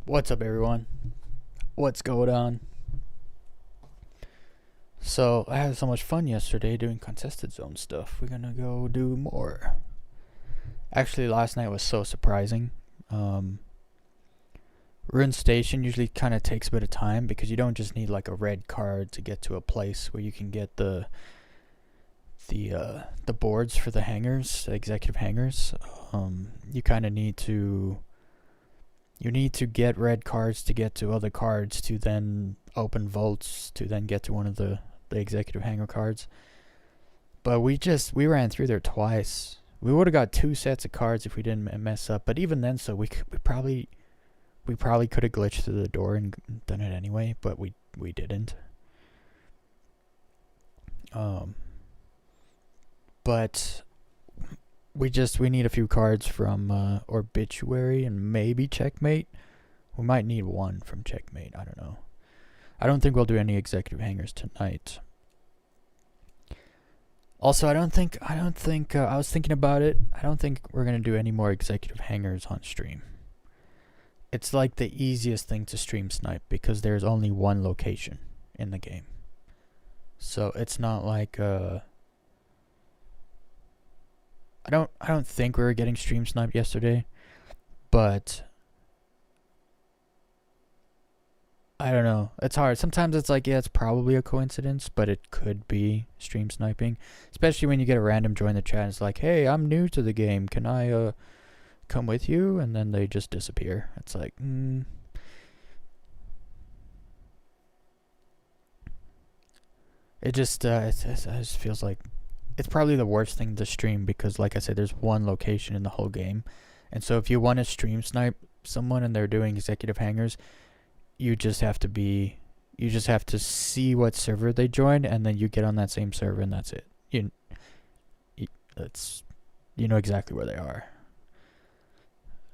What's up, everyone? What's going on? So, I had so much fun yesterday doing contested zone stuff. We're gonna go do more. Actually, last night was so surprising. Ruin Station usually kind of takes a bit of time because you don't just need like a red card to get to a place where you can get the boards for the hangars, the executive hangars. You kind of need to get red cards to get to other cards to then open vaults to then get to one of the executive hanger cards. But we ran through there twice. We would have got 2 sets of cards if we didn't mess up. But even then, so we probably could have glitched through the door and done it anyway. But we didn't. But we need a few cards from Obituary and maybe Checkmate. We might need one from Checkmate. I don't know. I don't think we'll do any executive hangers tonight. Also, I was thinking about it. I don't think we're gonna do any more executive hangers on stream. It's like the easiest thing to stream snipe because there's only one location in the game. So it's not like I don't think we were getting stream sniped yesterday, but I don't know. It's hard. Sometimes it's like, yeah, it's probably a coincidence, but it could be stream sniping. Especially when you get a random join the chat and it's like, hey, I'm new to the game. Can I come with you? And then they just disappear. It's like, it just feels like it's probably the worst thing to stream because, like I said, there's one location in the whole game. And so if you want to stream snipe someone and they're doing executive hangers, you just have to see what server they joined, and then you get on that same server, and that's it. You know exactly where they are.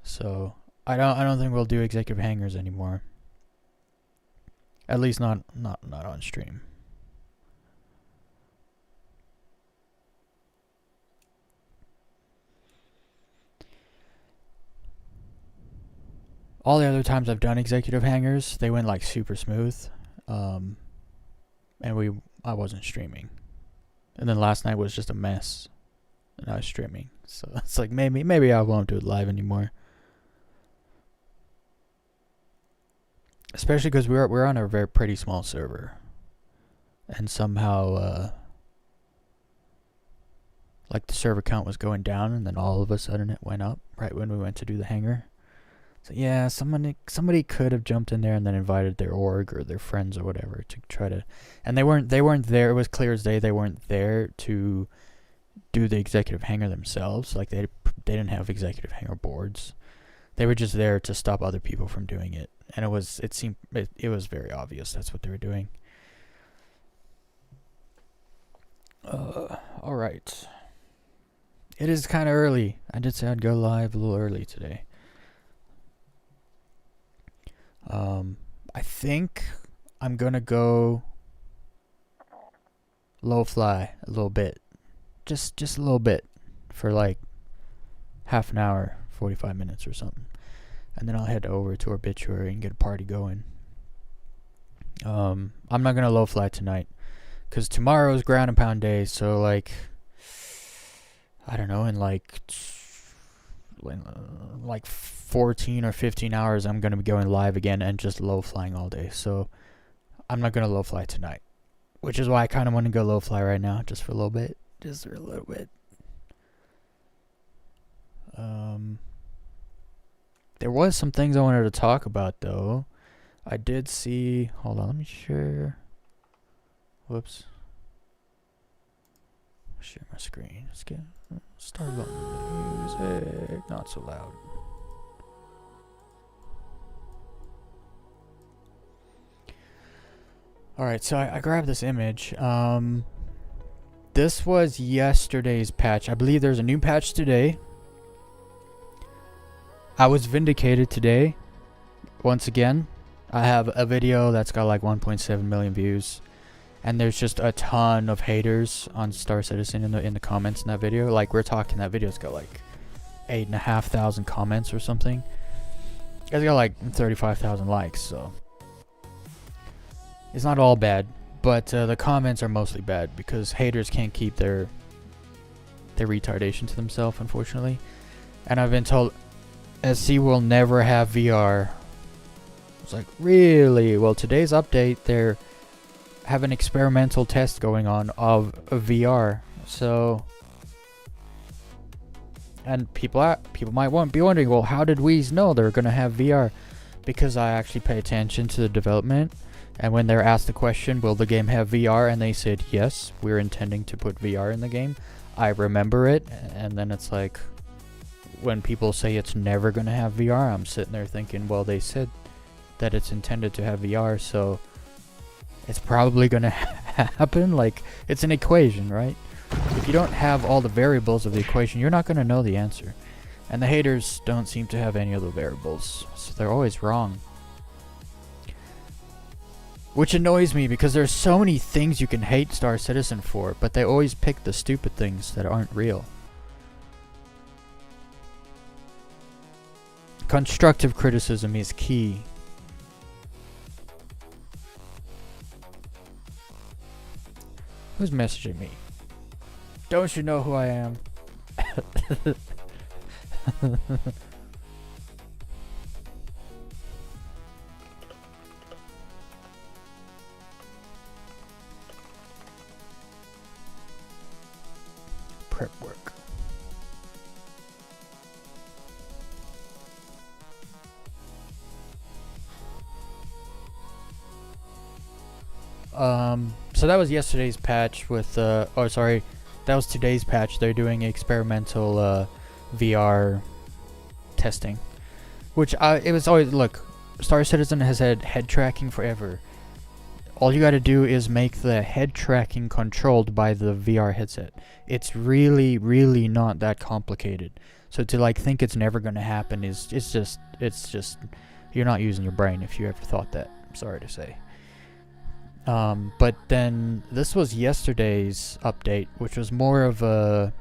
So I don't think we'll do executive hangers anymore. At least not on stream. All the other times I've done executive hangers, they went like super smooth, and I wasn't streaming, and then last night was just a mess, and I was streaming. So it's like maybe I won't do it live anymore, especially because we're on a very pretty small server, and somehow like the server count was going down, and then all of a sudden it went up right when we went to do the hanger. So yeah, somebody could have jumped in there and then invited their org or their friends or whatever to try to, and they weren't there. It was clear as day they weren't there to do the executive hanger themselves. Like they didn't have executive hanger boards. They were just there to stop other people from doing it, and it was very obvious that's what they were doing. All right. It is kind of early. I did say I'd go live a little early today. I think I'm gonna go low fly a little bit, just a little bit, for like half an hour, 45 minutes or something, and then I'll head over to Obituary and get a party going. I'm not gonna low fly tonight, cause tomorrow's ground and pound day. So like, I don't know, in like 14 or 15 hours I'm going to be going live again and just low flying all day. So I'm not going to low fly tonight, which is why I kind of want to go low fly right now, just for a little bit. There was some things I wanted to talk about though. I did see, hold on, let me share. Whoops. Share my screen. Let's get start on music. Not so loud. Alright, so I grabbed this image. This was yesterday's patch. I believe there's a new patch today. I was vindicated today. Once again, I have a video that's got like 1.7 million views. And there's just a ton of haters on Star Citizen in the comments in that video. Like, we're talking, that video's got like 8,500 comments or something. It's got like 35,000 likes, so it's not all bad. But the comments are mostly bad because haters can't keep their retardation to themselves, unfortunately. And I've been told SC will never have VR. It's like, really? Well, today's update, they have an experimental test going on of VR. So, and people might be wondering, well, how did Weez know they're gonna have VR? Because I actually pay attention to the development, and when they're asked the question, will the game have VR, and they said yes, we're intending to put VR in the game, I remember it. And then it's like, when people say it's never gonna have VR, I'm sitting there thinking, well, they said that it's intended to have VR, so it's probably gonna happen. Like, it's an equation, right? If you don't have all the variables of the equation, you're not gonna know the answer. And the haters don't seem to have any of the variables, so they're always wrong. Which annoys me because there's so many things you can hate Star Citizen for, but they always pick the stupid things that aren't real. Constructive criticism is key. Who's messaging me? Don't you know who I am? Prep work. So that was yesterday's patch with that was today's patch. They're doing experimental VR testing, which it was always, look, Star Citizen has had head tracking forever. All you gotta do is make the head tracking controlled by the VR headset. It's really, really not that complicated. So to like think it's never gonna happen is it's just you're not using your brain if you ever thought that. I'm sorry to say. But then this was yesterday's update, which was more of a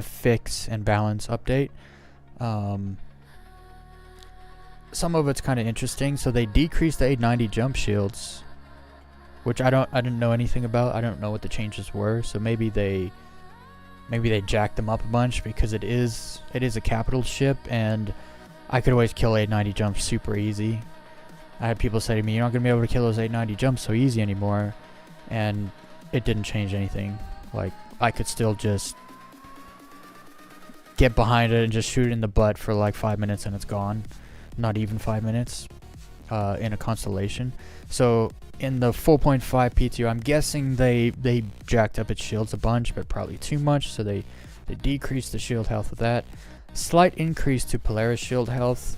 fix and balance update. Some of it's kind of interesting. So they decreased the 890 jump shields, which I didn't know anything about. I don't know what the changes were. So maybe they jacked them up a bunch because it is a capital ship, and I could always kill 890 jumps super easy. I had people say to me, you're not going to be able to kill those 890 jumps so easy anymore. And it didn't change anything. Like, I could still just get behind it and just shoot it in the butt for like 5 minutes and it's gone. Not even 5 minutes in a constellation. So in the 4.5 PTO, I'm guessing they jacked up its shields a bunch, but probably too much. So they decreased the shield health with that. Slight increase to Polaris shield health.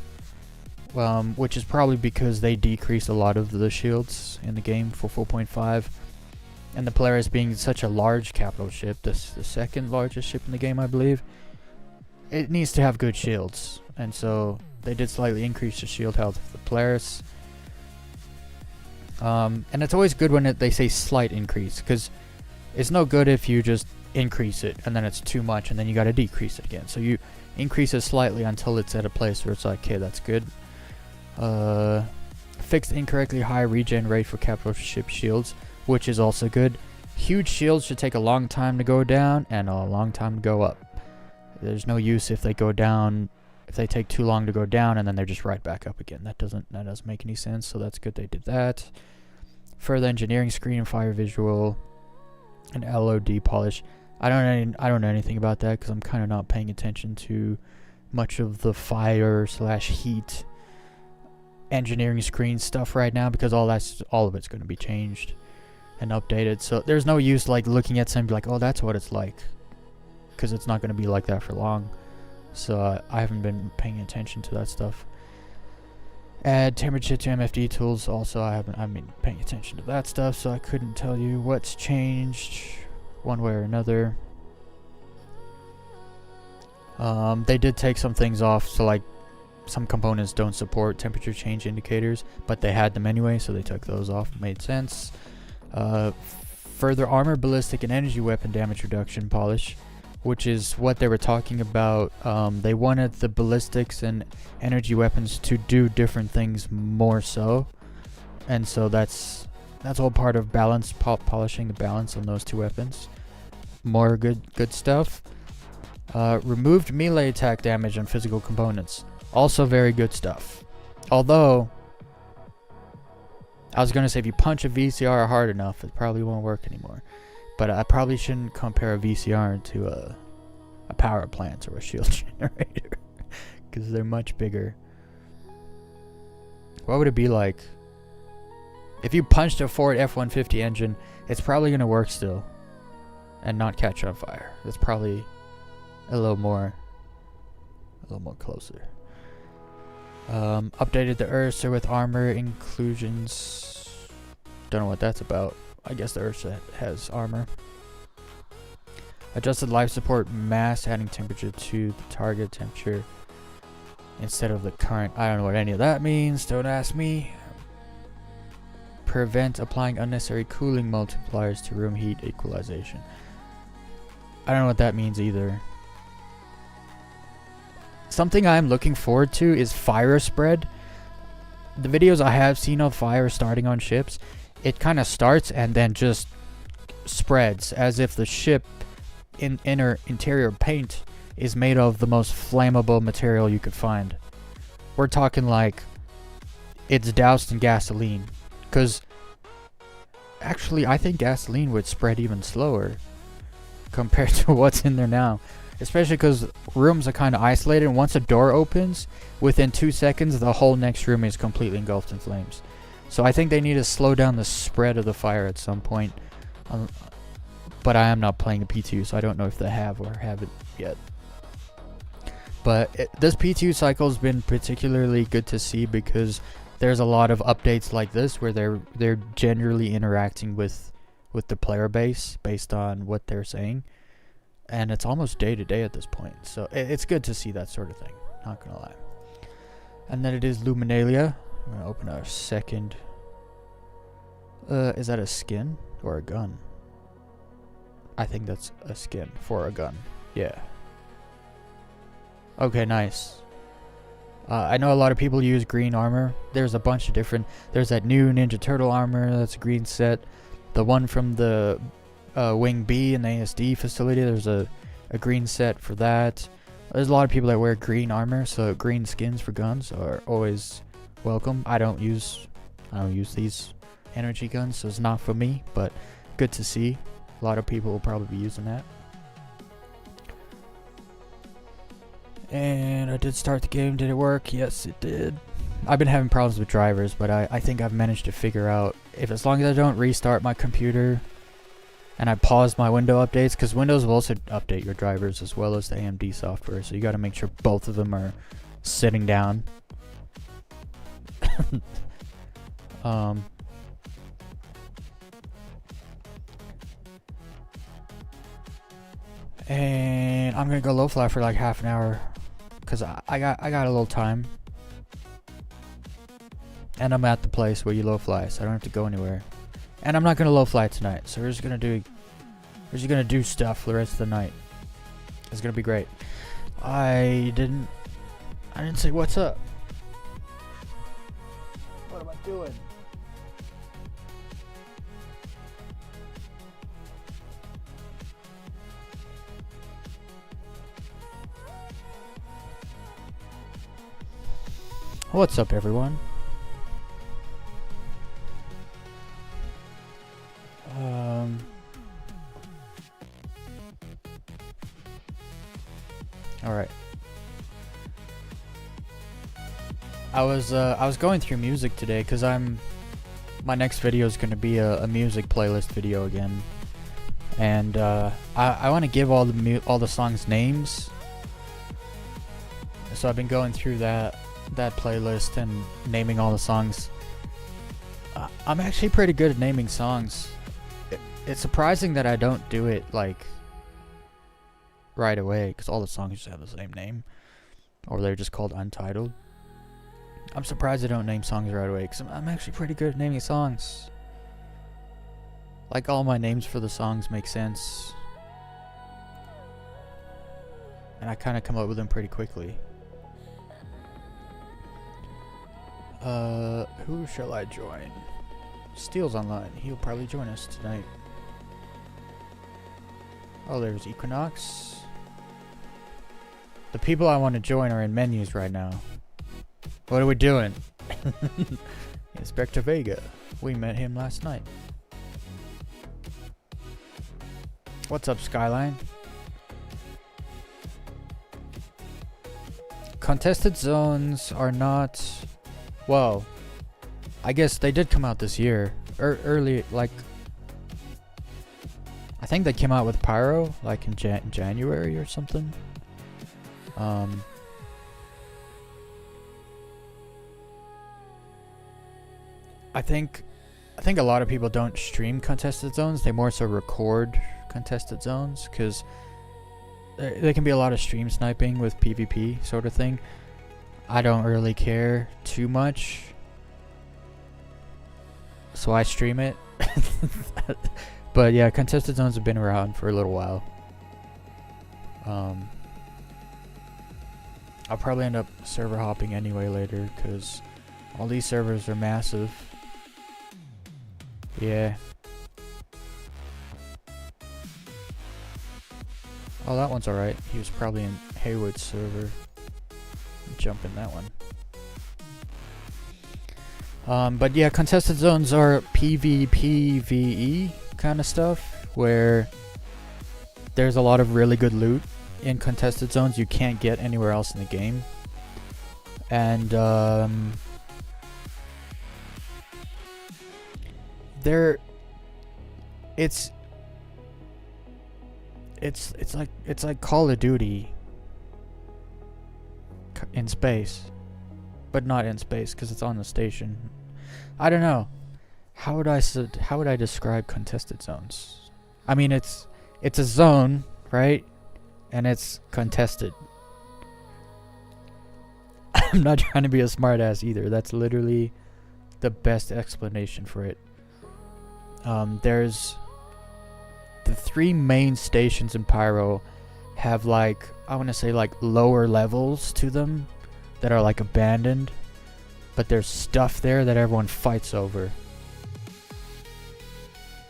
Which is probably because they decreased a lot of the shields in the game for 4.5, and the Polaris being such a large capital ship, the second largest ship in the game, I believe, it needs to have good shields, and so they did slightly increase the shield health of the Polaris. And it's always good when they say slight increase, because it's no good if you just increase it and then it's too much and then you got to decrease it again. So you increase it slightly until it's at a place where it's like, okay, that's good. Fixed incorrectly high regen rate for capital ship shields, which is also good. Huge shields should take a long time to go down and a long time to go up. There's no use if they go down, if they take too long to go down and then they're just right back up again. That doesn't make any sense. So that's good they did that. Further engineering screen and fire visual and LOD polish. I don't know anything about that because I'm kind of not paying attention to much of the fire / heat engineering screen stuff right now, because all of it's going to be changed and updated. So there's no use like looking at something like, oh, that's what it's like, because it's not going to be like that for long. So I haven't been paying attention to that stuff. Add temperature to MFD tools. Also, I've been paying attention to that stuff, so I couldn't tell you what's changed one way or another. They did take some things off, so like some components don't support temperature change indicators, but they had them anyway, so they took those off. Made sense. Further armor, ballistic, and energy weapon damage reduction polish. which is what they were talking about. They wanted the ballistics and energy weapons to do different things more so, and so that's all part of balance, polishing the balance on those two weapons. More good stuff. Removed melee attack damage on physical components. Also very good stuff. Although, I was going to say if you punch a VCR hard enough, it probably won't work anymore. But I probably shouldn't compare a VCR to a power plant or a shield generator. Because they're much bigger. What would it be like? If you punched a Ford F-150 engine, it's probably going to work still. And not catch on fire. That's probably a little more closer. Updated the Ursa with armor inclusions. Don't know what that's about. I guess the Ursa has armor. Adjusted life support mass, adding temperature to the target temperature instead of the current. I don't know what any of that means. Don't ask me. Prevent applying unnecessary cooling multipliers to room heat equalization. I don't know what that means either. Something I'm looking forward to is fire spread. The videos I have seen of fire starting on ships, it kind of starts and then just spreads as if the ship interior paint is made of the most flammable material you could find. We're talking like it's doused in gasoline. Because actually I think gasoline would spread even slower compared to what's in there now. Especially because rooms are kind of isolated, and once a door opens, within 2 seconds, the whole next room is completely engulfed in flames. So I think they need to slow down the spread of the fire at some point. But I am not playing a P2, so I don't know if they have or haven't yet. But this P2 cycle has been particularly good to see because there's a lot of updates like this where they're generally interacting with the player base based on what they're saying. And it's almost day to day at this point. So it's good to see that sort of thing. Not gonna lie. And then it is Luminalia. I'm gonna open our second. Is that a skin or a gun? I think that's a skin for a gun. Yeah. Okay, nice. I know a lot of people use green armor. There's a bunch of different. There's that new Ninja Turtle armor. That's a green set. The one from the Wing B in the ASD facility, there's a green set for that. There's a lot of people that wear green armor, so green skins for guns are always welcome. I don't use these energy guns, so it's not for me, but good to see. A lot of people will probably be using that. And I did start the game. Did it work? Yes, it did. I've been having problems with drivers, but I think I've managed to figure out if as long as I don't restart my computer and I pause my window updates, because Windows will also update your drivers as well as the AMD software, so you got to make sure both of them are sitting down. And I'm gonna go low fly for like half an hour, cause I got a little time, and I'm at the place where you low fly, so I don't have to go anywhere. And I'm not gonna low fly tonight, so we're just gonna do stuff for the rest of the night. It's gonna be great. I didn't say what's up. What am I doing? What's up, everyone? All right. I was going through music today because my next video is going to be a music playlist video again, and I want to give all the songs names. So I've been going through that playlist and naming all the songs. I'm actually pretty good at naming songs. It's surprising that I don't do it like right away, because all the songs just have the same name, or they're just called Untitled. I'm surprised I don't name songs right away, because I'm actually pretty good at naming songs. Like, all my names for the songs make sense. And I kind of come up with them pretty quickly. Who shall I join? Steel's online. He'll probably join us tonight. Oh, there's Equinox. The people I want to join are in menus right now. What are we doing? Inspector Vega. We met him last night. What's up, Skyline? Contested zones are not... Well, I guess they did come out this year. Early, like... I think they came out with Pyro, like in January or something. I think a lot of people don't stream contested zones. They more so record contested zones because there can be a lot of stream sniping with PvP sort of thing. I don't really care too much, so I stream it. But yeah, contested zones have been around for a little while. I'll probably end up server hopping anyway later because all these servers are massive. Yeah. Oh, that one's alright. He was probably in Haywood's server. Jump in that one. But yeah, contested zones are PvPvE kind of stuff where there's a lot of really good loot in contested zones you can't get anywhere else in the game. And it's like Call of Duty in space, but not in space because it's on the station. I don't know. How would I describe contested zones? I mean, it's a zone, right? And it's contested. I'm not trying to be a smartass either. That's literally the best explanation for it. There's the 3 main stations in Pyro have like, I want to say like lower levels to them that are like abandoned, but there's stuff there that everyone fights over.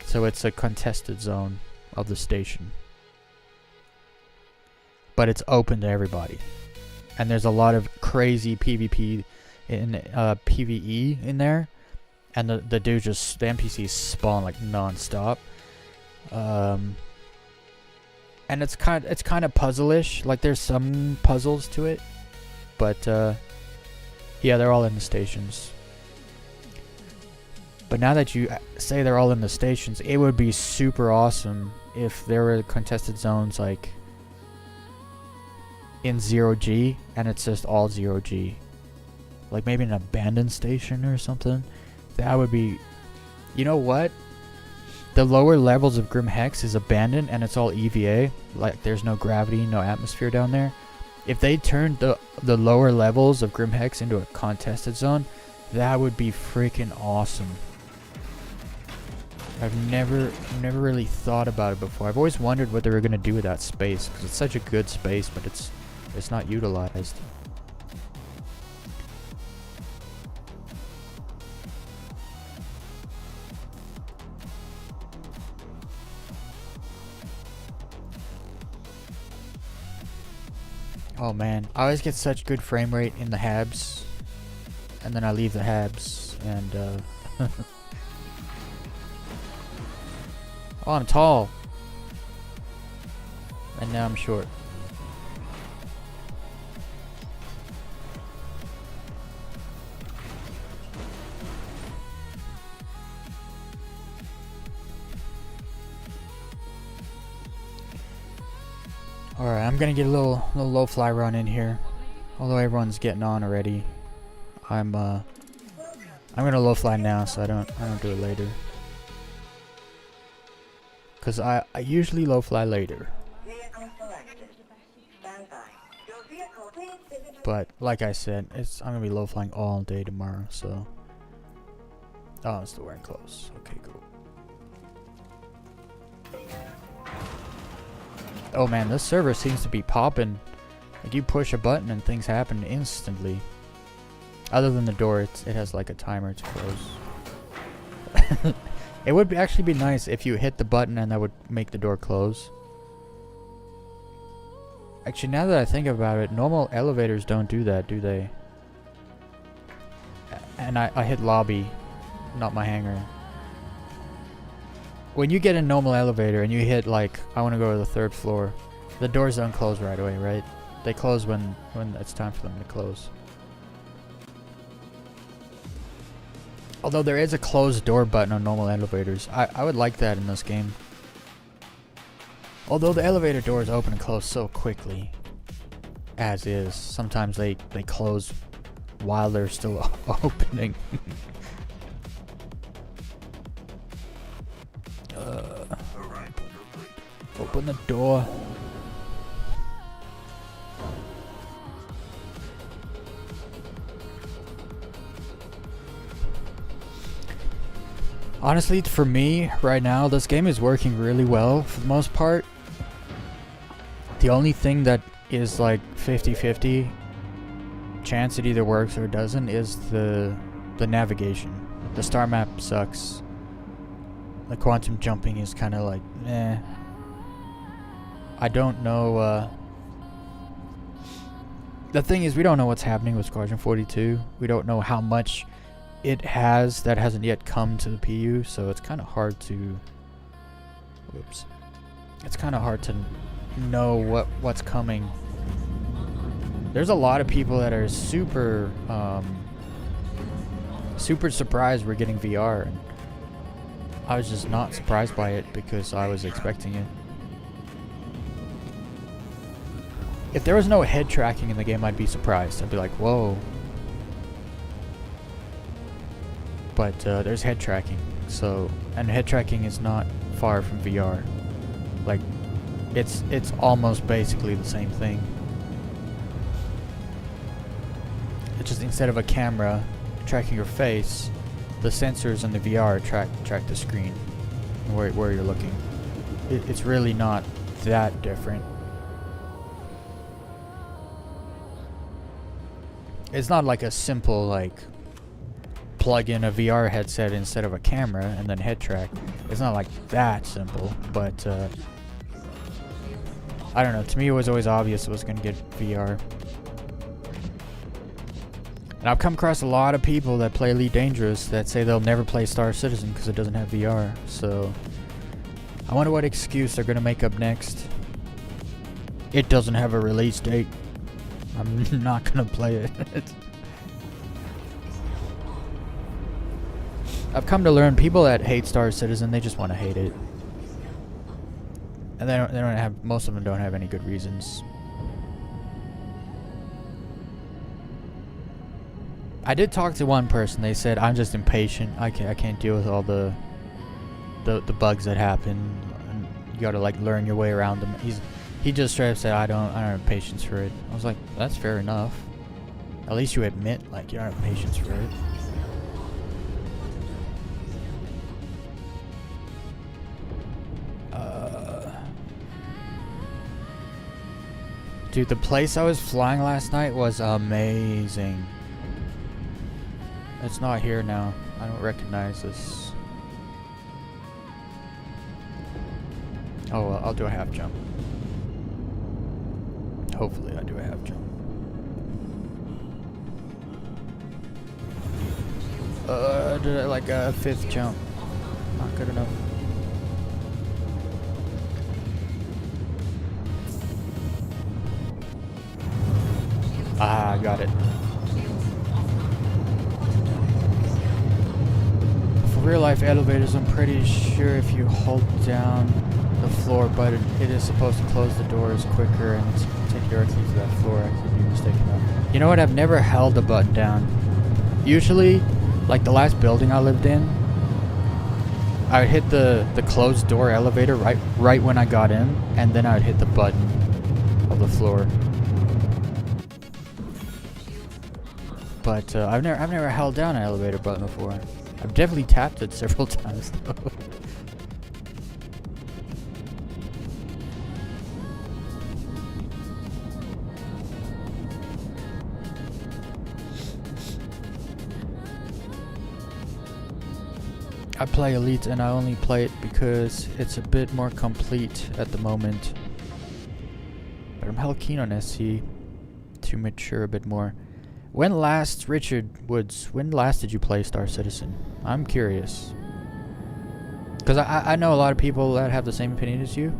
So it's a contested zone of the station. But it's open to everybody. And there's a lot of crazy PvP in PvE in there. And the NPCs spawn like non-stop. And it's kind of puzzle-ish. Like there's some puzzles to it. But yeah, they're all in the stations. But now that you say they're all in the stations, it would be super awesome if there were contested zones like in 0G and it's just all 0G. Like maybe an abandoned station or something. That would be... You know what? The lower levels of Grim Hex is abandoned and it's all EVA. Like there's no gravity, no atmosphere down there. If they turned the lower levels of Grim Hex into a contested zone, that would be freaking awesome. I've never really thought about it before. I've always wondered what they were going to do with that space because it's such a good space, but it's not utilized. Oh man, I always get such good frame rate in the Habs, and then I leave the Habs, and oh, I'm tall, and now I'm short. Alright, I'm gonna get a little low fly run in here. Although everyone's getting on already. I'm gonna low fly now so I don't do it later. Cause I usually low fly later. But like I said, I'm gonna be low flying all day tomorrow, so. Oh, I'm still wearing clothes. Okay, cool. Oh man, this server seems to be popping. Like you push a button and things happen instantly. Other than the door, it has like a timer to close. It would actually be nice if you hit the button and that would make the door close. Actually, now that I think about it, normal elevators don't do that, do they? And I hit lobby, not my hangar. When you get a normal elevator and you hit like, I want to go to the 3rd floor, the doors don't close right away, right? They close when it's time for them to close. Although there is a closed door button on normal elevators. I would like that in this game. Although the elevator doors open and close so quickly. As is. Sometimes they close while they're still opening. Open the door. Honestly, for me, right now, this game is working really well for the most part. The only thing that is like 50-50 chance it either works or it doesn't is the navigation. The star map sucks. The quantum jumping is kind of like, eh. I don't know, the thing is, we don't know what's happening with Squadron 42. We don't know how much it has that hasn't yet come to the PU, so it's kind of hard to... Whoops. It's kind of hard to know what's coming. There's a lot of people that are super surprised we're getting VR. And I was just not surprised by it because I was expecting it. If there was no head tracking in the game, I'd be surprised. I'd be like, whoa. But there's head tracking, so, and head tracking is not far from VR. Like, it's almost basically the same thing. It's just instead of a camera tracking your face, the sensors in the VR track the screen where you're looking. It's really not that different. It's not like a simple like plug in a VR headset instead of a camera and then head track. It's not like that simple, but I don't know. To me, it was always obvious it was going to get VR. And I've come across a lot of people that play Elite Dangerous that say they'll never play Star Citizen because it doesn't have VR. So I wonder what excuse they're going to make up next. It doesn't have a release date. I'm not going to play it. I've come to learn people that hate Star Citizen, they just want to hate it. And they don't have, most of them don't have any good reasons. I did talk to one person. They said, I'm just impatient. I can't deal with all the bugs that happen. And you gotta like learn your way around them. He just straight up said, I don't have patience for it. I was like, that's fair enough. At least you admit like you don't have patience for it. Dude, the place I was flying last night was amazing. It's not here now. I don't recognize this. Oh, well, I'll do a half jump. Hopefully I do a half jump. Did I like a fifth jump? Not good enough. Ah, got it. For real life elevators, I'm pretty sure if you hold down the floor button, it is supposed to close the doors quicker and take you directly to that floor. I could be mistaken though. You know what? I've never held the button down. Usually, like the last building I lived in, I would hit the closed door elevator right when I got in, and then I would hit the button of the floor. But I've never held down an elevator button before. I've definitely tapped it several times though. I play Elite and I only play it because it's a bit more complete at the moment. But I'm hella keen on SC to mature a bit more. When last, Richard Woods, when last did you play Star Citizen? I'm curious. Because I know a lot of people that have the same opinion as you,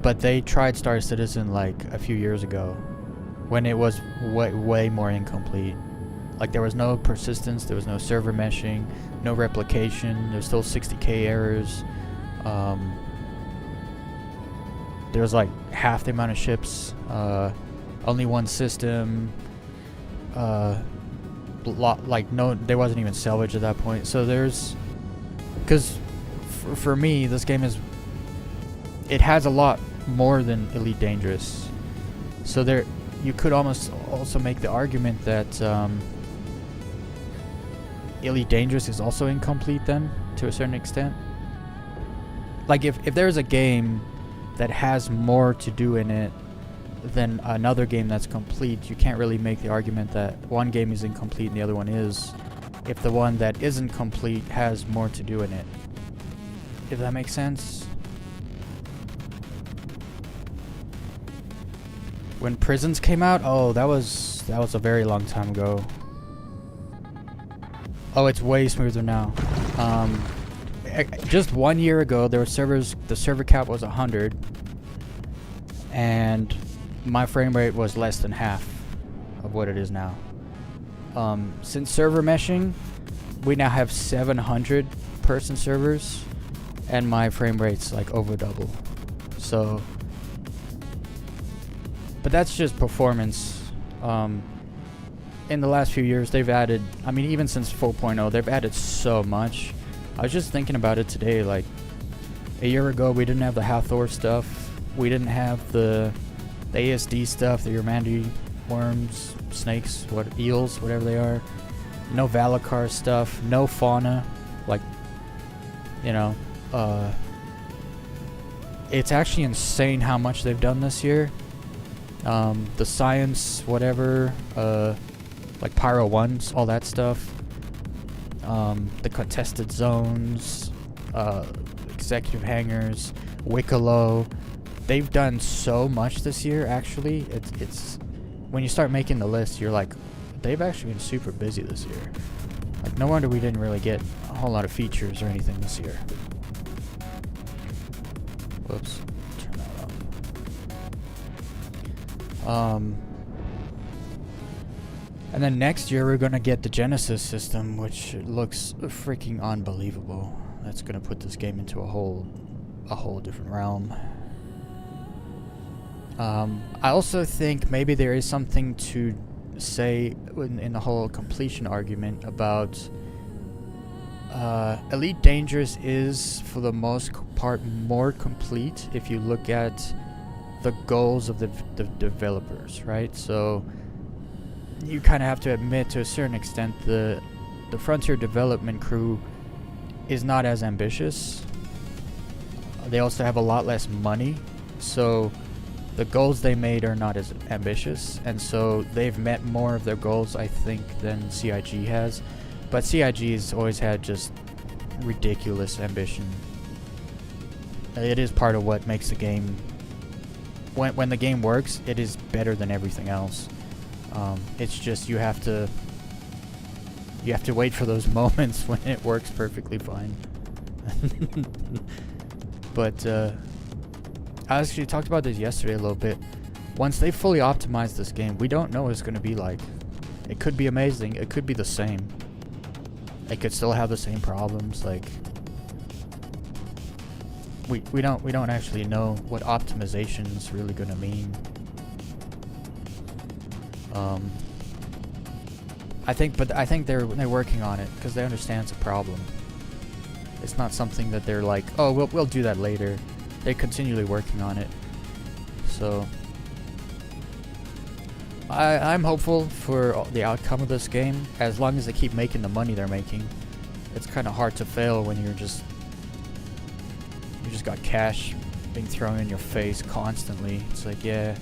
but they tried Star Citizen like a few years ago when it was way more incomplete. Like there was no persistence, there was no server meshing, no replication, there's still 60k errors. There was like half the amount of ships, only one system, like no, there wasn't even salvage at that point. So there's, because for me, this game it has a lot more than Elite Dangerous. So there, you could almost also make the argument that Elite Dangerous is also incomplete then, to a certain extent. Like if there's a game that has more to do in it than another game that's complete, you can't really make the argument that one game is incomplete and the other one is, if the one that isn't complete has more to do in it. If that makes sense. When Prisons came out, oh, that was a very long time ago. Oh, it's way smoother now. Just 1 year ago, there were servers. The server cap was 100, and my frame rate was less than half of what it is now. Since server meshing, we now have 700 person servers, and my frame rate's like over double. So, but that's just performance. In the last few years, they've added, I mean, even since 4.0, they've added so much. I was just thinking about it today, like, a year ago, we didn't have the Hathor stuff. We didn't have the ASD stuff, the Urmandi worms, snakes, eels, whatever they are. No Valakar stuff, no fauna. Like, you know, it's actually insane how much they've done this year. The science, whatever, like Pyro 1s, all that stuff. The contested zones, executive hangars, Wicklow. They've done so much this year, actually. It's when you start making the list, you're like, they've actually been super busy this year. Like, no wonder we didn't really get a whole lot of features or anything this year. Whoops. Turn that off. And then next year we're gonna get the Genesis system, which looks freaking unbelievable. That's gonna put this game into a whole different realm. I also think maybe there is something to say in the whole completion argument about Elite Dangerous is, for the most part, more complete if you look at the goals of the developers, right? So you kind of have to admit, to a certain extent, the Frontier development crew is not as ambitious. They also have a lot less money, so the goals they made are not as ambitious, and so they've met more of their goals, I think, than CIG has. But CIG has always had just ridiculous ambition. It is part of what makes the game, when the game works, it is better than everything else. It's just you have to wait for those moments when it works perfectly fine. But I actually talked about this yesterday a little bit. Once they fully optimize this game, we don't know what it's going to be like. It could be amazing. It could be the same. It could still have the same problems. Like, we don't actually know what optimization is really going to mean. I think they're working on it because they understand it's a problem. It's not something that they're like, oh, we'll do that later. They're continually working on it. So I'm hopeful for the outcome of this game, as long as they keep making the money they're making. It's kind of hard to fail when you just got cash being thrown in your face constantly. It's like, yeah,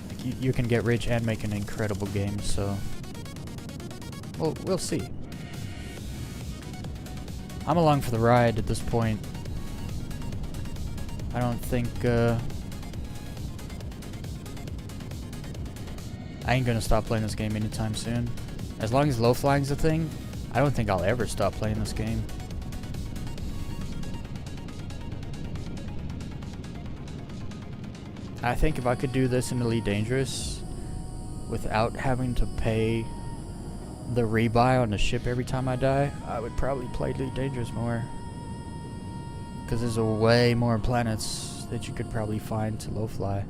like you can get rich and make an incredible game. So we'll see. I'm along for the ride at this point. I don't think, I ain't gonna stop playing this game anytime soon. As long as low flying's a thing, I don't think I'll ever stop playing this game. I think if I could do this in Elite Dangerous without having to pay the rebuy on the ship every time I die, I would probably play Elite Dangerous more. Because there's a way more planets that you could probably find to low fly.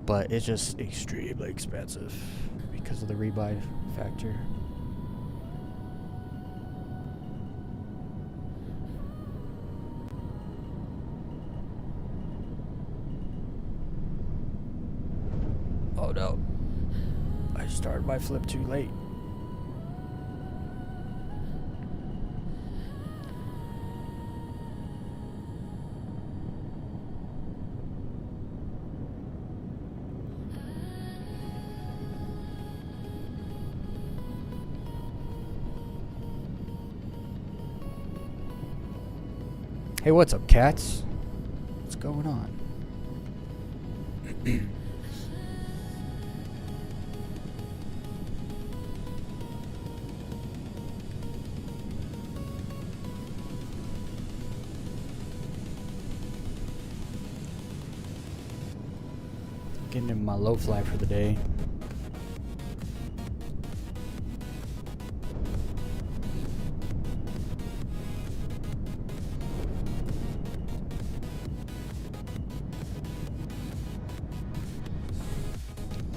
But it's just extremely expensive because of the rebuy factor. Oh no. I started my flip too late. Hey, what's up, cats? What's going on? Getting in my low fly for the day.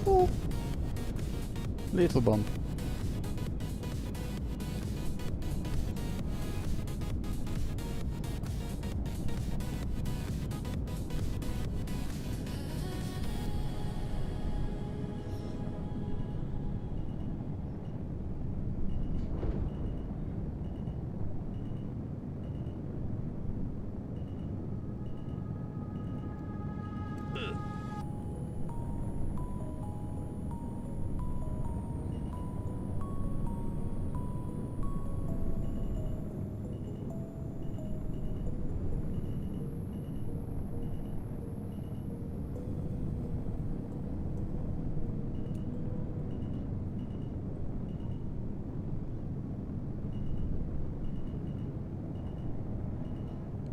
Oh. Little bump.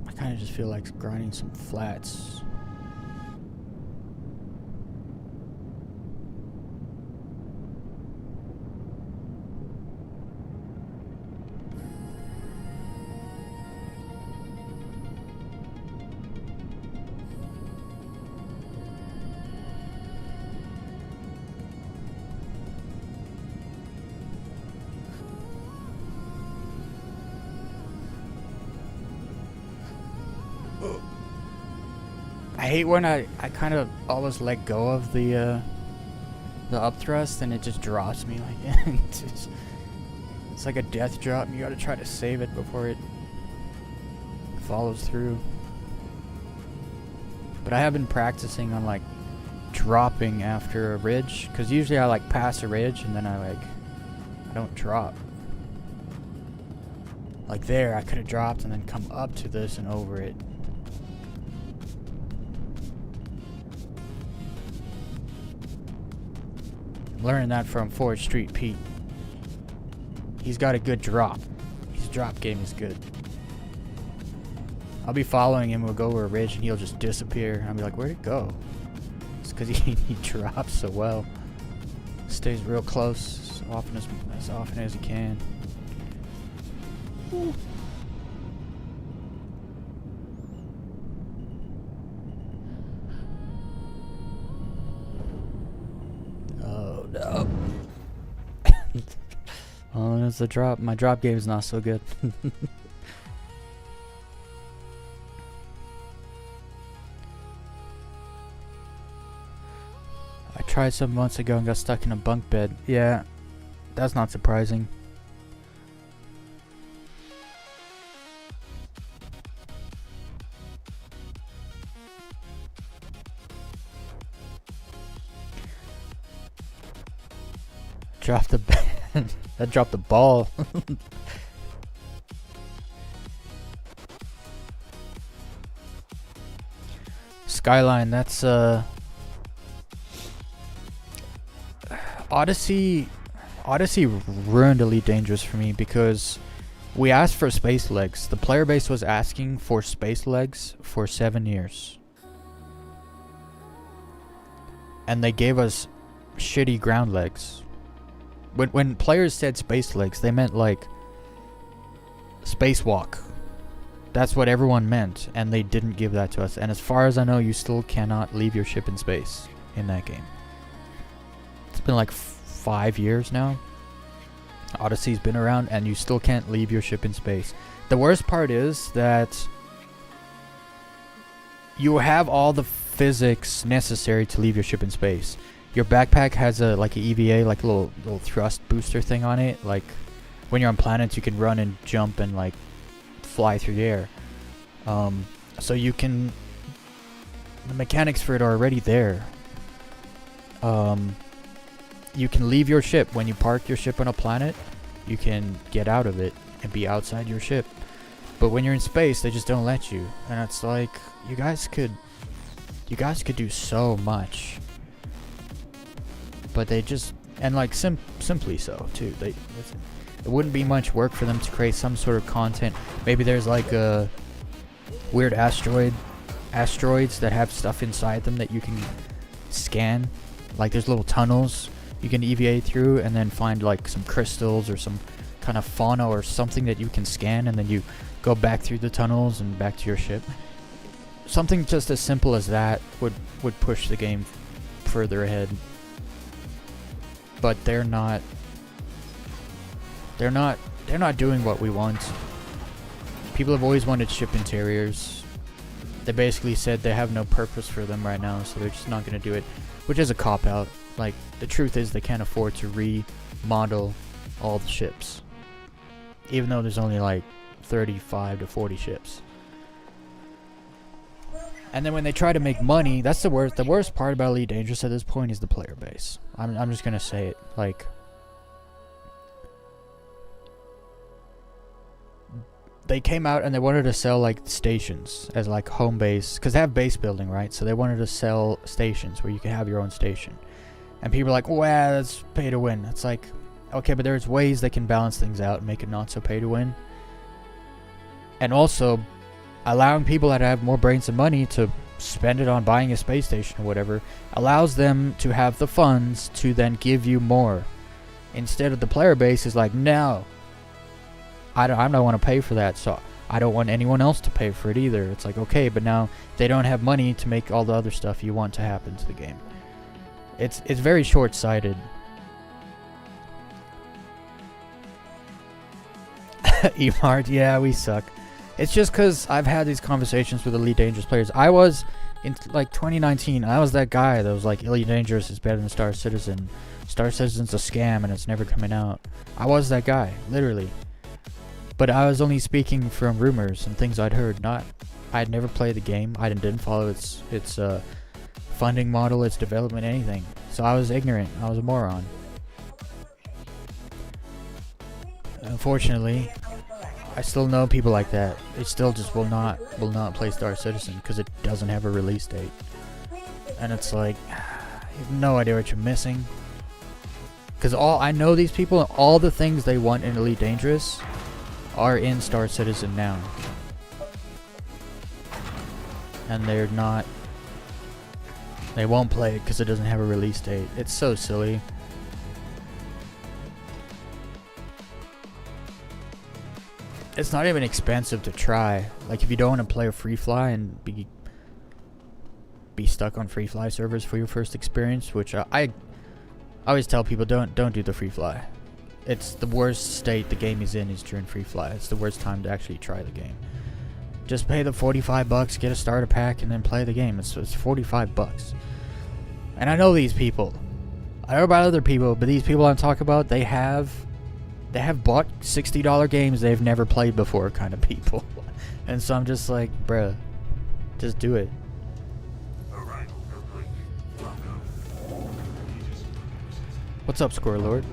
I kind of just feel like grinding some flats. I hate when I kind of always let go of the up thrust and it just drops me like it's like a death drop and you gotta try to save it before it follows through. But I have been practicing on like dropping after a ridge, because usually I like pass a ridge and then I don't drop. Like there I could have dropped and then come up to this and over it. Learning that from 4th Street Pete. He's got a good drop. His drop game is good. I'll be following him, we'll go over a ridge and he'll just disappear. I'll be like, where'd it go? It's because he drops so well. Stays real close as often as he can. Ooh. No. Oh, it's a drop. My drop game is not so good. I tried some months ago and got stuck in a bunk bed. Yeah, that's not surprising. Dropped the that dropped the ball. Skyline, that's Odyssey ruined Elite Dangerous for me because we asked for space legs. The player base was asking for space legs for 7 years. And they gave us shitty ground legs. When players said space legs, they meant like spacewalk. That's what everyone meant, and they didn't give that to us. And as far as I know, you still cannot leave your ship in space in that game. It's been like 5 years now. Odyssey's been around, and you still can't leave your ship in space. The worst part is that you have all the physics necessary to leave your ship in space. Your backpack has like a EVA, like a little thrust booster thing on it. Like when you're on planets, you can run and jump and like fly through the air. So you can. The mechanics for it are already there. You can leave your ship when you park your ship on a planet. You can get out of it and be outside your ship. But when you're in space, they just don't let you. And it's like you guys could do so much. But they just, and like simply so too. It wouldn't be much work for them to create some sort of content. Maybe there's like a weird asteroids that have stuff inside them that you can scan. Like there's little tunnels you can EVA through and then find like some crystals or some kind of fauna or something that you can scan, and then you go back through the tunnels and back to your ship. Something just as simple as that would push the game further ahead. But they're not doing what we want. People have always wanted ship interiors. They basically said they have no purpose for them right now, so they're just not going to do it, which is a cop-out. Like, the truth is they can't afford to remodel all the ships, even though there's only like 35 to 40 ships. And then when they try to make money, that's the worst. The worst part about Elite Dangerous at this point is the player base. I'm just gonna say it. Like, they came out and they wanted to sell like stations as like home base, because they have base building, right? So they wanted to sell stations where you can have your own station. And people are like, well, that's pay to win. It's like, okay, but there's ways they can balance things out and make it not so pay to win. And also, allowing people that have more brains and money to spend it on buying a space station or whatever allows them to have the funds to then give you more. Instead of the player base is like, no, I don't want to pay for that, so I don't want anyone else to pay for it either. It's like, okay, but now they don't have money to make all the other stuff you want to happen to the game. It's very short-sighted. Emart, yeah, we suck. It's just because I've had these conversations with Elite Dangerous players. I was, in like 2019, I was that guy that was like, Elite Dangerous is better than Star Citizen. Star Citizen's a scam and it's never coming out. I was that guy, literally. But I was only speaking from rumors and things I'd heard. I'd never played the game. I didn't follow its funding model, its development, anything. So I was ignorant. I was a moron. Unfortunately, I still know people like that. They still just will not play Star Citizen because it doesn't have a release date. And it's like, you have no idea what you're missing. Because I know these people, and all the things they want in Elite Dangerous are in Star Citizen now. And they're not, they won't play it because it doesn't have a release date. It's so silly. It's not even expensive to try. Like, if you don't want to play a free fly and be stuck on free fly servers for your first experience, which I always tell people, don't do the free fly. It's the worst state the game is in is during free fly. It's the worst time to actually try the game. Just pay the $45, get a starter pack, and then play the game. It's $45. And I know these people. I know about other people, but these people I'm talking about, they have bought $60 games they've never played before kind of people. And so I'm just like, bruh, just do it. What's up, Score Lord?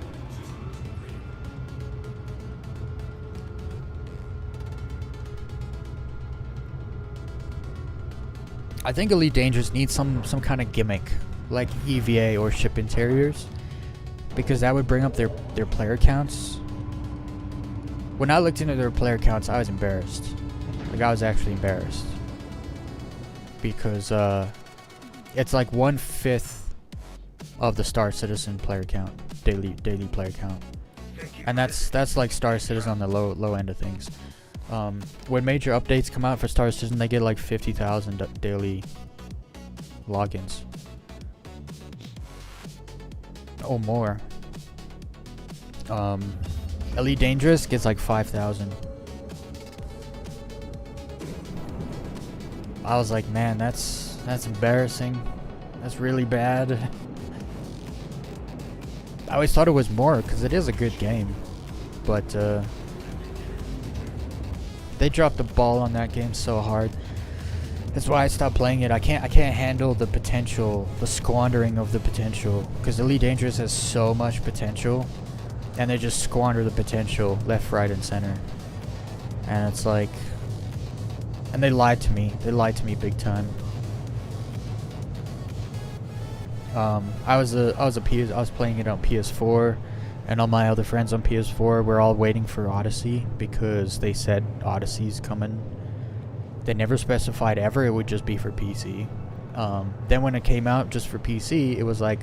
I think Elite Dangerous needs some kind of gimmick, like EVA or ship interiors, because that would bring up their player counts. When I looked into their player counts, I was embarrassed. Like, I was actually embarrassed. Because it's like 1/5 of the Star Citizen player count, daily player count. And that's like Star Citizen on the low end of things. When major updates come out for Star Citizen, they get like 50,000 daily logins. Oh, more. Elite Dangerous gets like 5,000. I was like, man, that's embarrassing. That's really bad. I always thought it was more because it is a good game, but they dropped the ball on that game so hard. That's why I stopped playing it. I can't handle the potential, the squandering of the potential, because Elite Dangerous has so much potential, and they just squander the potential left, right, and center. And it's like, and they lied to me. They lied to me big time. I was playing it on PS4, and all my other friends on PS4 were all waiting for Odyssey because they said Odyssey's coming. They never specified ever it would just be for PC. Then when it came out just for PC, it was like,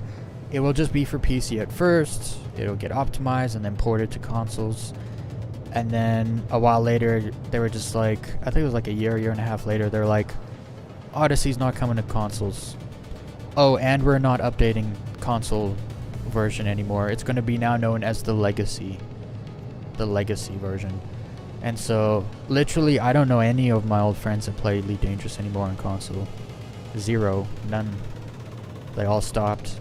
it will just be for PC at first, it'll get optimized and then ported to consoles. And then a while later, they were just like, I think it was like a year and a half later, they're like, Odyssey's not coming to consoles. Oh, and we're not updating console version anymore. It's going to be now known as the Legacy version. And so, literally, I don't know any of my old friends that play Elite Dangerous anymore on console. Zero. None. They all stopped.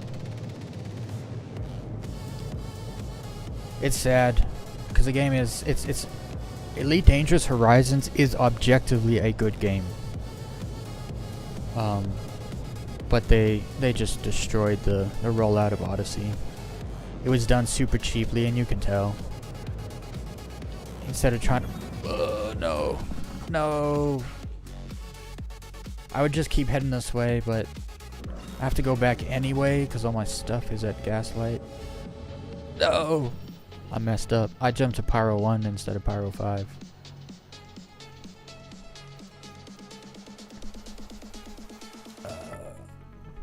It's sad, because the game is, it's Elite Dangerous Horizons is objectively a good game. But they just destroyed the rollout of Odyssey. It was done super cheaply, and you can tell. Instead of trying to... no. I would just keep heading this way, but I have to go back anyway, because all my stuff is at Gaslight. No! I messed up. I jumped to Pyro 1 instead of Pyro 5.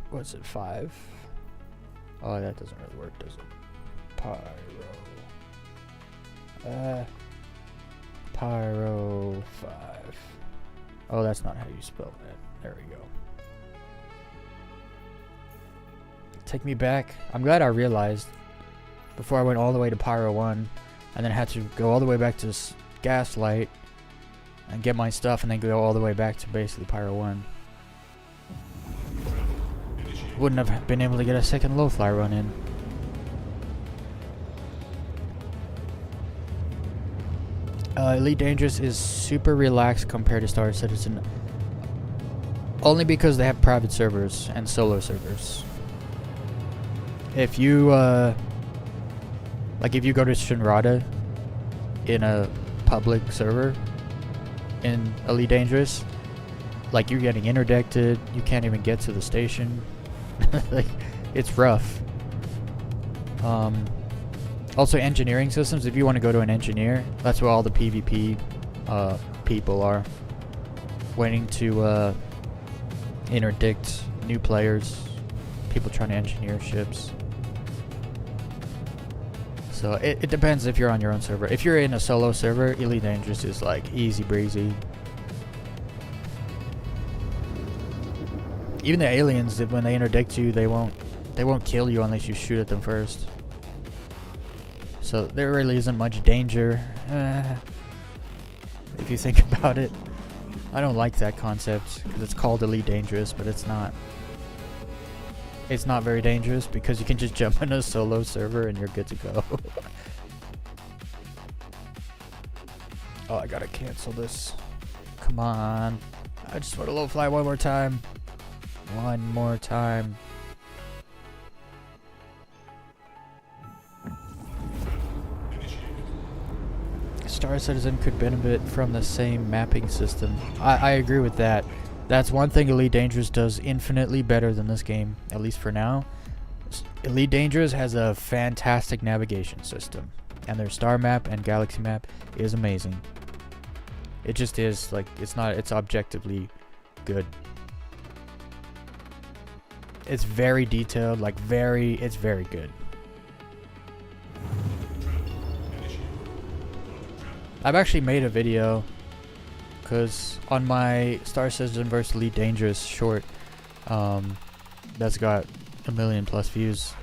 What's it, 5? Oh, that doesn't really work, does it? Pyro 5. Oh, that's not how you spell that. There we go. Take me back. I'm glad I realized before I went all the way to Pyro 1 and then had to go all the way back to Gaslight and get my stuff and then go all the way back to basically Pyro 1. Wouldn't have been able to get a second low fly run in. Elite Dangerous is super relaxed compared to Star Citizen, only because they have private servers and solo servers. If you like, if you go to Shinrada in a public server in Elite Dangerous, like, you're getting interdicted, you can't even get to the station. Like, it's rough. Also, engineering systems, if you want to go to an engineer, that's where all the PvP people are, waiting to interdict new players, people trying to engineer ships. So it depends if you're on your own server. If you're in a solo server, Elite Dangerous is like easy breezy. Even the aliens, when they interdict you, they won't kill you unless you shoot at them first. So there really isn't much danger, if you think about it. I don't like that concept because it's called Elite Dangerous, but it's not. It's not very dangerous because you can just jump in a solo server and you're good to go. Oh, I gotta cancel this. Come on. I just want to low fly one more time. One more time. Star Citizen could benefit from the same mapping system. I agree with that. That's one thing Elite Dangerous does infinitely better than this game, at least for now. Elite Dangerous has a fantastic navigation system, and their star map and galaxy map is amazing. It just is, like, it's objectively good. It's very detailed, like it's very good. I've actually made a video, because on my Star Citizen vs Elite Dangerous short, that's got 1 million+ views.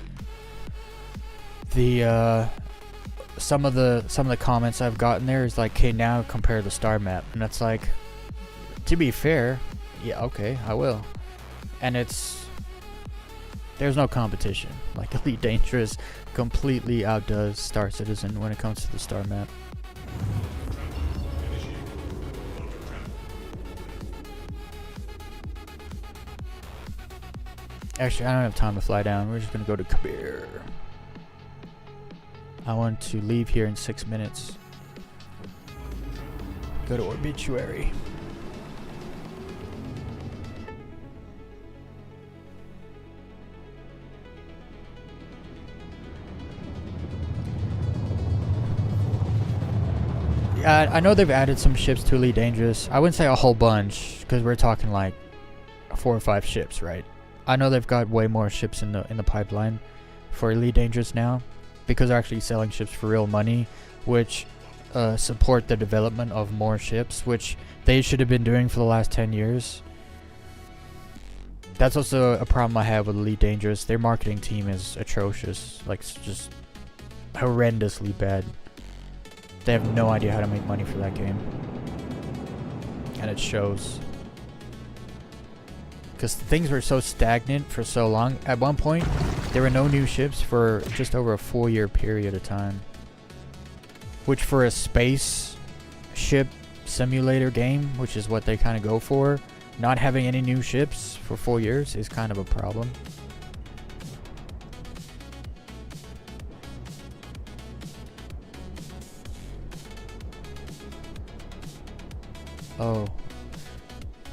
Some of the comments I've gotten there is like, "Okay, now compare the star map," and it's like, to be fair, yeah, okay, I will. And there's no competition. Like, Elite Dangerous completely outdoes Star Citizen when it comes to the star map. Actually, I don't have time to fly down. We're just gonna go to Kabir. I want to leave here in 6 minutes. Go to Obituary. I know they've added some ships to Elite Dangerous. I wouldn't say a whole bunch, because we're talking like 4 or 5 ships, right? I know they've got way more ships in the pipeline for Elite Dangerous now, because they're actually selling ships for real money, which support the development of more ships, which they should have been doing for the last 10 years. That's also a problem I have with Elite Dangerous. Their marketing team is atrocious, like, just horrendously bad. They have no idea how to make money for that game, and it shows. Because things were so stagnant for so long. At one point, there were no new ships for just over a 4-year period of time. Which, for a space ship simulator game, which is what they kind of go for, not having any new ships for 4 years is kind of a problem. Oh.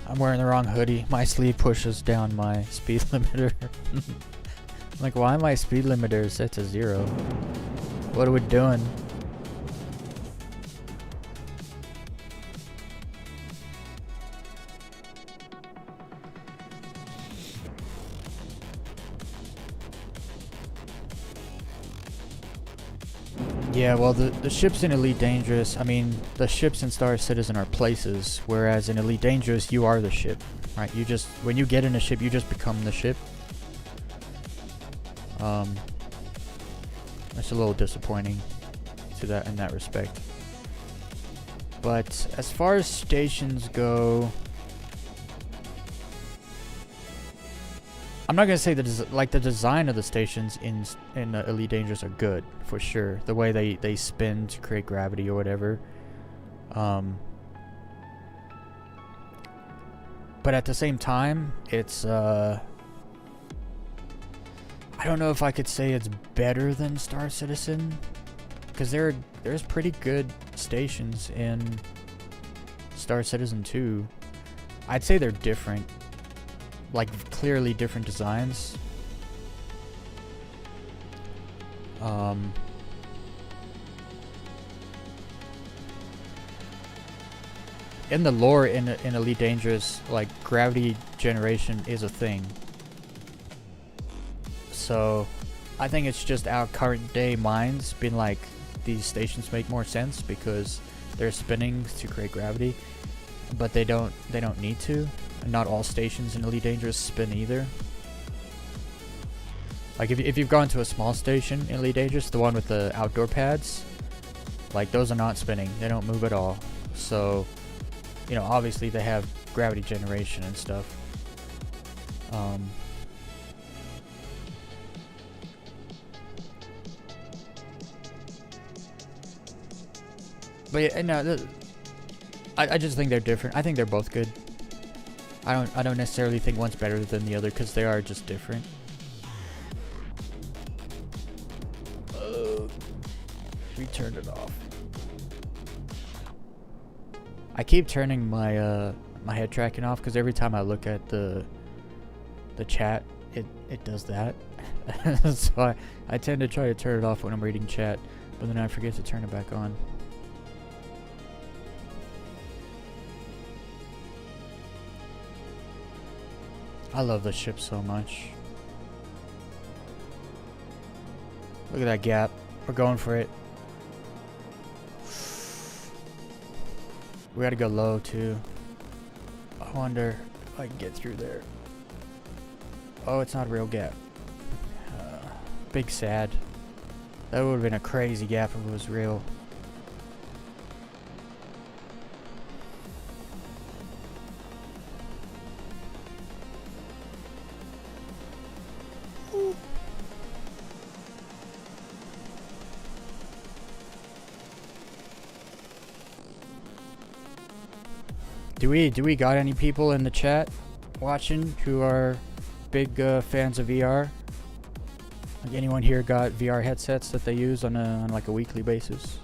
I'm wearing the wrong hoodie. My sleeve pushes down my speed limiter. Like, why my speed limiter set to 0? What are we doing? Yeah, well, the ships in Elite Dangerous, I mean, the ships in Star Citizen are places, whereas in Elite Dangerous, you are the ship, right? You just, when you get in a ship, you just become the ship. That's a little disappointing to that, in that respect. But as far as stations go, I'm not gonna say the design of the stations in Elite Dangerous are good for sure. The way they spin to create gravity or whatever. But at the same time, it's I don't know if I could say it's better than Star Citizen, because there's pretty good stations in Star Citizen 2. I'd say they're different. Like, clearly different designs. In the lore in Elite Dangerous, like, gravity generation is a thing. So I think it's just our current day minds being like, these stations make more sense because they're spinning to create gravity, but they don't need to. Not all stations in Elite Dangerous spin either. Like, if you've gone to a small station in Elite Dangerous, the one with the outdoor pads, like, those are not spinning. They don't move at all. So, you know, obviously they have gravity generation and stuff. But yeah, no, I just think they're different. I think they're both good. I don't necessarily think one's better than the other, because they are just different. We turned it off. I keep turning my my head tracking off, because every time I look at the chat, it does that. So I tend to try to turn it off when I'm reading chat, but then I forget to turn it back on. I love the ship so much. Look at that gap. We're going for it. We gotta go low too. I wonder if I can get through there. Oh, it's not a real gap. Big sad. That would have been a crazy gap if it was real. Do we got any people in the chat watching who are big fans of VR? Like, anyone here got VR headsets that they use on like a weekly basis?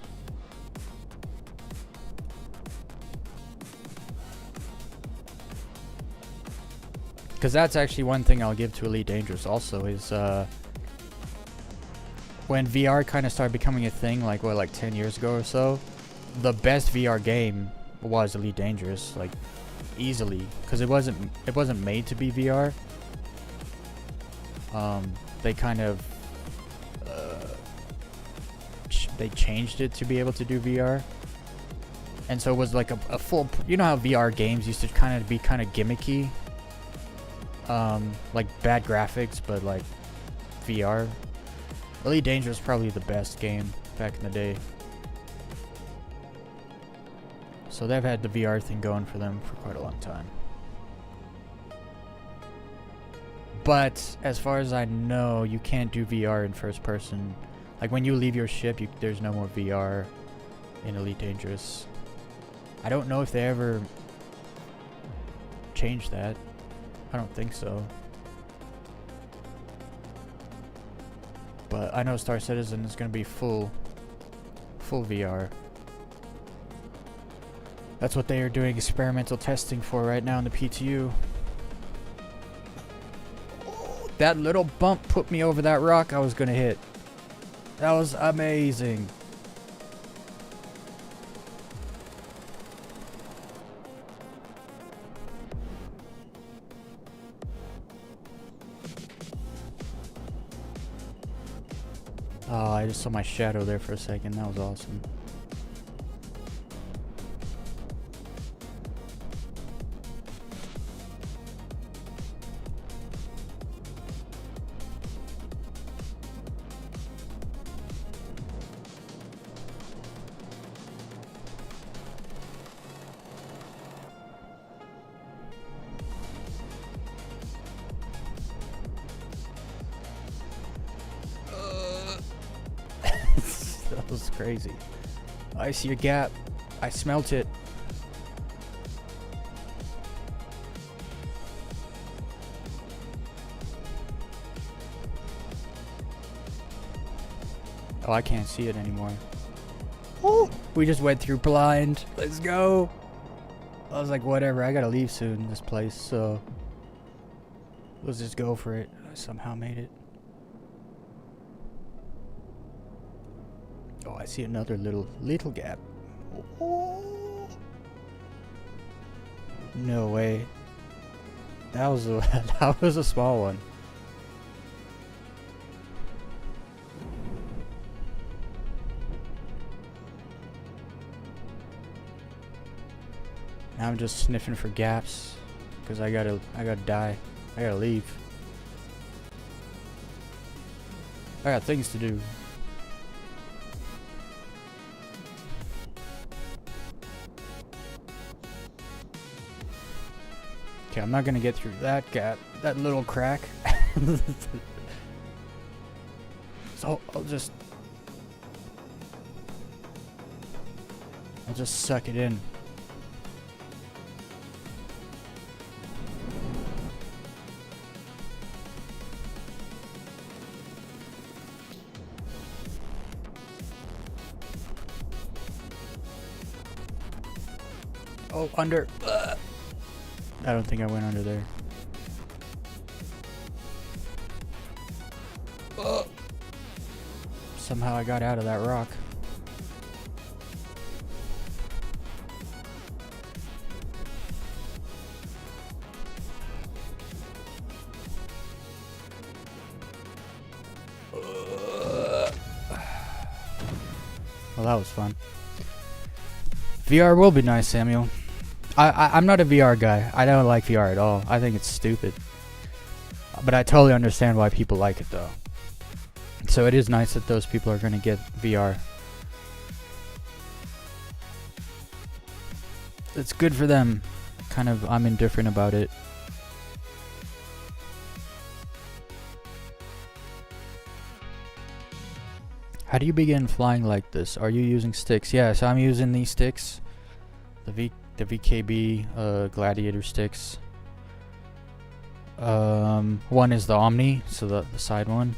Because that's actually one thing I'll give to Elite Dangerous also is when VR kind of started becoming a thing, like what, like 10 years ago or so, the best VR game was Elite Dangerous, like easily, because it wasn't made to be VR. They kind of they changed it to be able to do VR, and so it was like a full, you know how VR games used to kind of be kind of gimmicky, like bad graphics but like VR. Elite Dangerous was probably the best game back in the day. So they've had the VR thing going for them for quite a long time. But as far as I know, you can't do VR in first person. Like when you leave your ship, there's no more VR in Elite Dangerous. I don't know if they ever changed that. I don't think so. But I know Star Citizen is going to be full VR. That's what they are doing experimental testing for right now in the PTU. Oh, that little bump put me over that rock I was gonna hit. That was amazing. Oh, I just saw my shadow there for a second. That was awesome. That was crazy. I see a gap. I smelt it. Oh, I can't see it anymore. Oh, we just went through blind. Let's go. I was like, whatever. I gotta leave soon, this place, so let's just go for it. I somehow made it. Oh, I see another little gap. Oh. No way. That was a small one. Now I'm just sniffing for gaps because I gotta die. I gotta leave. I got things to do. Okay, I'm not gonna get through that gap, that little crack. So I'll just suck it in. Oh, under. I don't think I went under there. Somehow I got out of that rock. Well, that was fun. VR will be nice, Samuel. I'm not a VR guy. I don't like VR at all. I think it's stupid. But I totally understand why people like it, though. So it is nice that those people are going to get VR. It's good for them. Kind of, I'm indifferent about it. How do you begin flying like this? Are you using sticks? Yeah, so I'm using these sticks. The VKB Gladiator sticks. One is the Omni, so the side one.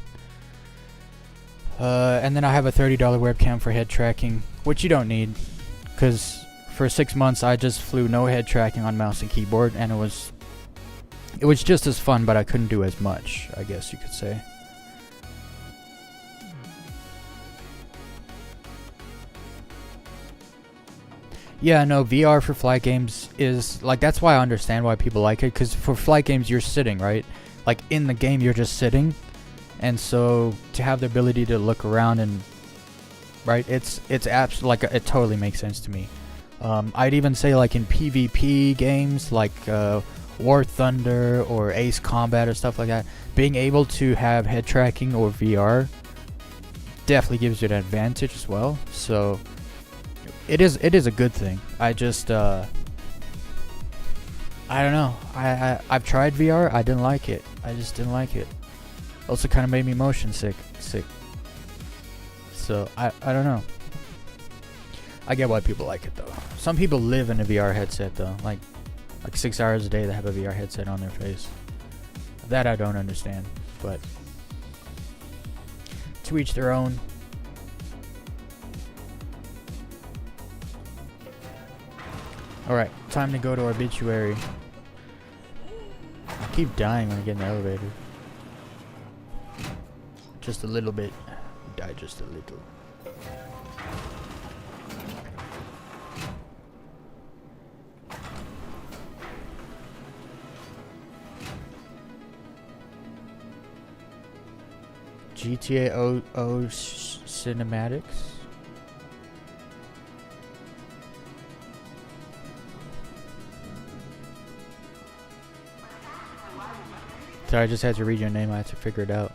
And then I have a $30 webcam for head tracking, which you don't need, because for 6 months I just flew no head tracking on mouse and keyboard, and it was just as fun, but I couldn't do as much, I guess you could say. Yeah, no, VR for flight games is, like, that's why I understand why people like it, because for flight games you're sitting, right? Like, in the game you're just sitting, and so to have the ability to look around and, right, it's like, it totally makes sense to me. I'd even say, like, in PvP games, like War Thunder or Ace Combat or stuff like that, being able to have head tracking or VR definitely gives you an advantage as well, so it is a good thing. I just I don't know. I've tried VR. I didn't like it. I just didn't like it. Also kind of made me motion sick. So I don't know. I get why people like it though. Some people live in a VR headset though. Like 6 hours a day they have a VR headset on their face. That I don't understand, but to each their own. Alright, time to go to Obituary. I keep dying when I get in the elevator. Just a little bit. Die just a little. GTA O cinematics. Sorry, I just had to read your name. I had to figure it out.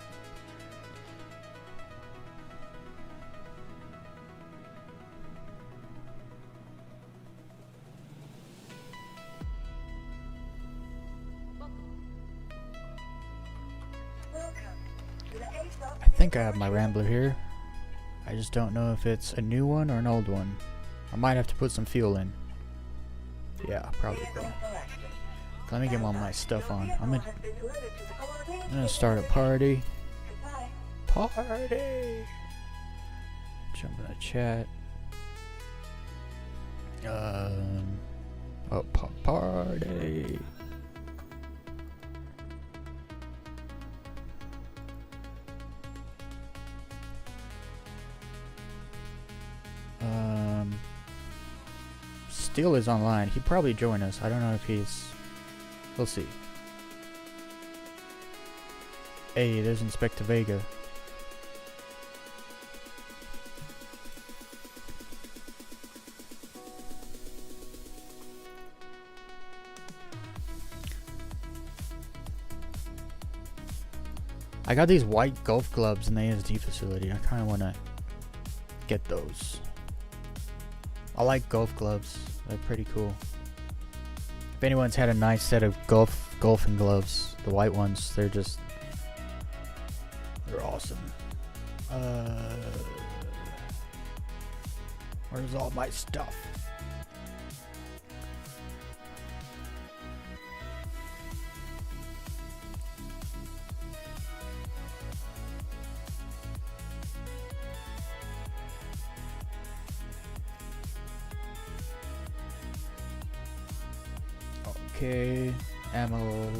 I think I have my Rambler here. I just don't know if it's a new one or an old one. I might have to put some fuel in. Yeah, probably will. Let me get all my stuff on. I'm gonna start a party. Party! Jump in the chat. Oh, party! Steel is online. He'd probably join us. I don't know if he's... We'll see. Hey, there's Inspector Vega. I got these white golf clubs in the ASD facility. I kind of want to get those. I like golf clubs. They're pretty cool. If anyone's had a nice set of golfing gloves, the white ones, they're awesome. Where's all my stuff? Okay, ammo.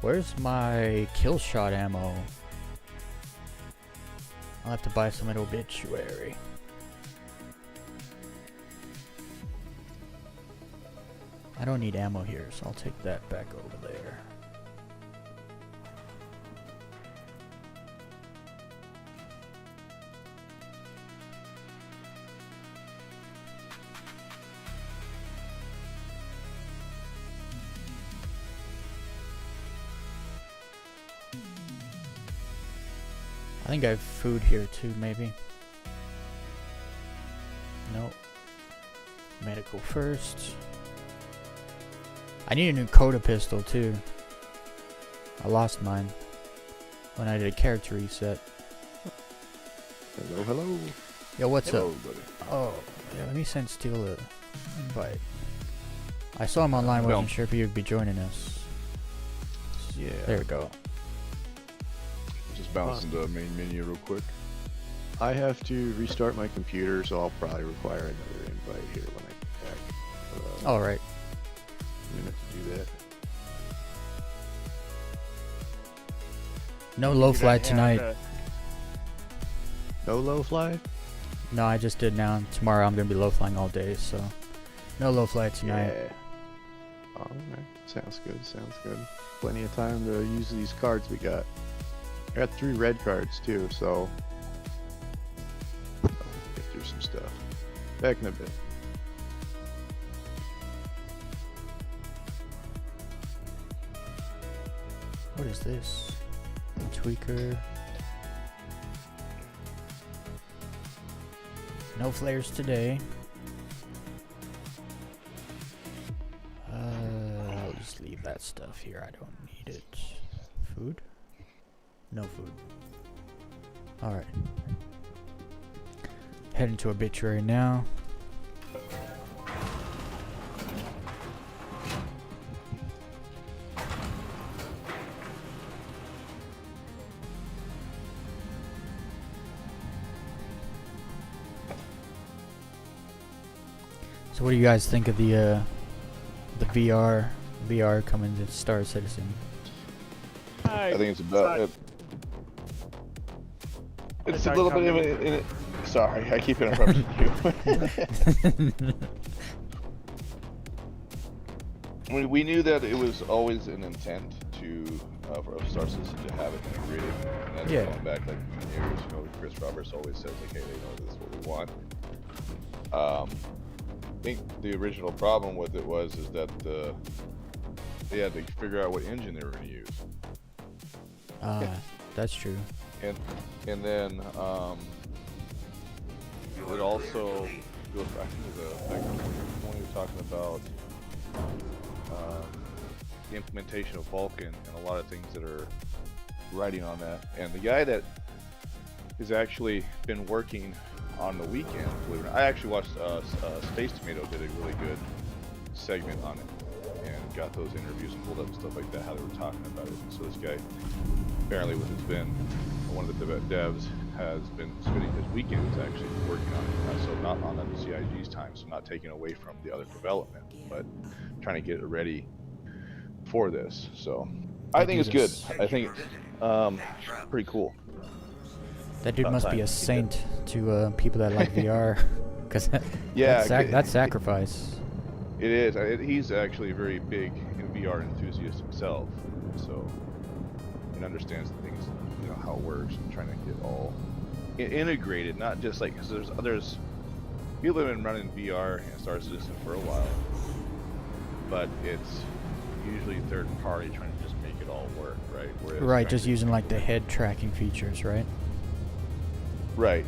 Where's my kill shot ammo? I'll have to buy some at Obituary. I don't need ammo here, so I'll take that back over there. I think I have food here too, maybe. Nope. Medical first. I need a new Coda pistol too. I lost mine when I did a character reset. Hello, hello. Yo, what's Hello, up? buddy. Oh, yeah, let me send Steel a invite. I saw him online, wasn't sure if he would be joining us. Yeah. There we go. Just bounce into the main menu real quick. I have to restart my computer, so I'll probably require another invite here when I get back. Alright. A minute to do that. No low fly tonight. No low fly? No, I just did now. Tomorrow I'm gonna be low flying all day, so no low fly tonight. Yeah. Oh, okay. Sounds good, sounds good. Plenty of time to use these cards we got. I got 3 red cards too, so I'll get through some stuff. Back in a bit. What is this? Tweaker. No flares today. I'll just leave that stuff here. I don't need it. Food? No food. Alright. Heading to Obituary now. So what do you guys think of the VR coming to Star Citizen? I think it's about it. It's a little bit of it. Sorry, I keep interrupting you. I mean, we knew that it was always an intent to for Star Citizen to have it integrated, and that's going back like years. You know, Chris Roberts always says, like, "Hey, this is what we want." I think the original problem with it was that they had to figure out what engine they were going to use. That's true. And then it also goes back to when we were talking about the implementation of Vulkan and a lot of things that are riding on that. And the guy that has actually been working on the weekend, believe it or not, I actually watched Space Tomato did a really good segment on it and got those interviews pulled up and stuff like that, how they were talking about it. So this guy apparently has been one of the devs, has been spending his weekends actually working on it, so not on the CIG's time, so not taking away from the other development, but trying to get it ready for this. So I think it's good. I think it's pretty cool. That dude must be a saint to people that like VR, because that's sacrifice. It is. He's actually a very big VR enthusiast himself, so he understands the things, you know, how it works, and trying to get all integrated, not just like, because there's people that have been running VR and Star Citizen for a while, but it's usually third party trying to just make it all work, right? Whereas right, just using like the head tracking features, right? Right.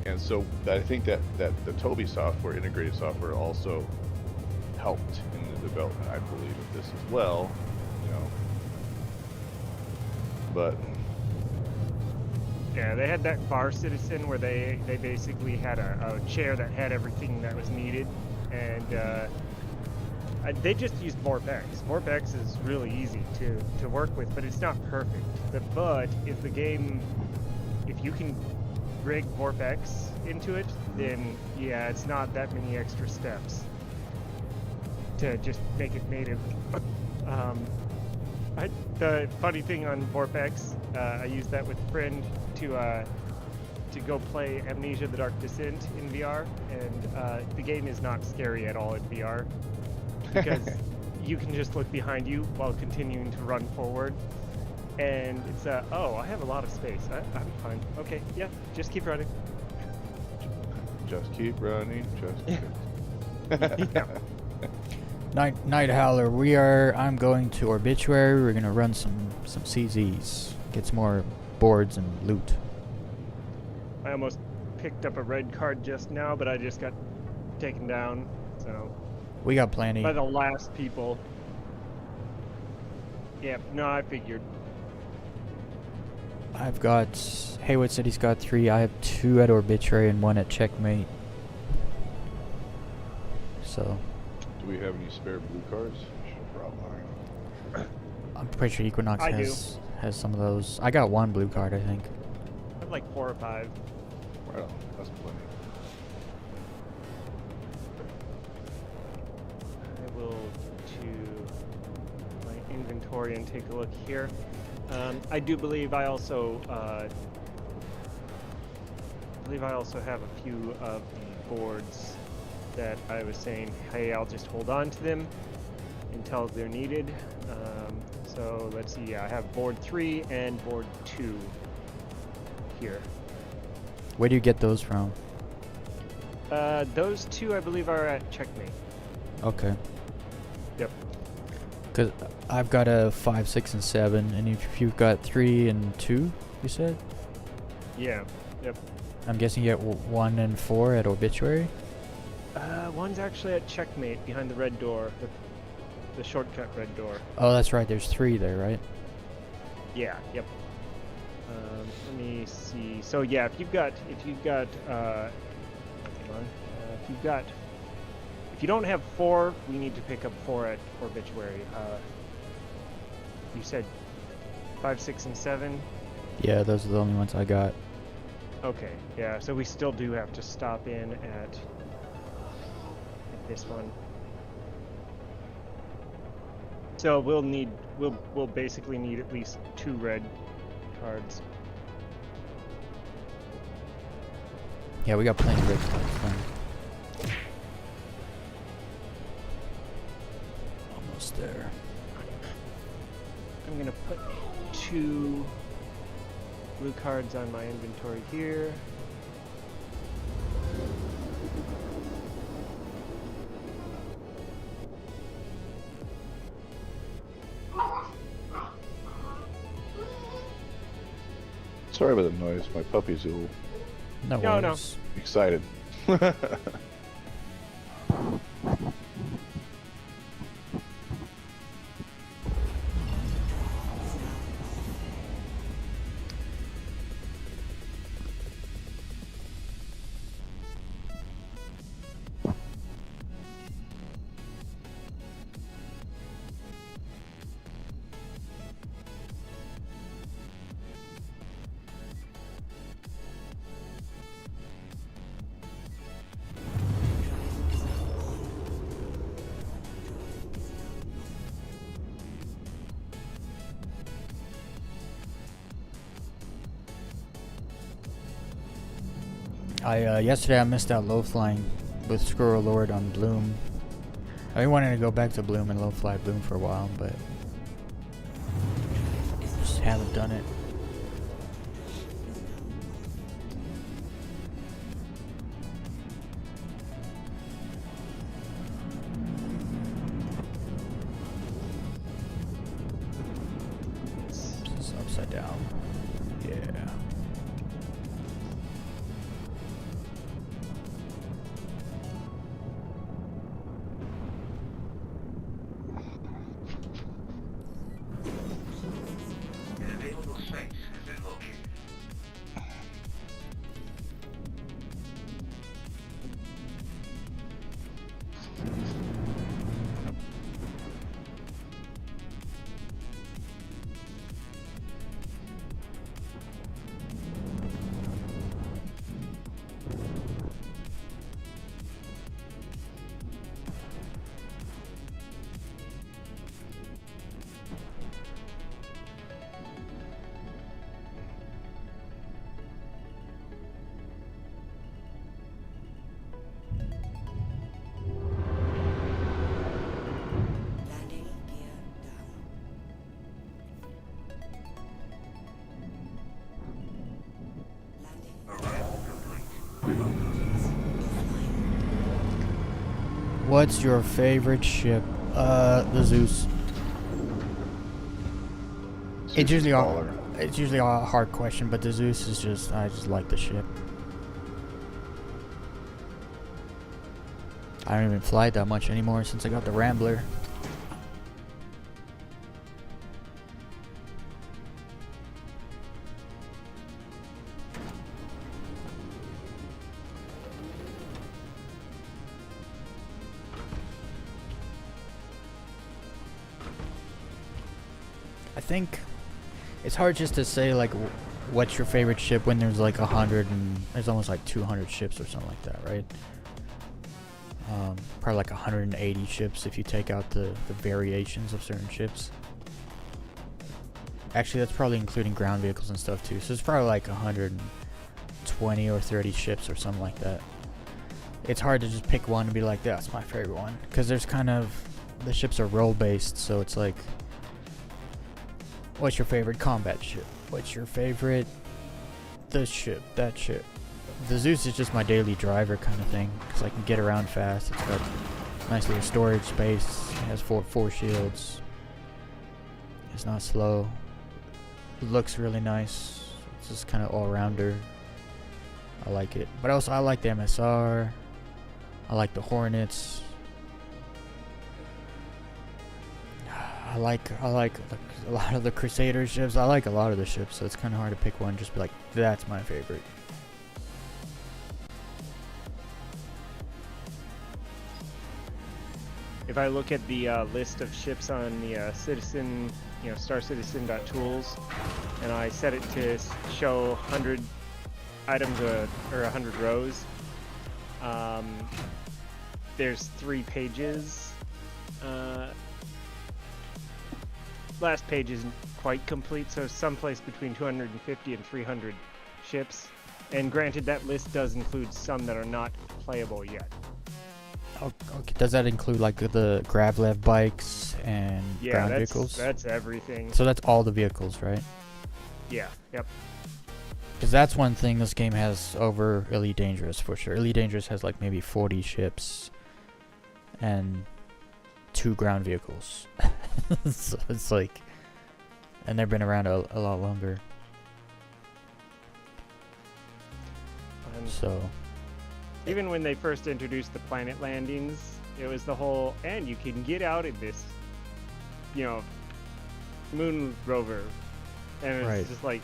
And so I think that the Toby software, integrated software, also helped in the development, I believe, of this as well, you know. But yeah, they had that Bar Citizen where they basically had a chair that had everything that was needed, and they just used VorpX. VorpX is really easy to work with, but it's not perfect. But if the game, if you can rig Vorpex into it, then yeah, it's not that many extra steps to just make it native. The funny thing on Vorpex, I used that with a friend to go play Amnesia: The Dark Descent in VR, and the game is not scary at all in VR because you can just look behind you while continuing to run forward, and it's oh, I have a lot of space. I'm fine. Okay, yeah, just keep running. Just keep running. Yeah. Night Howler, I'm going to Obituary. We're gonna run some CZs, get some more boards and loot. I almost picked up a red card just now, but I just got taken down. So We got plenty. by the last people. Yep. No, I figured. I've got Haywood said he's got 3. I have 2 at Obituary and 1 at Checkmate. So Do we have any spare blue cards? Should probably. I'm pretty sure Equinox I has some of those. I got 1 blue card, I think. I have like 4 or 5. Right on. That's plenty. I will to my inventory and take a look here. I do believe I also have a few of the boards that I was saying, hey, I'll just hold on to them until they're needed. So let's see, I have board 3 and board 2 here. Where do you get those from? Those 2 I believe are at Checkmate. Okay. Yep. Because I've got a 5, 6, and 7, and if you've got 3 and 2, you said? Yeah. Yep. I'm guessing you get 1 and 4 at Obituary? One's actually at Checkmate behind the red door, the shortcut red door. Oh, that's right. There's 3 there, right? Yeah. Yep. Let me see. So yeah, if you don't have 4, we need to pick up 4 at Obituary. You said 5, 6, and 7. Yeah, those are the only ones I got. Okay. Yeah. So we still do have to stop in at this one. So we'll basically need at least 2 red cards. Yeah, we got plenty of red cards. Almost there. I'm gonna put 2 blue cards on my inventory here. Sorry about the noise. My puppy's a little No No. worries. excited. Yesterday I missed out low flying with Squirrel Lord on Bloom. I've been wanting to go back to Bloom and low fly Bloom for a while, but just haven't done it. This is upside down. Yeah. What's your favorite ship? The Zeus. It's usually a hard question, but the Zeus is just, I just like the ship. I don't even fly that much anymore since I got the Rambler. I think it's hard just to say like what's your favorite ship when there's like 100 and there's almost like 200 ships or something like that, right? Probably like 180 ships if you take out the variations of certain ships. Actually, that's probably including ground vehicles and stuff too. So it's probably like 120 or 30 ships or something like that. It's hard to just pick one and be like, that's my favorite one, because there's kind of, the ships are role based, so it's like, what's your favorite combat ship? What's your favorite this ship, that ship? The Zeus is just my daily driver kind of thing, because I can get around fast. It's got nice little storage space. It has four shields. It's not slow. It looks really nice. It's just kind of all-rounder. I like it. But also I like the MSR. I like the Hornets. I like a lot of the Crusader ships. I like a lot of the ships, so it's kind of hard to pick one. Just be like, that's my favorite. If I look at the list of ships on the Citizen, Star Citizen.tools, and I set it to show 100 items or 100 rows, there's 3 pages. Last page isn't quite complete, so someplace between 250 and 300 ships. And granted, that list does include some that are not playable yet. Okay, does that include like the Gravlev bikes and ground vehicles? Yeah, that's everything. So that's all the vehicles, right? Yeah, yep. Because that's one thing this game has over Elite Dangerous for sure. Elite Dangerous has like maybe 40 ships and 2 ground vehicles. So it's like, and they've been around a lot longer. So even when they first introduced the planet landings, it was the whole, and you can get out in this, moon rover, and it's just like,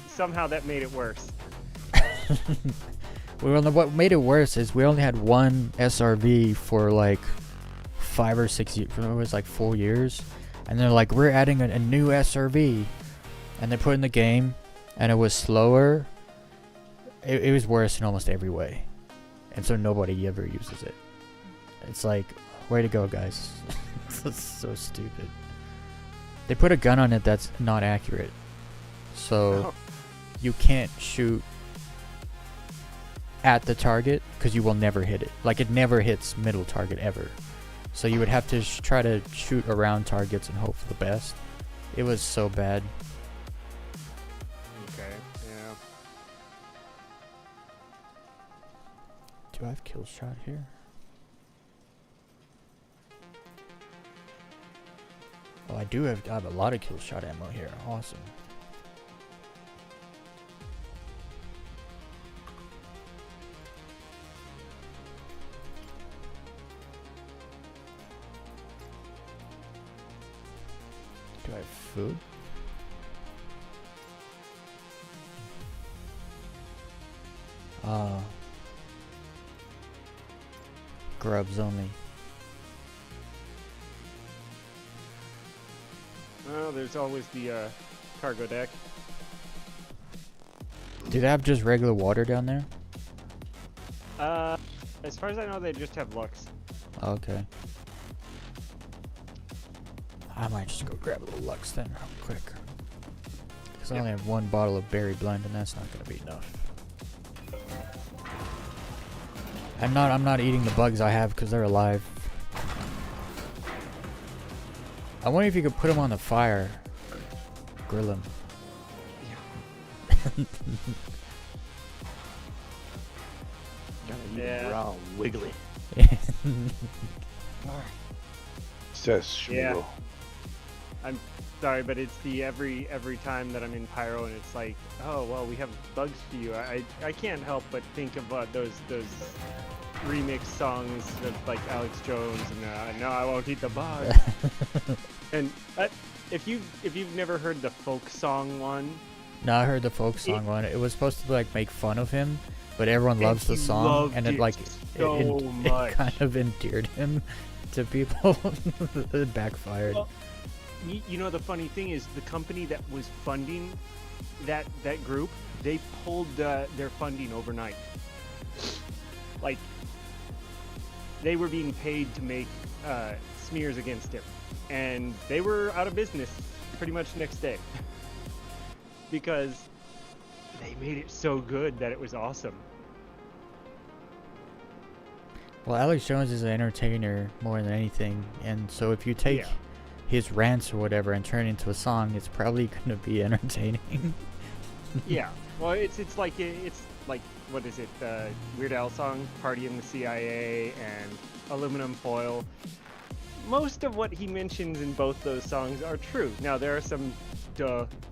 somehow that made it worse. Well, what made it worse is we only had one SRV for like 5 or 6 years. It was like 4 years, and they're like, we're adding a new SRV, and they put it in the game, and it was slower. It was worse in almost every way, and so nobody ever uses it. It's like, way to go, guys. It's so stupid. They put a gun on it that's not accurate, so you can't shoot at the target because you will never hit it. Like, it never hits middle target ever. So you would have to try to shoot around targets and hope for the best. It was so bad. Okay, yeah. Do I have kill shot here? Oh, I have a lot of kill shot ammo here. Awesome. Do I have food? Grubs only. Well, there's always the cargo deck. Do they have just regular water down there? As far as I know, they just have Lux. Okay. I might just go grab a little Lux then real quick. Because I only have 1 bottle of Berry Blend, and that's not going to be enough. I'm not eating the bugs I have because they're alive. I wonder if you could put them on the fire. Grill them. Gotta eat Yeah. it raw, wiggly. Says Yeah. Schmiegel. I'm sorry, but it's the every time that I'm in Pyro and it's like, oh well, we have bugs for you. I can't help but think of those remix songs of like Alex Jones and no, I won't eat the bug. And if you've never heard the folk song one, No, I heard the folk song one. It was supposed to like make fun of him, but everyone And loves the he song, loved and it it like so it much. kind of endeared him to people. It backfired. Well, you know the funny thing is the company that was funding that group, they pulled their funding overnight. Like they were being paid to make smears against him, and they were out of business pretty much next day because they made it so good that it was awesome. Well, Alex Jones is an entertainer more than anything, and so if you take Yeah. his rants or whatever and turn it into a song, it's probably going to be entertaining. Yeah. Well, it's like what is it? Weird Al song, "Party in the CIA" and "Aluminum Foil." Most of what he mentions in both those songs are true. Now there are some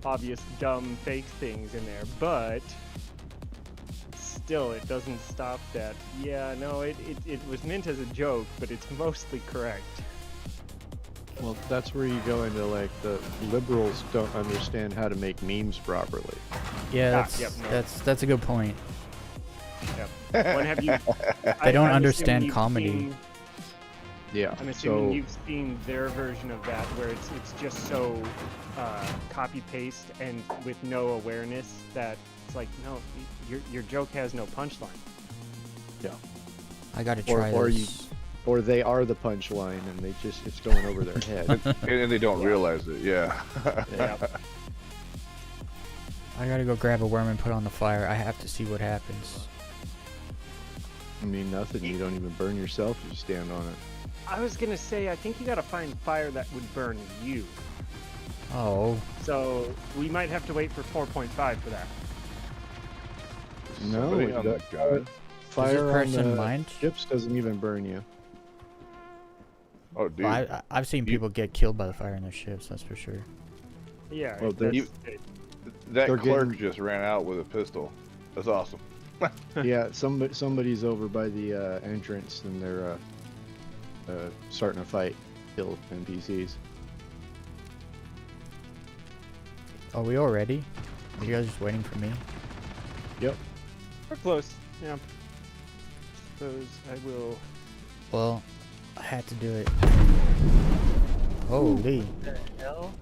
obvious dumb fake things in there, but still, it doesn't stop that. Yeah, no, it was meant as a joke, but it's mostly correct. Well, that's where you go into like the liberals don't understand how to make memes properly. Yeah, Ah, that's yep, no. that's a good point. Yep. When have you? They don't I'm understand assuming you've comedy. seen- Yeah. I'm assuming So you've seen their version of that, where it's just so copy paste and with no awareness that it's like, no, your joke has no punchline. I got to try or this. or they are the punchline and it's going over their head. And they don't realize it. Yeah. Yeah. I got to go grab a worm and put it on the fire. I have to see what happens. I mean, nothing. You don't even burn yourself if you stand on it. I was gonna say, I think you gotta find fire that would burn you. Oh, So we might have to wait for 4.5 for that. No, Somebody on the that- gun. Fire on person the mind? ships doesn't even burn you. Oh, dude. I've seen You- people get killed by the fire in their ships. That's for sure. Yeah. Well, that's you- it. That they're clerk getting- just ran out with a pistol. That's awesome. Yeah, somebody's over by the entrance and they're starting a fight, kill NPCs. Are we all ready? Are you guys just waiting for me? Yep. We're close. Yeah. Suppose I will. Well, I had to do it. Holy, The hell?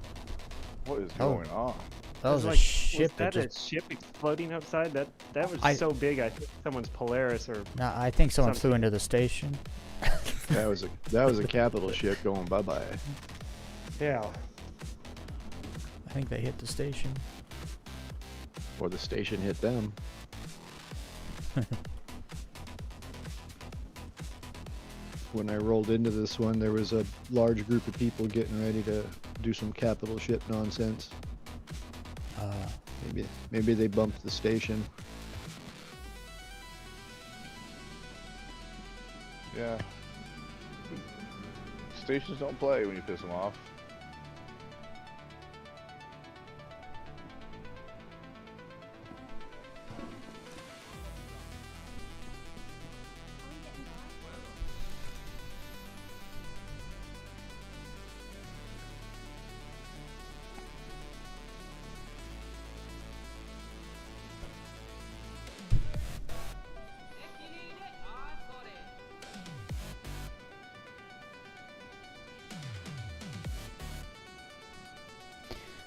What is Oh. going on? that was a like, ship Was that that just. a ship exploding outside? That was I- so big. I think someone's Polaris or. Nah, I think someone flew something. into the station. That was a capital ship going bye bye. Yeah. I think they hit the station. Or the station hit them. When I rolled into this one, there was a large group of people getting ready to do some capital ship nonsense. Maybe they bumped the station. Yeah. Stations don't play when you piss them off.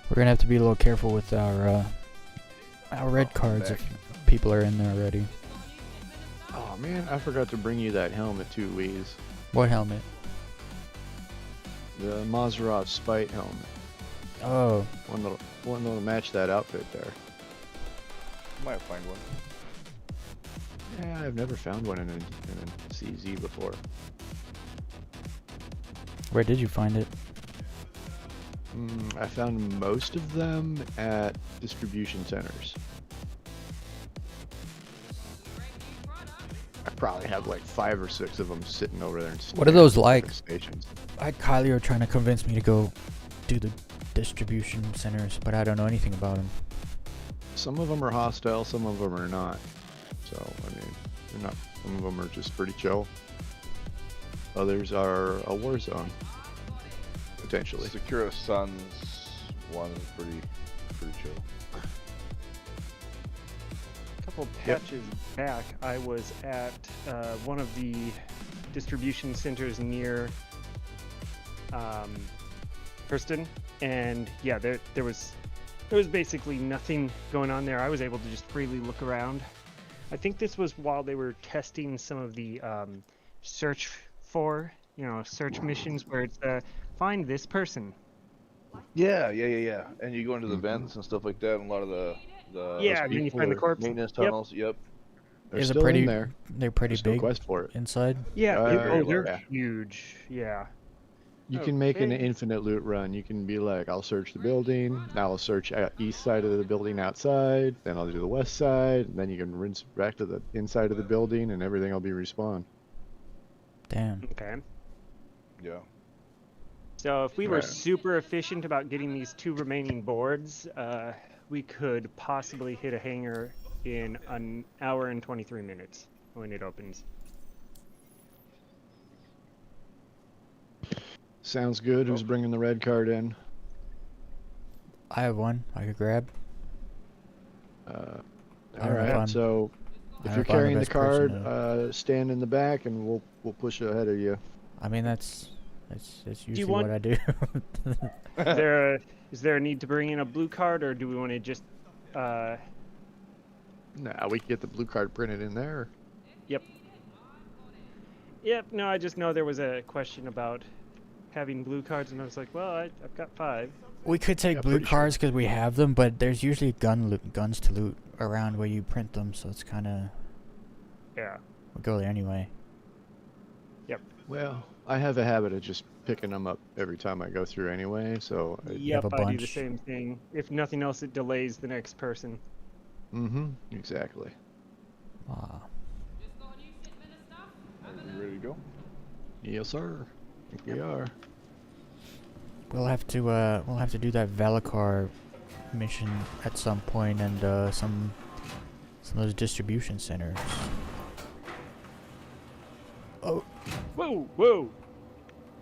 We're gonna have to be a little careful with our red cards if people are in there already. Oh man, I forgot to bring you that helmet too, Weez. What helmet? The Maserati Spite helmet. Oh, One that'll match that outfit there. Might find one. Yeah, I've never found one in a CZ before. where did you find it? I found most of them at distribution centers. I probably have like 5 or 6 of them sitting over there. What are those like? Stations. Kylie are trying to convince me to go do the distribution centers, but I don't know anything about them. Some of them are hostile, some of them are not. So, I mean, they're not. Some of them are just pretty chill. Others are a war zone, potentially. Secura Suns one is pretty chill. A couple patches back, I was at one of the distribution centers near Hurston, and yeah, there was basically nothing going on there. I was able to just freely look around. I think this was while they were testing some of the search missions where it's find this person. Yeah. And you go into the vents and stuff like that, and a lot of the Yeah, and then you find the corpse. maintenance Yep. tunnels. Yep. They're Is it still pretty? in there. They're pretty There's no big quest for it. inside. Yeah, Very they're large. huge. Yeah. You Oh, can make an big. infinite loot run. You can be like, I'll search the building, now I'll search east side of the building outside, then I'll do the west side, and then you can rinse back to the inside of the building, and everything will be respawned. Damn. Okay. Yeah. So if we were Right. super efficient about getting these 2 remaining boards, we could possibly hit a hangar in an hour and 23 minutes when it opens. Sounds good. Who's bringing the red card in? I have one I could grab. All don't know if I'm- right. So I if don't you're know if I'm the carrying the best person card, stand in the back, and we'll push ahead of you. I mean, that's usually want- what I do. Is there a need to bring in a blue card, or do we want to just? Nah, we can get the blue card printed in there. Yep. No, I just know there was a question about having blue cards, and I was like, well, I've got 5. We could take Yeah, blue pretty sure. cards because we have them, but there's usually guns to loot around where you print them, so it's kind of Yeah. we go there anyway. Well, I have a habit of just picking them up every time I go through anyway, so. Yep. a I do the bunch. same thing. If nothing else, it delays the next person. Exactly. Ah, Are you ready to go? Yes, sir. I think we are. we'll have to do that Valacar mission at some point, and some of those distribution centers. Oh, Whoa.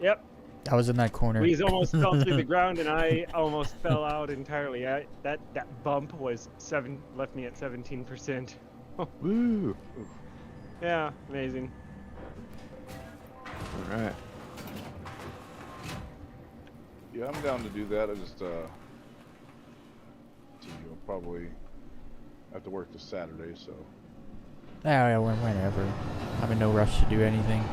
Yep. I was in that corner. Weez almost fell through the ground, and I almost fell out entirely. That bump was left me at 17%. Woo! Yeah, amazing. All right. Yeah, I'm down to do that. I just you'll probably have to work this Saturday, so. Yeah, whenever. I'm in no rush to do anything.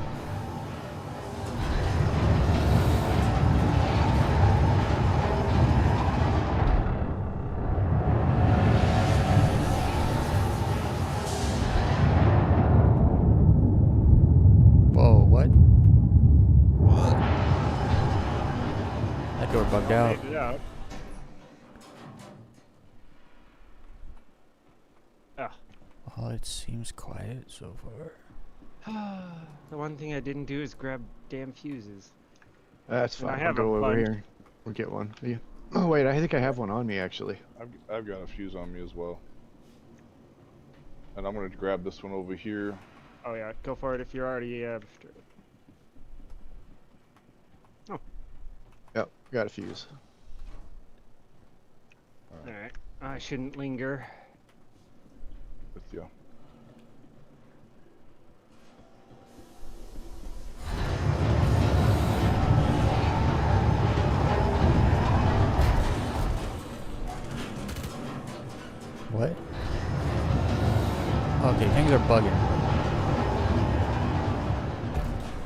Whoa, what? That door bugged out. Made it out. Well, it seems quiet so far. The one thing I didn't do is grab damn fuses. That's And I fine. have I'll go a over bunch. here. We'll get one. Yeah. Oh wait, I think I have one on me actually. I've got a fuse on me as well. And I'm gonna grab this one over here. Oh yeah, go for it if you're already Yep, got a fuse. Alright. I shouldn't linger. With you. What? Okay, things are bugging.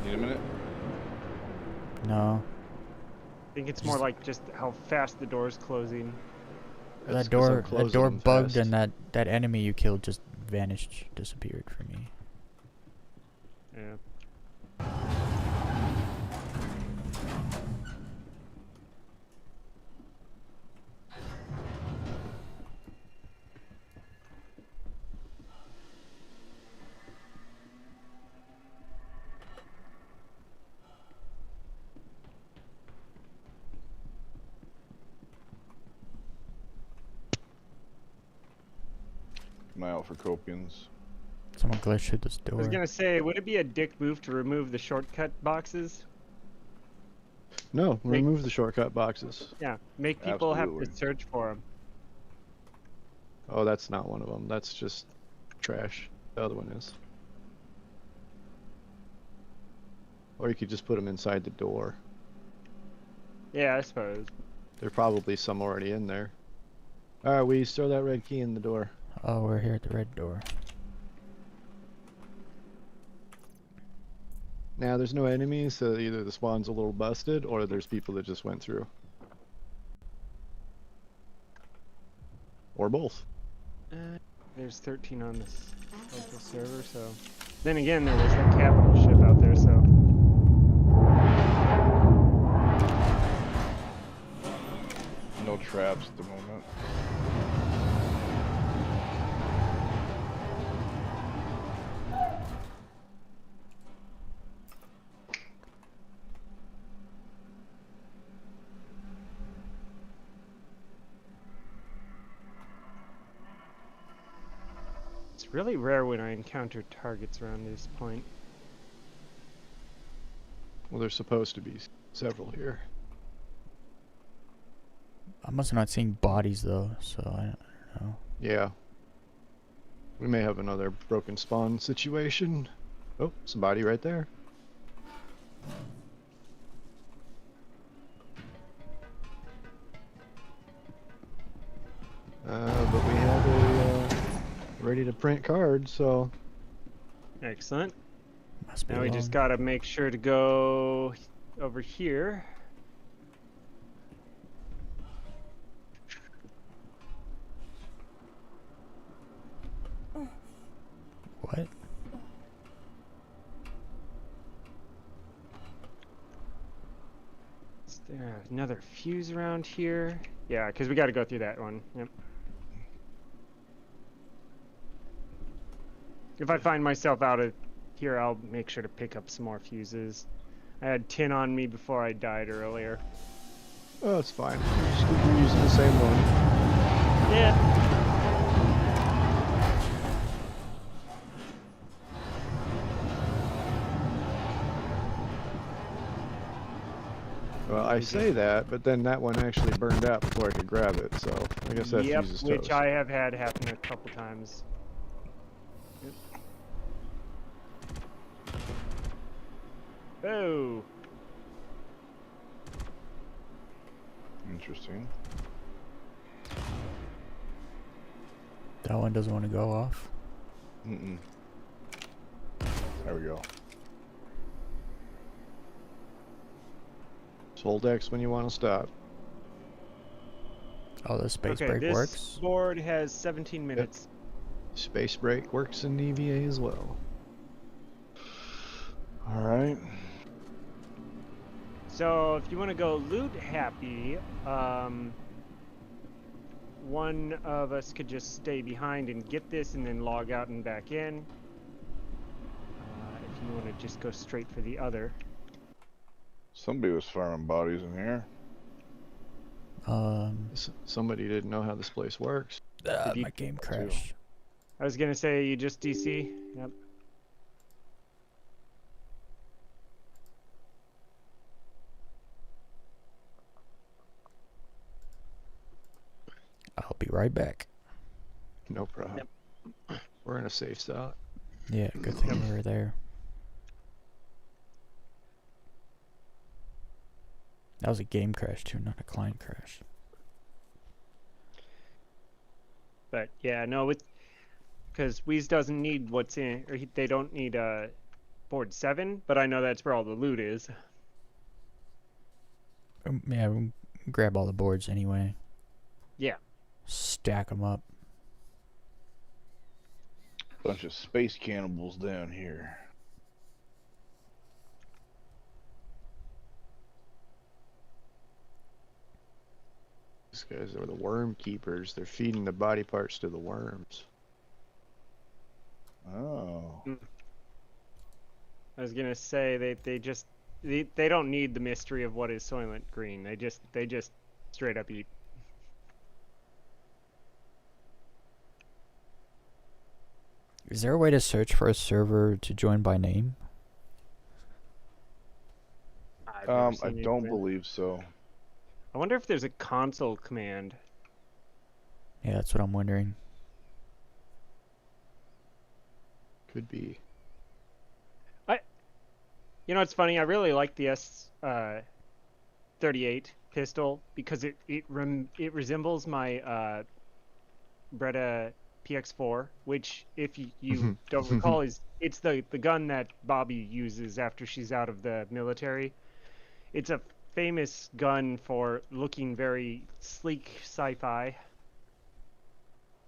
Need a minute? No. I think it's more like just how fast the door's closing. That's That 'cause I'm door closing them bugged, fast. and that enemy you killed just vanished, disappeared for me. Yeah. Am I out for copians? Someone glitched through this I was door. gonna say, would it be a dick move to remove the shortcut boxes? No, remove the shortcut boxes. Yeah, make people have Absolutely. to search for them. Oh, that's not one of them. That's just trash. The other one is. Or you could just put them inside the door. Yeah, I suppose. There's probably some already in there. Alright, Weez, throw that red key in the door. Oh, we're here at the red door. Now, there's no enemies, so either the spawn's a little busted, or there's people that just went through. Or both. There's 13 on this local server, so. Then again, there was that capital ship out there, so. No traps at the moment. It's really rare when I encounter targets around this point. Well, there's supposed to be several here. I must have not seen bodies though, so I don't know. Yeah. We may have another broken spawn situation. Oh, somebody right there. But we have a ready to print card, so Excellent. Must be Now we just alone. gotta make sure to go over here. What? Is there another fuse around here? Yeah, because we gotta go through that one. Yep. If I find myself out of here, I'll make sure to pick up some more fuses. I had 10 on me before I died earlier. oh, it's fine. We're using the same one. Yeah. Well, I say that, but then that one actually burned out before I could grab it, so I guess that Yep, fuse is which toast. I have had happen a couple times. Yep. Oh. Interesting. That one doesn't want to go off. Mm-mm. There we go. Just hold X when you want to stop. Oh, the space Okay, break this works. board has 17 minutes. Space break works in EVA as well. All right. So if you want to go loot happy, one of us could just stay behind and get this and then log out and back in. If you want to just go straight for the other. Somebody was firing bodies in here. Somebody didn't know how this place works. Did you- My game crashed. I was gonna say you just DC. Yep. I'll be right back. No problem. We're in a safe spot. Yeah, good thing we were there. That was a game crash too, not a client crash. But yeah, no, because Weez doesn't need what's in, or they don't need board 7. But I know that's where all the loot is. Yeah, we can grab all the boards anyway. Yeah. Stack them up. Bunch of space cannibals down here. These guys are the worm keepers. They're feeding the body parts to the worms. Oh. I was gonna say they don't need the mystery of what is Soylent Green. They just straight up eat. Is there a way to search for a server to join by name? I've never I seen don't anything. believe so. I wonder if there's a console command. Yeah, that's what I'm wondering. Could be. You know, it's funny. I really like the S38 pistol because it resembles my Breda PX4, which, if you don't recall, it's the gun that Bobby uses after she's out of the military. It's a famous gun for looking very sleek sci-fi.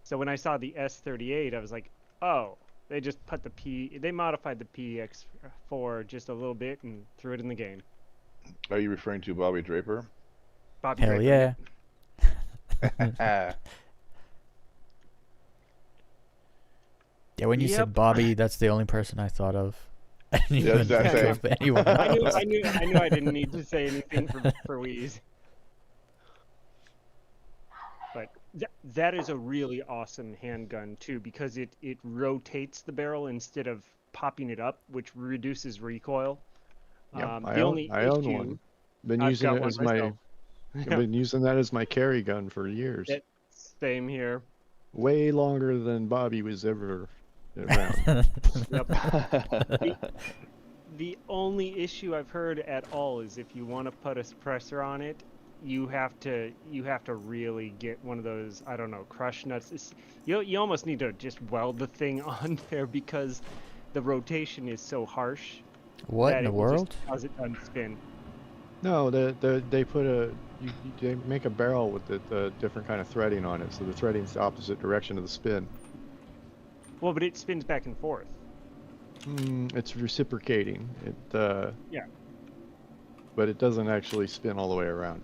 So when I saw the S38, I was like, oh, they just put they modified the PX4 just a little bit and threw it in the game. Are you referring to Bobby Draper? Bobby Hell Draper, yeah. Ah, Yeah, when you Yep. said Bobby, that's the only person I thought of. I didn't Yeah, even that's think same. of anyone I knew else. I knew I didn't need to say anything for Weez. But that is a really awesome handgun too, because it rotates the barrel instead of popping it up, which reduces recoil. Yep, The only I own issue, one. Been I've using got it one as my myself. I've been using that as my carry gun for years. That same here. Way longer than Bobby was ever around. Yep. The only issue I've heard at all is if you want to put a suppressor on it, you have to really get one of those, I don't know, crush nuts. You almost need to just weld the thing on there because the rotation is so harsh What that in the it will just world? cause it to unspin. No, they put they make a barrel with the different kind of threading on it, so the threading's the opposite direction of the spin. Well, but it spins back and forth. It's reciprocating. Yeah. But it doesn't actually spin all the way around.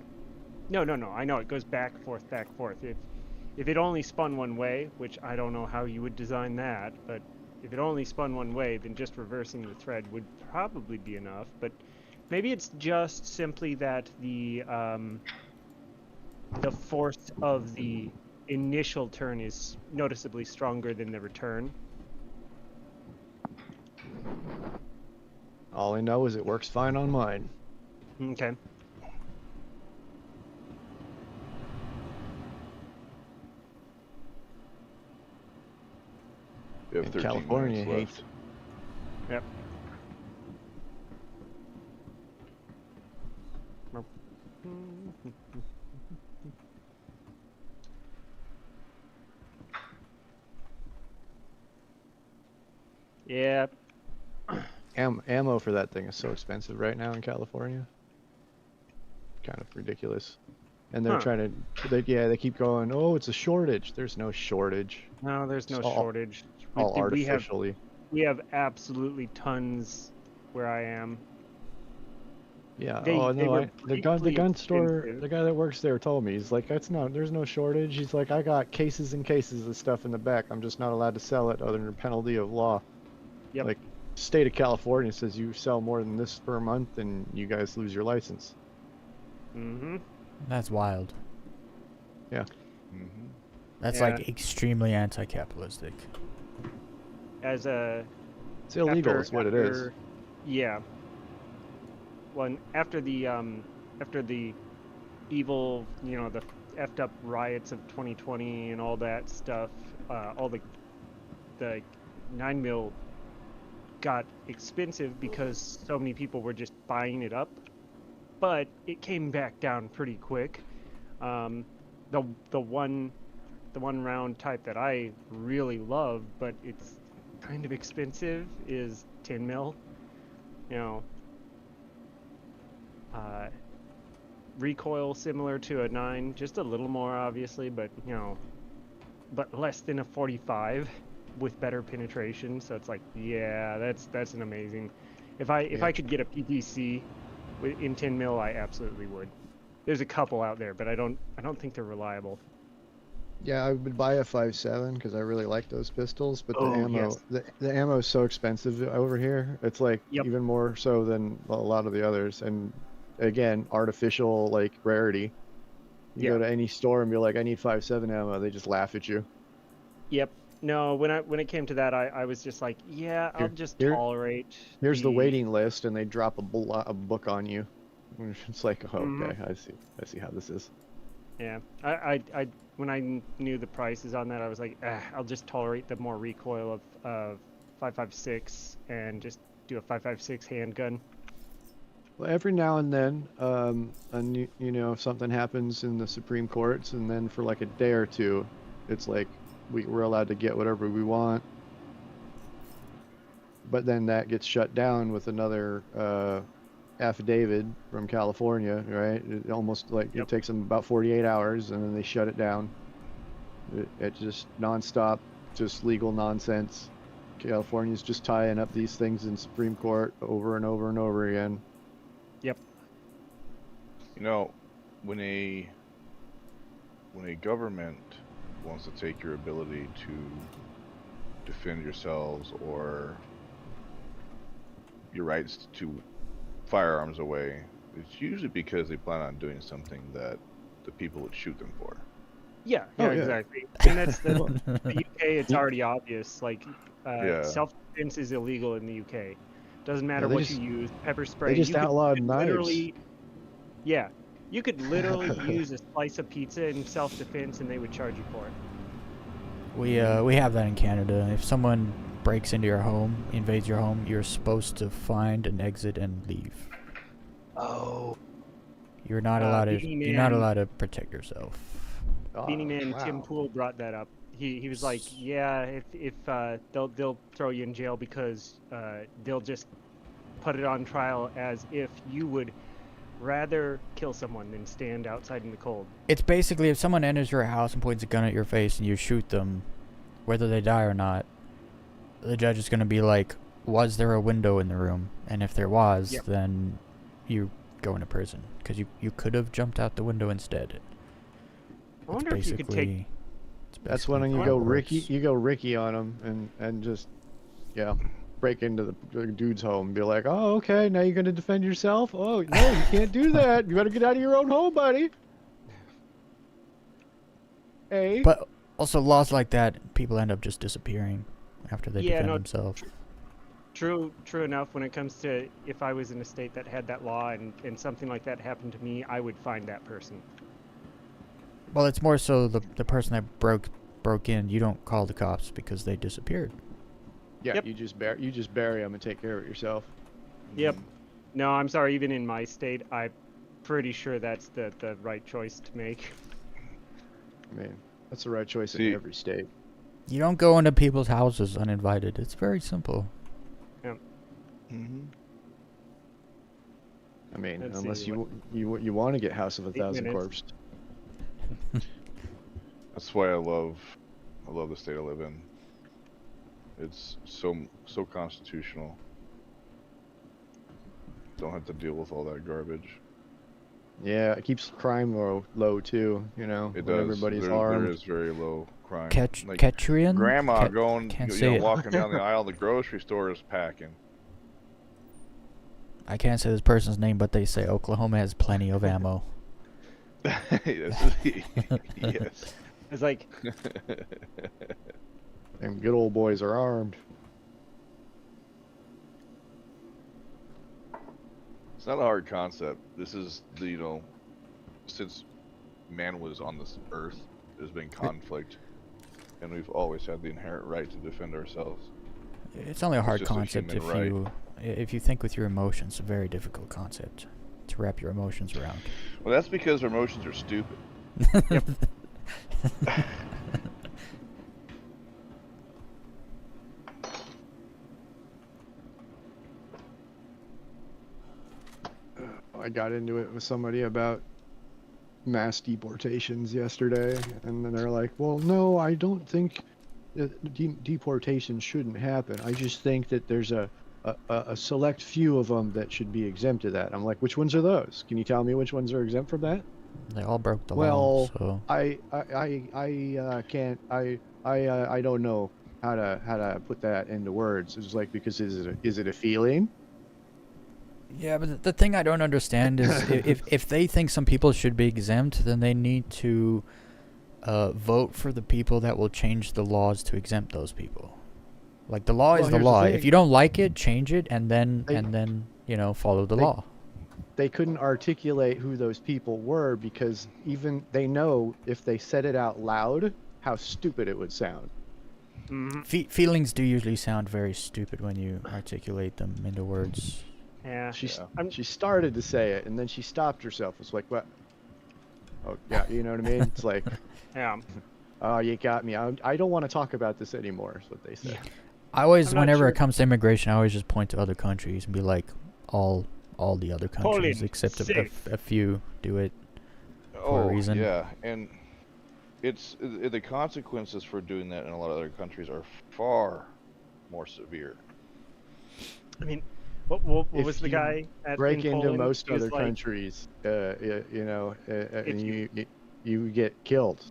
No, I know it goes back, forth, back, forth. If it only spun one way, which I don't know how you would design that, but if it only spun one way, then just reversing the thread would probably be enough. But maybe it's just simply that the force of the initial turn is noticeably stronger than the return. All I know is it works fine on mine. Okay. You have In 13 California, minutes hates. left. Yep. Yeah. Ammo for that thing is so expensive right now in California. Kind of ridiculous. And they're Huh. trying to, they keep going, oh, it's a shortage. There's no shortage. No, there's no It's all- shortage. All We have artificially. absolutely tons where I am. Yeah. They were The briefly gun store, expensive. the guy that works there told me, he's like, there's no shortage. He's like, I got cases and cases of stuff in the back. I'm just not allowed to sell it other than penalty of law. Yep. Like, state of California says you sell more than this per month and you guys lose your license. Mm-hmm. That's wild. Mm-hmm. That's Yeah. like extremely anti-capitalistic. As a It's illegal, is what it is. after- Yeah. Well, after the evil, the effed up riots of 2020 and all that stuff, all the 9mm got expensive because so many people were just buying it up, but it came back down pretty quick. The one round type that I really love, but it's kind of expensive, is 10mm. Recoil similar to a 9, just a little more obviously, but but less than a 45 with better penetration. So it's like, yeah, that's an amazing. If I could get a PPC in 10mm, I absolutely would. There's a couple out there, but I don't think they're reliable. Yeah, I would buy a 5.7 because I really like those pistols, but the Oh, ammo, yes. the ammo is so expensive over here. It's like Yep. even more so than a lot of the others. And again, artificial like rarity. You Yeah. go to any store and be like, I need 5.7 ammo. They just laugh at you. Yep. No, when it came to that, I was just like, yeah, I'll just tolerate. Here's the waiting list, and they drop a book on you. It's like, oh, okay, I see how this is. Yeah, I when I knew the prices on that, I was like, I'll just tolerate the more recoil of 5.56 and just do a 5.56 handgun. Well, every now and then, and you know, if something happens in the Supreme Courts, and then for like a day or two, it's like we're allowed to get whatever we want. But then that gets shut down with another affidavit from California, right? It almost like it takes them about 48 hours, and then they shut it down. It just nonstop, just legal nonsense. California's just tying up these things in Supreme Court over and over and over again. Yep. You know, when a government wants to take your ability to defend yourselves or your rights to firearms away, it's usually because they plan on doing something that the people would shoot them for. Yeah, exactly. And that's the UK. It's already obvious. Like, self-defense is illegal in the UK. Doesn't matter what you use. Pepper spray. They just outlawed knives. Yeah, you could literally use a slice of pizza in self-defense, and they would charge you for it. We have that in Canada. If someone breaks into your home, invades your home, you're supposed to find an exit and leave. Oh. You're not allowed to. You're not allowed to protect yourself. Beanie Man Tim Pool brought that up. He was like, yeah, if they'll throw you in jail because they'll just put it on trial as if you would rather kill someone than stand outside in the cold. It's basically if someone enters your house and points a gun at your face and you shoot them, whether they die or not, the judge is going to be like, was there a window in the room? And if there was, then you go into prison because you could have jumped out the window instead. I wonder if you could take. That's when you go Ricky. You go Ricky on them and just break into the dude's home and be like, oh, okay, now you're gonna defend yourself. Oh no, you can't do that. You better get out of your own home, buddy. Hey. But also laws like that, people end up just disappearing after they defend themselves. True enough. When it comes to if I was in a state that had that law and something like that happened to me, I would find that person. Well, it's more so the person that broke in. You don't call the cops because they disappeared. Yeah, you just bury them and take care of it yourself. Yep. No, I'm sorry. Even in my state, I'm pretty sure that's the right choice to make. I mean, that's the right choice in every state. You don't go into people's houses uninvited. It's very simple. Yep. I mean, unless you want to get House of 1,000 Corpses. That's why I love the state I live in. It's so constitutional. Don't have to deal with all that garbage. Yeah, it keeps crime low too. You know, it does. Everybody's armed. There is very low crime. Ketrian? Grandma walking down the aisle of the grocery store is packing. I can't say this person's name, but they say Oklahoma has plenty of ammo. Yes. It's like, and good old boys are armed. It's not a hard concept. This is since man was on this earth, there's been conflict, and we've always had the inherent right to defend ourselves. It's only a hard concept if you think with your emotions. A very difficult concept to wrap your emotions around. Well, that's because our emotions are stupid. Yep. I got into it with somebody about mass deportations yesterday, and then they're like, well, no, I don't think deportation shouldn't happen. I just think that there's a select few of them that should be exempt of that. I'm like, which ones are those? Can you tell me which ones are exempt from that? They all broke the law. Well, so. I can't. I don't know how to put that into words. It's like, because is it a feeling? Yeah, but the thing I don't understand is if they think some people should be exempt, then they need to vote for the people that will change the laws to exempt those people. Like, the law Well, is the here's the law. thing. If you don't like it, change it, and then They- follow the they- law. They couldn't articulate who those people were because even they know if they said it out loud, how stupid it would sound. Feelings do usually sound very stupid when you articulate them into words. Yeah. She started to say it and then she stopped herself. It's like, what? Oh yeah, you know what I mean? It's like, Yeah. oh, you got me. I don't want to talk about this anymore. Is what they say. I always, I'm not whenever sure. it comes to immigration, I always just point to other countries and be like, all the other countries Poland, except safe. a few do it for a reason. Yeah, and it's the consequences for doing that in a lot of other countries are far more severe. I mean, what If was the you guy at Break in into Poland? most He was other like, countries, you know, and you- you get killed.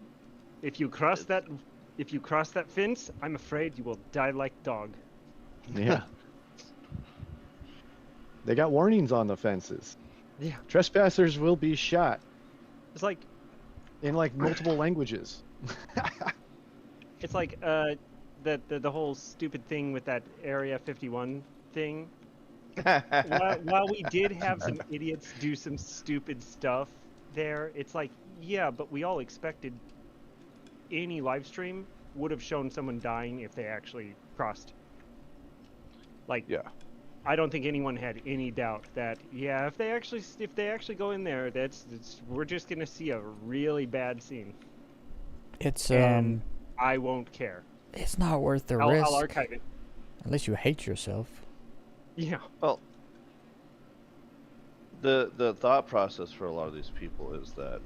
If you cross that fence, I'm afraid you will die like dog. Yeah. They got warnings on the fences. Yeah. Trespassers will be shot It's like in like multiple languages. the whole stupid thing with that Area 51 thing. While we did have some idiots do some stupid stuff there, it's like, yeah, but we all expected any live stream would have shown someone dying if they actually crossed. Like, Yeah. I don't think anyone had any doubt that, yeah, if they actually go in there, we're just gonna see a really bad scene, It's and I won't care. it's not worth the risk I'll archive it. unless you hate yourself. Yeah. Well, the thought process for a lot of these people is that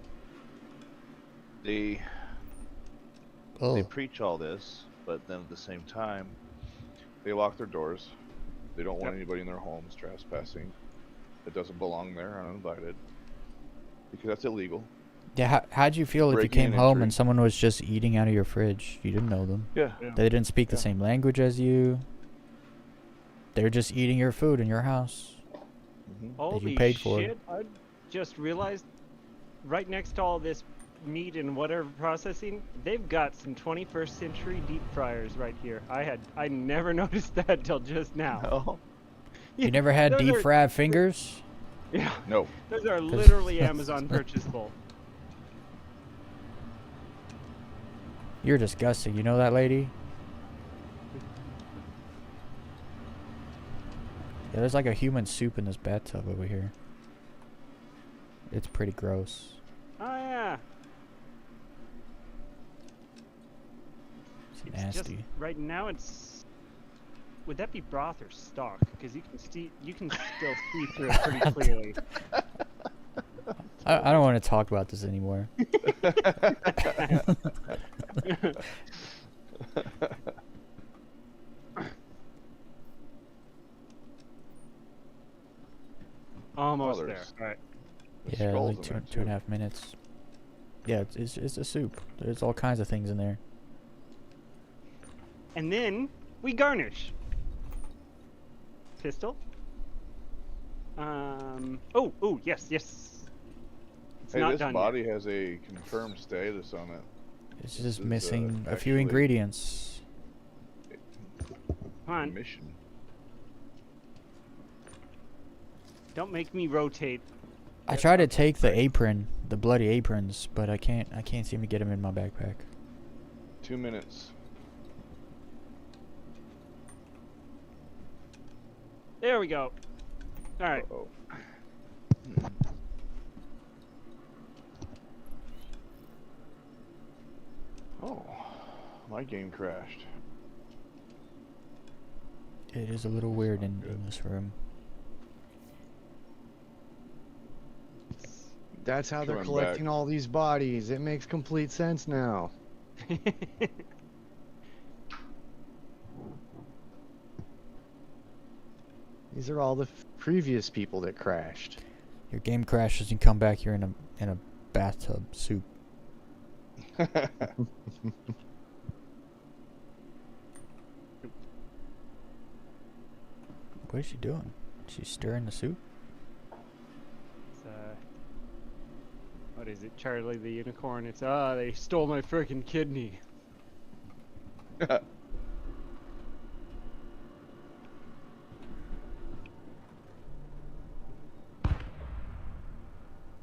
they Oh, preach all this, but then at the same time, they lock their doors. They don't want Yep. anybody in their homes trespassing that doesn't belong there uninvited, because that's illegal. yeah. How'd you feel if you Breaking came and home entering. and someone was just eating out of your fridge? You didn't know them. Yeah. Yeah. They didn't speak the Yeah. same language as you. They're just eating your food in your house. Hmm. Holy paid for it. shit! I just realized, right next to all this meat and whatever processing, they've got some 21st century deep fryers right here. I never noticed that till just now. No. You never had those deep are- fried fingers? Yeah, No. those are literally Amazon purchasable. You're disgusting. You know that lady? Yeah, there's like a human soup in this bathtub over here. It's pretty gross. Oh yeah. It's It's nasty. just right now it's. Would that be broth or stock? Because you can still see through it pretty clearly. I don't want to talk about this anymore. Almost Oh, there. there's- All right. There's Yeah, skulls like in two, there, 2.5 minutes. Yeah, it's a soup. There's all kinds of things in there. And then we garnish. Pistol. Oh, yes. It's Hey, not this done body has a confirmed status on it. It's This just is, missing a few actually- ingredients. yet. Come on, Mission. don't make me rotate. I tried to take the apron, the bloody aprons, but I can't seem to get them in my backpack. 2 minutes. There we go. All right. Uh-oh. Oh, my game crashed. It is a little weird in this room. That's how they're Coming collecting back. all these bodies. It makes complete sense now. These are all the previous people that crashed. Your game crashes and come back. You're in a bathtub soup. What is she doing? She's stirring the soup. What Is it Charlie the Unicorn? It's they stole my freaking kidney.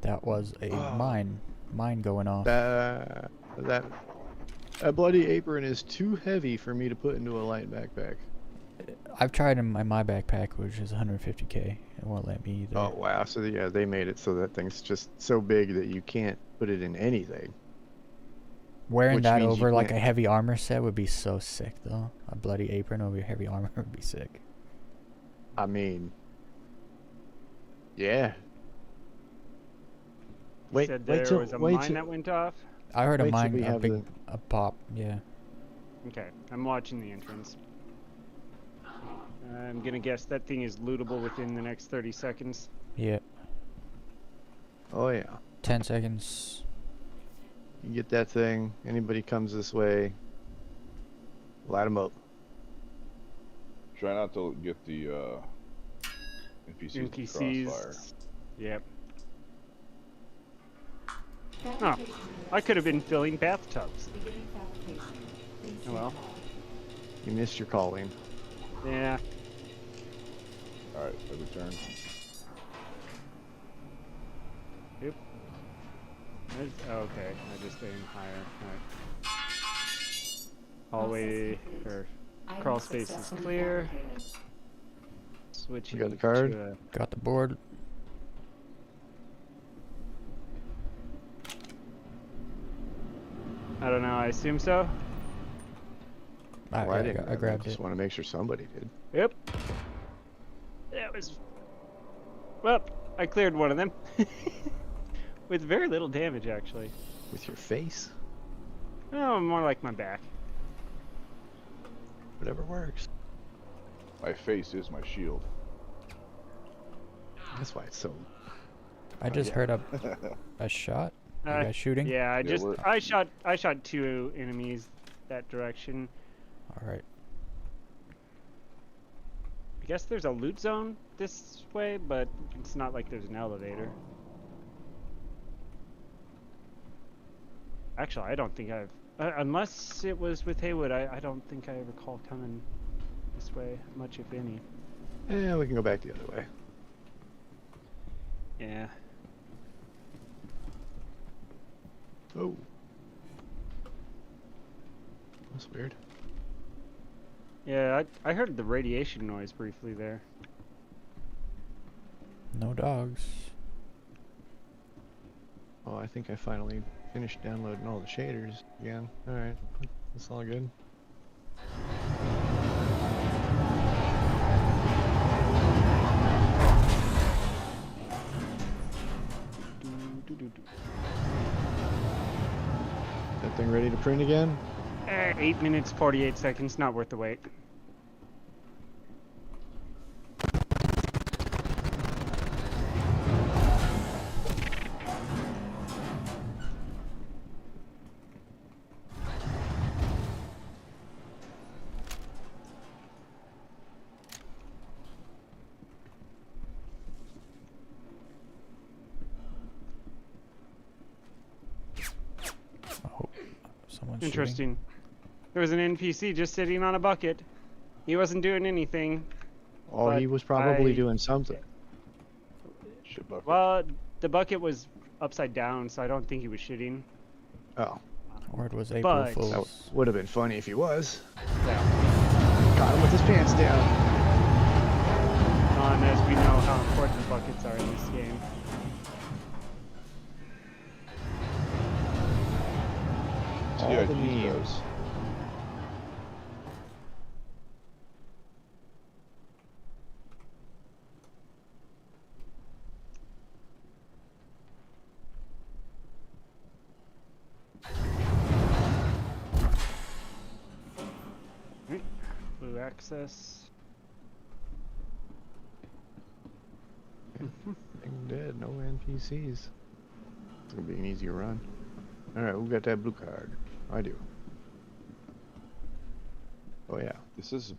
That was a Oh. mine going off. That bloody apron is too heavy for me to put into a light backpack. I've tried in my backpack, which is 150k. It won't let me either. Oh wow! So yeah, they made it so that thing's just so big that you can't put it in anything. Wearing which that means you over like a can't- heavy armor set would be so sick, though. A bloody apron over your heavy armor would be sick. I mean, yeah. Wait, Said wait there till was a wait mine till that went off. I heard a wait till mine, we a have big, a pop. Yeah. Okay, I'm watching the entrance. I'm gonna guess that thing is lootable within the next 30 seconds. Yeah. Oh yeah. 10 seconds. You get that thing. Anybody comes this way, light them up. Try not to get the NPCs in the crossfire. NPCs. Yep. Oh, I could have been filling bathtubs. Oh well. You missed your calling. Yeah. Alright, every turn. Yep. Okay, I just aim higher. Alright. Hallway or crawl space is clear. Switching You got the card? to Got the board. I don't know, I assume so. I, Well, I I, didn't. I grabbed just it. want to make sure somebody did. Yep. That was... Well, I cleared one of them. With very little damage, actually. With your face, Oh, more like my back. whatever works. My face is my shield. That's why it's so. I just yeah. heard a shot. You guys shooting? Yeah, we're- I shot 2 enemies that direction. All right. I guess there's a loot zone this way, but it's not like there's an elevator. Actually, I don't think I've... unless it was with Haywood, I don't think I recall coming this way much, if any. Yeah, we can go back the other way. Yeah. Oh. That's weird. Yeah, I heard the radiation noise briefly there. No dogs. Oh, I think I finally finished downloading all the shaders again. Alright, that's all good. That thing ready to print again? 8 minutes, 48 seconds, not worth the wait. Oh, someone's shooting. Interesting. There was an NPC just sitting on a bucket. He wasn't doing anything. Oh, he But was probably I- doing something. Shit bucket. Well, the bucket was upside down, so I don't think he was shitting. Oh, Or it was April But- that Fool's. would have been funny if he was. Yeah. Got him with his pants down. And as we know how important buckets are in this game. All Yeah, the geez, memes. Blue access. Thing dead, no NPCs. It's gonna be an easier run. Alright, who got that blue card? I do. Oh yeah. This is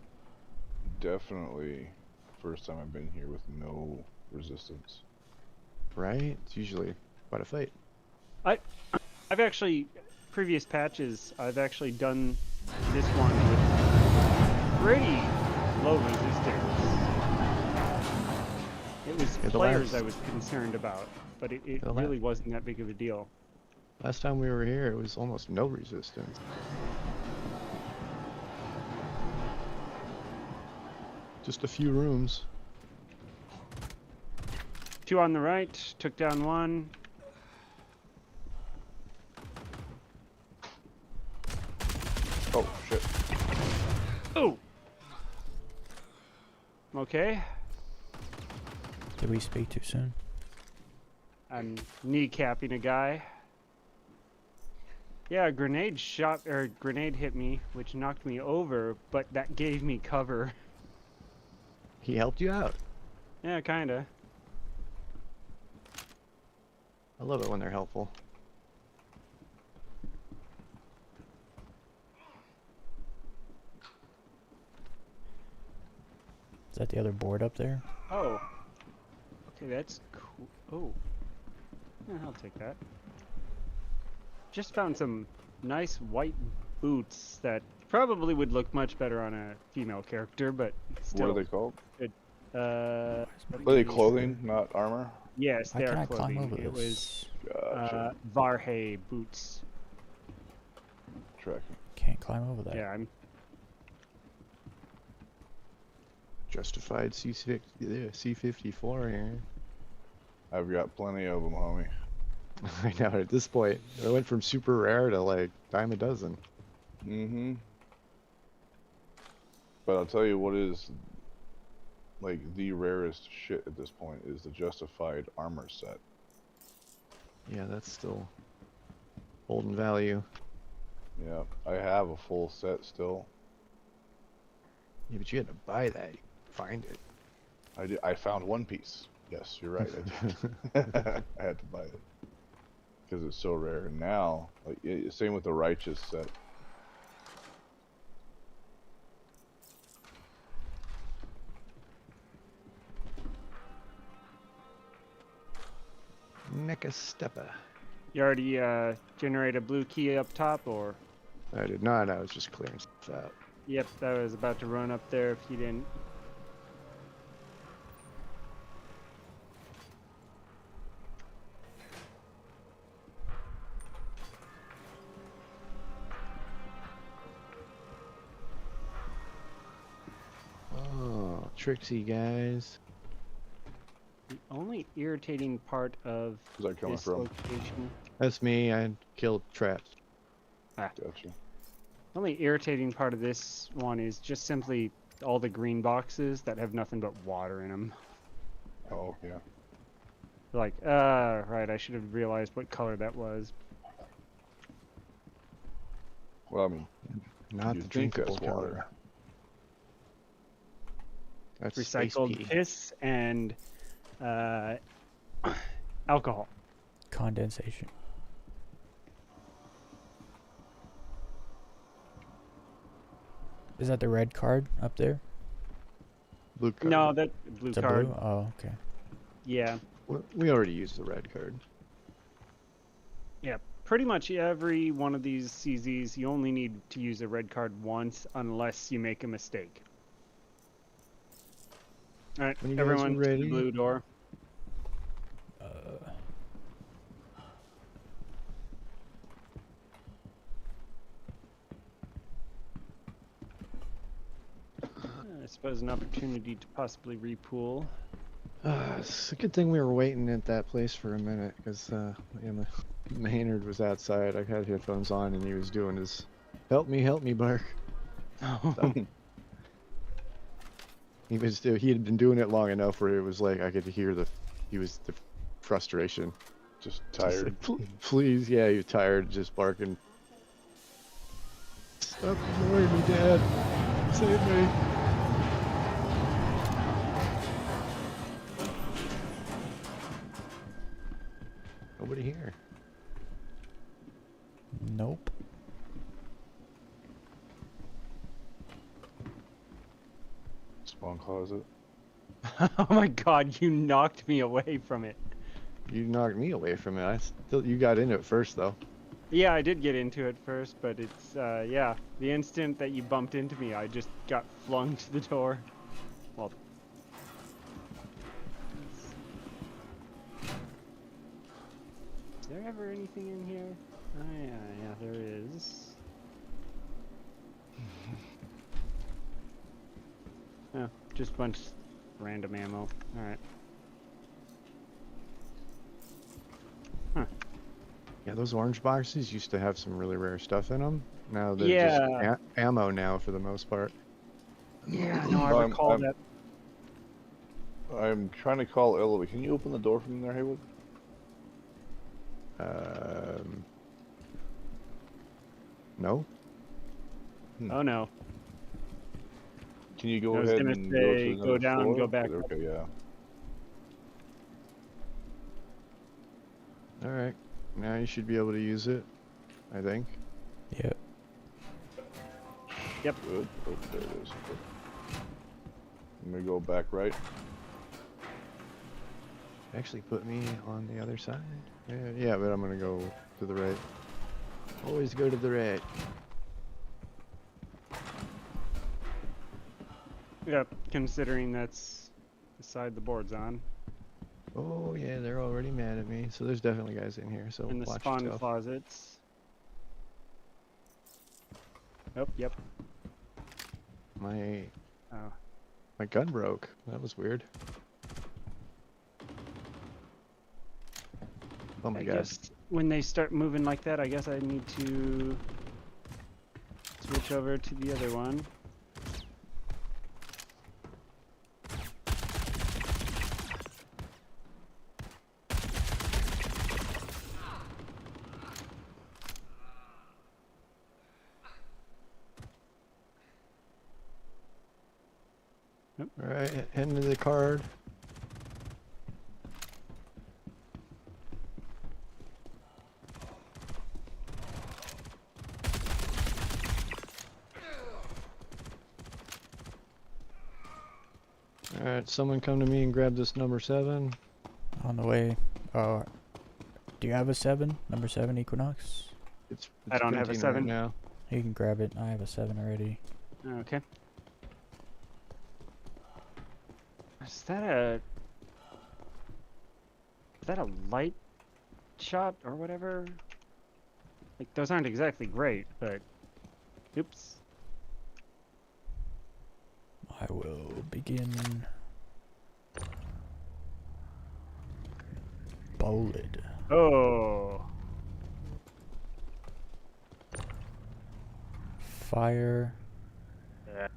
definitely the first time I've been here with no resistance. Right? It's usually quite a fight. I've actually, previous patches, I've actually done this one with pretty low resistance. It was Yeah, the players last- I was concerned about, but it The la- really wasn't that big of a deal. Last time we were here, it was almost no resistance. Just a few rooms. 2 on the right, took down 1. Oh shit. Oh! Okay, Did we speak too soon? I'm kneecapping a guy. Yeah, a grenade grenade hit me, which knocked me over, but that gave me cover. He helped you out. Yeah, kinda. I love it when they're helpful. Is that the other board up there? Oh. Okay, that's cool. Oh. Yeah, I'll take that. Just found some nice white boots that probably would look much better on a female character, but still. What are they called? Uh, Are they clothing, not armor? yes, Why they can't are I climb clothing. over It was this? Gotcha. Varhay boots. Tracking. Can't climb over that. Yeah, I'm. Justified C54 here. I've got plenty of them, homie. I know, at this point, I went from super rare to like dime a dozen. Mm-hmm. But I'll tell you what is like the rarest shit at this point is the justified armor set. Yeah, that's still holding value. Yeah, I have a full set still. Yeah, but you had to buy that. You find it. I found one piece. Yes, you're right. I did. I had to buy it because it's so rare. And now, like, same with the righteous set. Nekasteppa. You already generate a blue key up top, or? I did not. I was just clearing stuff out. Yep, I was about to run up there if you didn't. Oh, tricksy guys. The only irritating part of Where's that coming this from? location. That's me. I killed traps. Gotcha. The only irritating part of this one is just simply all the green boxes that have nothing but water in them. Oh yeah. Like, right, I should have realized what color that was. Well, I mean, Not you the think drinkable that's color. water. That's space Recycled pea. piss and alcohol. Condensation. Is that the red card up there? Blue card. No, that blue It's a card. blue? Oh, okay. Yeah, We already used the red card. yeah. Pretty much every one of these CZs, you only need to use a red card once, unless you make a mistake. All right, When you guys are everyone, to the ready. blue door. I suppose an opportunity to possibly repool. It's a good thing we were waiting at that place for a minute, because yeah, Maynard was outside. I had headphones on, and he was doing his help me bark." So, he had been doing it long enough where it was like I could hear the frustration. Just Just tired. like, Please, yeah, you're tired, just barking. Stop ignoring me, Dad. Save me. Nobody here. Nope. Spawn closet. Oh my god, you knocked me away from it. You knocked me away from it. You got into it first though. Yeah, I did get into it first, but it's yeah. The instant that you bumped into me, I just got flung to the door. Well, is there ever anything in here? Oh yeah, there is. Oh, just a bunch of random ammo. All right. Huh. Yeah, those orange boxes used to have some really rare stuff in them. Now they're Yeah. just ammo now for the most part. Yeah, no, I I'm- recall I'm- that. I'm trying to call Ella. Can you open the door from there, Haywood? No. Oh no. Can you go I was ahead gonna and say, go to go another down, floor? go back up. Okay, yeah. All right. Now you should be able to use it. I think. Yep. Yep. Good. Oh, there it is. Okay. I'm gonna go back right. Actually, put me on the other side. Yeah, but I'm gonna go to the right. Always go to the right. Yep, considering that's the side the board's on. Oh yeah, they're already mad at me. So there's definitely guys in here. So In the watch spawn yourself. closets. Oh, yep. My Oh. my gun broke. That was weird. Oh my I god. guess when they start moving like that, I guess I need to switch over to the other one. All right, head into the card. All right, someone come to me and grab this number 7. On the way. Oh, do you have a 7? Number 7 Equinox? It's I don't have a printing 7. right now. You can grab it. I have a 7 already. Okay. Is that a light shot or whatever? Like those aren't exactly great, but oops. I will begin. Bullet. Oh. Fire. Yeah.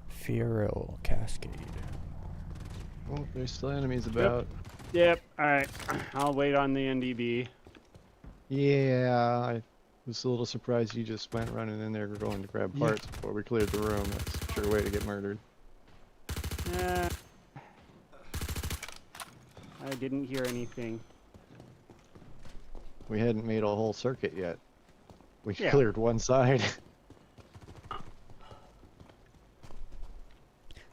Feral Cascade. Oh, there's still enemies about. Yep. All right. I'll wait on the NDB. Yeah, I was a little surprised you just went running in there going to grab Yeah. parts before we cleared the room. That's a sure way to get murdered. I didn't hear anything. We hadn't made a whole circuit yet. We Yeah. cleared one side.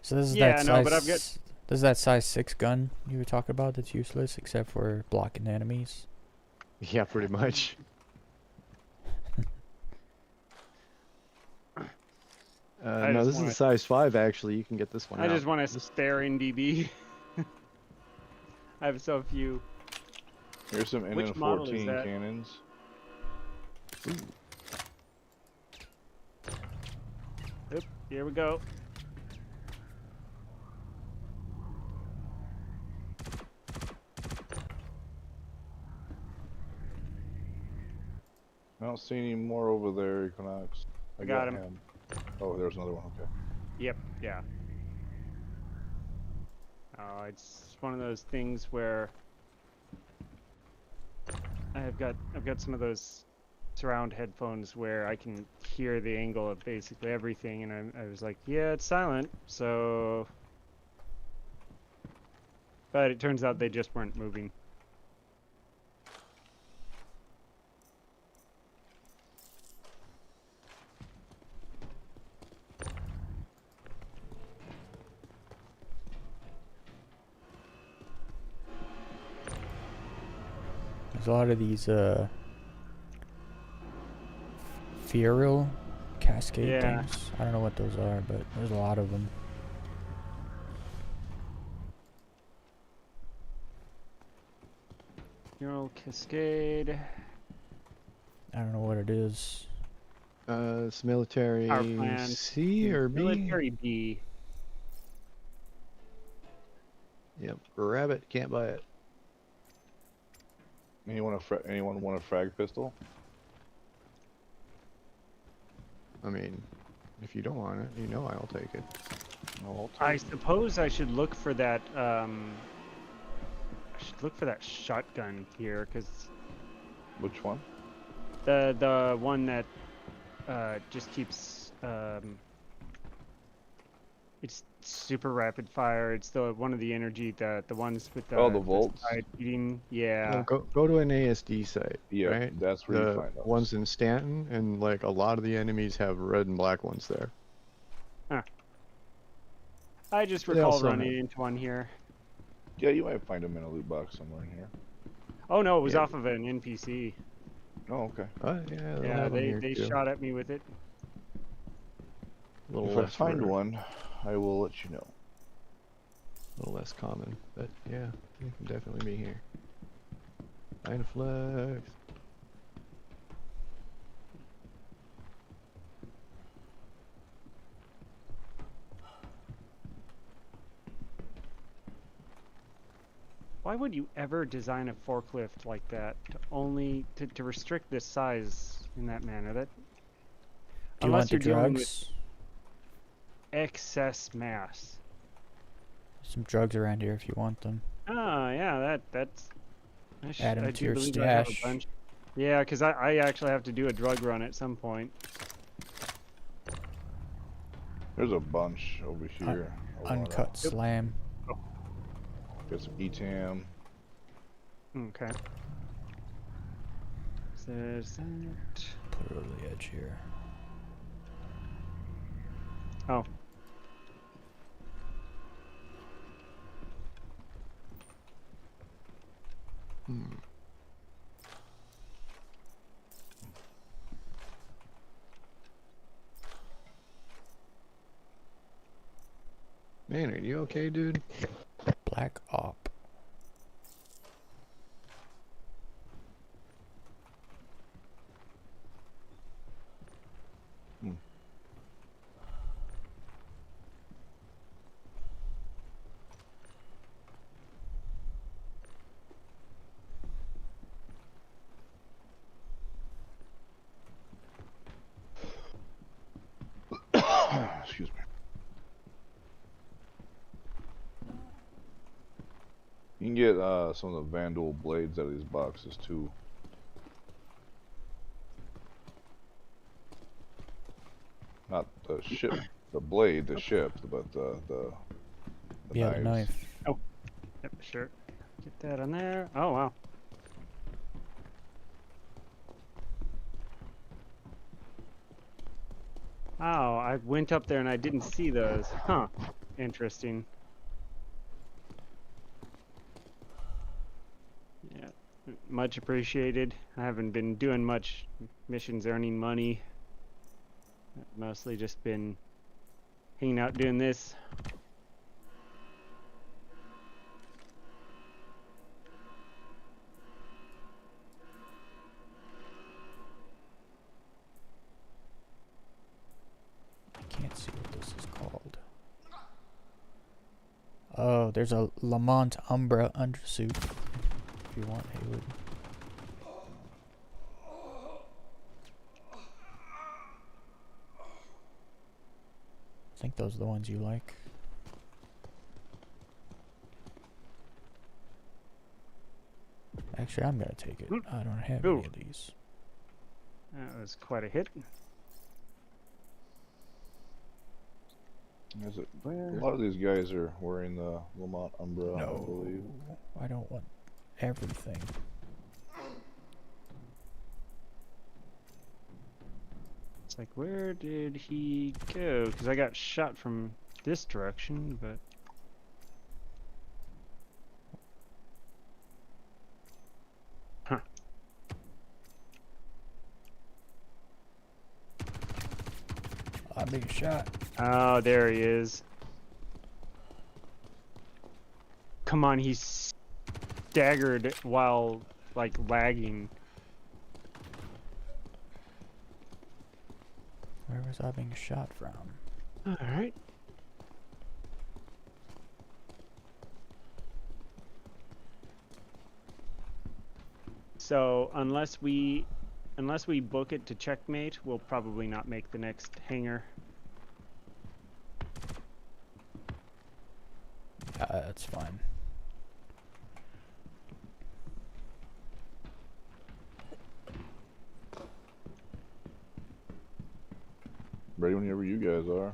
So this is Yeah, that no, size. but I've got- This is that size 6 gun you were talking about that's useless except for blocking enemies. Yeah, pretty much. I No, just this is wanna- a size 5 actually. You can get this one I out. just want a spare NDB. I have so few. Here's some Which model is NN14 that? cannons. Oop, here we go. I don't see any more over there, Equinox. I got him. Oh, there's another one. Okay. Yep, yeah. Oh, it's one of those things where I've got some of those surround headphones where I can hear the angle of basically everything, and I was like, yeah, it's silent, so. But it turns out they just weren't moving. There's a lot of these Feral cascade Yeah. things. I don't know what those are, but there's a lot of them. Neural Cascade. I don't know what it is. It's military Power plant. C or B? Military B. Yep. Grab it. Can't buy it. Anyone want a frag pistol? I mean, if you don't want it, you know I'll take it. No, I suppose I should look for that. I should look for that shotgun here, cause Which one? the one that just keeps it's super rapid fire. It's the one of the energy, the ones with the The volts? side heating. No, Yeah. go to an ASD site. Yeah, right? that's where you The find those. ones in Stanton, and like a lot of the enemies have red and black ones there. I just They recall also running have- into one here. Yeah, you might find them in a loot box somewhere in here. Oh no, it was Yeah. off of an NPC. Oh, okay. Yeah, they'll Yeah, have 'em they here too. shot at me with it. A little If I less find rare, one, I will let you know. a little less common, but yeah, it can definitely be here. Find flex. Why would you ever design a forklift like that to only to restrict this size in that manner? That Do you want the you're dealing with drugs? excess mass. Some drugs around here if you want them. Oh yeah, that's. Add 'em I to do your believe I have a stash. bunch. Yeah, because I actually have to do a drug run at some point. There's a bunch over here. A lot of- Uncut slam. Got some ETAM. Okay. So there's that. Put it over the edge here. Oh. Hmm. Man, are you okay, dude? Black op. Excuse me. You can get some of the Vandal blades out of these boxes too. Not the ship, the blade, the ship, but the Yeah, the knives. knife. Yep, sure. Get that on there. Oh wow. Oh, I went up there and I didn't see those. Huh. Interesting. Yeah. Much appreciated. I haven't been doing much missions earning money. I've mostly just been hanging out doing this. I can't see what this is called. Oh, there's a Lamont Umbra undersuit. If you want, Haywood. I think those are the ones you like. Actually, I'm gonna take it. I don't have Ooh. any of these. That was quite a hit. Is it? A lot of these guys are wearing the Lamont Umbra, I believe. I don't want everything. It's like, where did he go? Because I got shot from this direction, but... Huh. I'm being shot. Oh, there he is. Come on, he's staggered while, like, lagging. Where was I being shot from? Alright. So, unless we book it to checkmate, we'll probably not make the next hangar. That's fine. Ready whenever you guys are.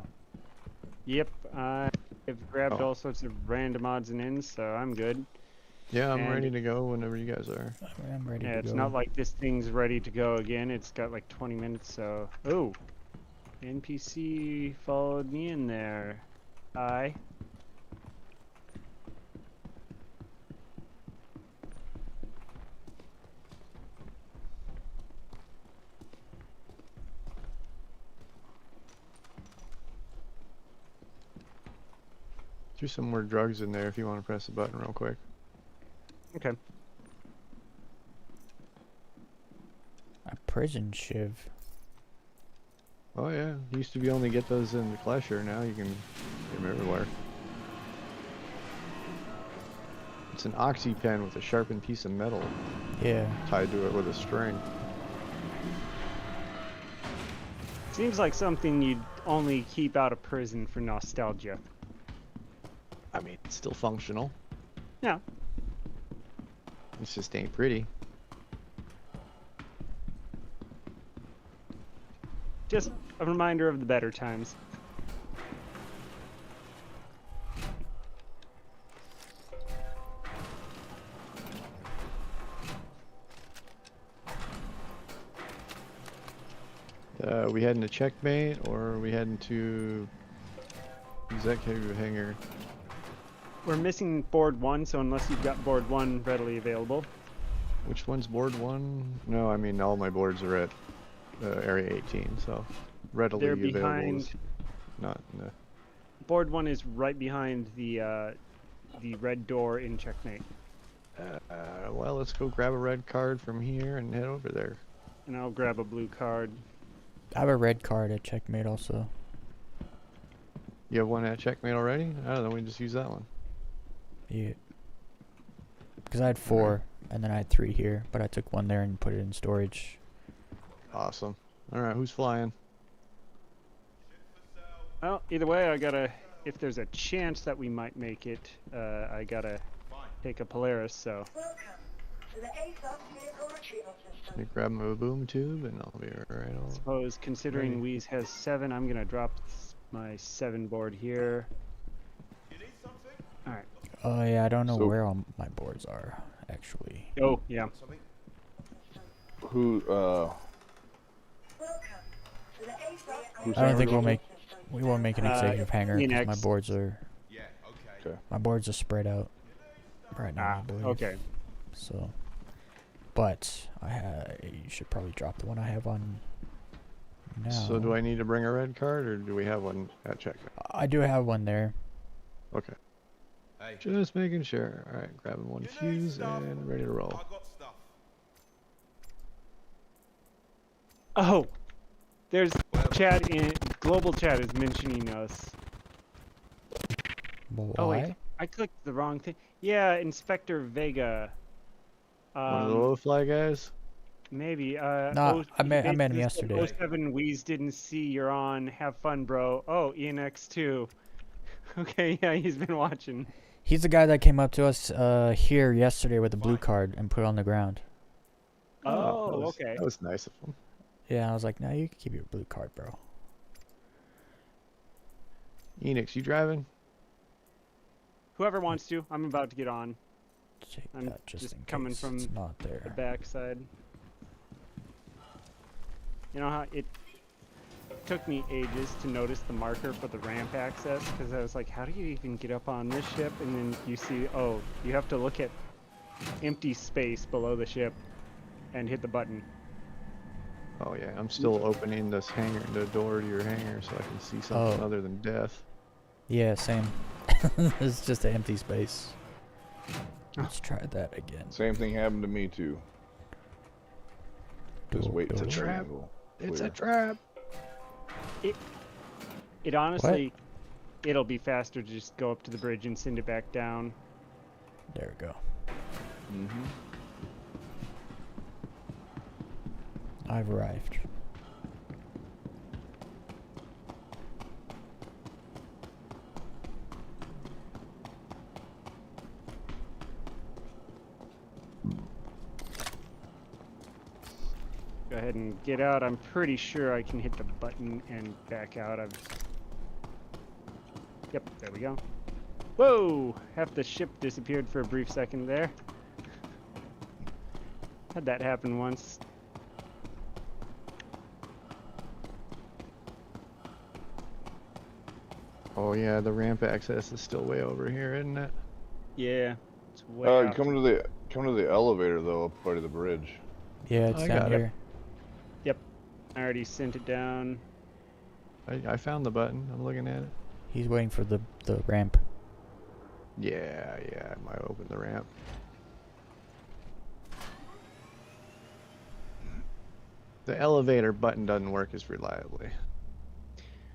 Yep, I've grabbed Oh. all sorts of random odds and ends, so I'm good. Yeah, I'm And- ready to go whenever you guys are. I'm ready Yeah, to it's go. not like this thing's ready to go again. It's got like 20 minutes, so... Oh! NPC followed me in there. Hi. There's some more drugs in there if you want to press the button real quick. Okay. A prison shiv. Oh yeah, used to be only get those in the Klesher, now you can get them everywhere. It's an oxy pen with a sharpened piece of metal Yeah. tied to it with a string. Seems like something you'd only keep out of prison for nostalgia. I mean, it's still functional. Yeah. It just ain't pretty. Just a reminder of the better times. We heading to checkmate or are we heading to executive hangar? We're missing board 1, so unless you've got board 1 readily available. Which one's board 1? No, I mean all my boards are at area 18, so readily They're available behind. is not in the... Board 1 is right behind the red door in checkmate. Well, let's go grab a red card from here and head over there. And I'll grab a blue card. I have a red card at checkmate also. You have one at checkmate already? I don't know, we just use that one. Yeah. Because I had 4, and then I had 3 here, but I took one there and put it in storage. Awesome. Alright, who's flying? Well, either way, I gotta. If there's a chance that we might make it, I gotta take a Polaris. So. Welcome to the ASOS vehicle retrieval Let system. me grab my boom tube and I'll be right I on. suppose considering Weez has 7, I'm gonna drop my 7 board here. All right. Oh yeah, I don't know So- where all my boards are, actually. Oh yeah. Who, Welcome to the ASOS Who's I don't think hangar we'll is make we won't make an executive hangar because my Phoenix. boards are Okay. my boards are spread out right now. I believe. Okay. So, but you should probably drop the one I have on now. So do I need to bring a red card or do we have one at checkmate? I do have one there. Okay. Just making sure. Alright, grabbing one fuse and ready to roll. Oh, there's chat in global chat is mentioning us. Why? Oh wait, I clicked the wrong thing. Yeah, Inspector Vega. One of the low fly guys? Maybe. No, I met him basically said, yesterday. 07 Weez didn't see you're on. Have fun, bro. Oh, ENX2. Okay, yeah, he's been watching. He's the guy that came up to us here yesterday with the blue card and put it on the ground. Oh, that was, okay. That was nice of him. Yeah, I was like, no, you can keep your blue card, bro. Enix, you driving? Whoever wants to, I'm about to get on Take I'm that just just in coming case from it's not the there. backside. You know how it took me ages to notice the marker for the ramp access because I was like, how do you even get up on this ship? And then you see, oh, you have to look at empty space below the ship and hit the button. Oh yeah, I'm still opening this hangar, the door to your hangar, so I can see something Oh. other than death. Yeah, same. It's just an empty space. Let's try that again. Same thing happened to me too. Just wait It's a till the trap. angle. It's a Clear. trap. It honestly, it'll be faster to just go up to the bridge and send it back down. There we go. Mm-hmm. I've arrived. Go ahead and get out. I'm pretty sure I can hit the button and back out. Yep, there we go. Whoa! Half the ship disappeared for a brief second there. Had that happen once. Oh yeah, the ramp access is still way over here, isn't it? Yeah, it's way out. Come to the elevator though, up by the bridge. Yeah, it's I down got it. here. I already sent it down. I found the button. I'm looking at it. He's waiting for the ramp. Yeah, I might open the ramp. The elevator button doesn't work as reliably.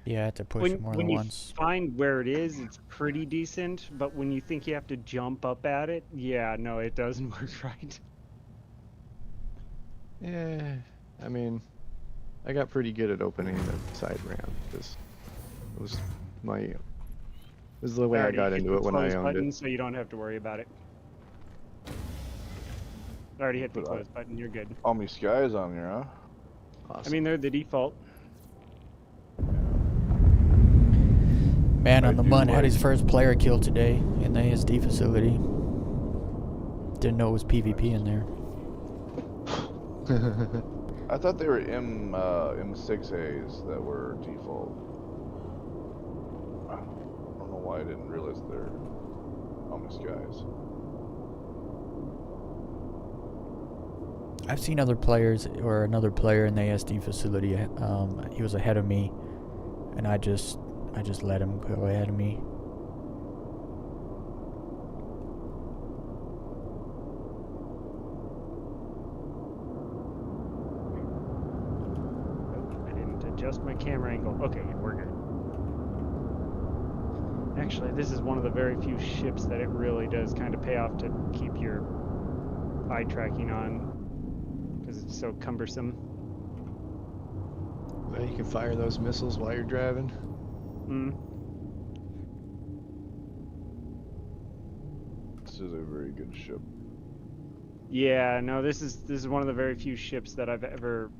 Yeah, I had to push it more When than you once. find where it is, it's pretty decent. But when you think you have to jump up at it, yeah, no, it doesn't work right. Yeah, I mean, I got pretty good at opening the side ramp because it was this is the way I already got hit into the it when I close owned button, it. so you don't have to worry about it. I already hit the But close button. You're good. All me skies on here, huh? Awesome. I mean, they're the default. Man I on the do Mun had like- his first player kill today in the ASD facility. Didn't know it was PvP in there. I thought they were M6As that were default. I don't know why I didn't realize they're all my skies. I've seen other players or another player in the ASD facility. He was ahead of me, and I just let him go ahead of me. Oh, I didn't adjust my camera angle. Okay, we're good. Actually, this is one of the very few ships that it really does kind of pay off to keep your eye tracking on, because it's so cumbersome. Well, you can fire those missiles while you're driving. Mm. This is a very good ship. Yeah, no, this is one of the very few ships that I've ever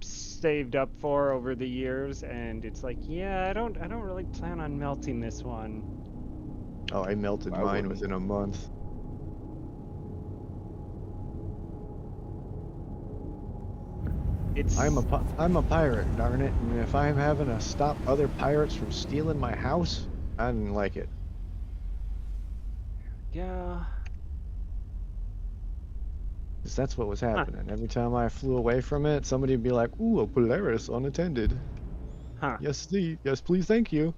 saved up for over the years, and it's like, yeah, I don't really plan on melting this one. Oh, I melted I mine wouldn't. within a month. It's I'm a pirate, darn it. And if I'm having to stop other pirates from stealing my house, I didn't like it. yeah. 'Cause that's what was happening. Every time I flew away from it, somebody would be like, "Ooh, a Polaris unattended." Huh. Yes, yes, please, thank you.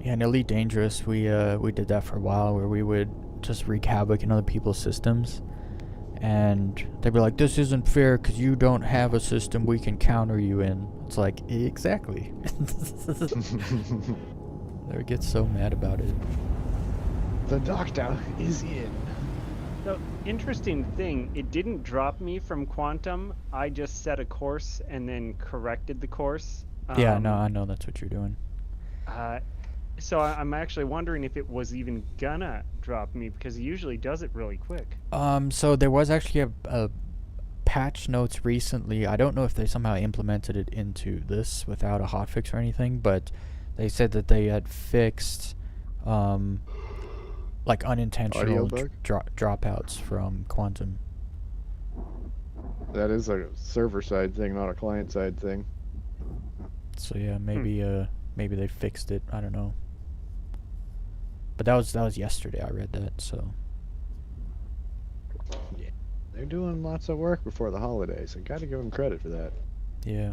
Yeah, in Elite Dangerous, we did that for a while, where we would just wreak havoc in other people's systems, and they'd be like, "This isn't fair because you don't have a system we can counter you in." It's like, exactly. They would get so mad about it. The doctor is in. So, interesting thing, it didn't drop me from Quantum. I just set a course and then corrected the course. Yeah, no, I know that's what you're doing. So I'm actually wondering if it was even gonna drop me, because it usually does it really quick. So there was actually a patch notes recently. I don't know if they somehow implemented it into this without a hotfix or anything, but they said that they had fixed like unintentional bug? dropouts from Quantum. That is a server side thing, not a client side thing. So yeah, maybe they fixed it. I don't know. But that was yesterday. I read that. So They're doing lots of work before the holidays. I gotta give them credit for that. Yeah.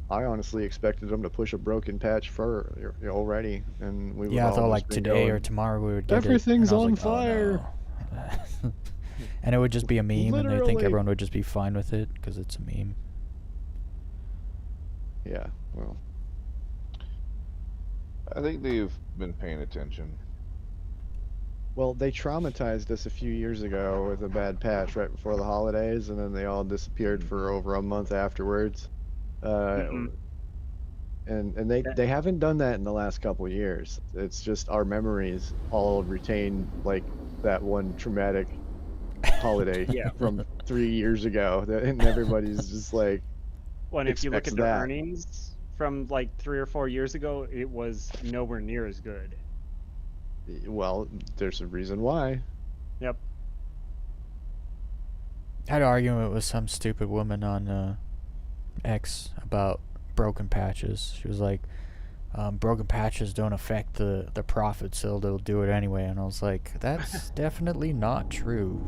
I honestly expected them to push a broken patch for already, and we would Yeah, I all thought just like been today or going, tomorrow we would get everything's it. And I on was like, fire. Oh, no. And it would just be a meme, and they think Literally. everyone would just be fine with it because it's a meme. Yeah, well, I think they've been paying attention. they traumatized us a few years ago with a bad patch right before the holidays, and then they all disappeared for over a month afterwards. Mhm. And they haven't done that in the last couple of years. It's just our memories all retain like that one traumatic holiday Yeah. from 3 years ago, and everybody's just like, Well, and if you look expects at the that. earnings from like 3 or 4 years ago, it was nowhere near as good. well, there's a reason why. Yep. I had an argument with some stupid woman on X about broken patches. She was like, broken patches don't affect the profit, so they'll do it anyway. And I was like, that's definitely not true.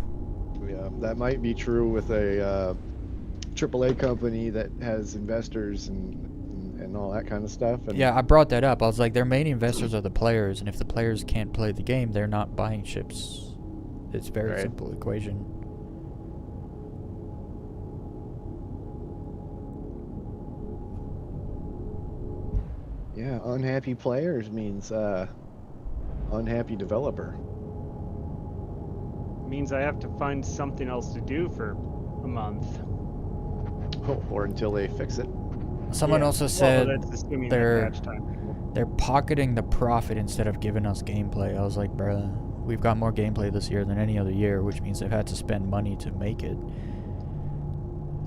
Yeah, that might be true with a AAA company that has investors and all that kind of stuff. And Yeah, I brought that up. I was like, their main investors are the players, and if the players can't play the game, they're not buying chips. It's a very Right. simple equation. yeah, unhappy players means unhappy developer. Means I have to find something else to do for a month. Or until they fix it. Someone Yeah. also Well, said that's assuming they're- that patch time. they're pocketing the profit instead of giving us gameplay. I was like, bruh, we've got more gameplay this year than any other year, which means they've had to spend money to make it.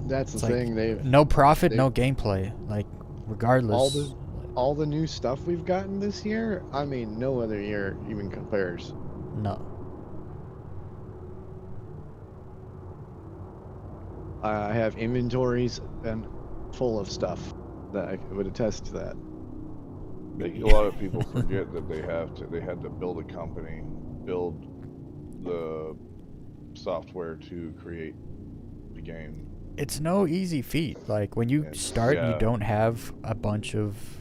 That's It's the like, thing. They've no profit, they- no gameplay. Like, regardless. all the new stuff we've gotten this year. I mean, no other year even compares. No. I have inventories and full of stuff that I would attest to that. I think a lot of people forget that they had to build a company, build the software to create the game. It's no easy feat. Like, when you It's- start and you yeah. don't have a bunch of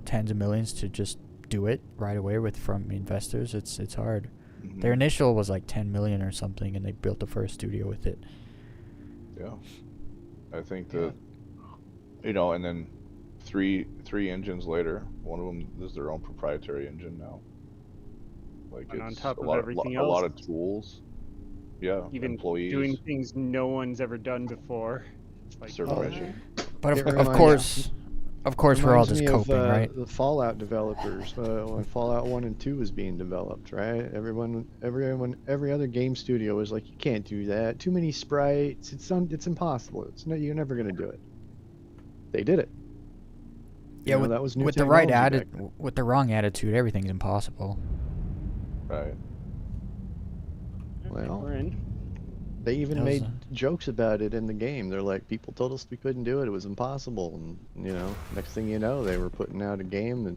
tens of millions to just do it right away with from investors, it's hard. Mhm. Their initial was like 10 million or something, and they built the first studio with it. Yeah, I think that and then three engines later, one of them is their own proprietary engine now. Like And on it's top a of lot, everything a lot else, of tools. Yeah, even employees, doing things no one's ever done before. It's like, server Oh, meshing. But It of reminds- course, we're all Reminds just me coping, of, right? the Fallout developers when Fallout 1 and 2 was being developed, right? Every other game studio was like, you can't do that. Too many sprites. It's impossible. You're never gonna do it. They did it. Yeah, that was new with the right technology back then. with the wrong attitude, everything's impossible. Right. Well, we're in. they even That was made jokes about it in the game. They're like, people told us we couldn't do it. It was impossible. And next thing you know, they were putting out a game and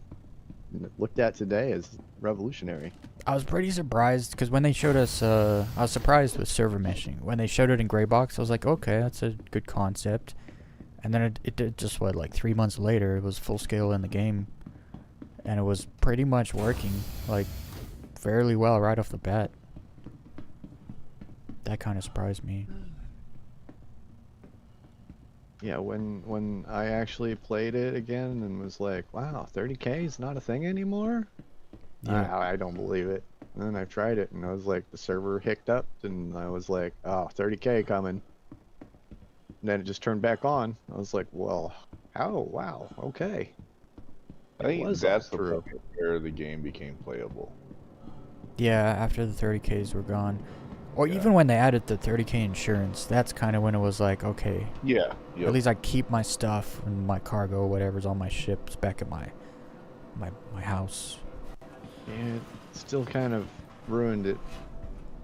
looked at today as revolutionary. I was pretty surprised because when they showed us, I was surprised with server meshing. When they showed it in Grey Box, I was like, okay, that's a good concept. And then it did just like 3 months later, it was full scale in the game, and it was pretty much working like fairly well right off the bat. That kind of surprised me. Yeah, when I actually played it again and was like, wow, 30K is not a thing anymore? Yeah. I don't believe it. And then I tried it and I was like, the server hicked up and I was like, oh, 30K coming. And then it just turned back on. I was like, well, how? Wow, okay. I think was that's all the true. point where the game became playable. Yeah, after the 30Ks were gone. Or Yeah. even when they added the 30K insurance, that's kind of when it was like, okay, Yeah. Yep. at least I keep my stuff and my cargo, whatever's on my ships, back at my house. Yeah, it still kind of ruined it.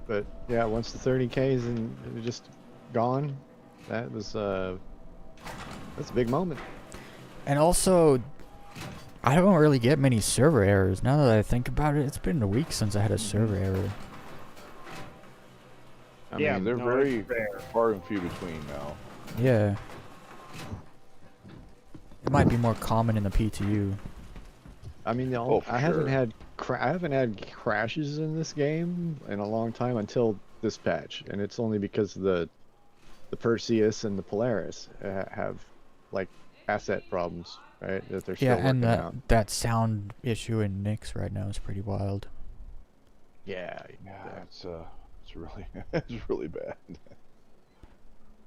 But yeah, once the 30Ks and it just gone, that was that's a big moment. And also, I don't really get many server errors. Now that I think about it, it's been a week since I had a server error. I Yeah, mean, they're no, very it's rare. far and few between now. Yeah. It might be more common in the PTU. I mean, Oh, for I haven't sure. had crashes in this game in a long time until this patch, and it's only because the Perseus and the Polaris have like asset problems, right? That they're Yeah, still and working out. that sound issue in Nyx right now is pretty wild. Yeah, Yeah, it's really it's really bad.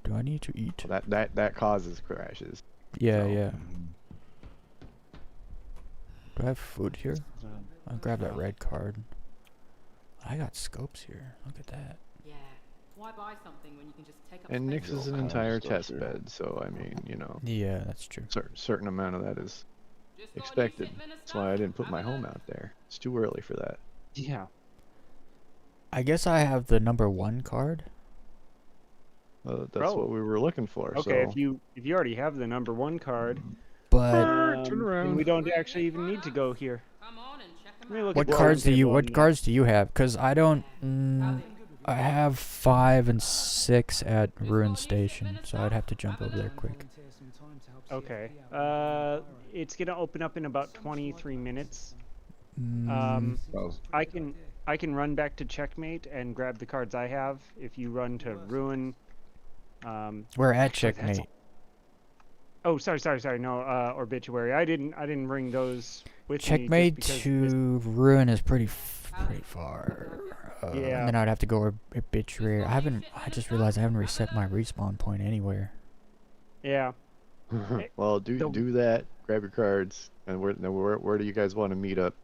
Do I need to eat? well, that causes crashes. Yeah, so- yeah. Do I have food here? I'll grab that red card. I got scopes here. Look at that. Yeah. Why buy something when you can just take up And space? Nyx is an all kinds of entire stuff test here. bed, so I mean, you know, Yeah, that's true. certain amount of that is Just got a new expected. shipment of That's why I stuff. didn't put Have my a home look. out there. It's too early for that. Yeah. I guess I have the number 1 card. That's Oh. what we were looking for. Okay, so. if you already have the number 1 card, But Turn then around. we don't actually even need to go here. Come on and check 'em Let me out. look what at cards do you timetable on the- you have? Cuz I don't I have 5 and 6 at Ruin Station, so I'd have to jump over there quick. Okay. It's gonna open up in about 23 minutes. Mm, I can run back to Checkmate and grab the cards I have. If you run to Ruin, we're at actually, that's- Checkmate. oh, sorry. No, Obituary. I didn't bring those with Checkmate me. just because to Ruin is pretty far. Yeah. And then I'd have to go Obituary. I just realized I haven't reset my respawn point anywhere. Yeah. Well, the- do that. Grab your cards, and where do you guys want to meet up?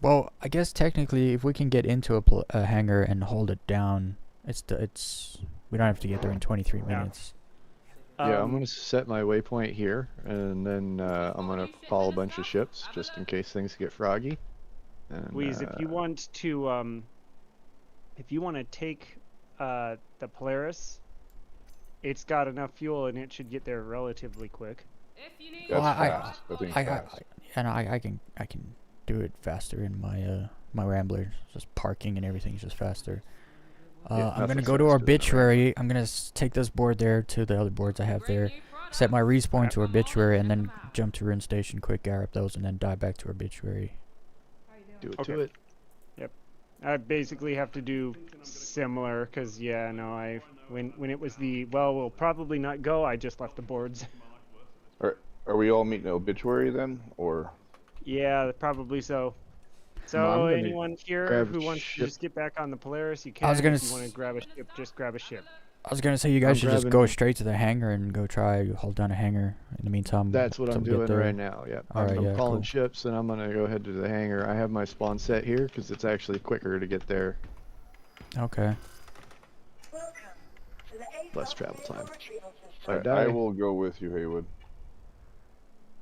Well, I guess technically, if we can get into a hangar and hold it down, it's we don't have to get there in 23 Yeah. minutes. Yeah, I'm gonna set my waypoint here, and then I'm gonna call a bunch of ships just in case things get froggy. And, Weez, if you want to take the Polaris, it's got enough fuel and it should get there relatively quick. If you need That's Well, fast. I think fast. I can do it faster in my my Rambler. Just parking and everything's just faster. Yeah, I'm gonna nothing's go to faster than a Obituary. I'm gonna take this board there to the other boards I have there. Set my respawn to Obituary and then jump to Ruin Station, quick garrop those, and then dive back to Obituary. do it Okay. to it. I basically have to do similar because when it was we'll probably not go. I just left the boards. Are we all meeting at Obituary then, or? Yeah, probably so. I'm So gonna anyone here grab who wants ship. to just get back on the Polaris, you can. I was gonna If you want to grab a ship, just grab a ship. I was gonna say you guys I'm should just go grabbing- straight to the hangar and go try hold down a hangar. In the meantime, That's what I'm till we get doing there. right now. Yep. Alright, I'm yeah, calling cool. ships, and I'm gonna go ahead to the hangar. I have my spawn set here because it's actually quicker to get there. Okay. Welcome to the ASOS Less travel time. vehicle retrieval system. I I die. will go with you, Haywood.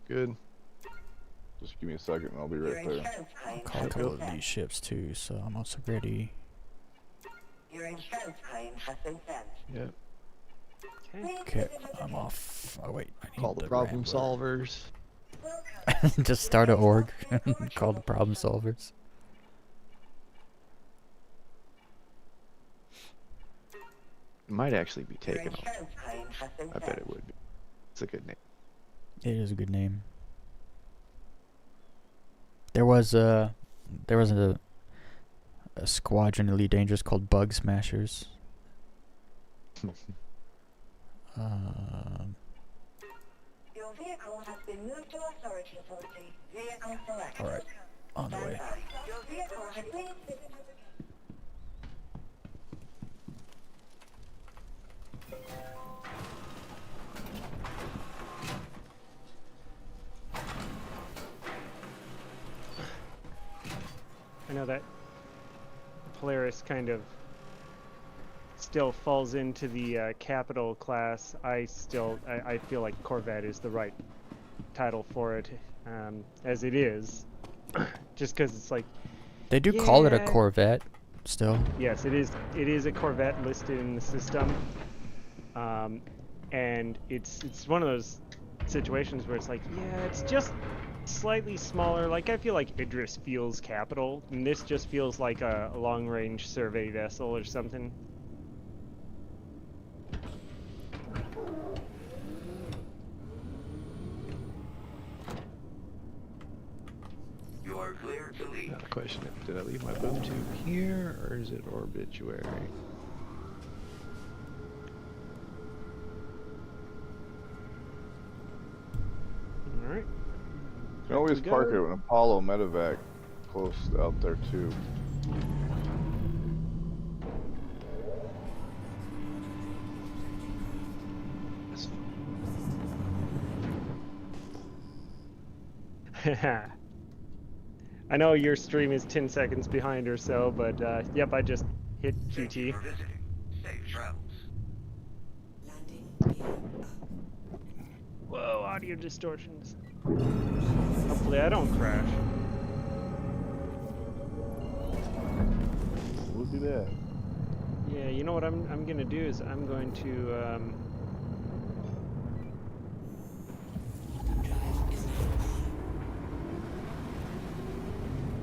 Good. Just give me a second, and I'll be Your right there. insurance claim Call a has couple been of sent. these ships too, so I'm also ready. Your insurance claim has been sent. Yep. Please Okay, visit the I'm beginning. off. Oh wait, I need Call the problem Rambler. solvers. Welcome. Just start a org. Call the problem solvers. It might actually be Your taken off. insurance claim has been I bet sent. it would be. It's a good name. It is a good name. There was a squadron Elite Dangerous called Bug Smashers. Your vehicle has been moved to authority authority. Vehicle select. All right, on the way. Stand by. Your vehicle has been visit the beginning. I know that Polaris kind of still falls into the capital class. I feel like Corvette is the right title for it, as it is. Just because it's like, They do call it a Yeah. Corvette still. yes, it is a Corvette listed in the system, and it's one of those situations where it's like, yeah, it's just slightly smaller. Like, I feel like Idris feels capital, and this just feels like a long-range survey vessel or something. You are clear to leave. Now the question is, did I leave my boom tube here, or is it Orbituary? Alright. You can always to park go. it an Apollo medevac close out there too. I know your stream is 10 seconds behind or so, but yep, I just hit Thank you QT. for visiting. Safe travels. Whoa, audio distortions. Hopefully I don't crash. We'll do that. Yeah, you know what I'm gonna do is I'm going to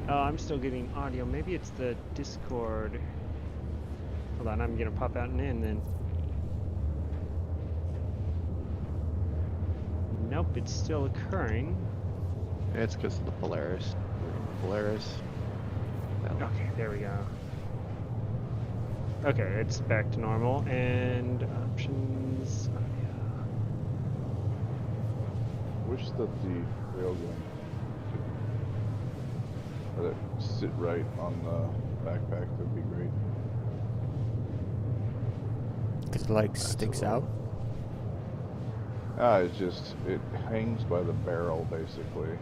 oh, I'm still getting audio. Maybe it's the Discord. Hold on, I'm gonna pop out and in then. Nope, it's still occurring. It's because of the Polaris. Polaris. Well, Okay, there we go. Okay, it's back to normal. And options. Wish that the railgun could let it sit right on the backpack. That'd be great. Because it like sticks out. It's just it hangs by the barrel basically.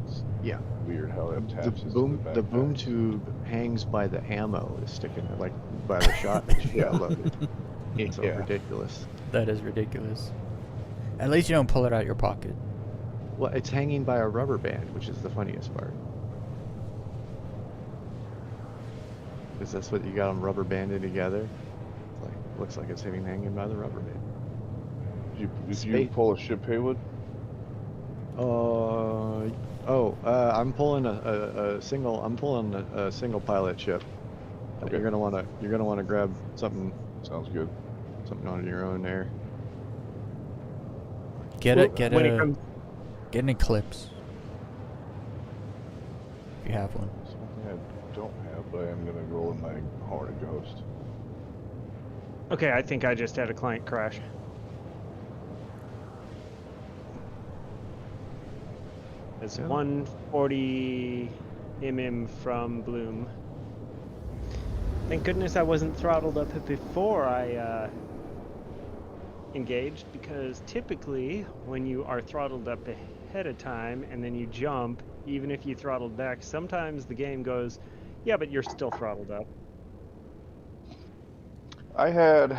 It's yeah. weird how it The attaches boom, to the the boom backpack. tube hangs by the ammo is sticking like by the shot that you got loaded. It's so Yeah. ridiculous. That is ridiculous. At least you don't pull it out of your pocket. Well, it's hanging by a rubber band, which is the funniest part. Because that's what you got them rubber banded together. It's like looks like it's hanging by the rubber band. Did you Space- pull a ship Haywood? I'm pulling a single. I'm pulling a single pilot ship. Okay. You're gonna wanna grab something Sounds good. on your own there. Get Well, it. Get when a. it comes, Get an Eclipse. If you have one. Something I don't have, but I am gonna roll in my Hornet Ghost. okay, I think I just had a client crash. It's Yeah. 140 from Bloom. Thank goodness I wasn't throttled up before I engaged, because typically when you are throttled up ahead of time and then you jump, even if you throttled back, sometimes the game goes, yeah, but you're still throttled up. I had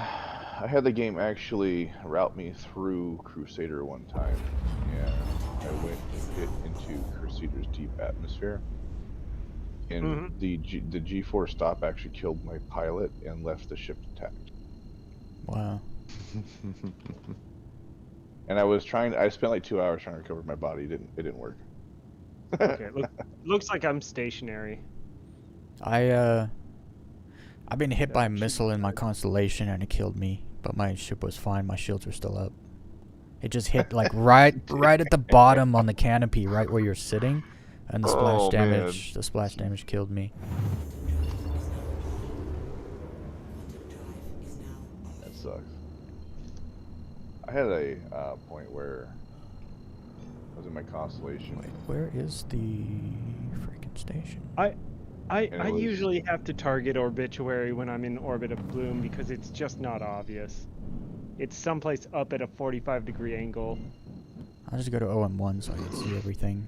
the game actually route me through Crusader one time, and I went into Crusader's deep atmosphere, and the G4 stop actually killed my pilot and left the ship intact. Wow. And I spent like 2 hours trying to recover my body. It didn't work. Okay, looks like I'm stationary. I've been hit by a Yeah, missile in my constellation and it killed me, but my ship was fine. My shields were still up. It just hit like right at the bottom on the canopy, right where you're sitting, and the splash Oh, damage. The splash damage killed me. That sucks. I had a point where I was in my constellation. Wait, where is the freaking station? I And it was- usually have to target Obituary when I'm in orbit of Bloom because it's just not obvious. It's someplace up at a 45-degree angle. I'll just go to OM1 so I can see everything.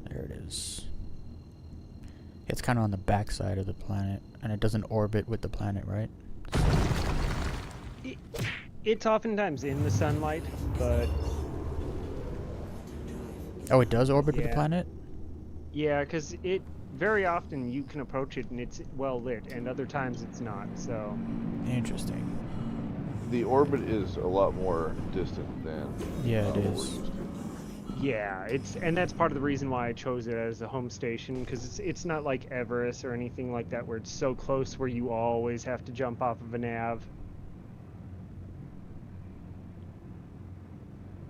There it is. It's kind of on the back side of the planet, and it doesn't orbit with the planet, right? It's oftentimes in the sunlight, but Oh, it does orbit with the Yeah. planet? yeah, because very often you can approach it and it's well lit, and other times it's not. So Interesting. The orbit is a lot more distant than Yeah, it what we're is. used to. yeah, and that's part of the reason why I chose it as a home station, because it's not like Everest or anything like that where it's so close where you always have to jump off of a nav.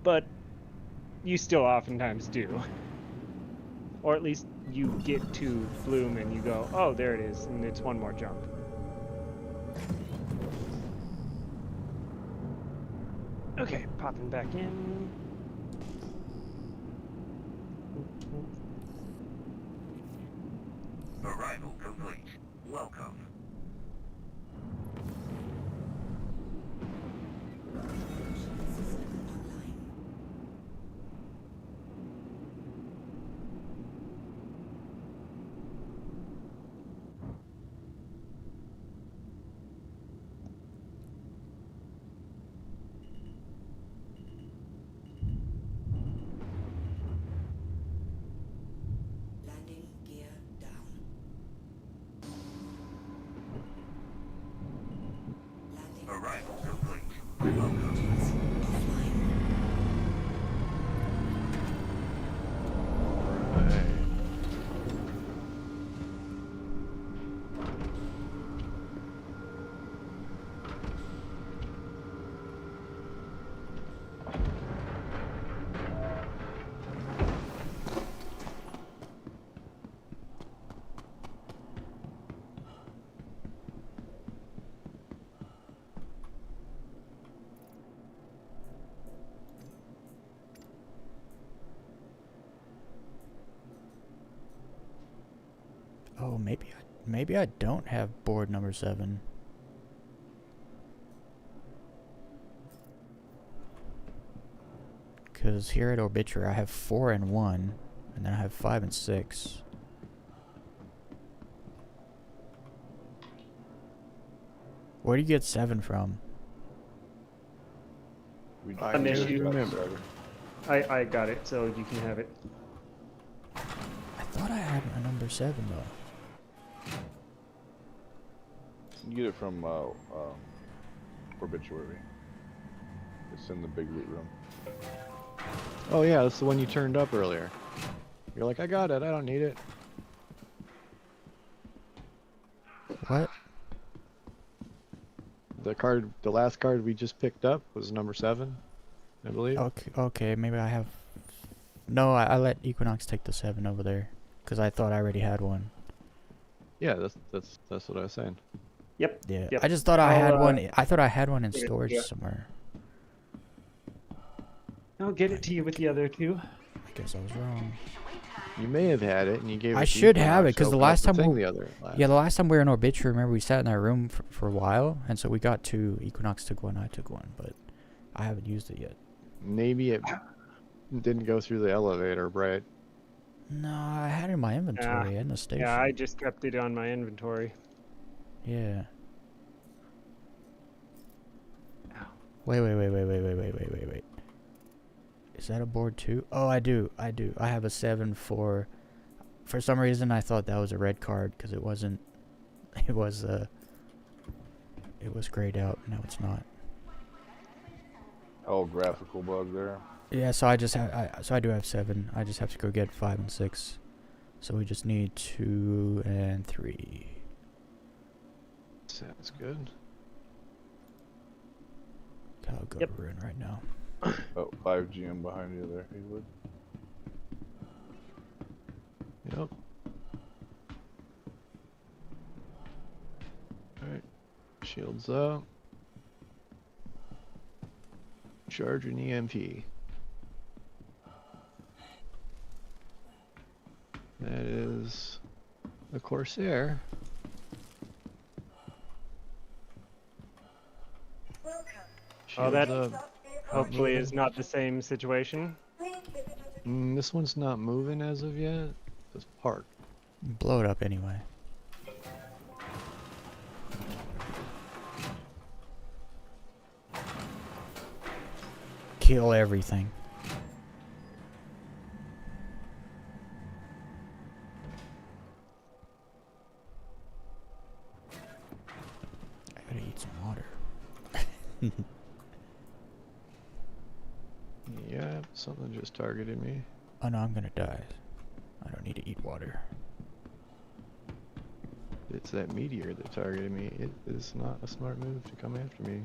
But you still oftentimes do. Or at least you get to Bloom and you go, oh, there it is, and it's one more jump. Okay, popping back in. Arrival complete. Welcome. Landing gear down. Landing. Arrival complete. Welcome. Offline. Right. Oh, maybe I don't have board number 7. Because here at Obituary I have 4 and 1, and then I have 5 and 6. Where do you get 7 from? We I An do issue. remember. I got it, so you can have it. I thought I had a number 7 though. You get it from Obituary. It's in the big loot room. Oh yeah, that's the one you turned up earlier. You're like, I got it. I don't need it. What? The last card we just picked up was number 7, I believe. Okay, maybe I have... No, I let Equinox take the 7 over there. Because I thought I already had one. Yeah, that's what I was saying. Yep. Yeah, Yep. I just thought I had I'll, one. I thought I had one in give it to storage you. somewhere. I'll get it to you with the other two. I guess I was wrong. You may have had it, and you gave it. I to should have it, Equinox to 'cause the open up last time thing we- the other last. Yeah, the last time we were in Obituary, remember we sat in that room for a while, and so we got 2. Equinox took one, I took one, but I haven't used it yet. Maybe it didn't go through the elevator, Brett. No, I had it in my inventory in the station. Yeah, I just kept it on my inventory. Yeah. Ow. Wait. Is that a board too? Oh, I do. I have a 7 for... For some reason, I thought that was a red card, because it wasn't... It was grayed out. No, it's not. Oh, graphical bug there. Yeah, so I just have... So I do have 7. I just have to go get 5 and 6. So we just need 2 and 3. Sounds good. I'll go Yep. to Ruin right now. Oh, 5 GM behind you there, Haywood. Yep. Alright. Shields up. Charge an EMP. That is the Corsair. Welcome. Oh, that- Shields up. Hopefully is not the same situation. Please visit the This one's not moving as of yet. It's parked. Blow it up anyway. Kill everything. Yeah, something just targeted me. Oh no, I'm gonna die. I don't need to eat water. It's that meteor that targeted me. It is not a smart move to come after me.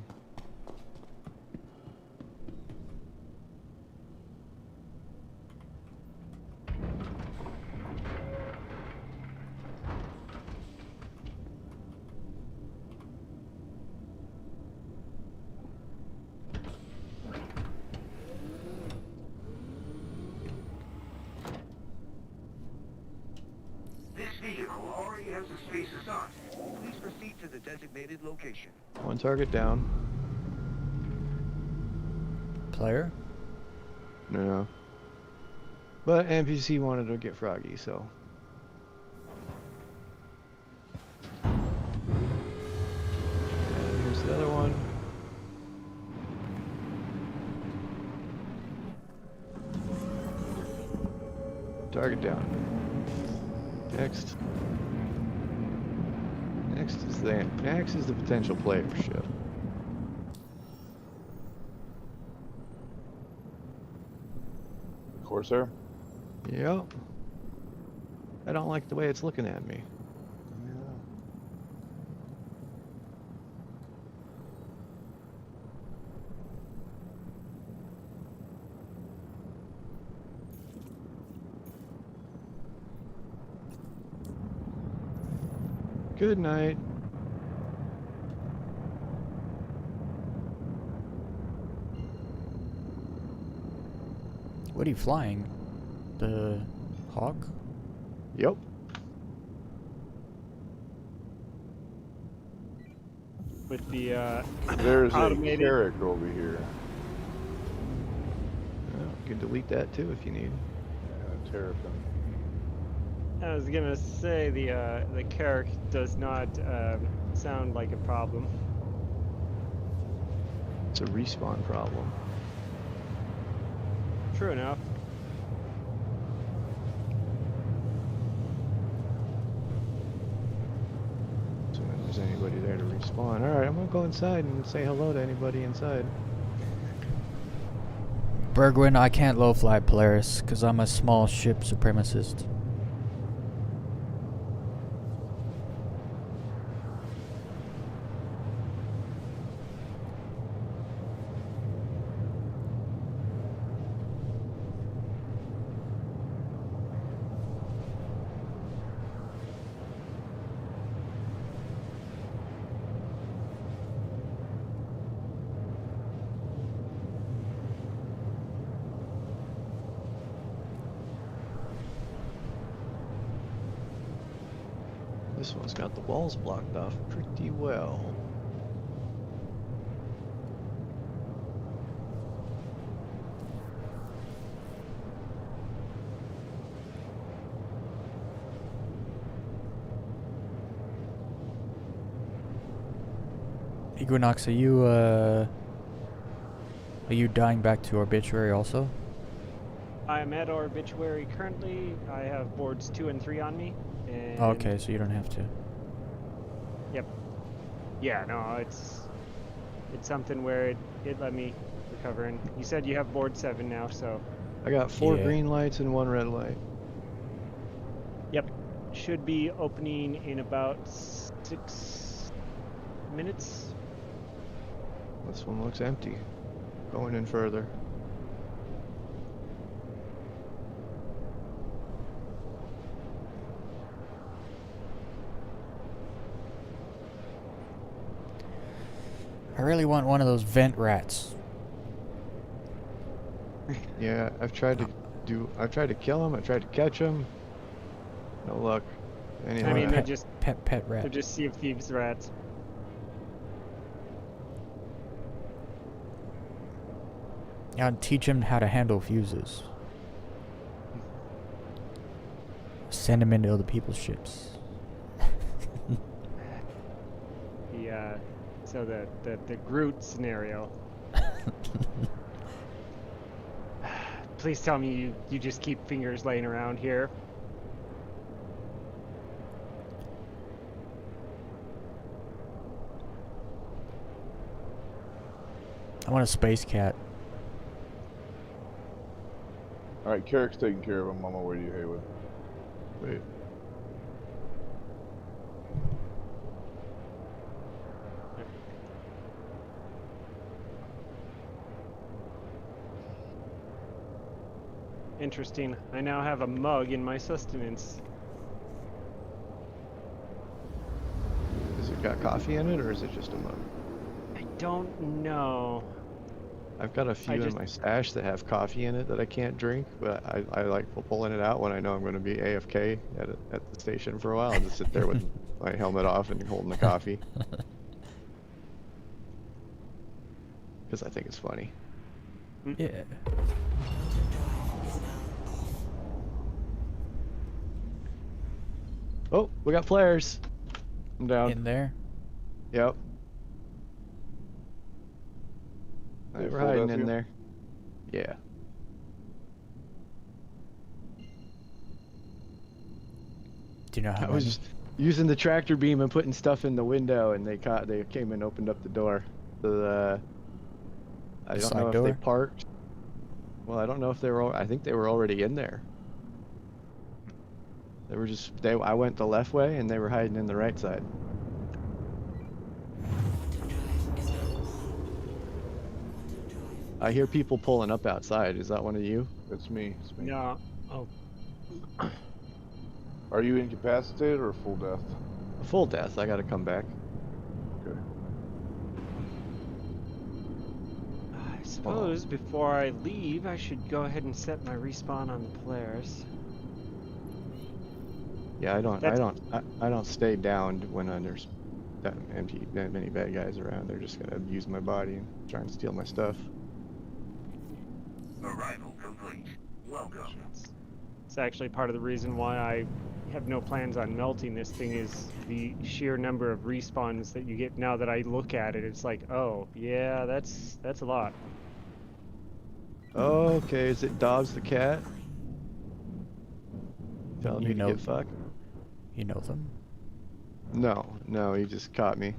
This vehicle already has the space assigned. Please proceed to the designated location. One target down. Player? No. But NPC wanted to get froggy, so. And here's the other one. Target down. Next. Next is the potential player ship. Corsair? Yep. I don't like the way it's looking at me. Good night. What are you flying? The hawk? Yep. With the There's a Automated. character over here. Well, you can delete that too if you need. Yeah, Terrapin. I was gonna say the Carrick does not sound like a problem. It's a respawn problem. True enough. So if there's anybody there to respawn. Alright, I'm gonna go inside and say hello to anybody inside. Bergwin, I can't low fly Polaris because I'm a small ship supremacist. This one's got the walls blocked off pretty well. Equinox, are you dying back to Obituary also? I am at Obituary currently. I have boards 2 and 3 on me. And Okay, so you don't have to. Yep. Yeah, no, it's something where it let me recover. And you said you have board 7 now, so I got 4 Yeah. green lights and 1 red light. yep, should be opening in about 6 minutes. This one looks empty. Going in further. I really want one of those vent rats. Yeah, I've tried to kill him, I've tried to catch him. No luck. Anyway, I mean, they're pet, just pet rat. they're just Sea of Thieves rats. Yeah, and teach him how to handle fuses. Send him into other people's ships. So the Groot scenario. Please tell me you just keep fingers laying around here. I want a space cat. All right, Carrick's taking care of him. I'm on my way to you, Haywood. Wait. Interesting. I now have a mug in my sustenance. Has it got coffee in it, or is it just a mug? I don't know. I've got a few in my stash that have coffee in it that I can't drink, but I like pulling it out when I know I'm going to be AFK at the station for a while. I'll just sit there with my helmet off and holding the coffee. Because I think it's funny. Yeah. Oh, we got players. I'm down. In there. Yep. They We're full hiding death in you? there. Yeah. Do you know how I many? was using the tractor beam and putting stuff in the window, and they came and opened up the door. I The don't side know if door? they parked. Well, I don't know if they were. I think they were already in there. They were just. I went the left way, and they were hiding in the right side. I hear people pulling up outside. Is that one of you? It's me. It's me. No. Oh, Are you incapacitated or full death? Full death. I gotta come back. Okay. I suppose before I leave, I should go ahead and set my respawn on the players. Yeah, I don't. That's- I don't stay down when there's that many bad guys around. They're just gonna use my body and try and steal my stuff. Arrival complete. Welcome. It's actually part of the reason why I have no plans on melting this thing is the sheer number of respawns that you get. Now that I look at it, it's like, oh yeah, that's a lot. Okay, is it Dobbs the cat? Telling You me to know- get fucked? You know them? No, he just caught me.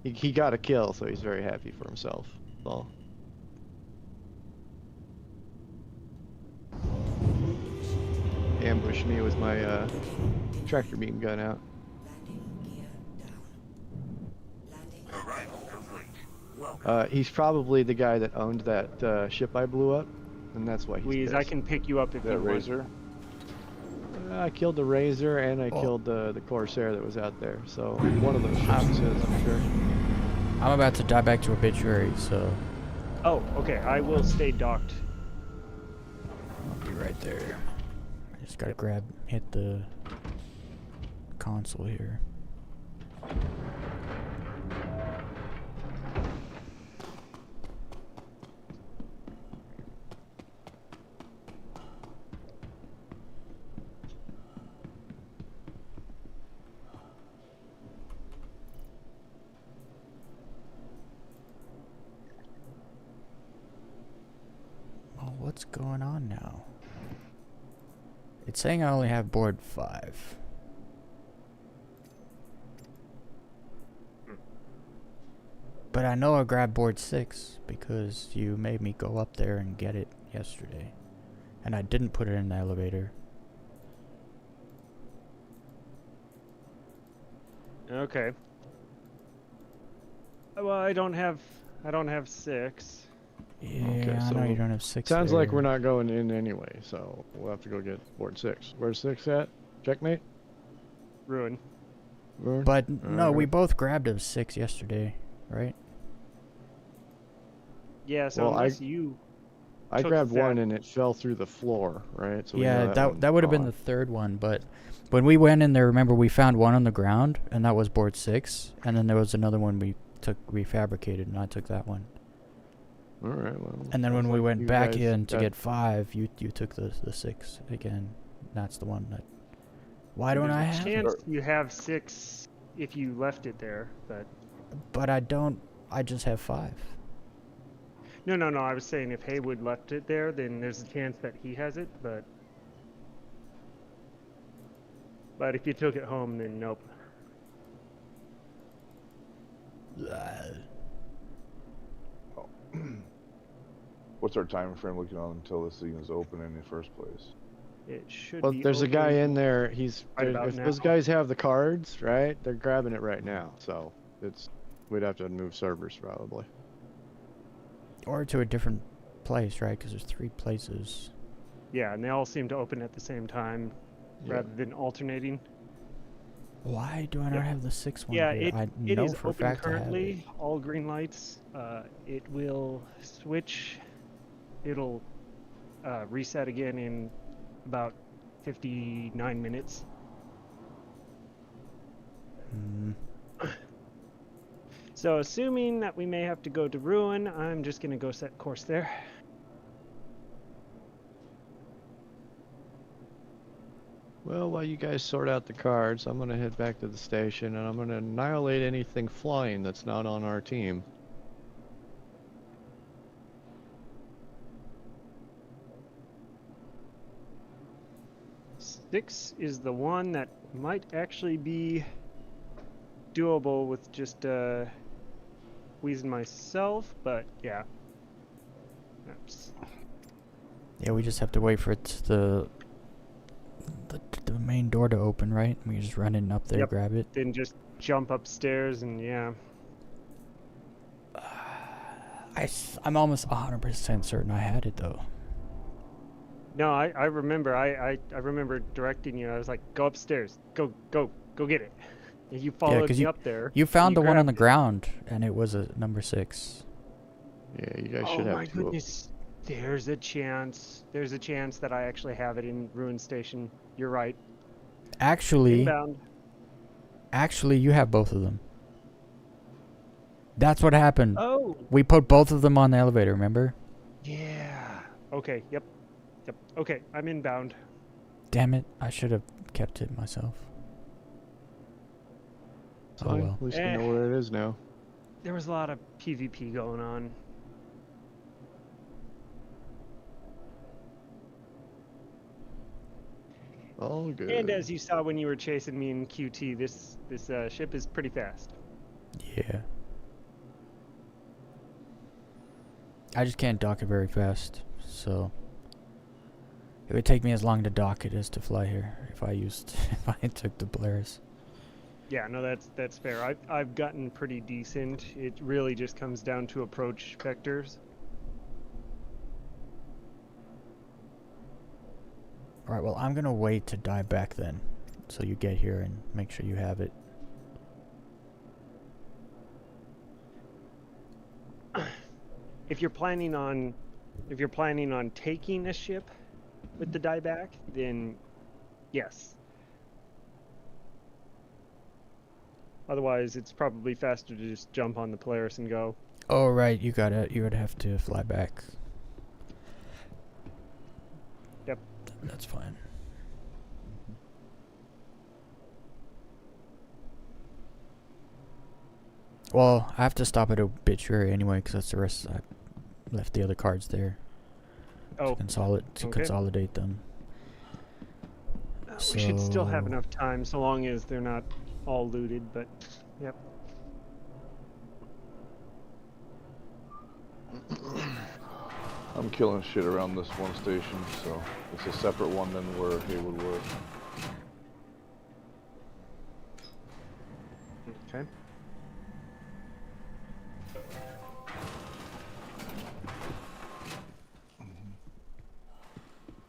He got a kill, so he's very happy for himself. That's all. Ambushed me with my tractor beam gun out. Arrival complete. Welcome. He's probably the guy that owned that ship I blew up, and that's why he's Weez, I pissed. can pick you up if you That want. razor? I killed the Razor and I Oh. killed the Corsair that was out there. So one of those ships is his, I'm sure. I'm about to die back to obituary, so Oh, okay. I will stay docked. I'll be right there. I just gotta hit the console here. Oh, what's going on now? It's saying I only have board 5. But I know I grabbed board 6 because you made me go up there and get it yesterday. And I didn't put it in the elevator. Okay. Well, I don't have 6. Yeah, Okay, I so know you don't have 6 Sounds like there. we're not going in anyway, so we'll have to go get board 6. Where's 6 at? Checkmate? Ruin. Ruin? But no, we Alright. both grabbed a 6 yesterday, right? Yeah, so Well, unless you I took grabbed that- one and it fell through the floor, right? So we know Yeah, one that would have been gone. the third one, but when we went in there, remember we found one on the ground, and that was board 6, and then there was another one we fabricated, and I took that one. All right. Well. And then when sounds we like went you back guys in to got- get 5, you took the 6 again. That's the one that. Why don't I have it? chance you have 6 if you left it there, but But I don't. I just have 5. no. I was saying if Haywood left it there, then there's a chance that he has it, but if you took it home, then nope. What's our time frame looking on until this thing is open in the first place? It should Well, be there's a guy open in there. right about If now. those guys have the cards, right? They're grabbing it right now. So we'd have to move servers probably. Or to a different place, right? Because there's 3 places. Yeah, and they all seem to open at the same time Yeah. rather than alternating. Why do I not have the 6th one Yeah, here? I it know is for a open fact currently. All green lights. It will switch. It'll reset again in about 59 minutes. I have it. So assuming that we may have to go to Ruin, I'm just going to go set course there. Well, while you guys sort out the cards, I'm gonna head back to the station and I'm gonna annihilate anything flying that's not on our team. Six is the one that might actually be doable with just Weez and myself, but yeah. That's, Yeah, we just have to wait for the main door to open, right? We can just run in up there, Yep. grab it. then just jump upstairs and yeah. I'm almost 100% certain I had it though. No, I remember. I remember directing you. I was like, go upstairs. Go get it. And you followed 'cause me up there. You found the one on the grabbed it. ground, and it was a number 6. Yeah, you guys Oh should have my 2 of them. goodness. There's a chance. There's a chance that I actually have it in Ruin Station. You're right. Actually, Inbound. you have both of them. That's what happened. Oh. We put both of them on the elevator, remember? Yeah. Okay. Yep. Okay. I'm inbound. Damn it, I should have kept it myself. It's Oh fine. well. At least we know where it is now. There was a lot of PvP going on. All good. And as you saw when you were chasing me in QT, this ship is pretty fast. Yeah. I just can't dock it very fast, so it would take me as long to dock it as to fly here if I took the Polaris. Yeah, no, that's fair. I've gotten pretty decent. It really just comes down to approach vectors. Alright, well I'm gonna wait to dive back then. So you get here and make sure you have it. If you're planning on taking a ship with the dieback, then yes. Otherwise, it's probably faster to just jump on the Polaris and go. Oh right, you would have to fly back. Yep. That's fine. Well, I have to stop at Obituary anyway, because that's the rest. I left the other cards there Oh, to okay. consolidate them. we should still have So- enough time, so long as they're not all looted. But yep. I'm killing shit around this one station, so it's a separate one than where Haywood was. Okay.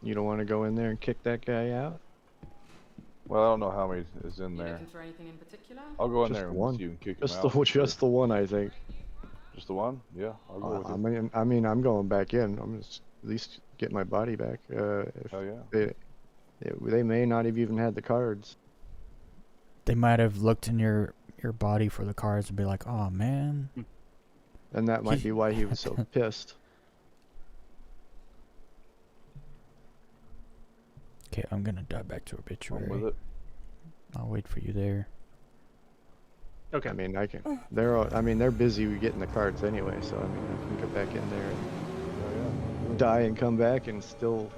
You don't want to go in there and kick that guy out? Well, I don't know how many is in You there. looking for anything in particular? I'll go in Just there the and one. see you can kick him Just out. just the one, I think. Just the one? Yeah, I'll go with you. I mean, I'm going back in. I'm just at least get my body back. If Hell yeah. they may not have even had the cards. They might have looked in your body for the cards and be like, "Oh man." And that might be why he was so pissed. Okay, I'm gonna dive back to I'm Obituary. with it. I'll wait for you there. Okay. I mean, they're busy with getting the cards anyway, so I mean, I can go back in there and die and come back and still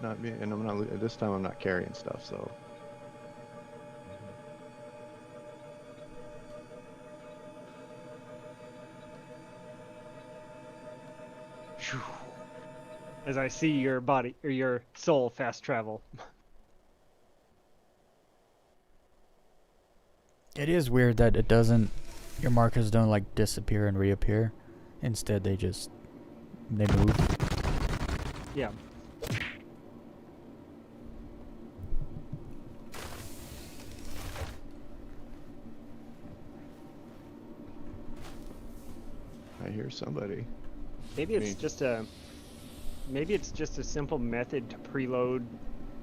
not be. And I'm not this time. I'm not carrying stuff, so. As I see your body or your soul fast travel. It is weird that it doesn't. Your markers don't like disappear and reappear. Instead, they move. Yeah. I hear somebody. Maybe it's Me. just a simple method to preload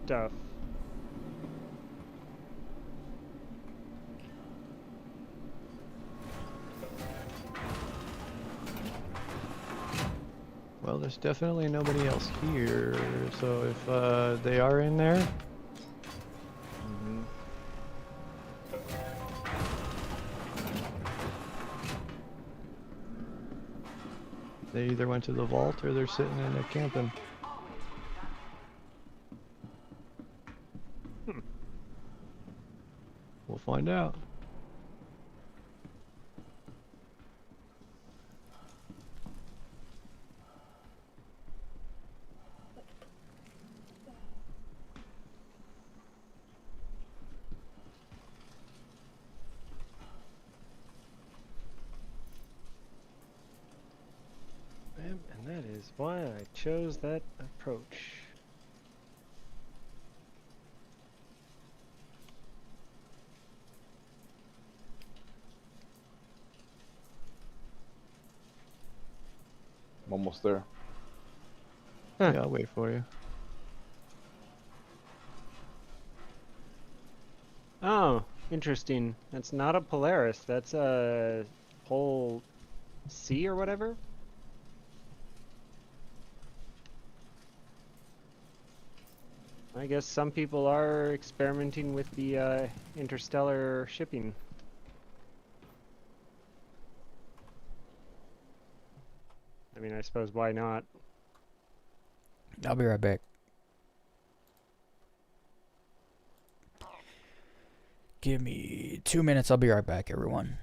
stuff. Well, there's definitely nobody else here, so if they are in there, Mm-hmm. they either went to the vault or they're sitting in there camping. We'll find out. And that is why I chose that approach. I'm almost there. Huh. Yeah, I'll wait for you. Oh, interesting. That's not a Polaris. That's a Pole C or whatever. I guess some people are experimenting with the interstellar shipping. I mean, I suppose why not? I'll be right back. Give me 2 minutes. I'll be right back, everyone.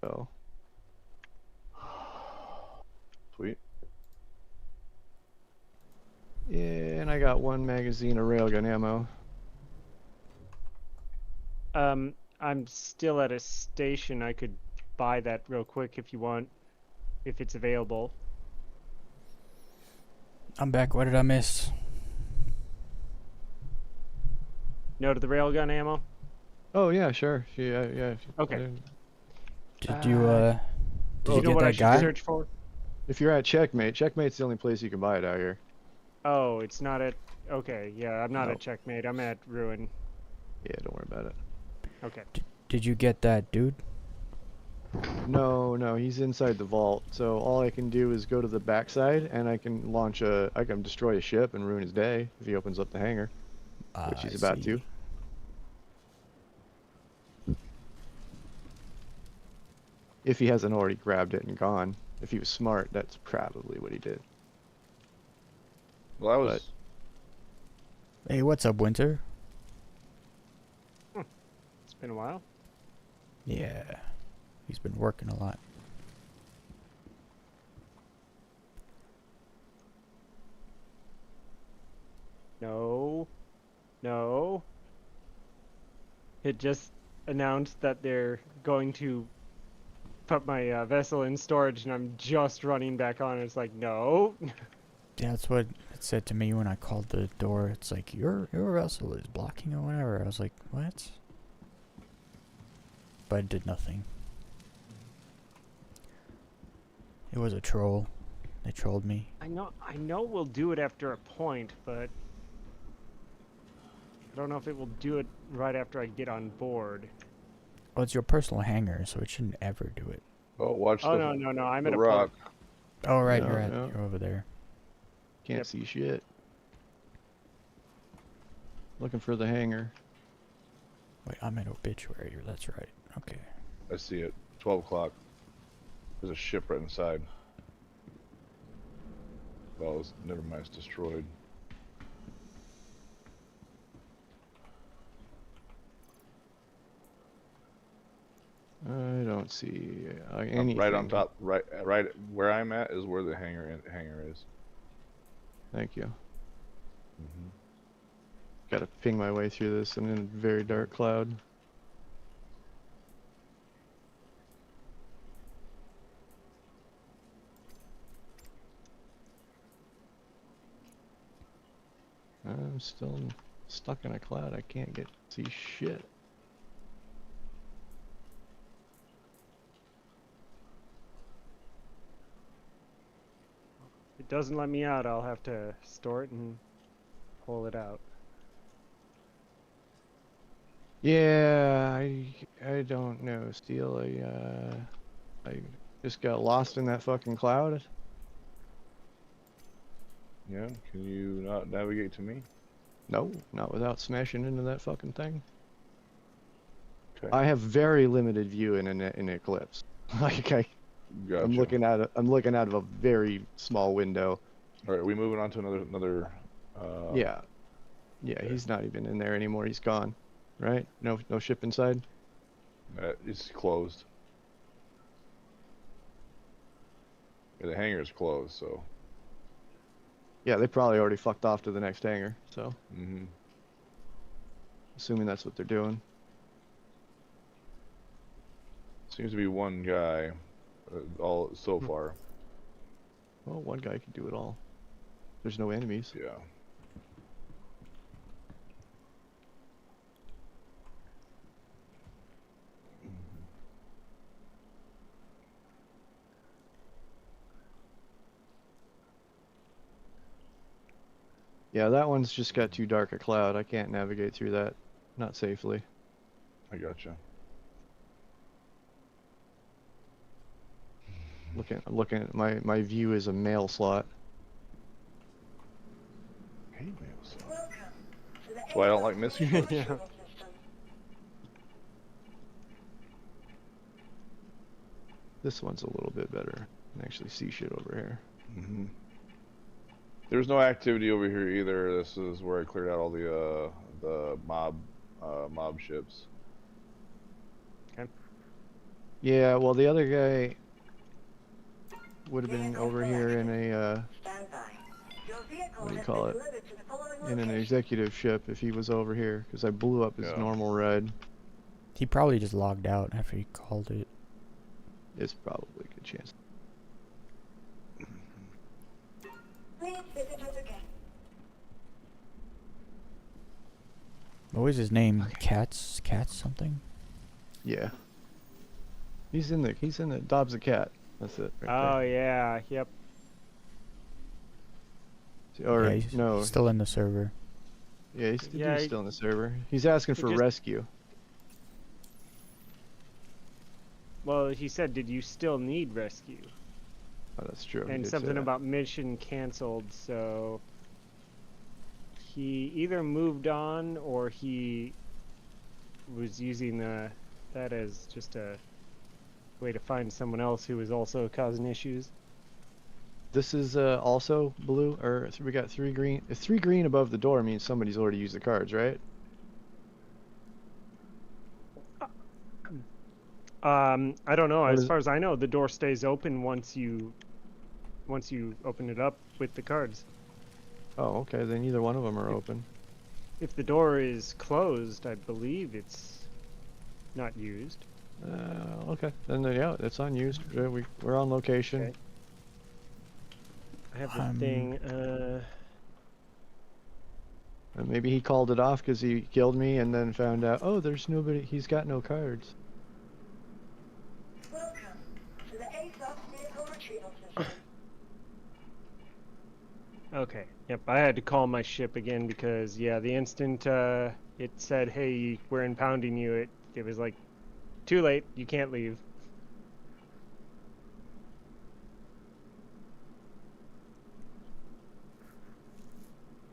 So, Sweet. yeah, and I got one magazine of railgun ammo. I'm still at a station. I could buy that real quick if you want, if it's available. I'm back. What did I miss? No to the railgun ammo? Oh yeah, sure. Yeah, yeah. Okay. Did you Do did you you know get what I that should guy? search for? If you're at Checkmate, Checkmate's the only place you can buy it out here. Oh, it's not at... Okay, yeah, I'm not No. at Checkmate. I'm at Ruin. Yeah, don't worry about it. Okay. Did you get that dude? No, no, he's inside the vault. So all I can do is go to the backside, and I can I can destroy a ship and ruin his day if he opens up the hangar, which he's I about to. see. If he hasn't already grabbed it and gone. If he was smart, that's probably what he did. Well, I was. Hey, what's up, Winter? It's been a while. Yeah, he's been working a lot. No. No. It just announced that they're going to put my vessel in storage, and I'm just running back on. It's like, no. Yeah, that's what it said to me when I called the door. It's like, your vessel is blocking or whatever. I was like, what? But it did nothing. It was a troll. They trolled me. I know we'll do it after a point, but I don't know if it will do it right after I get on board. Well, it's your personal hangar, so it shouldn't ever do it. Oh, watch Oh, the, no, I'm the at a rock. point. Oh, right, No, no. you're over there. Can't Yep. see shit. Looking for the hangar. Wait, I'm at obituary. That's right. Okay. I see it. 12 o'clock. There's a ship right inside. Well, it's, never mind. It's destroyed. I don't see anything. Right on top. Right where I'm at is where the hangar is. Thank you. Mm-hmm. Gotta ping my way through this. I'm in a very dark cloud. I'm still stuck in a cloud. I can't see shit. If it doesn't let me out, I'll have to store it and pull it out. Yeah, I don't know, Steel. I just got lost in that fucking cloud. Yeah. Can you not navigate to me? No, not without smashing into that fucking thing. Okay. I have very limited view in an eclipse. Like Gotcha. I'm looking out of a very small window. All right. Are we moving on to another? Yeah, okay. He's not even in there anymore. He's gone. Right? No ship inside. It's closed. Yeah, the hangar is closed, so. Yeah, they probably already fucked off to the next hangar. So, Mm-hmm. assuming that's what they're doing. Seems to be one guy, all so far. Well, one guy can do it all. There's no enemies. Yeah. Yeah, that one's just got too dark a cloud. I can't navigate through that. Not safely. I gotcha. I'm looking at my view is a mail slot. Hey, man. Welcome to the That's why I don't like missing ships. Yeah. system. This one's a little bit better. I can actually see shit over here. Mm-hmm. There's no activity over here either. This is where I cleared out all the mob ships. Yeah, well the other guy would have been over here in a Stand by. Your vehicle What do you has call been it? delivered to the following in an location. executive ship if he was over here, because I blew up his Yeah. normal ride. He probably just logged out after he called it. It's probably a good chance. Please visit us again. What was his name? Cats something? Yeah. He's in the Dobbs the cat. That's it. Right Oh yeah, yep. there. Or Yeah, he's no. still in the server. Yeah, he's, Yeah, he's still in the server. He's asking for just- rescue. Well, he said, "Did you still need rescue?" Oh, that's true. he And did say something that. about mission canceled. So he either moved on or he was using that as just a way to find someone else who was also causing issues. This is also blue, or we got 3 green. If 3 green above the door means somebody's already used the cards, right? I don't know. What As is- far as I know, the door stays open once you open it up with the cards. Oh, okay. Then either one of them are open. If the door is closed, I believe it's not used. Okay. Then yeah, it's unused. We're on location. Okay. I have the thing. And maybe he called it off because he killed me and then found out, oh, there's nobody. He's got no cards. Welcome to the ASOS vehicle retrieval system. Okay. Yep. I had to call my ship again because yeah, the instant it said, "Hey, we're impounding you," it was like, too late. You can't leave.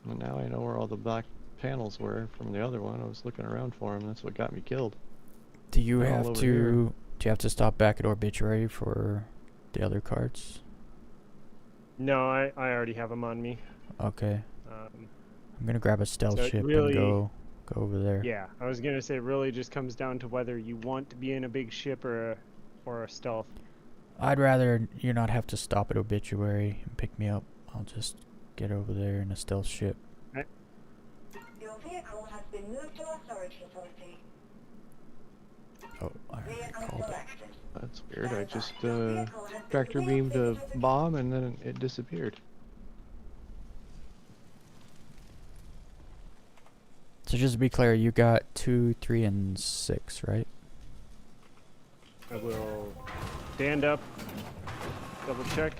And now I know where all the black panels were from the other one. I was looking around for them. That's what got me killed. Do you They're all have over to? here. Do you have to stop back at Obituary for the other cards? No, I already have them on me. Okay. Um, I'm gonna grab a stealth So it ship really- and go over there. yeah, I was gonna say it really just comes down to whether you want to be in a big ship or a stealth. I'd rather you not have to stop at Obituary and pick me up. I'll just get over there in a stealth ship. Your vehicle has been moved to our storage facility. Oh, I already Vehicle called it. selected. That's weird. I just Your vehicle has been tractor beamed a reinfitted with bomb and then it disappeared. So just to be clear, you got 2, 3, and 6, right? I will stand up, double check.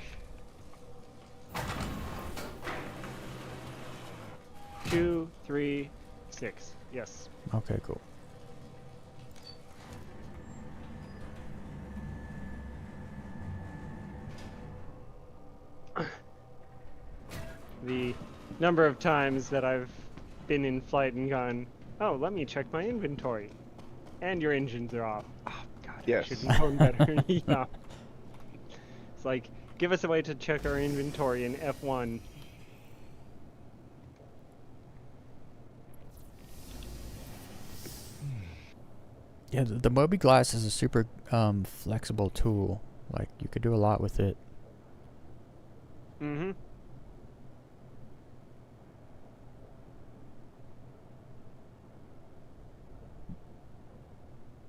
2, 3, 6. Yes. Okay, cool. The number of times that I've been in flight and gone, oh, let me check my inventory. And your engines are off. Oh, God, Yes. I should have known better. Yeah. It's like, give us a way to check our inventory in F1. Yeah, the Moby Glass is a super flexible tool. Like, you could do a lot with it. Mm-hmm.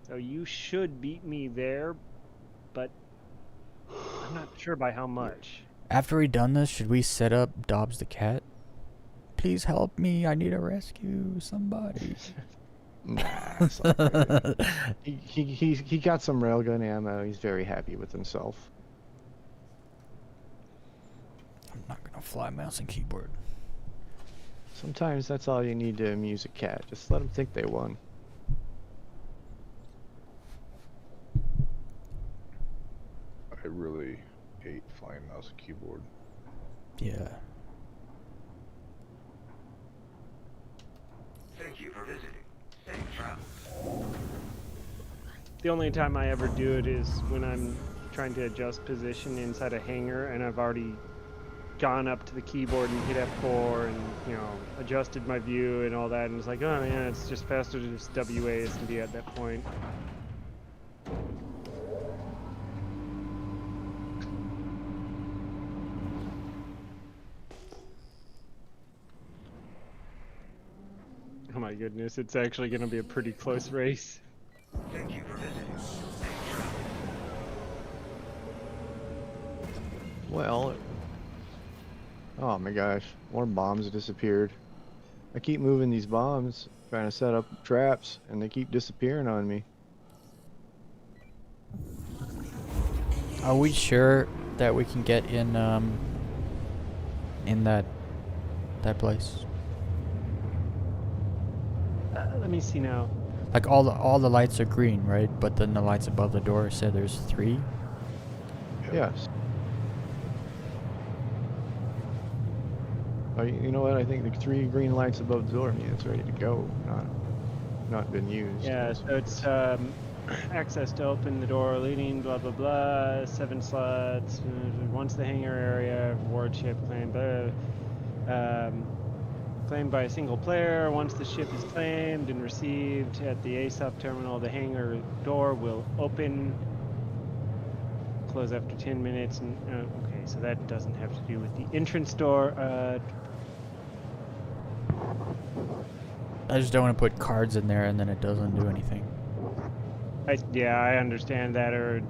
So you should beat me there, but I'm not sure by how much. After we done this, should we set up Dobbs the cat? Please help me. I need a rescue. Somebody. Nah, it's not really. He got some railgun ammo. He's very happy with himself. I'm not gonna fly mouse and keyboard. Sometimes that's all you need to amuse a cat. Just let them think they won. I really hate flying mouse and keyboard. Yeah. Thank you for visiting. Safe travels. The only time I ever do it is when I'm trying to adjust position inside a hangar and I've already gone up to the keyboard and hit F4 and, you know, adjusted my view and all that, and it's like, oh yeah, it's just faster to just WASD at that point. Oh my goodness, it's actually going to be a pretty close race. Thank Well, oh my gosh, more bombs disappeared. I keep moving these bombs, trying to set up traps, and they keep disappearing on me. Are we sure that we can get in that place? Let me see now. Like all the lights are green, right? But then the lights above the door said there's 3. Yes. Oh, you know what? I think the 3 green lights above the door mean it's ready to go, not been used. Yeah, so it's access to open the door leading blah blah blah. 7 slots. Once the hangar area reward ship claimed. Claimed by a single player. Once the ship is claimed and received at the ASOP terminal, the hangar door will open. Close after 10 minutes. And okay, so that doesn't have to do with the entrance door. I just don't want to put cards in there and then it doesn't do anything. I understand that or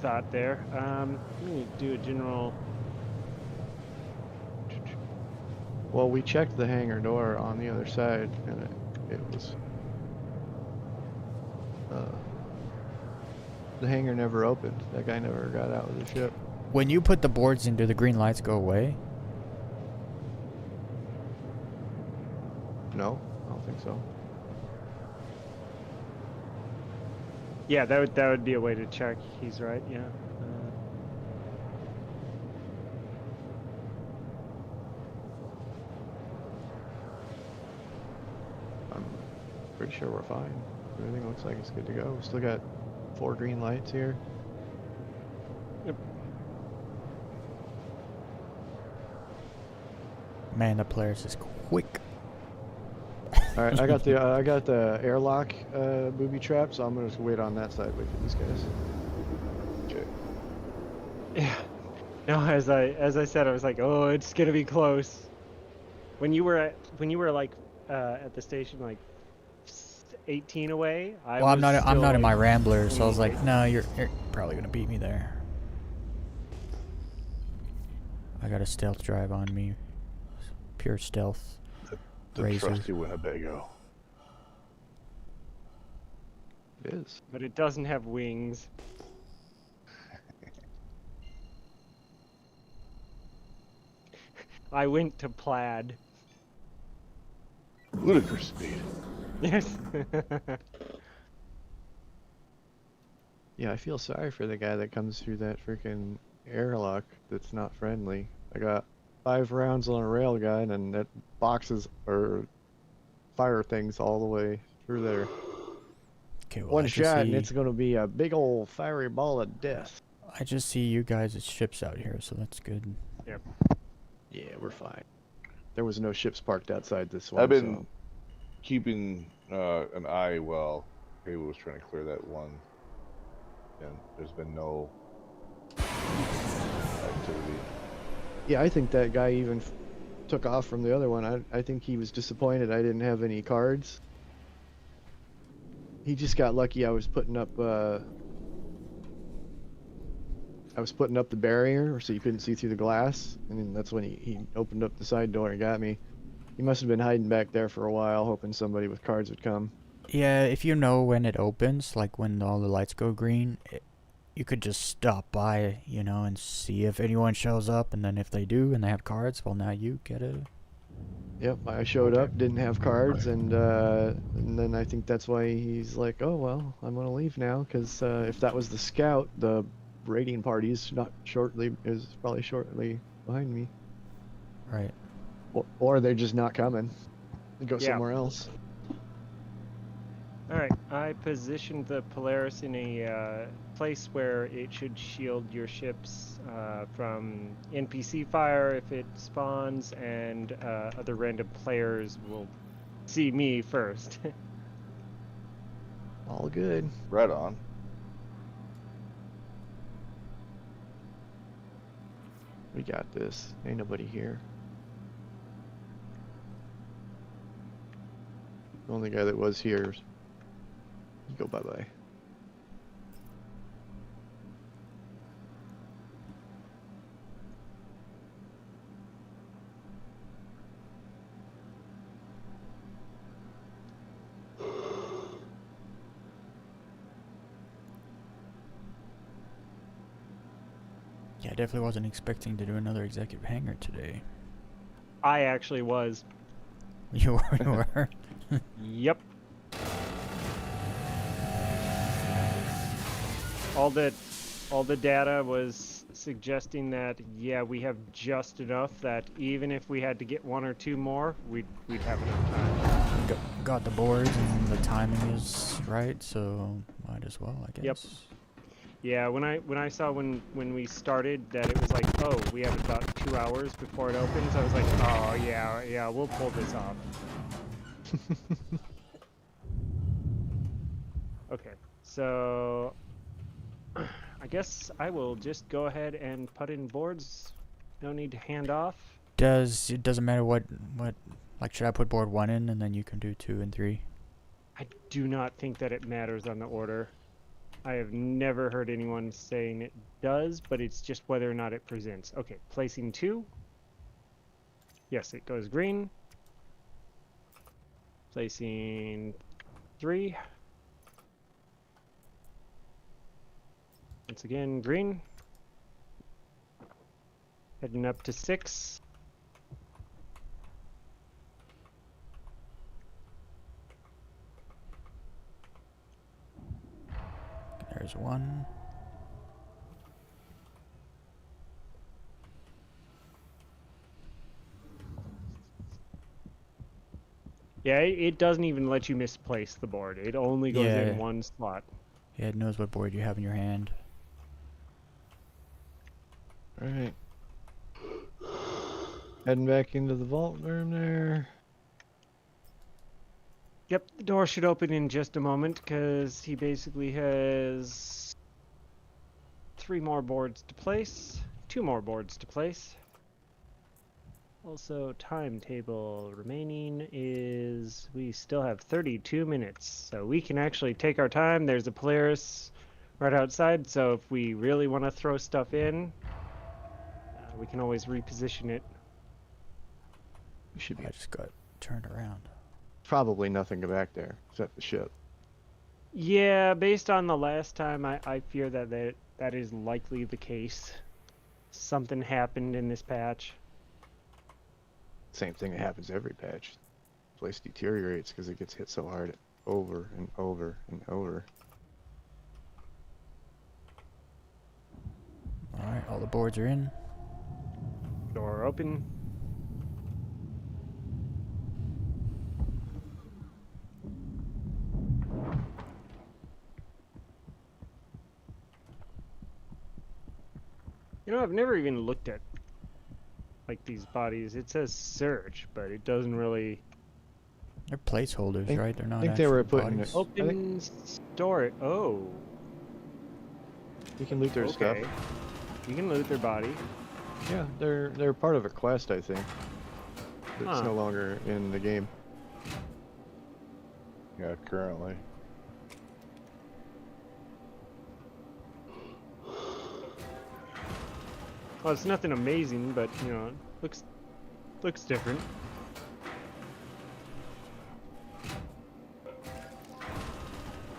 thought there. Let me do a general. Well, we checked the hangar door on the other side, and it was the hangar never opened. That guy never got out of the ship. When you put the boards in, do the green lights go away? No, I don't think so. Yeah, that would be a way to check. He's right. Yeah. I'm pretty sure we're fine. Everything looks like it's good to go. We still got 4 green lights here. Yep. Man, the players is quick. All right, I got the airlock booby trap, so I'm gonna just wait on that side. Wait for these guys. Okay. Yeah. No, as I said, I was like, oh, it's gonna be close. When you were like at the station like 18 away, Well, I'm not in like, my Rambler, so I was like, 28. no, you're probably gonna beat me there. I got a stealth drive on me, pure stealth. The Razor. trusty Winnebago. It is. But it doesn't have wings. I went to plaid. Ludicrous speed. Yes. Yeah, I feel sorry for the guy that comes through that freaking airlock that's not friendly. I got 5 rounds on a railgun, and that boxes or fire things all the way through there. Okay, well, One I just shot, and see- it's gonna be a big old fiery ball of death. I just see you guys as ships out here, so that's good. Yep. Yeah, we're fine. There was no ships parked outside this one. I've been so- keeping an eye while Halo was trying to clear that one, and there's been no activity. Yeah, I think that guy even took off from the other one. I think he was disappointed I didn't have any cards. He just got lucky. I was putting up the barrier so you couldn't see through the glass, and then that's when he opened up the side door and got me. He must have been hiding back there for a while, hoping somebody with cards would come. Yeah, if you know when it opens, like when all the lights go green, you could just stop by, you know, and see if anyone shows up, and then if they do and they have cards, well, now you get a... Yep, I showed up, didn't have cards, and then I think that's why he's like, oh well, I'm gonna leave now, because if that was the scout, the raiding party is probably shortly behind me, Right. or they're just not coming. They go Yeah. somewhere else. Alright, I positioned the Polaris in a place where it should shield your ships from NPC fire if it spawns, and other random players will see me first. All good. Right on. We got this. Ain't nobody here. The only guy that was here. You go bye-bye. Yeah, I definitely wasn't expecting to do another executive hangar today. I actually was. You were. You were. Yep. All the data was suggesting that yeah, we have just enough that even if we had to get 1 or 2 more, we'd have enough time. Got the boards and the timing is right, so might as well, I guess. Yep. Yeah, when I saw when we started that it was like, oh, we have about 2 hours before it opens, I was like, oh yeah, we'll pull this off. Okay, so I guess I will just go ahead and put in boards. No need to hand off. It doesn't matter what like should I put board 1 in and then you can do 2 and 3? I do not think that it matters on the order. I have never heard anyone saying it does, but it's just whether or not it presents. Okay, placing 2. Yes, it goes green. Placing 3. Once again, green. Heading up to 6. There's 1. Yeah, it doesn't even let you misplace the board. It only goes Yeah. in 1 slot. Yeah, it knows what board you have in your hand. Alright. Heading back into the vault room there. Yep, the door should open in just a moment because he basically has 3 more boards to place, 2 more boards to place. Also, timetable remaining is we still have 32 minutes, so we can actually take our time. There's a Polaris right outside, so if we really want to throw stuff in, we can always reposition it. We should be I just got turned around. probably nothing back there except the ship. Yeah, based on the last time, I fear that is likely the case. Something happened in this patch. Same thing that happens every patch. The place deteriorates because it gets hit so hard over and over and over. Alright, all the boards are in. Door open. You know, I've never even looked at like these bodies. It says search, but it doesn't really They're placeholders, Think- right? They're not I think they were actual putting bodies. it- open store. Oh, You can loot their stuff. okay. You can loot their body. Yeah, they're part of a quest, I think. It's Huh. no longer in the game. Yeah, currently. Well, it's nothing amazing, but you know, it looks different.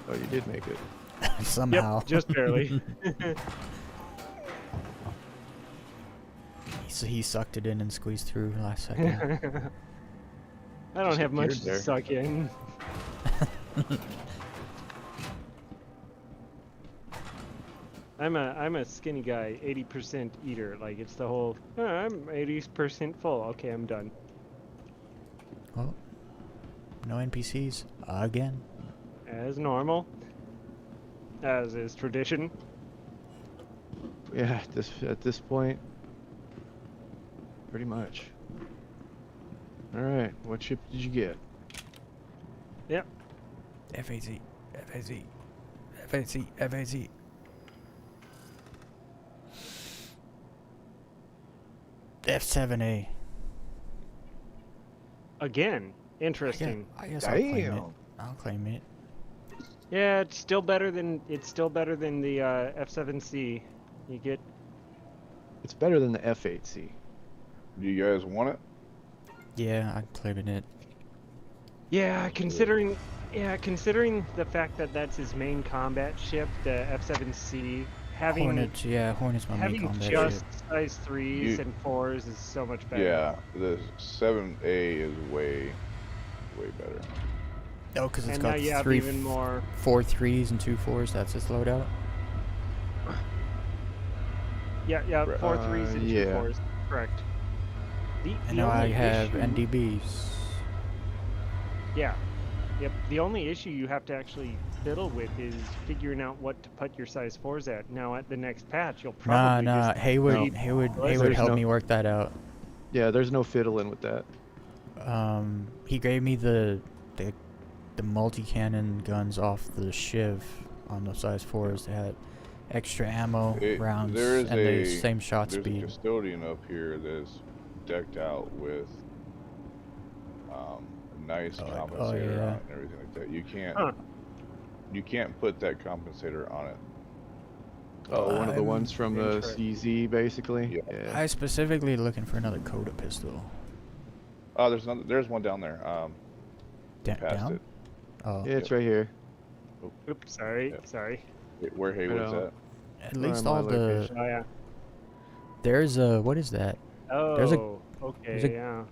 Oh, you did make it. Somehow. Yep, just barely. He sucked it in and squeezed through last second. I don't Just have much appeared to there. suck in. I'm a skinny guy, 80% eater. Like it's the whole I'm 80% full. Okay, I'm done. Well, no NPCs again. As normal. As is tradition. Yeah, at this point, pretty much. All right, what ship did you get? Yep. FAZ, FAZ, FAZ, FAZ. F7A. Again. Interesting. I guess I'll claim it. Damn. I'll claim it. Yeah, it's still better than the F7C. You get It's better than the F8C. Do you guys want it? Yeah, I'm claiming it. Yeah, considering the fact that that's his main combat ship, the F7C having Hornets, yeah, Hornets my main having combat just ship. size 3s You- and 4s is so much better. Yeah, the 7A is way better. Oh, because it's And now got you have three, even more. 4 3s and 2 4s. That's its loadout. Yeah, Right. 4 3s and 2 yeah. 4s. Correct. And now I only have issue- NDBs. Yeah. Yep. The only issue you have to actually fiddle with is figuring out what to put your size 4s at. Now at the next patch, you'll probably Nah, just Haywood need Haywood There's helped no- me work that out. Yeah, there's no fiddling with that. He gave me the multi-cannon guns off the Shiv on the size 4s. They had extra ammo rounds There is and the same shot there's speed. a custodian up here that's decked out with a nice Oh, compensator yeah. on it and everything like that. Huh. You can't put that compensator on it. Oh, one of the I'm ones from the interested. CZ, basically. Yeah. Yeah. I specifically looking for another Coda pistol. Oh, there's one down there. Past Down? it. Oh, Yeah, it's right here. Oops, sorry, Yeah. sorry. Where Haywood's know. at. at least my all the location. Oh yeah. there's a what is that? Oh, There's a- okay, there's a- yeah.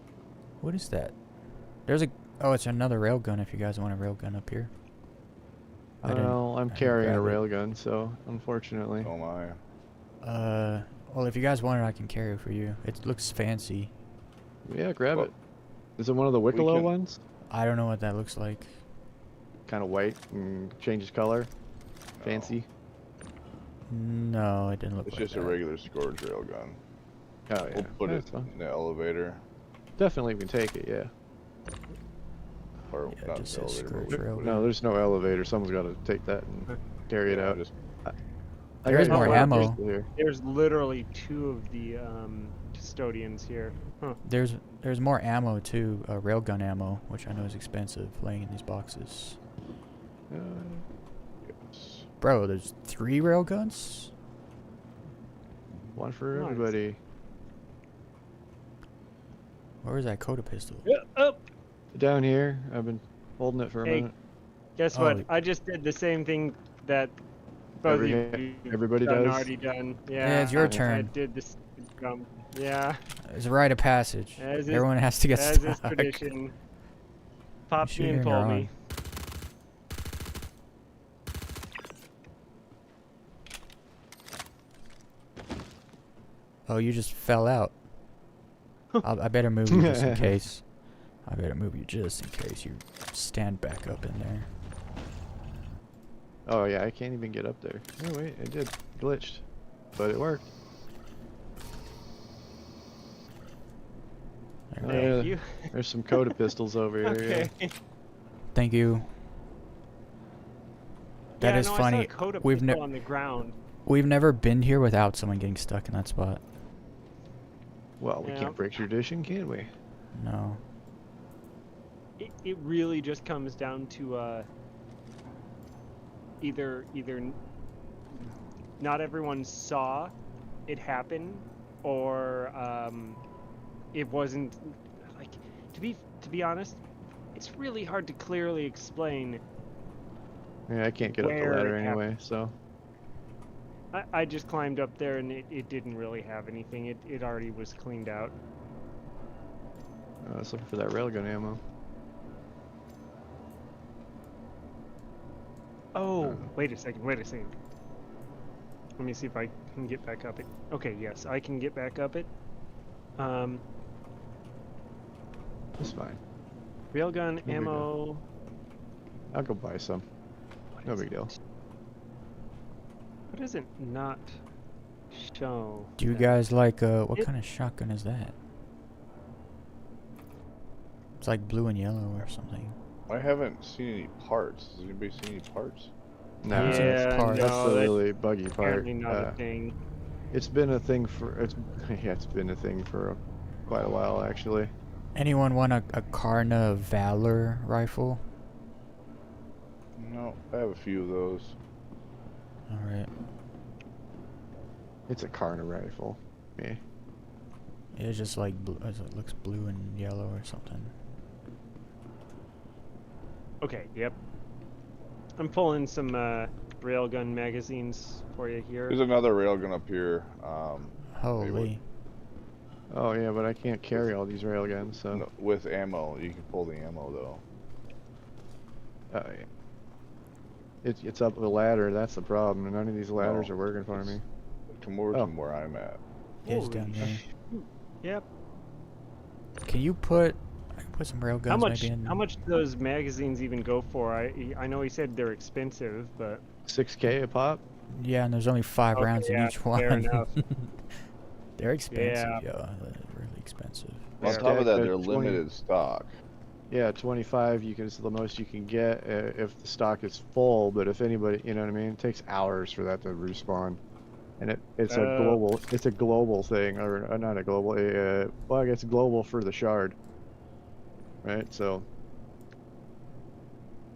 What is that? There's a oh, it's another railgun. If you guys want a railgun up here. I didn't- Well, I'm I didn't carrying a grab it. railgun, so unfortunately. Oh my. Well, if you guys want it, I can carry it for you. It looks fancy. Yeah, grab Well, it. Is it one of the we Wicklow can- ones? I don't know what that looks like. Kind of white and changes color. No. Fancy. No, it didn't look It's like just a that. regular Scourge railgun. Oh yeah. We'll put That's it fine. in the elevator. Definitely we can take it, yeah. Or Yeah, it not just the says elevator, but Scourge we'll put railgun. it- No, there's no elevator. Someone's got to take that and carry it yeah, out. just- I There is got more your ammo. pistol here. There's literally 2 of the custodians here. Huh. There's more ammo too, railgun ammo, which I know is expensive, laying in these boxes. yes. Bro, there's 3 railguns. One for Nice. everybody. Where is that Coda pistol? Up. Down here. I've been holding it for a Hey, minute. Guess Oh. what? I just did the same thing that both of you Everybody done does? already done. Yeah, Yeah, it's your I turn. did this. Yeah, It's a rite of passage. As is- Everyone has to get as is stuck. tradition. Pop shoot me and here pull and you're me. Oh, you just fell out. I better move you just in case. I better move you just in case you stand back up in there. Oh yeah, I can't even get up there. Oh wait, it did. Glitched. But it worked. There we Yeah. go. Thank you. There's some Coda pistols over here. Okay. Yeah. Thank you. That Yeah, is no, funny. I saw a Coda We've pistol ne- on the ground. We've never been here without someone getting stuck in that spot. Well, we Yeah. can't break tradition, can we? No. It really just comes down to either not everyone saw it happen, or it wasn't like to be honest. It's really hard to clearly explain. Yeah, I can't get up the Where ladder it anyway, so. I just climbed up there and it didn't really have anything. It already was cleaned out. I was looking for that railgun ammo. Oh, wait a second. Let me see if I can get back up it. Okay, yes, I can get back up it. It's fine. Railgun big deal. ammo. I'll go buy some. What No is big deal. it? What does it not show? Do you that- guys like what It- kind of shotgun is that? It's like blue and yellow or something. I haven't seen any parts. Has anybody seen any parts? No, Yeah, that's, no, that's the that's really buggy part. Apparently not a thing. It's been a thing for it's been a thing for quite a while actually. Anyone want a Karna Valor rifle? No, I have a few of those. Alright. It's a Karna rifle. Yeah. It's just like it looks blue and yellow or something. Okay, yep. I'm pulling some railgun magazines for you here. There's another railgun up here. Holy. Oh yeah, but I can't carry all these railguns, so. No, with ammo, you can pull the ammo though. Oh, yeah. It's up the ladder. That's the problem. And none of these ladders No, are working for me. Come over Oh. to where I'm at. It's Holy down there. Yep. Can you put? I can put some railguns How much? maybe in. How much do those magazines even go for? I know he said they're expensive, but 6K a pop. Yeah, and there's only 5 Okay, rounds in yeah, each one. fair enough. They're expensive, Yeah. yo. They're really expensive. On Yeah. top of that, Yeah, they're 20 limited stock. Yeah, 25 is the most you can get if the stock is full. But if anybody, you know what I mean, it takes hours for that to respawn, and it's a global thing, or not a global. Well, I guess global for the shard, right? So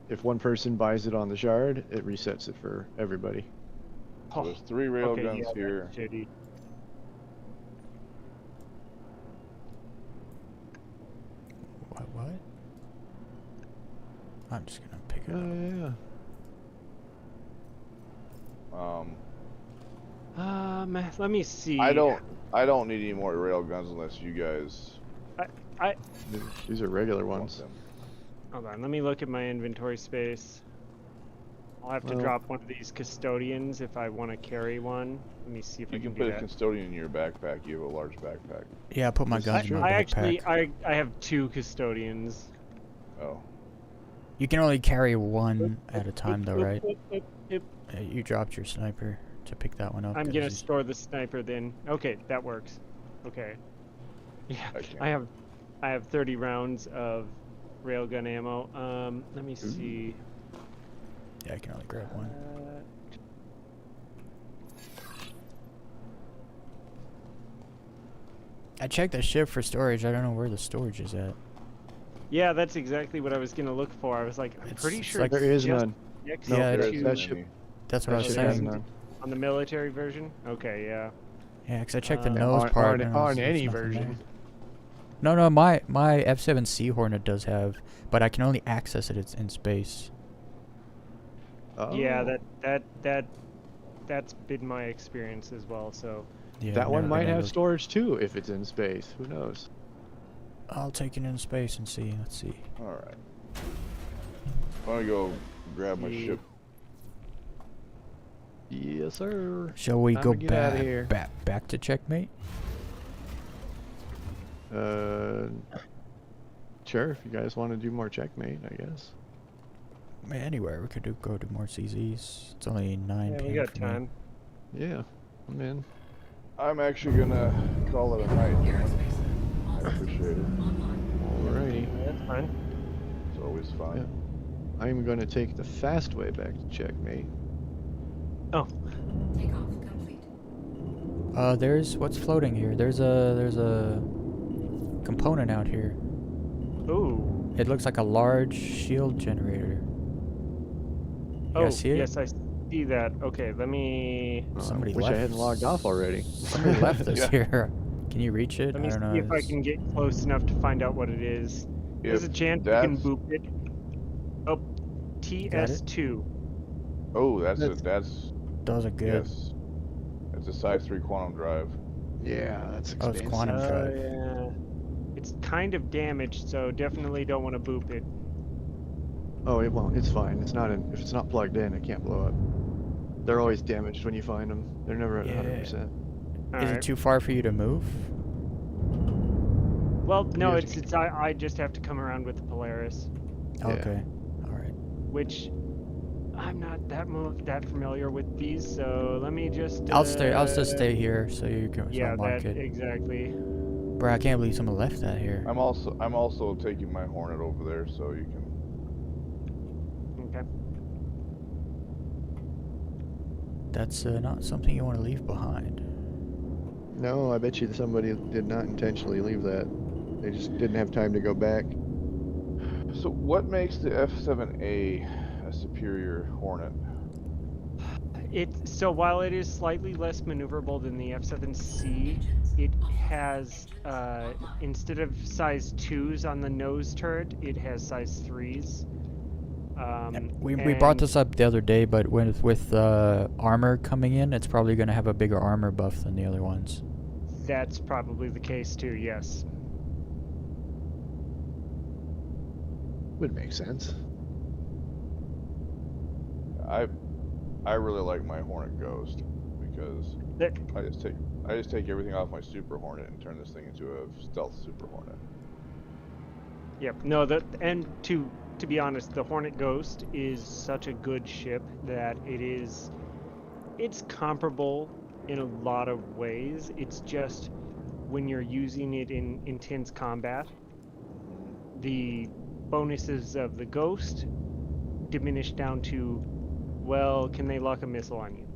if one person buys it on the shard, it resets it for everybody. So there's 3 okay, railguns yeah, here. that's shitty. What? I'm just gonna pick it Oh up. yeah. Let me see. I don't need any more railguns unless you guys These are regular want ones. them. Hold on, let me look at my inventory space. I'll have to Well- drop one of these custodians if I want to carry one. Let me see if You I can can put do a that. custodian in your backpack. You have a large backpack. Yeah, I put my This guns is in true. my I backpack. actually, I have 2 custodians. Oh. You can only carry one at a time, though, right? Yep. You dropped your sniper to pick that one up. I'm 'cause gonna he's- store the sniper then. Okay, that works. Okay. Yeah, I can't. I have 30 rounds of railgun ammo. Let me see. Yeah, I can only grab one. I checked the ship for storage. I don't know where the storage is at. Yeah, that's exactly what I was gonna look for. I was like, I'm It's- pretty it's sure like- There is just none. next Yeah, to There it's- isn't that should- any. That's what I That was ship has saying. none. on the military version. Okay, yeah. Yeah, because I checked the Yeah, nose on- part. on- and on there's any nothing version. there. No, my F7C Hornet does have, but I can only access it. It's in space. Oh. Yeah, that's been my experience as well. So Yeah, That I've one never might been able have to- storage too if it's in space. Who knows? I'll take it in space and see. Let's see. Alright. I'm gonna go grab my See. ship. Yes, sir. Shall we Time go to get outta here. back to checkmate? Sure. If you guys want to do more checkmate, I guess. Anywhere we could go do more CZs. It's only 9 yeah, p.m. we got for me. time. Yeah, I'm in. I'm actually gonna call it a night, gentlemen. I appreciate it. Alrighty. Yeah, that's fine. It's always fun. Yeah. I'm going to take the fast way back to checkmate. Oh, Takeoff complete. There's what's floating here. There's a component out here. ooh. It looks like a large shield generator. You Oh, guys see it? yes, I see that. Okay, let me Somebody wish left. I hadn't logged off already. Somebody left us Yeah. here. Can you reach it? let me I don't know. see if I it's- can get close enough to find out what it is. There's a If chance we can that's- boop it. Oh, TS2. Oh, that's That's- it. That's Those are good. yes. It's a size 3 quantum drive. Yeah, that's Oh, it's expensive. quantum drive. Yeah. It's kind of damaged, so definitely don't want to boop it. Oh, it won't. It's fine. It's not in. If it's not plugged in, it can't blow up. They're always damaged when you find them. They're never at Yeah. 100%. Is Alright. it too far for you to move? Well, no, Yes. it's I just have to come around with the Polaris, Yeah. Okay. All right. which I'm not that familiar with these, so let me just. I'll just stay here so you can Yeah, mark that it. exactly. Bro, I can't believe someone left that here. I'm also taking my Hornet over there so you can. Okay. That's not something you want to leave behind. No, I bet you somebody did not intentionally leave that. They just didn't have time to go back. So what makes the F7A a superior Hornet? So while it is slightly less maneuverable than the F7C, it has instead of size 2s on the nose turret, it has size 3s. We brought and this up the other day, but with armor coming in, it's probably going to have a bigger armor buff than the other ones. That's probably the case too, yes. Would make sense. I really like my Hornet Ghost because There- I just take everything off my Super Hornet and turn this thing into a stealth Super Hornet. Yep. No, and to be honest, the Hornet Ghost is such a good ship that it's comparable in a lot of ways. It's just when you're using it in intense combat, the bonuses of the Ghost diminish down to, well, can they lock a missile on you?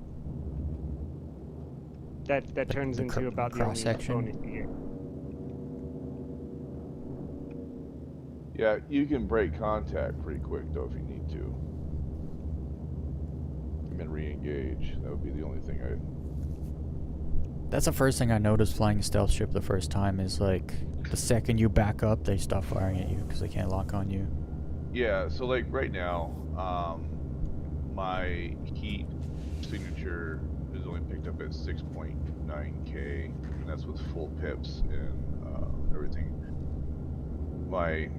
That turns the into about the only cross-section? bonus you get. Yeah, you can break contact pretty quick though if you need to. And then re-engage. That would be the only thing That's the first thing I noticed flying a stealth ship the first time is like the second you back up, they stop firing at you because they can't lock on you. Yeah, so like right now, my heat signature is only picked up at 6.9k, and that's with full pips and everything. My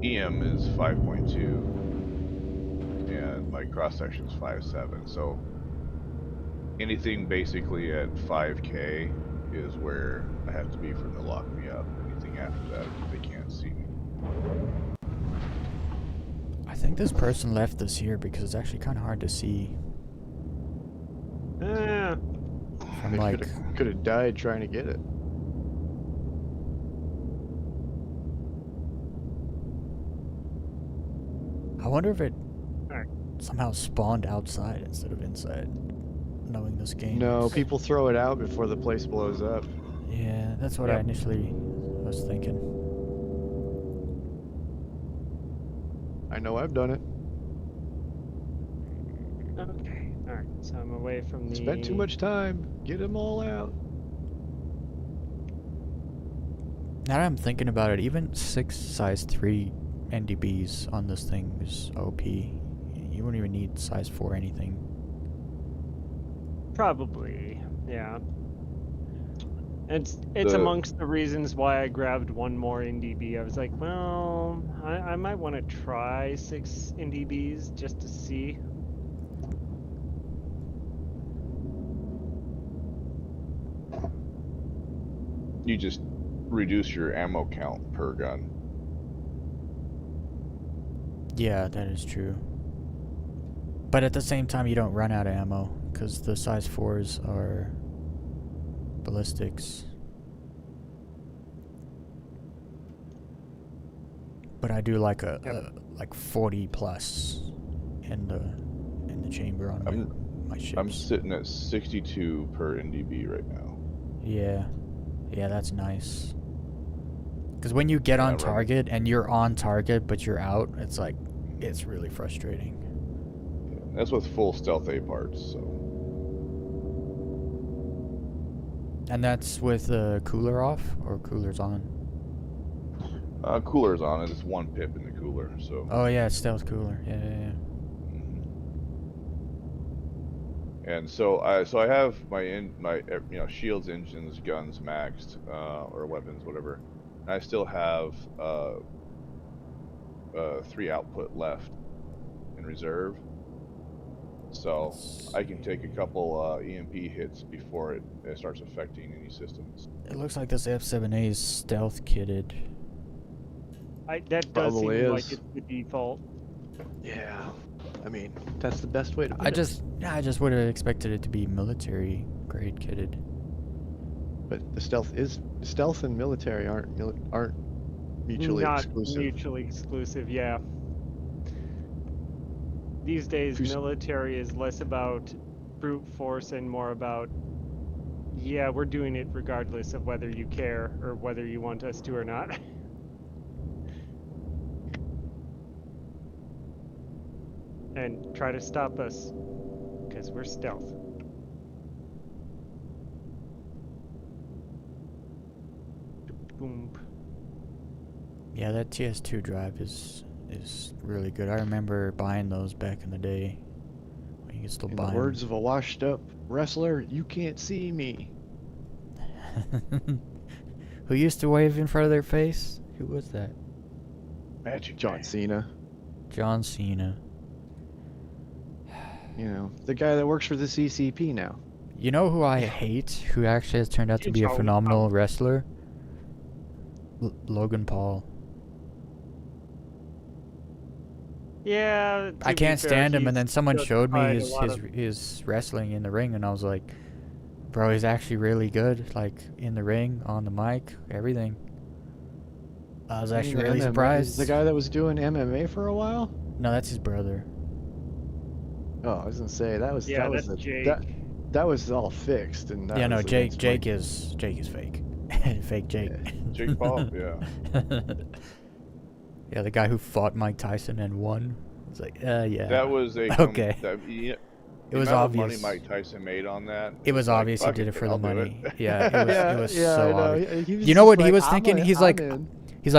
EM is 5.2, and my cross section is 5.7. So anything basically at 5k is where I have to be for them to lock me up. Anything after that, they can't see me. I think this person left this here because it's actually kind of hard to see from They like. could have died trying to get it. I wonder if it Alright. somehow spawned outside instead of inside, knowing this game. No, is- people throw it out before the place blows up. Yeah, that's what I initially was thinking. I know I've done it. Okay. All right. So I'm away from the. Spent too much time. Get them all out. Now that I'm thinking about it, even 6 size 3 NDBs on this thing is OP. You wouldn't even need size 4 anything. Probably. Yeah. It's amongst the reasons why I grabbed one more NDB. I was like, well, I might want to try 6 NDBs just to see. You just reduce your ammo count per gun. Yeah, that is true. But at the same time, you don't run out of ammo because the size 4s are ballistics. But I do like a like 40 plus in the chamber on my ships. I'm sitting at 62 per NDB right now. Yeah, that's nice. Because when you get Yeah, on right. target and you're on target but you're out, it's like it's really frustrating. That's with full stealth A parts, so. And that's with cooler off or cooler's on? Cooler's on it. It's 1 pip in the cooler, so. Oh yeah, stealth cooler. Yeah. Mhm. And so I have my shields, engines, guns maxed, or weapons, whatever. And I still have 3 output left in reserve. So I can take a couple EMP hits before it starts affecting any systems. It looks like this F7A is stealth kitted. That does Probably seem is. like it's the default. Yeah. I mean, that's the best way to put I it. just would have expected it to be military grade kitted. But the stealth and military aren't mutually Not exclusive. mutually exclusive, yeah. These days, Who's- military is less about brute force and more about, yeah, we're doing it regardless of whether you care or whether you want us to or not. And try to stop us, because we're stealth. Boom. Yeah, that TS2 drive is is really good. I remember buying those back in the day. When you could still In buy the words of a washed-up wrestler, you can't see me. them. Who used to wave in front of their face? Who was that? Magic John Man. Cena. John Cena. You know, the guy that works for the CCP now. You know who I hate? Who actually has turned out to be a Joe. phenomenal wrestler? Logan Paul. Yeah. I to be can't fair, stand him, and he's then someone showed me justified a his lot his, of- his wrestling in the ring, and I was like, bro, he's actually really good. Like in the ring, on the mic, everything. I was You mean actually the really MMA surprised. The guy that was doing MMA for a while? No, that's his brother. Oh, I was gonna say that was Yeah, that was that's the, Jake. that was all fixed and that Yeah, no, was Jake. against Jake Mike. is fake. Fake Jake. Jake Paul, yeah. Yeah, the guy who fought Mike Tyson and won. It's like, yeah. That was a Okay. It was obvious. Money Mike Tyson made on that. It was like, obvious he fuck did it for the I'll do money. it. Yeah, it was yeah, so I know. obvious. He was You know just what he like, was "I'm thinking? in, He's I'm like, in."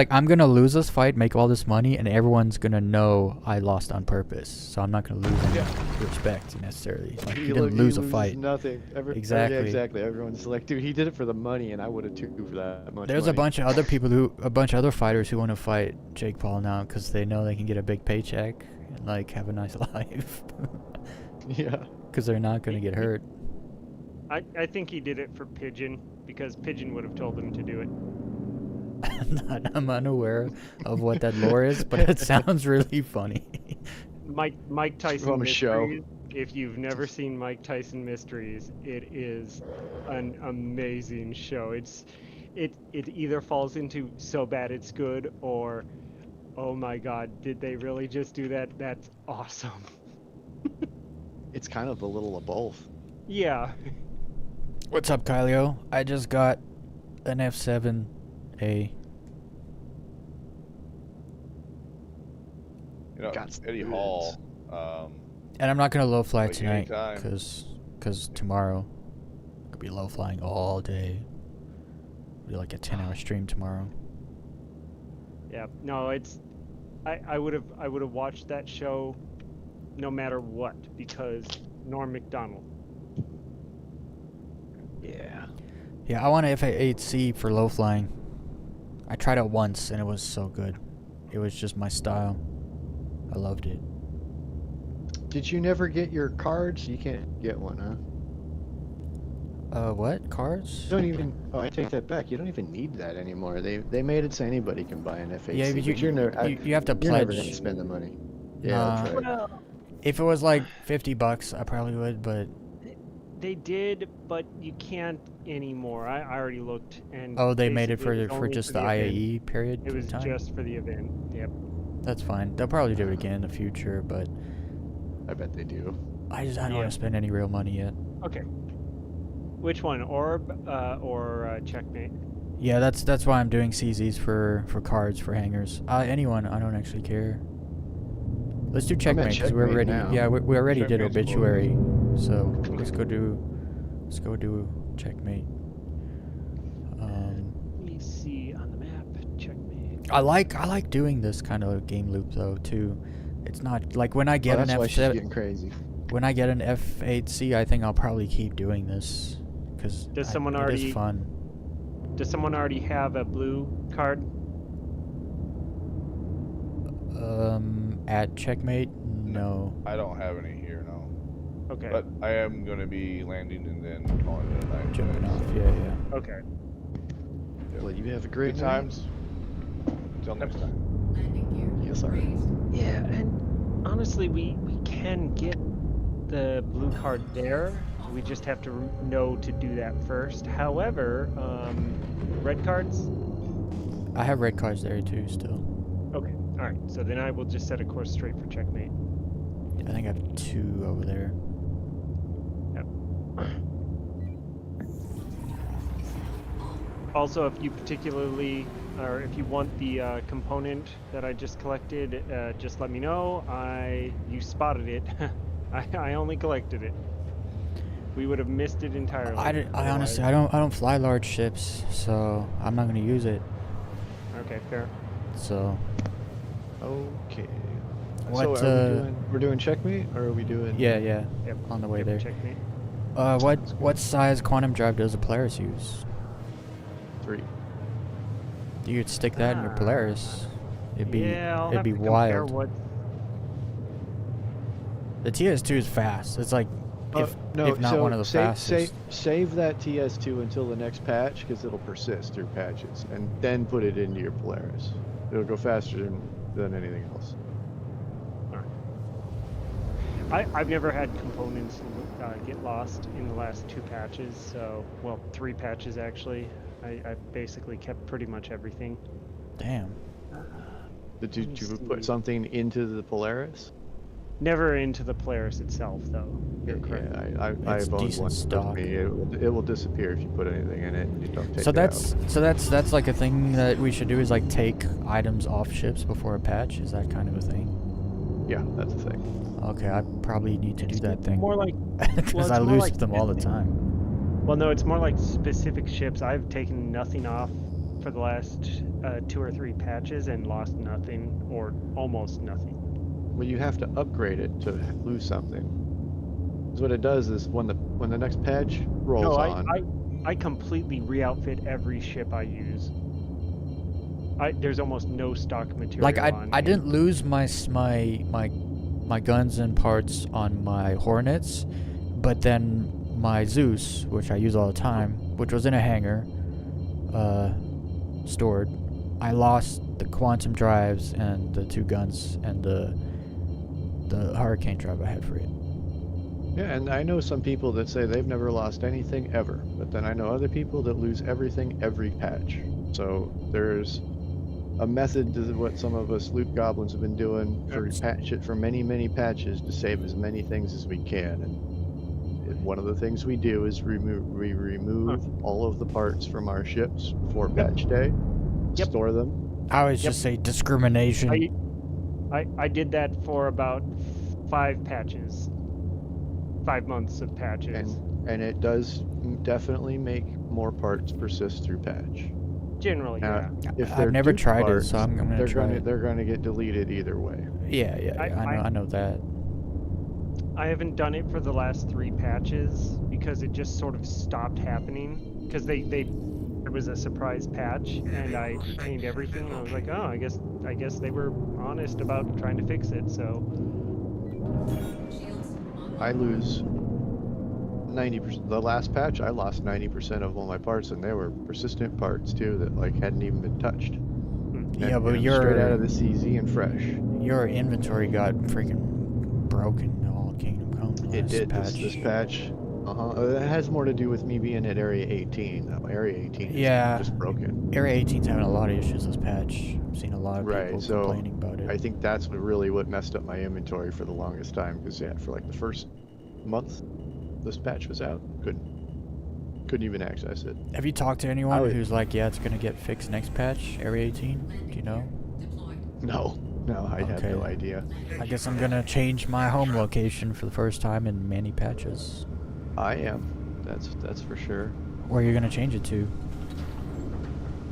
I'm gonna lose this fight, make all this money, and everyone's gonna know I lost on purpose. So I'm not gonna lose any respect necessarily. Like, he didn't lose a loses fight. Nothing. Exactly. Yeah, exactly. Everyone's like, dude, he did it for the money, and I would have too for that much. There's money. a bunch of other fighters who want to fight Jake Paul now because they know they can get a big paycheck and like have a nice life. Yeah. Because they're not gonna get hurt. I think he did it for Pigeon because Pigeon would have told him to do it. I'm unaware of what that lore is, but it sounds really funny. Mike Tyson on a show. Mysteries. If you've never seen Mike Tyson Mysteries, it is an amazing show. It either falls into so bad it's good or oh my god, did they really just do that? That's awesome. It's kind of a little of both. Yeah. What's up, Kylio? I just got an F7A. You know, Got Eddie goods. Hall. And I'm not gonna low fly Like tonight anytime. because tomorrow could be low flying all day. Be like a 10-hour stream tomorrow. Yeah. No, it's I would have watched that show no matter what because Norm Macdonald. Yeah. Yeah, I want an F8C for low flying. I tried it once and it was so good. It was just my style. I loved it. Did you never get your cards? You can't get one, huh? What? Cards? You don't even. Oh, I take that back. You don't even need that anymore. They made it so anybody can buy an F8C. Yeah, but you're never. you have to You're never pledge. gonna spend the money. Yeah, that's Nah. right. If it was like $50, I probably would, but They did, but you can't anymore. I already looked and oh, they made it basically for only just the event. IAE period It was time? just for the event. Yep. That's fine. They'll probably do it again in the future, but I bet they do. I don't Yeah. want to spend any real money yet. Okay. Which one, Orb or Checkmate? Yeah, that's why I'm doing CZs for cards for hangers. Anyone, I don't actually care. Let's do I'm at checkmate because we checkmate already now. we already did Checkmate's obituary, so let's go do checkmate. Let me see on the map. Checkmate. I like doing this kind of game loop though too. It's not like when I get That's an why she's F7. getting crazy. When I get an F8C, I think I'll probably keep doing this because Does someone it already- is fun. Does someone already have a blue card? At checkmate, no. I don't have any here, no. Okay. But I am going to be landing and then calling it a night. Jumping guys. off, yeah. Okay. Well, you have a great Good night. times. Until next time. Landing gear. Yes, sir. raised. Yeah, and honestly, we can get the blue card there. We just have to know to do that first. However, red cards. I have red cards there too still. Okay. All right. So then I will just set a course straight for checkmate. I think I have 2 over there. Also, if you particularly, or if you want the component that I just collected, just let me know. You spotted it. I only collected it. We would have missed it entirely. I honestly I don't fly large ships, so I'm not gonna use it. Okay, fair. So Okay. What, So are we doing? We're doing checkmate, or are we doing? Yeah, yeah. Yep. On the way Yep, there. checkmate. What size quantum drive does a Polaris use? 3. You could stick that in your Polaris. It'd be Yeah, I'll it'd have be to compare wild. what. The TS2 is fast. It's like if not so one of the fastest. Save that TS2 until the next patch because it'll persist through patches, and then put it into your Polaris. It'll go faster than anything else. I've never had components get lost in the last 2 patches, so, well, 3 patches actually. I basically kept pretty much everything. Damn. Did you put something into the Polaris? Never into the Polaris itself, though. You're correct. Yeah, It's I've owned decent one stock. with me. It will disappear if you put anything in it and you don't take So it out. that's like a thing that we should do is like take items off ships before a patch. Is that kind of a thing? Yeah, that's the thing. Okay, I probably need to do that thing. More like, Because well, I it's more lose like them all the time. well, no, it's more like specific ships. I've taken nothing off for the last 2 or 3 patches and lost nothing or almost nothing. Well, you have to upgrade it to lose something. Because what it does is when the next patch rolls No, on. I completely re-outfit every ship I use. There's almost no stock material. Like on I any- didn't lose my guns and parts on my Hornets, but then my Zeus, which I use all the time, which was in a hangar, stored. I lost the quantum drives and the 2 guns and the hurricane drive I had for it. Yeah, and I know some people that say they've never lost anything ever, but then I know other people that lose everything every patch. So there's a method to what some of us loot goblins have been doing for many patches to save as many things as we can. And one of the things we do is we remove all of the parts from our ships before patch day, store them. I always just say discrimination. I did that for about 5 patches. 5 months of patches. And it does definitely make more parts persist through patch. Generally, yeah. If I've they're never duped tried it, parts, so I'm gonna try it. They're gonna get deleted either way. Yeah, I know that. I haven't done it for the last 3 patches because it just sort of stopped happening because there was a surprise patch and I changed everything and I was like, oh, I guess they were honest about trying to fix it. So I lose 90%. The last patch, I lost 90% of all my parts, and they were persistent parts too that like hadn't even been touched. Yeah, but straight out of the CZ and fresh. Your inventory got freaking broken in all Kingdom Come. It did patch. this patch. It has more to do with me being at Area 18. Area 18 is just broken. Area 18's having a lot of issues this patch. I've seen a lot of people complaining about it. I think that's what messed up my inventory for the longest time, because for like the first month this patch was out, couldn't even access it. Have you talked to anyone who's like, yeah, it's gonna get fixed next patch, Area 18? Do you know? No, I have no idea. I guess I'm gonna change my home location for the first time in many patches. I am. That's for sure. Where are you gonna change it to?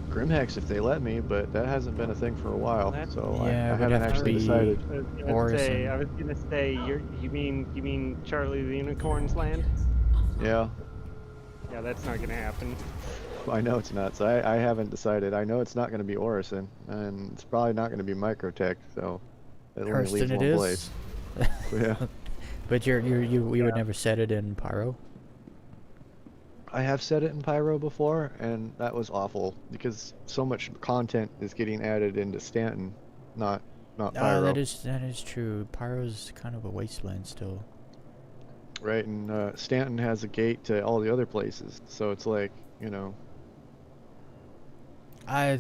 Grimhex, if they let me, but that hasn't been a thing for a while, so I haven't actually decided. I was gonna say, you mean Charlie the Unicorn's land? Yeah. Yeah, that's not gonna happen. I know it's not, so I haven't decided. I know it's not gonna be Orison, and it's probably not gonna be Microtech, so it only leaves one place. Yeah. But you would never set it in Pyro? I have said it in Pyro before, and that was awful because so much content is getting added into Stanton, not Pyro. That is true. Pyro's kind of a wasteland still. Right, and Stanton has a gate to all the other places, so it's like, The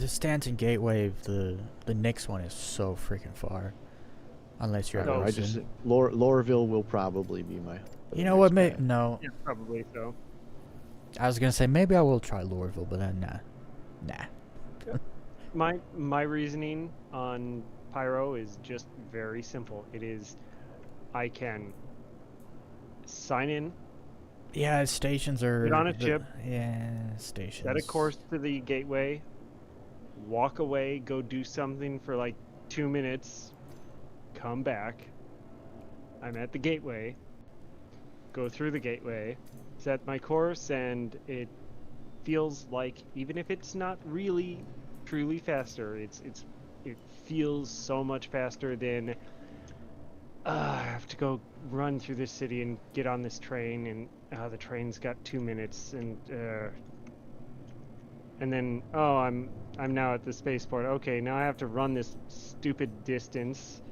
Stanton Gateway, the Nyx one is so freaking far. Unless you're at Orison. Loreville will probably be my. You know what, mate? No. Yeah, probably so. I was gonna say maybe I will try Loreville, but then nah. My reasoning on Pyro is just very simple. It is, I can sign in. Yeah, stations are. Get on a ship. Yeah, stations. Set a course to the gateway. Walk away. Go do something for like 2 minutes, come back. I'm at the gateway. Go through the gateway, set my course, and it feels like, even if it's not really truly faster, it feels so much faster than I have to go run through this city and get on this train, and the train's got 2 minutes, and then I'm now at the spaceport. Okay, now I have to run this stupid distance,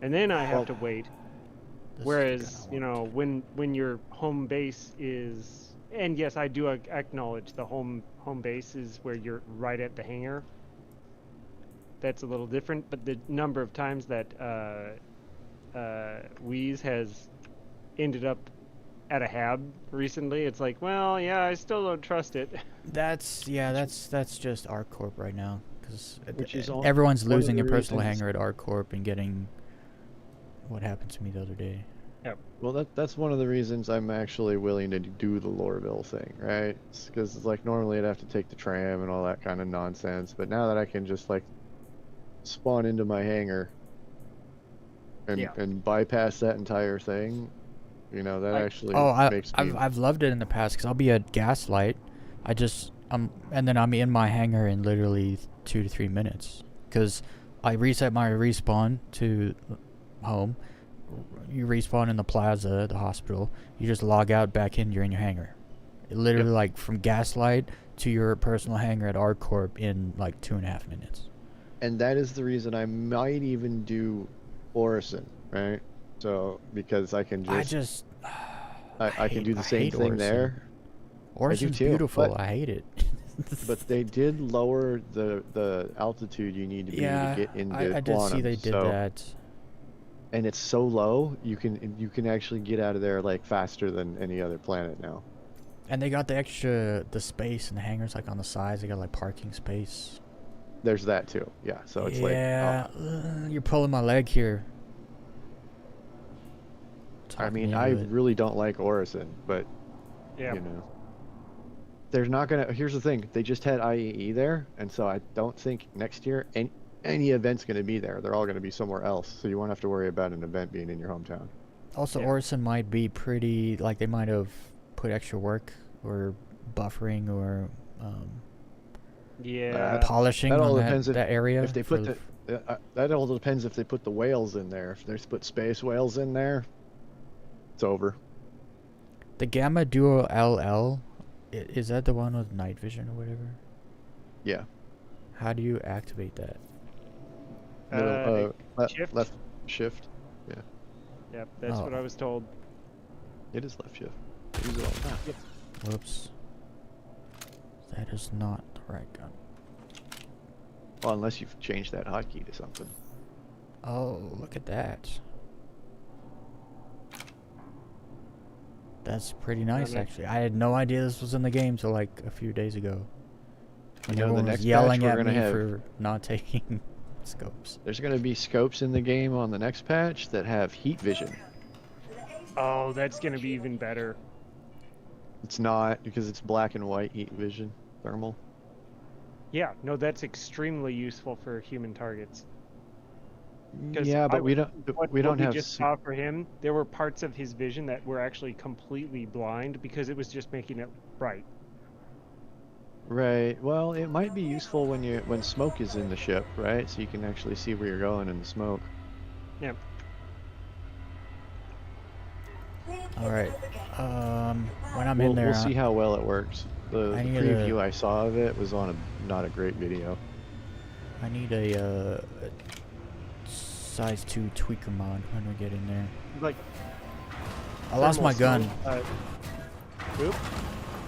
and then I have to wait. This is Whereas, gonna work. when your home base is, and yes, I do acknowledge the home base is where you're right at the hangar. That's a little different, but the number of times that Weez has ended up at a hab recently, it's like, well, yeah, I still don't trust it. That's just ArcCorp right now, because Which is all- everyone's one of losing the their personal reasons- hangar at ArcCorp and getting what happened to me the other day. Well, that's one of the reasons I'm actually willing to do the Lorville thing, right? Because like normally I'd have to take the tram and all that kind of nonsense, but now that I can just like spawn into my hangar and bypass that entire thing, that actually makes me. I've loved it in the past, because I'll be at Gaslight, and then I'm in my hangar in literally 2 to 3 minutes, because I reset my respawn to home. You respawn in the plaza, the hospital. You just log out, back in, you're in your hangar. It literally, like, from Gaslight to your personal hangar at ArcCorp in, like, 2.5 minutes. And that is the reason I might even do Orison, right? So, because I can just... I can do the same thing Orison. there. Orison's too, beautiful. but- I hate it. But they did lower the altitude you need to be to get into I did Quantum, see they did so, that. and it's so low, you can actually get out of there like faster than any other planet now. And they got the space in the hangars, like on the sides. They got like parking space. There's that too, yeah. So it's you're pulling my leg here. I mean, Talking I into it. really don't like Orison, but Yeah. there's not gonna. Here's the thing: they just had IEE there, and so I don't think next year any event's gonna be there. They're all gonna be somewhere else, so you won't have to worry about an event being in your hometown. Also, Orison might be pretty, like, they might have put extra work or buffering or polishing that all on depends that area. If they for put that all depends if they put the whales in there. If they put space whales in there, it's over. the Gamma Duo LL, is that the one with night vision or whatever? Yeah. How do you activate that? Shift? Left shift. Yep, that's what I was told. It is left shift. I use it all the time. Whoops. That is not the right gun. Well, unless you've changed that hotkey to something. Oh, look at that. That's pretty nice, actually. I had no idea this was in the game till like a few days ago. And The everyone was next yelling patch we're at gonna me have. for not taking scopes. There's going to be scopes in the game on the next patch that have heat vision. Oh, that's gonna be even better. It's not, because it's black and white heat vision, thermal. Yeah, no, that's extremely useful for human targets. 'Cause Yeah, but we what don't we have. just saw for him, there were parts of his vision that were actually completely blind because it was just making it bright. Right. Well, it might be useful when smoke is in the ship, right? So you can actually see where you're going in the smoke. Yeah. Alright. When I'm in there, We'll see how well it works. The I need preview I saw of it was on not a great video. I need a size 2 tweaker mod when we get in there. Like, I lost my gun.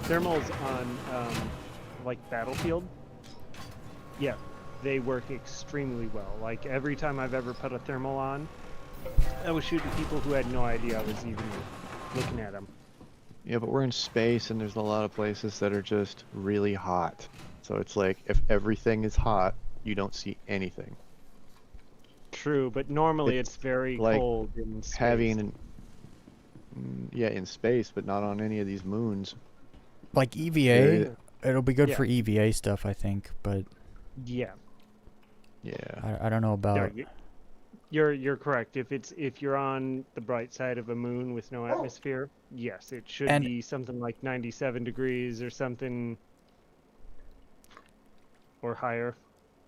Thermals on like Battlefield. Yeah, they work extremely well. Like every time I've ever put a thermal on, I was shooting people who had no idea I was even looking at them. Yeah, but we're in space and there's a lot of places that are just really hot. So it's like if everything is hot, you don't see anything. True, but normally It's it's very like cold in space. in space, but not on any of these moons. Like EVA, Yeah. it'll be good Yeah. for EVA stuff, I think, but Yeah. Yeah. I don't know Yeah, about. you're correct. If you're on the bright side of a moon with no atmosphere, yes, it should And- be something like 97 degrees or something, or higher.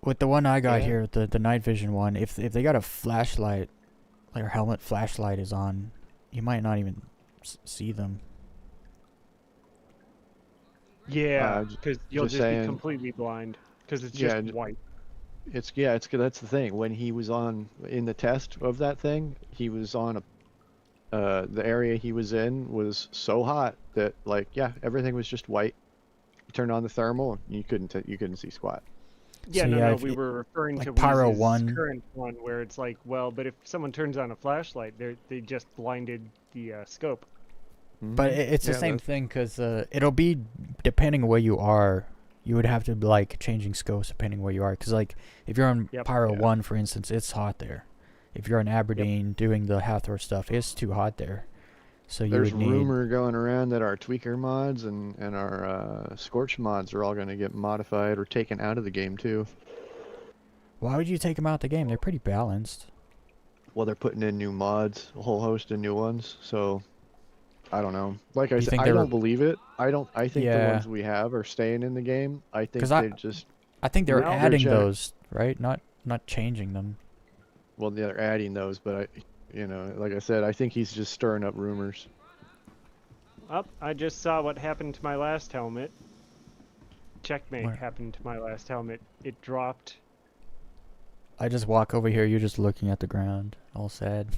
With the one I got Yeah. here, the night vision one, if they got a flashlight, their helmet flashlight is on, you might not even see them. Yeah, j- because you'll just just be saying- completely blind because it's Yeah, just white. it's that's the thing. When he was in the test of that thing, he was on the area he was in was so hot that like everything was just white. You turned on the thermal, and you couldn't see squat. Yeah, So, no, yeah, no, if we you- were referring like to Pyro Weez's 1. current one, where it's like, well, but if someone turns on a flashlight, they just blinded the scope. But it's the Yeah, same that's- thing because it'll be depending where you are. You would have to be like changing scopes depending where you are. Because like if you're on Yep. Pyro Yeah. 1, for instance, it's hot there. If you're in Aberdeen doing the Hathor stuff, it's too hot there. So you There's would need. rumor going around that our tweaker mods and our scorch mods are all going to get modified or taken out of the game too. Why would you take them out the game? They're pretty balanced. Well, they're putting in new mods, a whole host of new ones. So I don't know. Like I You said, think I they were- don't believe it. I think the Yeah. ones we have are staying in the game. I think 'Cause they just I think they're No, they're adding gen- those, right? Not changing them. well, they're adding those, but like I said, I think he's just stirring up rumors. Up, I just saw what happened to my last helmet. Checkmate Where? happened to my last helmet. It dropped. I just walk over here. You're just looking at the ground, all sad.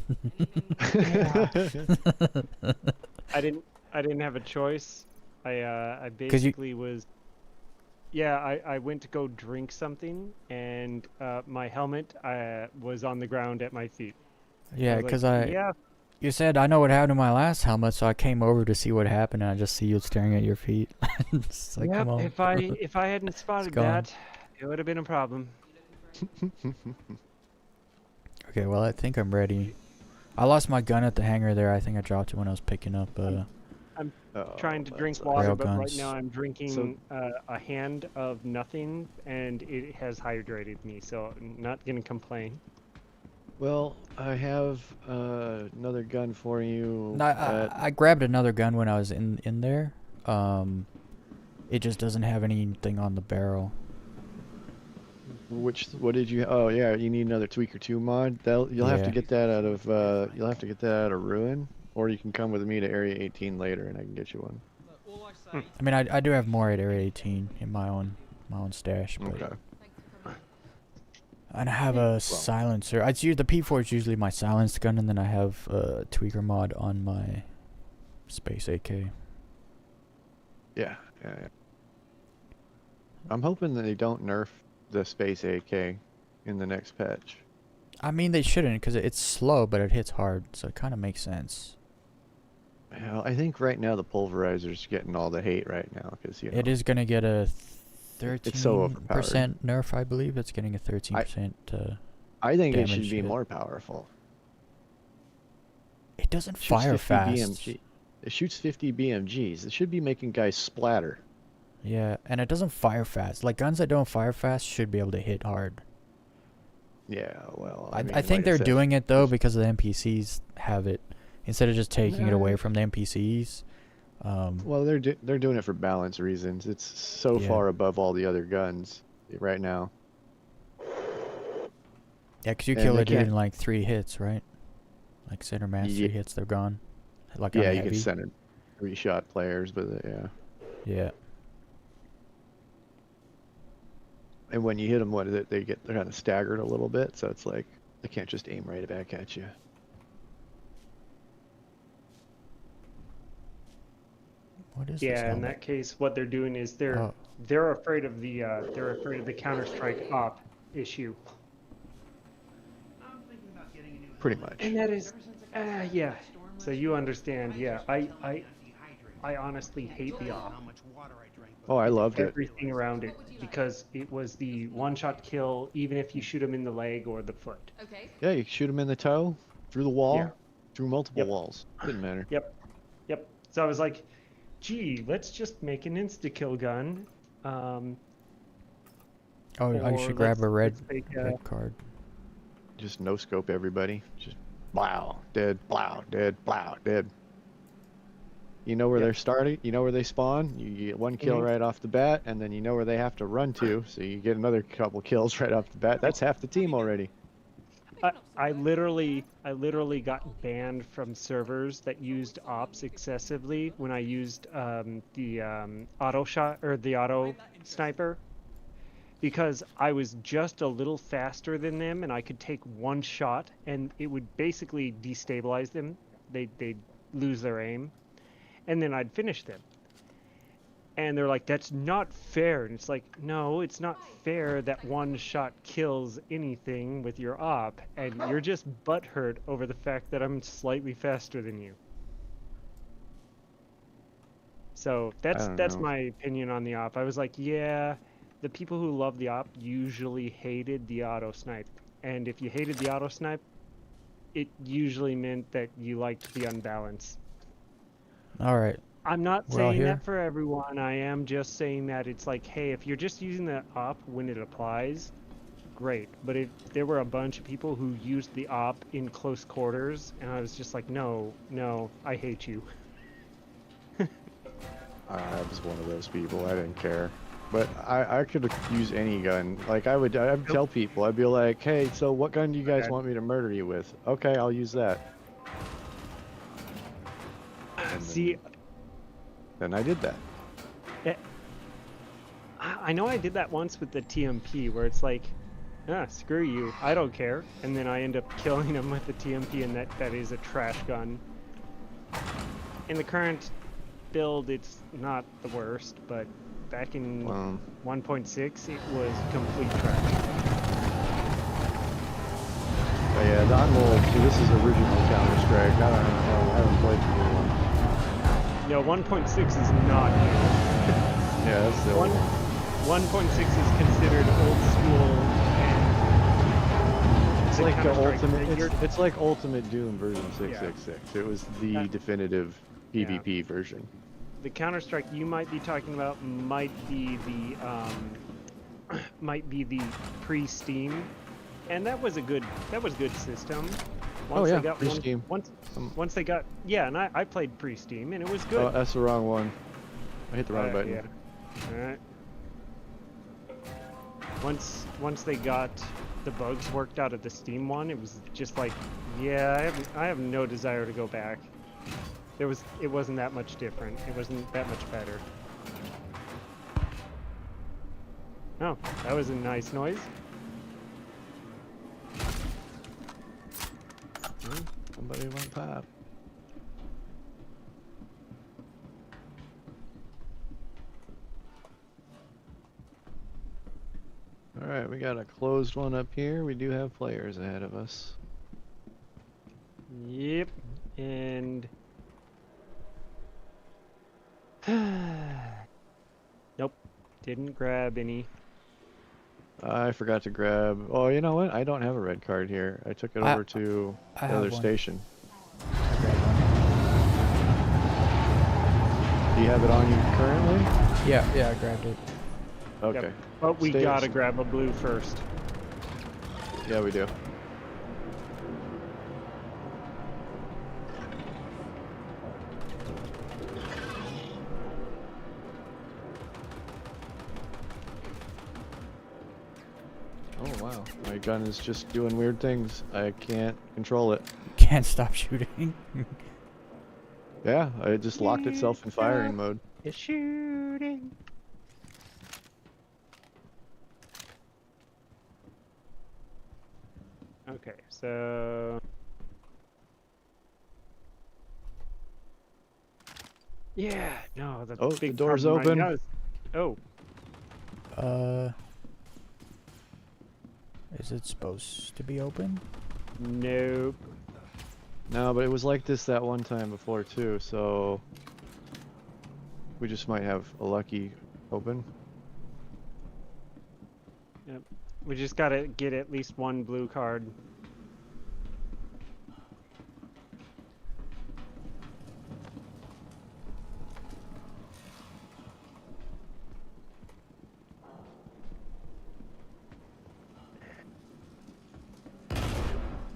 I didn't have a choice. I 'Cause you- basically was. Yeah, I went to go drink something, and my helmet was on the ground at my feet. Yeah, was like, because yeah, you said I know what happened to my last helmet, so I came over to see what happened, and I just see you staring at your feet. It's like, yep, come on. if I hadn't spotted gone. that, it would have been a problem. Okay, well I think I'm ready. I lost my gun at the hangar there. I think I dropped it when I was picking up. Trying to drink that's- water, Rail but right guns. now I'm drinking a hand of nothing, and it has hydrated me, so I'm not gonna complain. Well, I have another gun for you. No, I grabbed another gun when I was in there. It just doesn't have anything on the barrel. What did you? Oh yeah, you need another tweaker 2 mod. You'll have to Yeah. get that out of Ruin, or you can come with me to Area 18 later, and I can get you one. I mean, I do have more at Area 18 in my own stash, but Okay. and I have a silencer. The P4 is usually my silenced gun, and then I have a tweaker mod on my Space AK. Yeah. I'm hoping that they don't nerf the Space AK in the next patch. I mean, they shouldn't, because it's slow, but it hits hard, so it kind of makes sense. Well, I think right now the pulverizer's getting all the hate right now because It is going to get a It's so overpowered. 13% nerf, I believe. It's getting a 13%. I think it damage should be hit. more powerful. It doesn't Shoots fire 50 fast. BMG. It shoots 50 BMGs. It should be making guys splatter. Yeah, and it doesn't fire fast. Like, guns that don't fire fast should be able to hit hard. Yeah, well, I mean, think like I they're said, doing it, though, because the NPCs have it. Instead of just taking it away from the NPCs. Well, they're doing it for balance reasons. It's so Yeah. far above all the other guns right now. Yeah, because you and kill they a dude can't- in, like, 3 hits, right? Like, center mass, 3 Ye- hits, they're gone. Like, on Yeah, a you heavy. can send in 3-shot players, but yeah. Yeah. And when you hit them, they're kind of staggered a little bit, so it's like they can't just aim right back at you. What is this Yeah, in helmet? that case, what they're doing is Oh. they're afraid of the Counter-Strike op issue, Pretty much. and that is, yeah. So you understand, yeah. I honestly hate the op. Oh, I loved it. Everything around it, because it was the one-shot kill, even if you shoot him in the leg or the foot. Okay. Yeah, you shoot them in the toe, through the wall, Yeah. through multiple Yep. walls. Didn't matter. Yep. So I was like, gee, let's just make an insta-kill gun. Oh, I Or should grab a let's take, red card. Just no scope everybody. Just blow, dead, blow, dead, blow, dead. You know where Yeah. they're starting. You know where they spawn. You get one kill Mhm. right off the bat, and then you know where they have to run to, so you get another couple kills right off the bat. That's half the team already. I literally got banned from servers that used ops excessively when I used the auto shot or the auto sniper, because I was just a little faster than them and I could take one shot and it would basically destabilize them. They'd lose their aim, and then I'd finish them. And they're like, that's not fair. And it's like, no, it's not fair that one shot kills anything with your op, and you're just butthurt over the fact that I'm slightly faster than you. So that's don't know. my opinion on the op. I was like, yeah, the people who love the op usually hated the auto snipe. And if you hated the auto snipe, it usually meant that you liked the unbalance. All right. I'm not We're all saying here? that for everyone. I am just saying that it's like, hey, if you're just using the op when it applies, great. But if there were a bunch of people who used the op in close quarters, and I was just like, no, I hate you. I was one of those people. I didn't care. But I could use any gun. Like I'd tell people, I'd be like, hey, so what gun do you guys Okay. want me to murder you with? Okay, I'll use that. And See, then I did that. I know I did that once with the TMP, where it's like, screw you, I don't care. And then I end up killing him with the TMP, and that is a trash gun. In the current build, it's not the worst, but back in 1.6, it was complete trash. Oh yeah, the old. See, this is original Counter-Strike. I haven't played the new one. No, 1.6 is not new. Yeah, that's the old one. 1.6 is considered old school, and It's the like the Counter-Strike ultimate. It's like Ultimate Doom version 666. It was the definitive PvP version. the Counter-Strike you might be talking about might be the pre-Steam, and that was good system. Once they got pre-Steam. Once they got, and I played pre-Steam and it was good. Oh, that's the wrong one. I hit the wrong button. Yeah. All right. Once they got the bugs worked out of the Steam one, it was just like, I have no desire to go back. It wasn't that much different. It wasn't that much better. Oh, that was a nice noise. Somebody went pop. Alright, we got a closed one up here. We do have players ahead of us. Yep, and nope, didn't grab any. I forgot to grab. Oh, you know what? I don't have a red card here. I took it over to I the other have one. station. I grabbed one. Do you have it on you currently? Yeah, I grabbed it. Okay. Yep. But we Stay- gotta grab a blue first. Yeah, we do. Oh wow, my gun is just doing weird things. I can't control it. Can't stop shooting. Yeah, it just locked itself in firing mode. It's shooting. Okay, so no, the Oh, big the door's problem right open. now is- oh, Is it supposed to be open? nope. No, but it was like this that one time before too, so we just might have a lucky open. Yep. We just gotta get at least one blue card.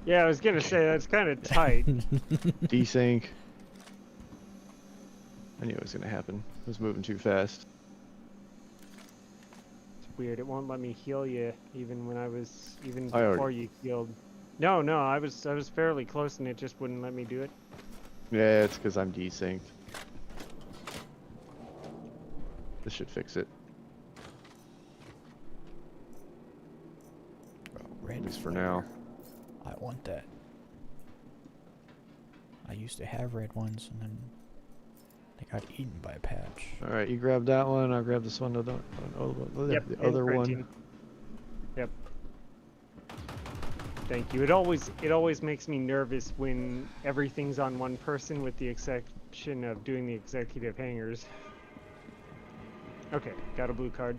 Yeah, I was gonna say that's kind of tight. Desync. I knew it was gonna happen. It was moving too fast. It's weird. It won't let me heal you even when I was I already- before you healed. No, I was fairly close and it just wouldn't let me do it. Yeah, it's because I'm desynced. This should fix it. Red At least for flare. now. I want that. I used to have red ones, and then they got eaten by a patch. All right, you grab that one. I'll grab this one. Yep, The and other printing. one. Yep. Thank you. It always makes me nervous when everything's on one person, with the exception of doing the executive hangers. Okay, got a blue card.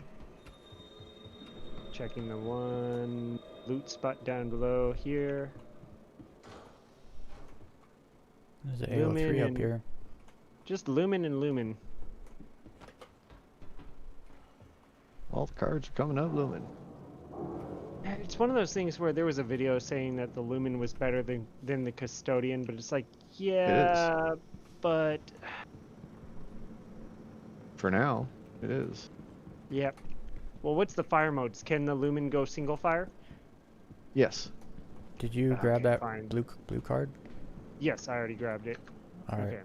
Checking the one loot spot down below here. There's an Lumen AO3 up and- here. Just lumen and lumen. All the cards are coming up, Lumen. It's one of those things where there was a video saying that the lumen was better than the custodian, but it's like, yeah, but For now, it is. yep. Well, what's the fire modes? Can the lumen go single fire? Yes. Did you grab Okay, that fine. blue card? Yes, I already grabbed it. All right. Okay.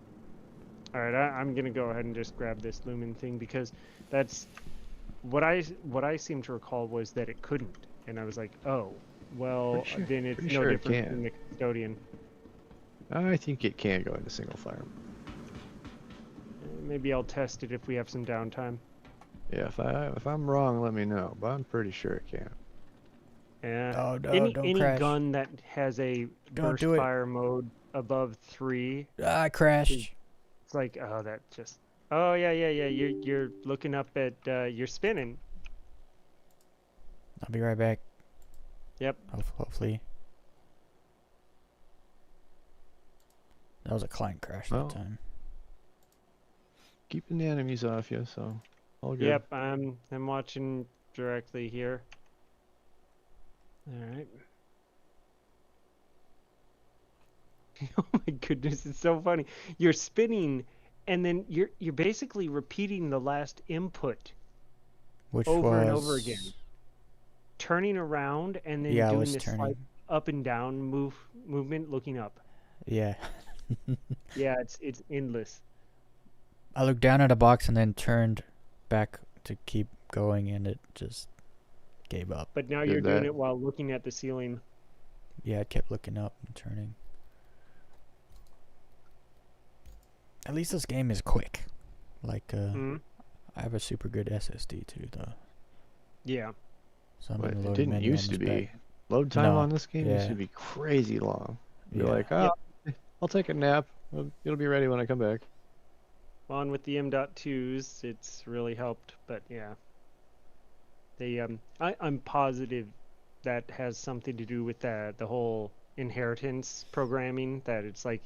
All right, I'm gonna go ahead and just grab this lumen thing because that's what I seem to recall was that it couldn't, and I was like, oh, well, Pretty sure- then it's pretty no sure it different can. than the custodian. I think it can go into single fire. Maybe I'll test it if we have some downtime. Yeah, if I'm wrong, let me know. But I'm pretty sure it can. Oh, no, any don't crash. gun that has a Don't burst do it. fire mode above 3, Ah, I crashed. it's like, oh, that just. Oh yeah. You're looking up at you're spinning. I'll be right back. Yep. Hopefully. That was a client crash Oh. that time. Keeping the enemies off you, so all good. Yep. I'm watching directly here. All right. Oh my goodness, it's so funny. You're spinning, and then you're basically repeating the last input, Which over was... and over again. Turning around and then Yeah, I doing was this turning. like up and down movement, looking up. Yeah. Yeah, it's endless. I looked down at a box and then turned back to keep going, and it just gave up. But now Did you're doing that. it while looking at the ceiling. Yeah, it kept looking up and turning. At least this game is quick. Like, Mhm. I have a super good SSD too, though. Yeah. So I'm But in the it loading didn't menu used to on this be. back. Load time No, on this game used yeah. to be crazy long. You're Yeah. like, oh, I'll take a nap. It'll be ready when I come back. Well, and with the M.2s, it's really helped. But yeah, I'm positive that has something to do with the whole inheritance programming that it's like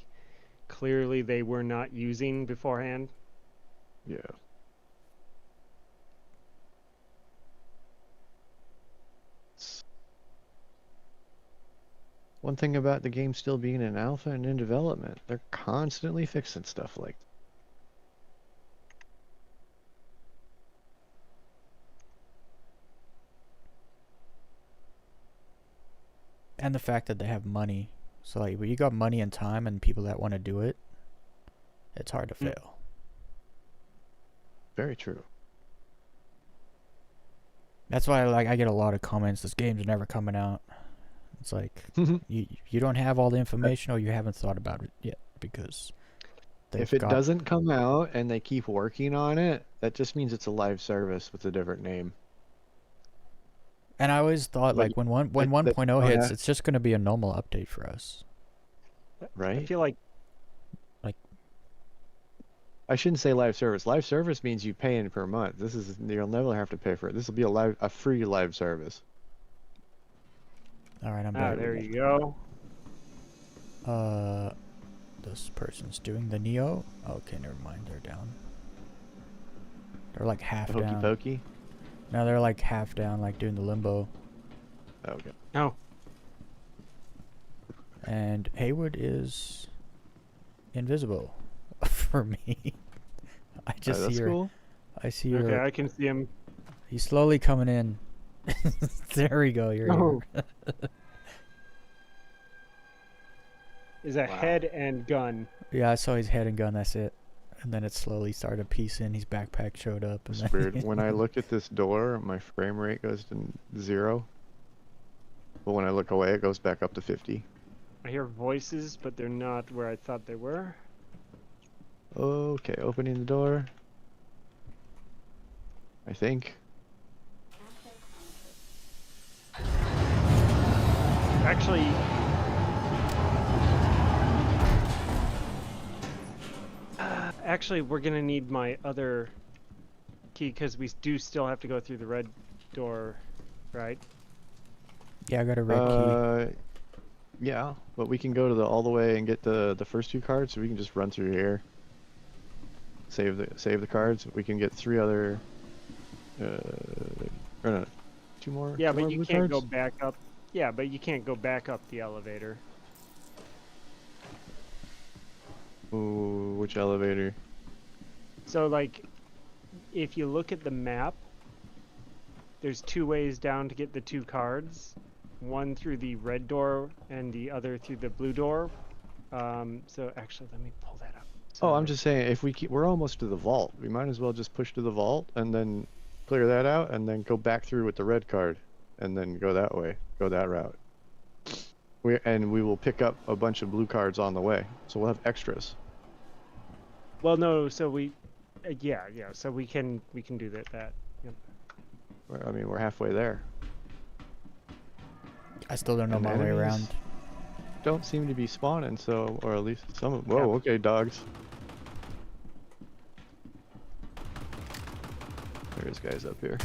clearly they were not using beforehand. Yeah. One thing about the game still being in alpha and in development, they're constantly fixing stuff like that. And the fact that they have money. So, like, when you got money and time and people that want to do it, it's hard to fail. Very true. That's why, like, I get a lot of comments, this game's never coming out. It's like, you don't have all the information, or you haven't thought about it yet, because If it doesn't come out and they keep working on it, that just means it's a live service with a different name. And I always thought, But like, when 1.0 oh, hits, yeah. it's just going to be a normal update for us. I Right? feel like I shouldn't say live service. Live service means you pay in per month. This is, you'll never have to pay for it. This will be a free live service. All right, I'm back. there you go. This person's doing the Neo. Okay, never mind. They're down. They're like half Hokey down. pokey. No, they're like half down, like doing the limbo. Okay. Oh, And Haywood is invisible for me. I just that's see her. cool. I see Okay, her. I can see him. He's slowly coming in. There we go. You're Oh. here. Is a Wow. head and gun. Yeah, I saw his head and gun. That's it. And then it slowly started to piece in. His backpack showed up. And It's then weird. When I look at this door, my frame rate goes to 0. But when I look away, it goes back up to 50. I hear voices, but they're not where I thought they were. Okay, opening the door. I think. Actually, actually, we're gonna need my other key because we do still have to go through the red door, right? yeah, I got a red key. Yeah, but we can go to the all the way and get the first 2 cards, so we can just run through here. Save the cards. We can get 3 other. Or no, 2 more. Yeah, 2 but more you blue can't go cards? back up. Yeah, but you can't go back up the elevator. Ooh, which elevator? So, like, if you look at the map, there's 2 ways down to get the 2 cards. One through the red door and the other through the blue door. So actually, let me pull that up. Oh, I'm So- just saying, if we're almost to the vault, we might as well just push to the vault and then clear that out and then go back through with the red card and then go that way, go that route. We will pick up a bunch of blue cards on the way, so we'll have extras. Well, no. So yeah. So we can do that. Yep. I mean, we're halfway there. I still don't know and my way enemies around. Don't seem to be spawning, so, or at least some of. Whoa, Yeah. okay, dogs. There's guys up here.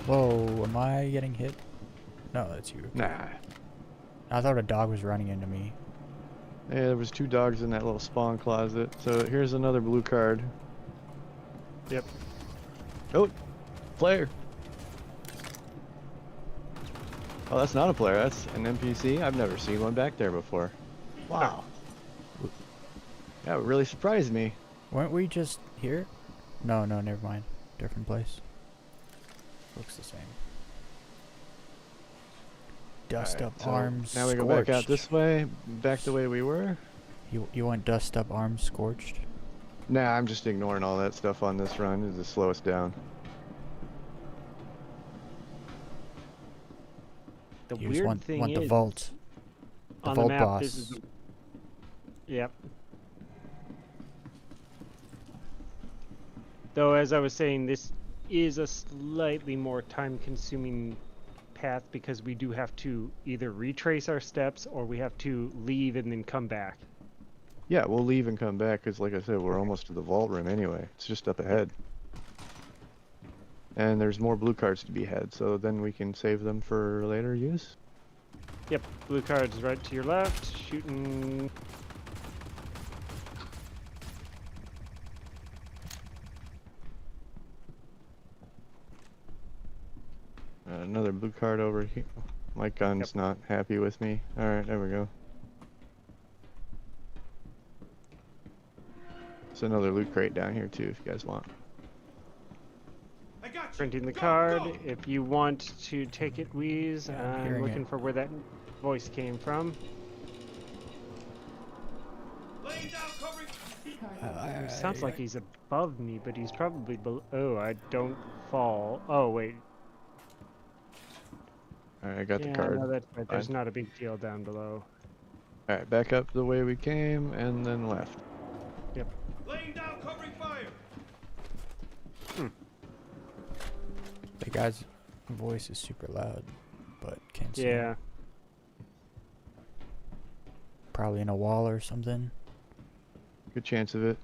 Whoa, am I getting hit? No, that's you. Nah. I thought a dog was running into me. Yeah, there was 2 dogs in that little spawn closet. So here's another blue card. Yep. Oh, player. Oh, that's not a player. That's an NPC. I've never seen one back there before. Wow. That really surprised me. Weren't we just here? No, never mind. Different place. Looks the same. Dust Alright, up so arms. Now we go back out scorched. this way, back the way we were. You want dust up arms scorched? Nah, I'm just ignoring all that stuff on this run. It'll just slow us down. The You just weird want thing the is, vault. The on vault the map, boss. this is. Yep. Though, as I was saying, this is a slightly more time-consuming path because we do have to either retrace our steps or we have to leave and then come back. Yeah, we'll leave and come back because, like I said, we're almost to the vault room anyway. It's just up ahead. And there's more blue cards to be had, so then we can save them for later use. Yep, blue cards right to your left, shooting. Another blue card over here. My gun's not happy with me. Alright, there we go. There's another loot crate down here too, if you guys want. Printing the card. If you want to take it, Weez, Yeah, I'm I'm hearing looking it. for where that voice came from. Sounds like he's above me, but he's probably below. Oh, I don't fall. Oh, wait. Alright, I got Yeah, the card. no, that's right. There's Fine. not a big deal down below. Alright, back up the way we came and then left. Yep. Laying down covering fire. The guy's voice is super loud, but can't see. Yeah. him. Probably in a wall or something. Good chance of it.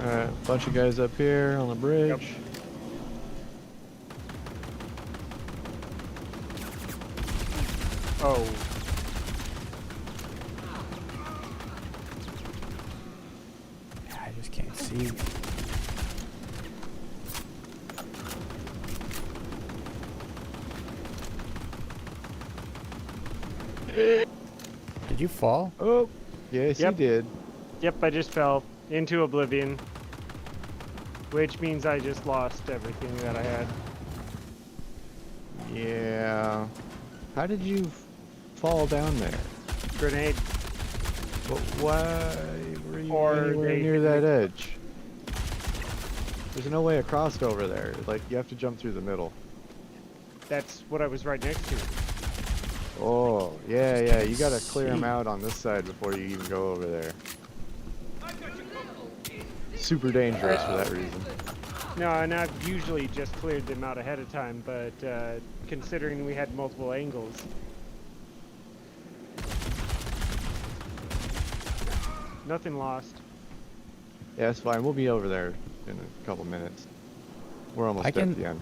Alright, bunch of guys up here on the bridge. Oh. Did you fall? Oh, yes, Yep. he did. Yep, I just fell into oblivion. Which means I just lost everything that I had. Yeah. How did you fall down there? Grenade. Why were you Or anywhere they near hit that me. edge? There's no way across over there. Like, you have to jump through the middle. That's what I was right next to. Oh, yeah, Just yeah. can't You gotta clear them see. out on this side before you even go over there. Super dangerous for that reason. No, and I've usually just cleared them out ahead of time, but considering we had multiple angles. Nothing lost. Yeah, it's fine. We'll be over there in a couple minutes. We're almost at can- the end.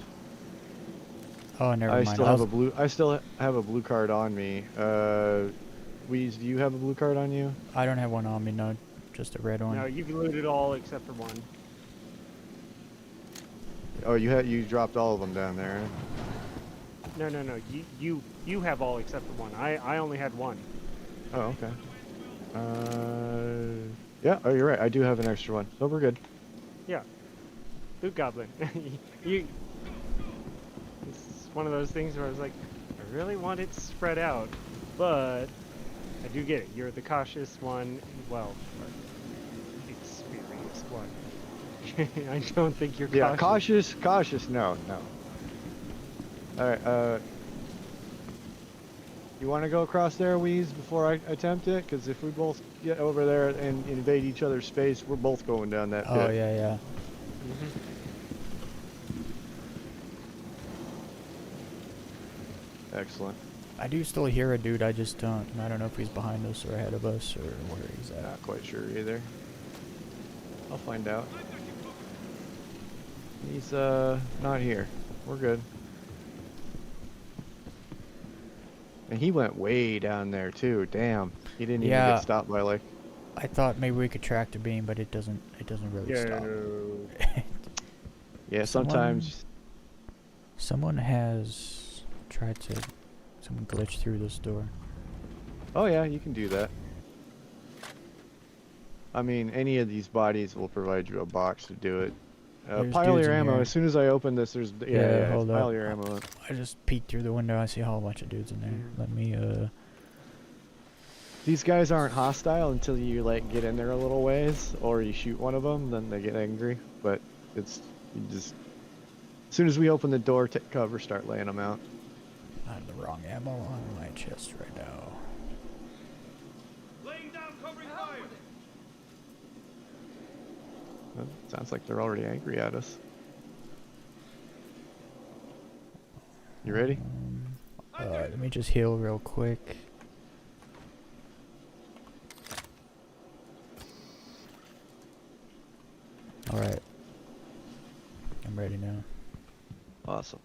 Oh, never I mind. still I have was- a blue. I still have a blue card on me. Weez, do you have a blue card on you? I don't have one on me, no. Just a red one. No, you've looted all except for one. Oh, you dropped all of them down there. No. You have all except for one. I only had one. Oh, okay. Yeah. Oh, you're right. I do have an extra one. So we're good. Yeah. Loot goblin. you. It's one of those things where I was like, I really want it spread out, but I do get it. You're the cautious one. Well, experienced one. I don't think you're Yeah, cautious. cautious. No. All right. You want to go across there, Weez, before I attempt it? Because if we both get over there and invade each other's space, we're both going down that pit. Oh, yeah. Excellent. I do still hear a dude, I just don't. I don't know if he's behind us or ahead of us or where he's at. Not quite sure either. I'll find out. He's not here. We're good. And he went way down there too. Damn. He didn't even Yeah. get stopped by like. I thought maybe we could track the beam, but it doesn't really stop. Yeah, sometimes. Someone has tried to glitch through this door. Oh yeah, you can do that. I mean, any of these bodies will provide you a box to do it. There's Pile dudes your in ammo. here. As soon as I open this, there's hold pile up. your ammo. Up. I just peeked through the window, I see a whole bunch of dudes in there. Let me These guys aren't hostile until you like get in there a little ways, or you shoot one of them, then they get angry. But it's you just as soon as we open the door, take cover, start laying them out. I have the wrong ammo on my chest right now. Laying down covering fire. Well, sounds like they're already angry at us. You ready? Let me just heal real quick. Alright. I'm ready now. Awesome.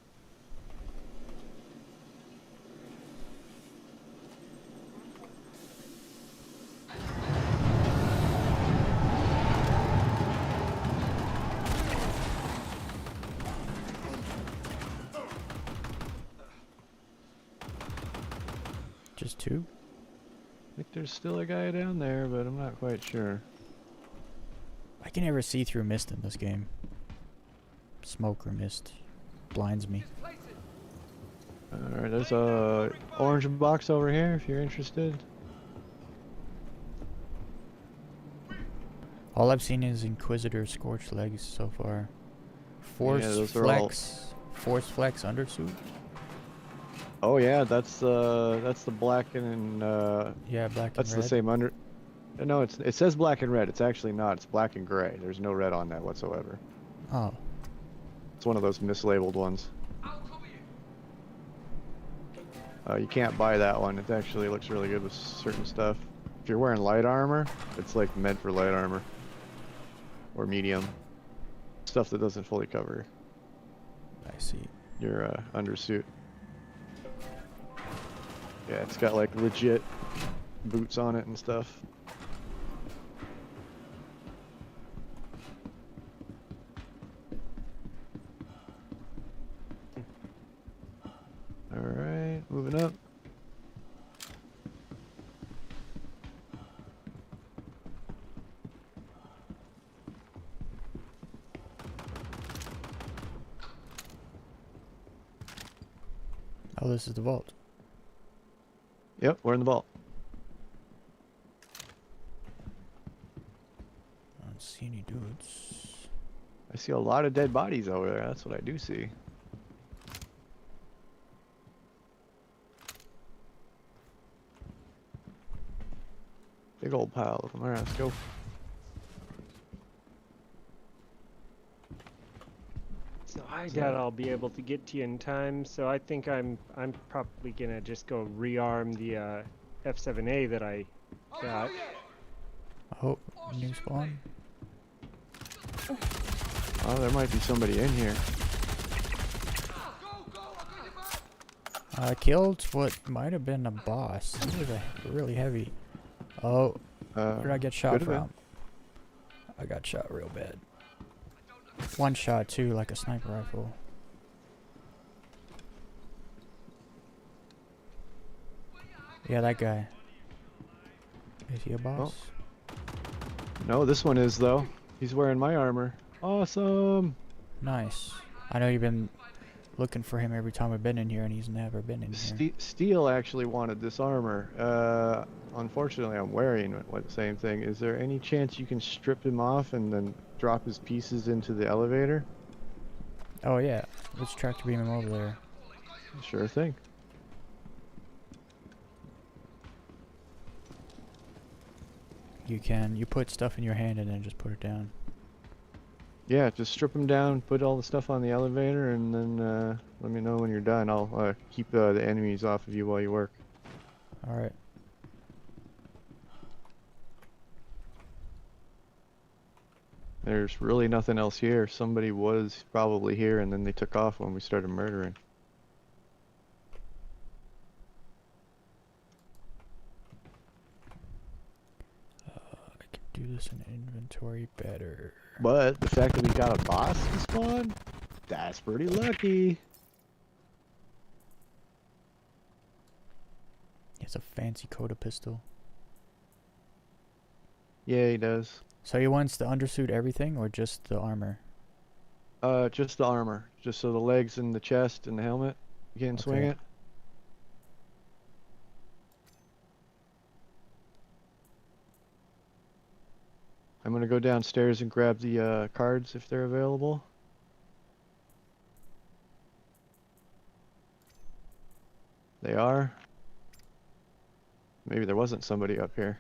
Just two? I think there's still a guy down there, but I'm not quite sure. I can never see through mist in this game. Smoke or mist blinds me. Alright, there's a orange box over here if you're interested. All I've seen is Inquisitor Scorched Legs so far. Force those are all- Force Flex undersuit? Oh yeah, that's the black and Yeah, black that's and the red. same under. No, it says black and red. It's actually not. It's black and gray. There's no red on that whatsoever. Oh. It's one of those mislabeled ones. You can't buy that one. It actually looks really good with certain stuff. If you're wearing light armor, it's like meant for light armor or medium stuff that doesn't fully cover I see. your undersuit. Yeah, it's got like legit boots on it and stuff. Alright, moving up. Oh, this is the vault. Yep, we're in the vault. I don't see any dudes. I see a lot of dead bodies over there. That's what I do see. Big old pile of them. Alright, let's go. So I doubt I'll be able to get to you in time. So I think I'm probably gonna just go rearm the F7A that I got. Oh, new spawn. Oh, there might be somebody in here. I killed what might have been a boss. He was really heavy. Oh, where did I get shot could've been. from? I got shot real bad. One shot too, like a sniper rifle. Yeah, that guy. Is he a boss? No, this one is though. He's wearing my armor. Awesome. Nice. I know you've been looking for him every time I've been in here, and he's never been in here. Steel actually wanted this armor. Unfortunately, I'm wearing the same thing. Is there any chance you can strip him off and then drop his pieces into the elevator? Oh yeah, let's tractor beam him over there. Sure thing. You can. You put stuff in your hand and then just put it down. Yeah, just strip him down, put all the stuff on the elevator, and then let me know when you're done. I'll keep the enemies off of you while you work. All right. There's really nothing else here. Somebody was probably here, and then they took off when we started murdering. I can do this in inventory better. But the fact that we got a boss to spawn, that's pretty lucky. He has a fancy Coda pistol. Yeah, he does. So he wants the undersuit everything, or just the armor? Just the armor. Just so the legs and the chest and the helmet, you can swing Okay. it. I'm gonna go downstairs and grab the cards if they're available. They are. Maybe there wasn't somebody up here.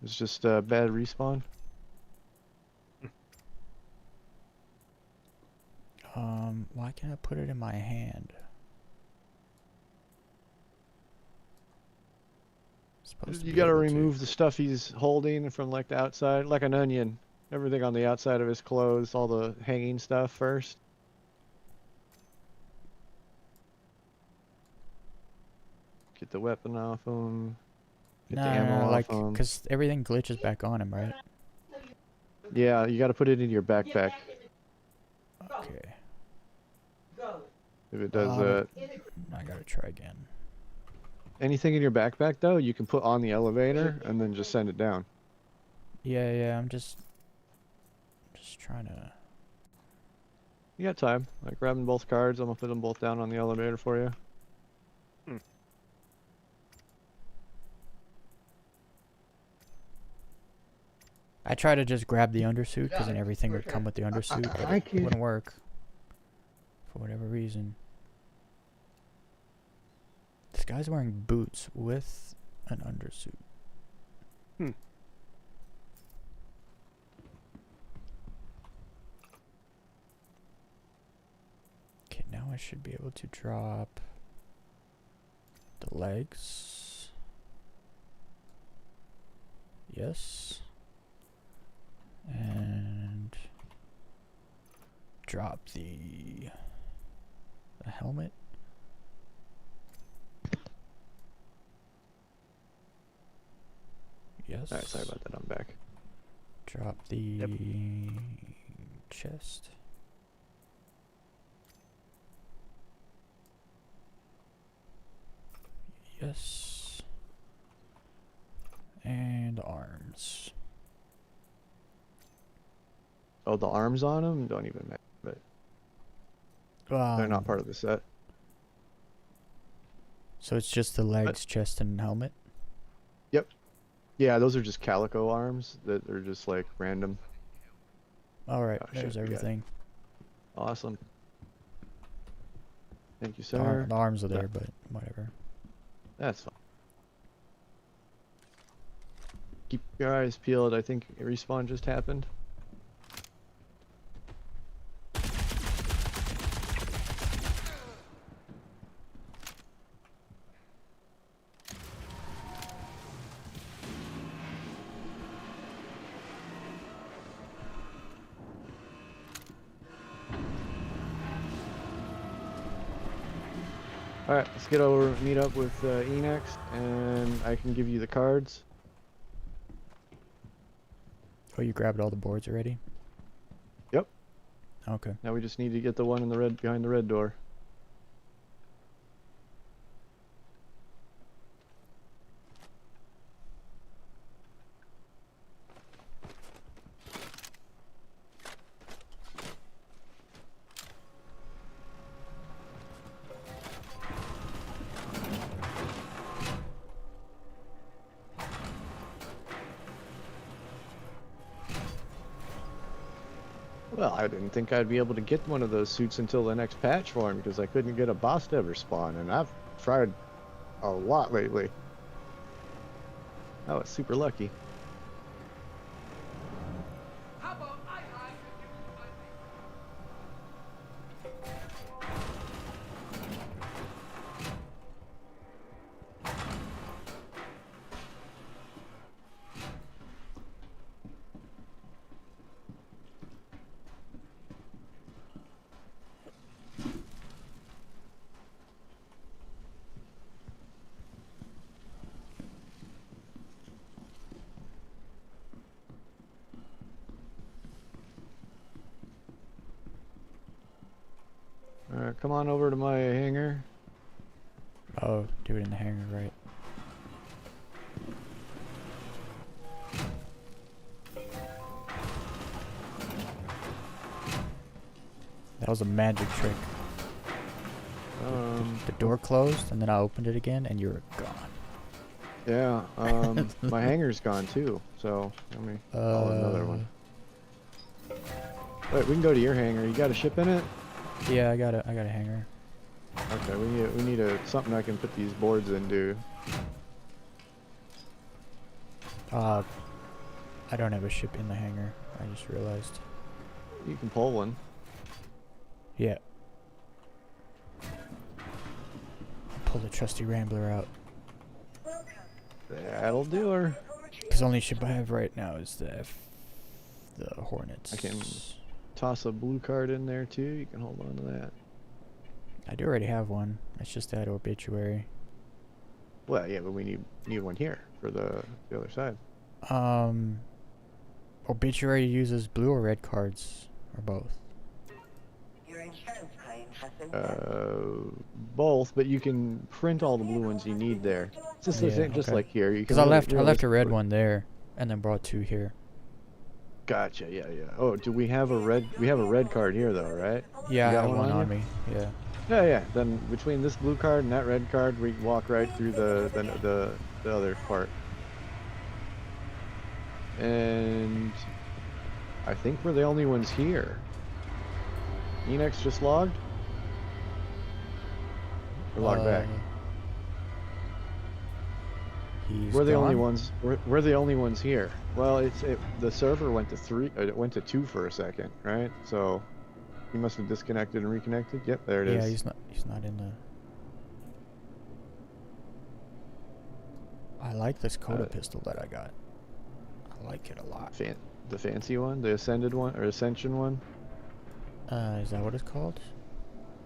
It's just a bad respawn. Why can't I put it in my hand? Supposed to You be gotta able to. remove the stuff he's holding from like the outside, like an onion. Everything on the outside of his clothes, all the hanging stuff first. Get the weapon off him. Get the ammo like, off him. cause everything glitches back on him, right? Yeah, you gotta put it in your backpack. Okay. If it does that. I gotta try again. Anything in your backpack though, you can put on the elevator and then just send it down. Yeah, I'm just trying to. You got time. Like grabbing both cards, I'm gonna put them both down on the elevator for you. I try to just grab the undersuit, because then everything would come with the undersuit, but it wouldn't work. For whatever reason. This guy's wearing boots with an undersuit. Okay, now I should be able to drop the legs. Yes. And drop the helmet. Yes. Alright, sorry about that, I'm back. Drop the chest. Yes. And arms. Oh, the arms on them? Don't even matter, but they're not part of the set. So it's just the legs, chest, and helmet? Yep. Yeah, those are just calico arms that are just like random. Alright, Oh, there's shit, we got- everything. Awesome. Thank you, The, sir. the arms are there, but whatever. That's fine. Keep your eyes peeled. I think a respawn just happened. Alright, let's get over, meet up with Enex, and I can give you the cards. Oh, you grabbed all the boards already? Yep. Okay. Now we just need to get the one in the red behind the red door. Well, I didn't think I'd be able to get one of those suits until the next patch for him because I couldn't get a boss to ever spawn, and I've tried a lot lately. I was super lucky. Alright, come on over to my hangar. Oh, do it in the hangar, right. That was a magic trick. The door closed, and then I opened it again, and you were gone. Yeah, my hangar's gone too, so let me call another one. Wait, we can go to your hangar. You got a ship in it? Yeah, I got a hangar. Okay, we need something I can put these boards into. I don't have a ship in the hangar. I just realized. You can pull one. Yeah. Pull the trusty Rambler out. That'll do her. Because the only ship I have right now is the Hornets. I can toss a blue card in there too. You can hold on to that. I do already have one. It's just that obituary. Well, yeah, but we need one here for the other side. Obituary uses blue or red cards, or both. Your insurance claim has been Both, but you can print all the blue ones you need there. It's just the Yeah, same, just okay. like here. Because I left a red one there, and then brought two here. Gotcha. Yeah, yeah. Oh, do we have a red? We have a red card here, though, right? Yeah, I You got have one one on on you? me. Yeah. Yeah, yeah. Then between this blue card and that red card, we walk right through the other part. And I think we're the only ones here. Enex just logged? Or logged back? He's We're the only gone? ones. We're the only ones here. Well, the server went to 3. It went to 2 for a second, right? So he must have disconnected and reconnected. Yep, there it is. Yeah, he's not in the... I like this Coda pistol that I got. I like it a lot. The fancy one, the Ascended one, or Ascension one. Is that what it's called?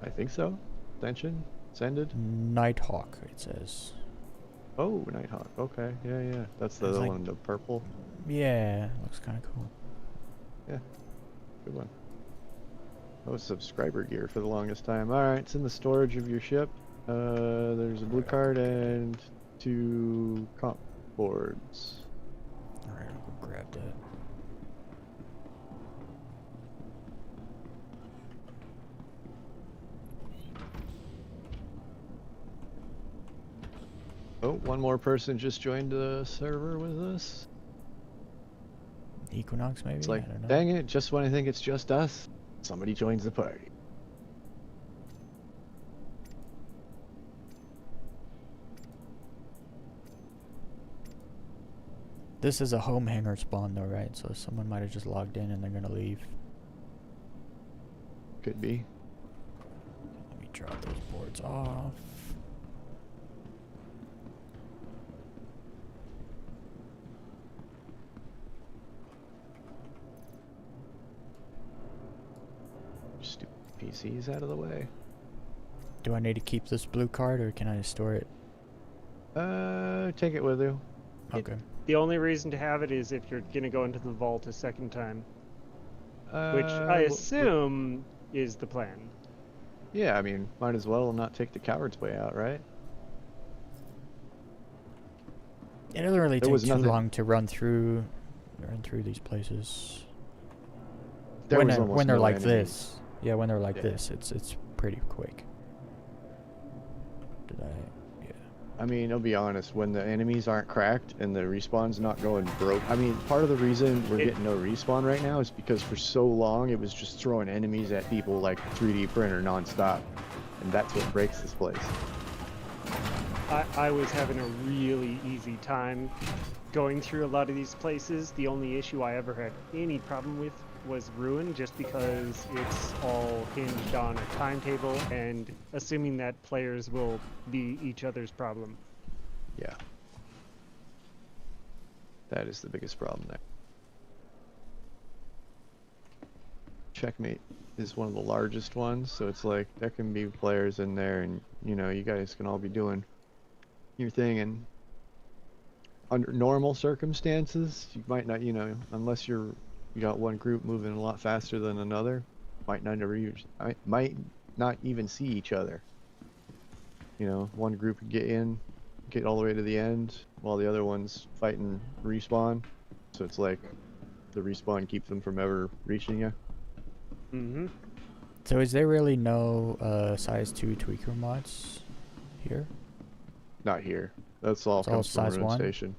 I think so. Ascension, Ascended. Nighthawk, it says. Oh, Nighthawk. Okay, yeah, yeah. That's the It's other like- one, the purple. Yeah, looks kind of cool. Yeah, good one. That was subscriber gear for the longest time. All right, it's in the storage of your ship. There's a blue card and 2 comp boards. Alright, I'll go grab that. Oh, one more person just joined the server with us. Equinox, maybe? It's like, I don't know. dang it, just when I think it's just us, somebody joins the party. This is a home hanger spawn, though, right? So someone might have just logged in and they're gonna leave. Could be. Let me drop those boards off. Stupid PCs out of the way. Do I need to keep this blue card or can I store it? Take it with you. Okay. The only reason to have it is if you're gonna go into the vault a second time, which I assume is the plan. Yeah, I mean, might as well not take the coward's way out, right? It doesn't really There take was too nothing- long to run through these places. There when was they're, almost when they're no like enemies. this. Yeah, when they're like Yeah. this, it's pretty quick. Did I? Yeah. I mean, I'll be honest, when the enemies aren't cracked and the respawn's not going broke. I mean, part of the reason we're getting no respawn right now is because for so long it was just throwing enemies at people like a 3D printer nonstop. And that's what breaks this place. I was having a really easy time going through a lot of these places. The only issue I ever had any problem with was Ruin, just because it's all hinged on a timetable and assuming that players will be each other's problem. Yeah. That is the biggest problem there. Checkmate is one of the largest ones, so it's like there can be players in there and, you know, you guys can all be doing your thing, and under normal circumstances, you might not, you know, unless you got one group moving a lot faster than another, might might not even see each other. You know, one group would get all the way to the end, while the other one's fighting respawn. So it's like the respawn keeps them from ever reaching you. Mm-hmm. So is there really no size 2 tweaker mods here? Not here. That's all It's all comes from size Ruin 1? Station.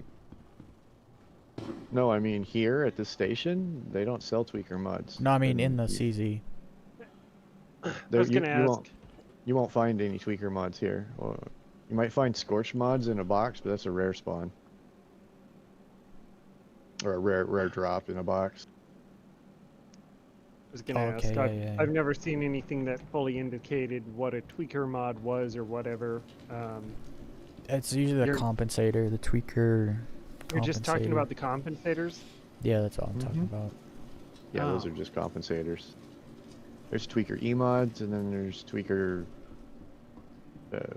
No, I mean here at this station, they don't sell tweaker mods. No, I mean in And the you- CZ. I was gonna ask. You won't find any tweaker mods here. Well, you might find scorch mods in a box, but that's a rare spawn. Or a rare drop in a box. I was gonna Okay, ask. yeah, I've, yeah, I've yeah. never seen anything that fully indicated what a tweaker mod was or whatever. It's usually the You're- compensator, the tweaker. You're just talking compensator. about the compensators? Yeah, that's all I'm talking Mhm. about. Yeah, those Oh. are just compensators. There's tweaker emods, and then there's tweaker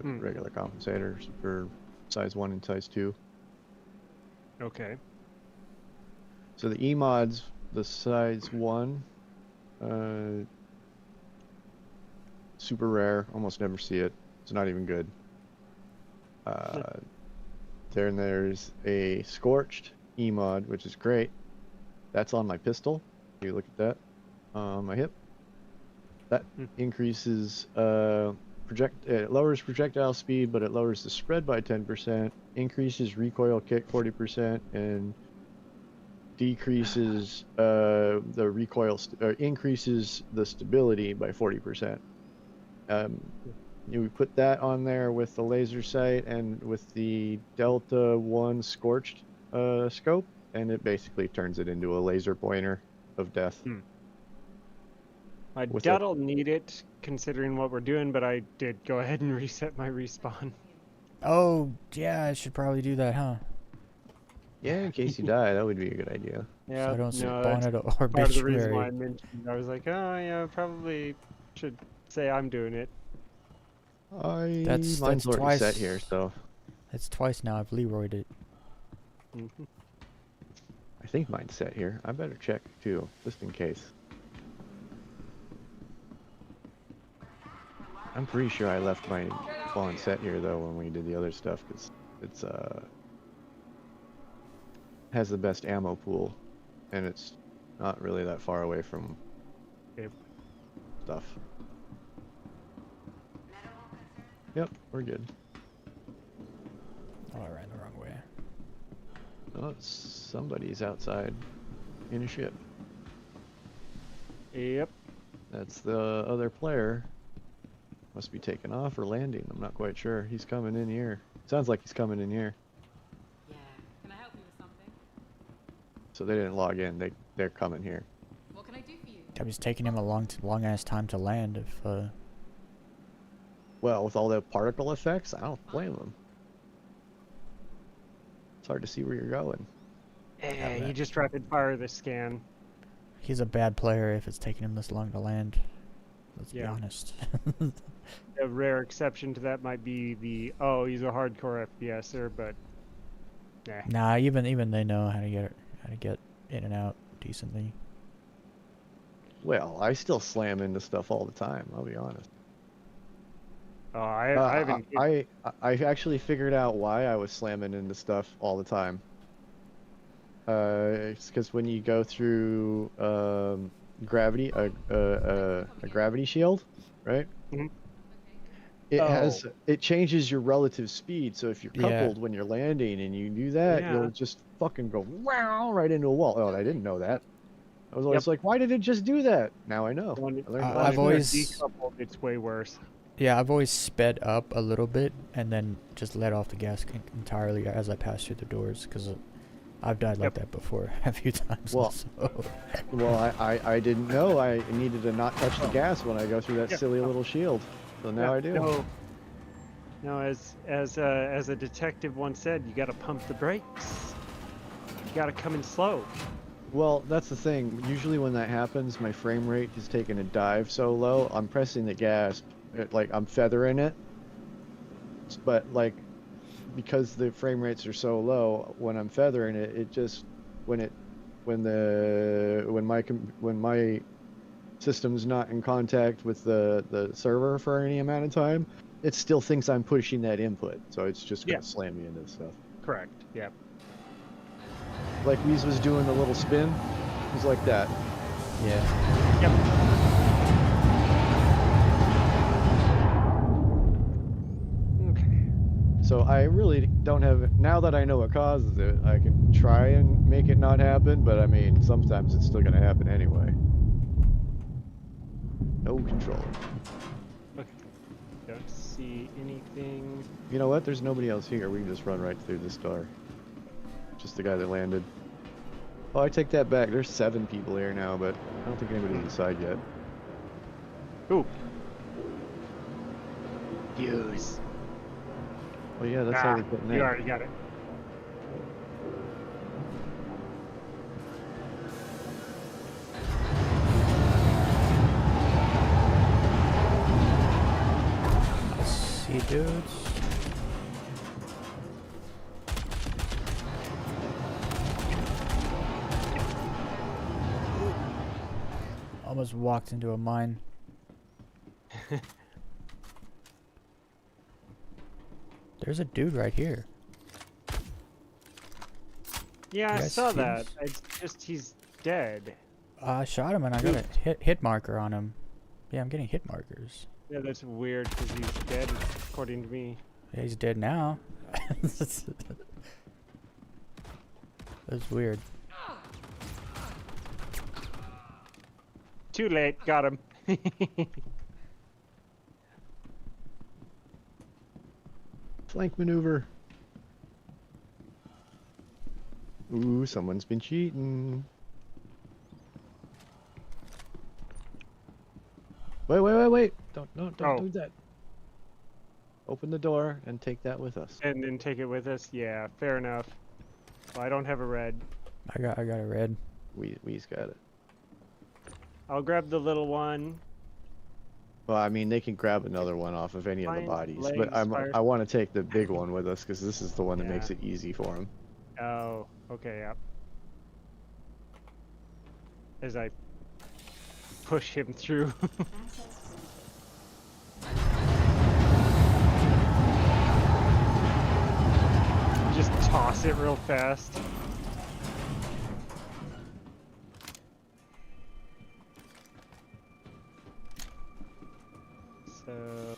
regular compensators for size 1 and size 2. Okay. So the emods, the size 1, super rare, almost never see it. It's not even good. Then there's a scorched emod, which is great. That's on my pistol. You look at that on my hip. That increases it lowers projectile speed, but it lowers the spread by 10%, increases recoil kick 40%, and decreases the recoil increases the stability by 40%. You put that on there with the laser sight and with the Delta 1 scorched scope, and it basically turns it into a laser pointer of death. I With doubt a- I'll need it considering what we're doing, but I did go ahead and reset my respawn. Oh, yeah, I should probably do that, huh? Yeah, in case you die, that would be a good idea. Yeah, So I don't no, spawn that's at an part of the reason why I obituary. mentioned. I was like, oh yeah, probably should say I'm doing it. That's Mine's already set twice. here, so That's twice now I've Leroyed it. Mhm. I think mine's set here. I better check too, just in case. I'm pretty sure I left my spawn set here though when we did the other stuff, because it's has the best ammo pool, and it's not really that far away from Okay. stuff. Yep, we're good. Oh, I ran the wrong way. Oh, somebody's outside in a ship. Yep. That's the other player. Must be taking off or landing. I'm not quite sure. He's coming in here. Sounds like he's coming in here. Yeah. Can I help you with something? So they didn't log in. They're coming here. What can I do for you? It was taking him a long ass time to land. If Well, with all the particle effects, I don't blame them. It's hard to see where you're going. Yeah, you just rapid fire the scan. he's a bad player, if it's taking him this long to land. Let's be Yeah. honest. A rare exception to that might be the he's a hardcore FPSer, but nah. Nah, even they know how to get in and out decently. Well, I still slam into stuff all the time. I'll be honest. Oh, I haven't. I actually figured out why I was slamming into stuff all the time. It's because when you go through gravity, a gravity shield, right? Mhm. It changes your relative speed. So if you're Yeah. coupled when you're landing and you do that, Yeah. you'll just fucking go wow right into a wall. Oh, I didn't know that. I was always like, why did it just do that? Now I know. When I learned I've last night. always- decoupled, it's way worse. Yeah, I've always sped up a little bit and then just let off the gas entirely as I pass through the doors, because I've died like Yep. that before a few times. Well, also. Well, I didn't know I needed to not touch the gas when I go through that Yeah. silly little shield. So now Yeah, I do. No, as a detective once said, you gotta pump the brakes. You gotta come in slow. Well, that's the thing. Usually when that happens, my frame rate is taking a dive so low, I'm pressing the gas, like I'm feathering it. But like, because the frame rates are so low, when I'm feathering it, it just when my system's not in contact with the server for any amount of time, it still thinks I'm pushing that input, so it's just gonna Yeah. slam me into stuff. Correct. Yeah. Like Weez was doing the little spin, it was like that. Yeah. Yep. Okay. So I really don't have, now that I know what causes it, I can try and make it not happen, but I mean, sometimes it's still gonna happen anyway. No control. Okay. Don't see anything. You know what? There's nobody else here. We can just run right through this door. Just the guy that landed. Oh, I take that back. There's 7 people here now, but I don't think anybody's inside yet. Ooh. Use. Oh yeah, that's how they're getting You in. already got it. See, dudes. Almost walked into a mine. There's a dude right here. Yeah, I Yes, saw he that. is. It's just he's dead. I shot him and I got a hit marker on him. Yeah, I'm getting hit markers. Yeah, that's weird because he's dead, according to me. Yeah, he's dead now. That's weird. Too late. Got him. Flank maneuver. Ooh, someone's been cheating. Wait. Don't Oh. do that. Open the door and take that with us. And then take it with us. Yeah, fair enough. Well, I don't have a red. I got a red. We's got it. I'll grab the little one. Well, I mean, they can grab another one off of any of the Fine, bodies, legs, but fire. I want to take the big one with us because this is the one that makes Yeah. it easy for him. Oh, okay, yep. As I push him through. Just toss it real fast. So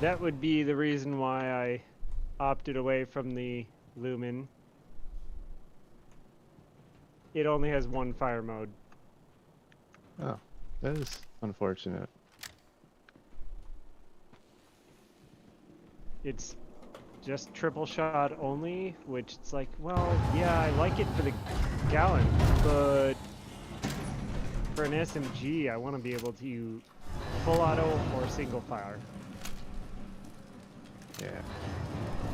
that would be the reason why I opted away from the Lumen. It only has one fire mode. Oh, that is unfortunate. It's just triple shot only, which it's like, well, yeah, I like it for the gallon, but for an SMG, I want to be able to full auto or single fire. Yeah.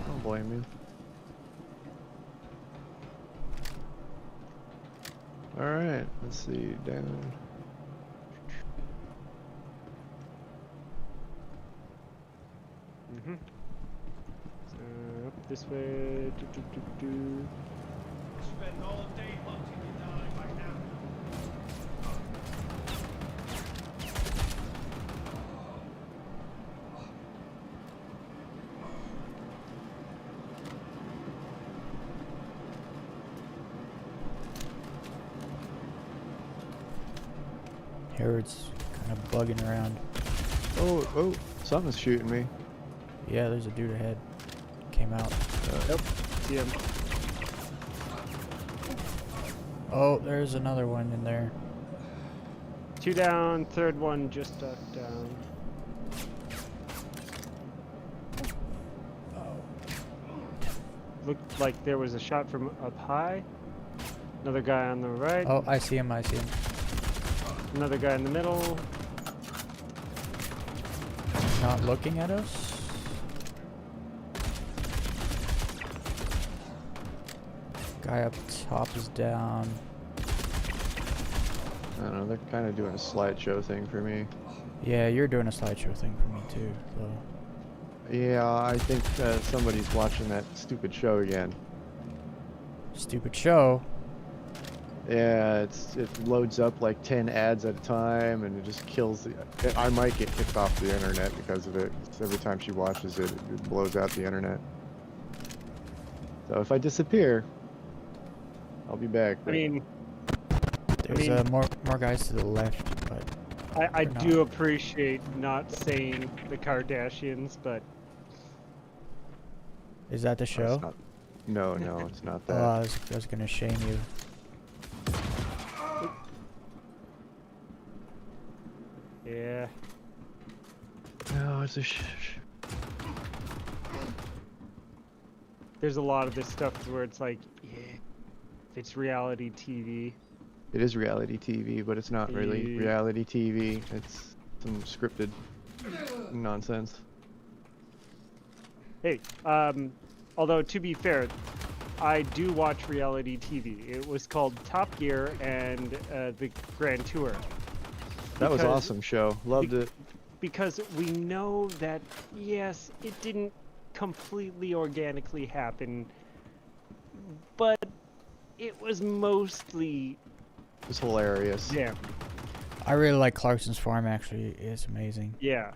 Don't blame you. Alright, let's see, down. Mm-hmm. So up this way. Do, do, do, do. Spend all day hunting you down by now. Here it's kind of bugging around. Oh, oh, something's shooting me. Yeah, there's a dude ahead. Came out. Nope. See him. Oh, there's another one in there. 2 down, third one just ducked down. Looked like there was a shot from up high. Another guy on the right. Oh, I see him, I see him. Another guy in the middle. Not looking at us. Guy up top is down. I don't know, they're kind of doing a slideshow thing for me. Yeah, you're doing a slideshow thing for me too, so. Yeah, I think somebody's watching that stupid show again. Stupid show. Yeah, it loads up like 10 ads at a time, and it just kills the. I might get kicked off the internet because of it. Every time she watches it, it blows out the internet. So if I disappear, I'll be back. I mean, There's more guys to the left, but I Or do not. appreciate not saying the Kardashians, but is that the It's show? not- no, no, it's not Oh, that. I was gonna shame you. yeah. No, it's a There's a lot of this stuff where it's like, yeah, it's reality TV. It is reality TV, but it's not really Yeah. reality TV. It's some scripted nonsense. Hey, although to be fair, I do watch reality TV. It was called Top Gear and the Grand Tour. That was Because- awesome show. Loved it. Because we know that, yes, it didn't completely organically happen, but it was mostly It was hilarious. yeah. I really like Clarkson's Farm. Actually, it's amazing. Yeah.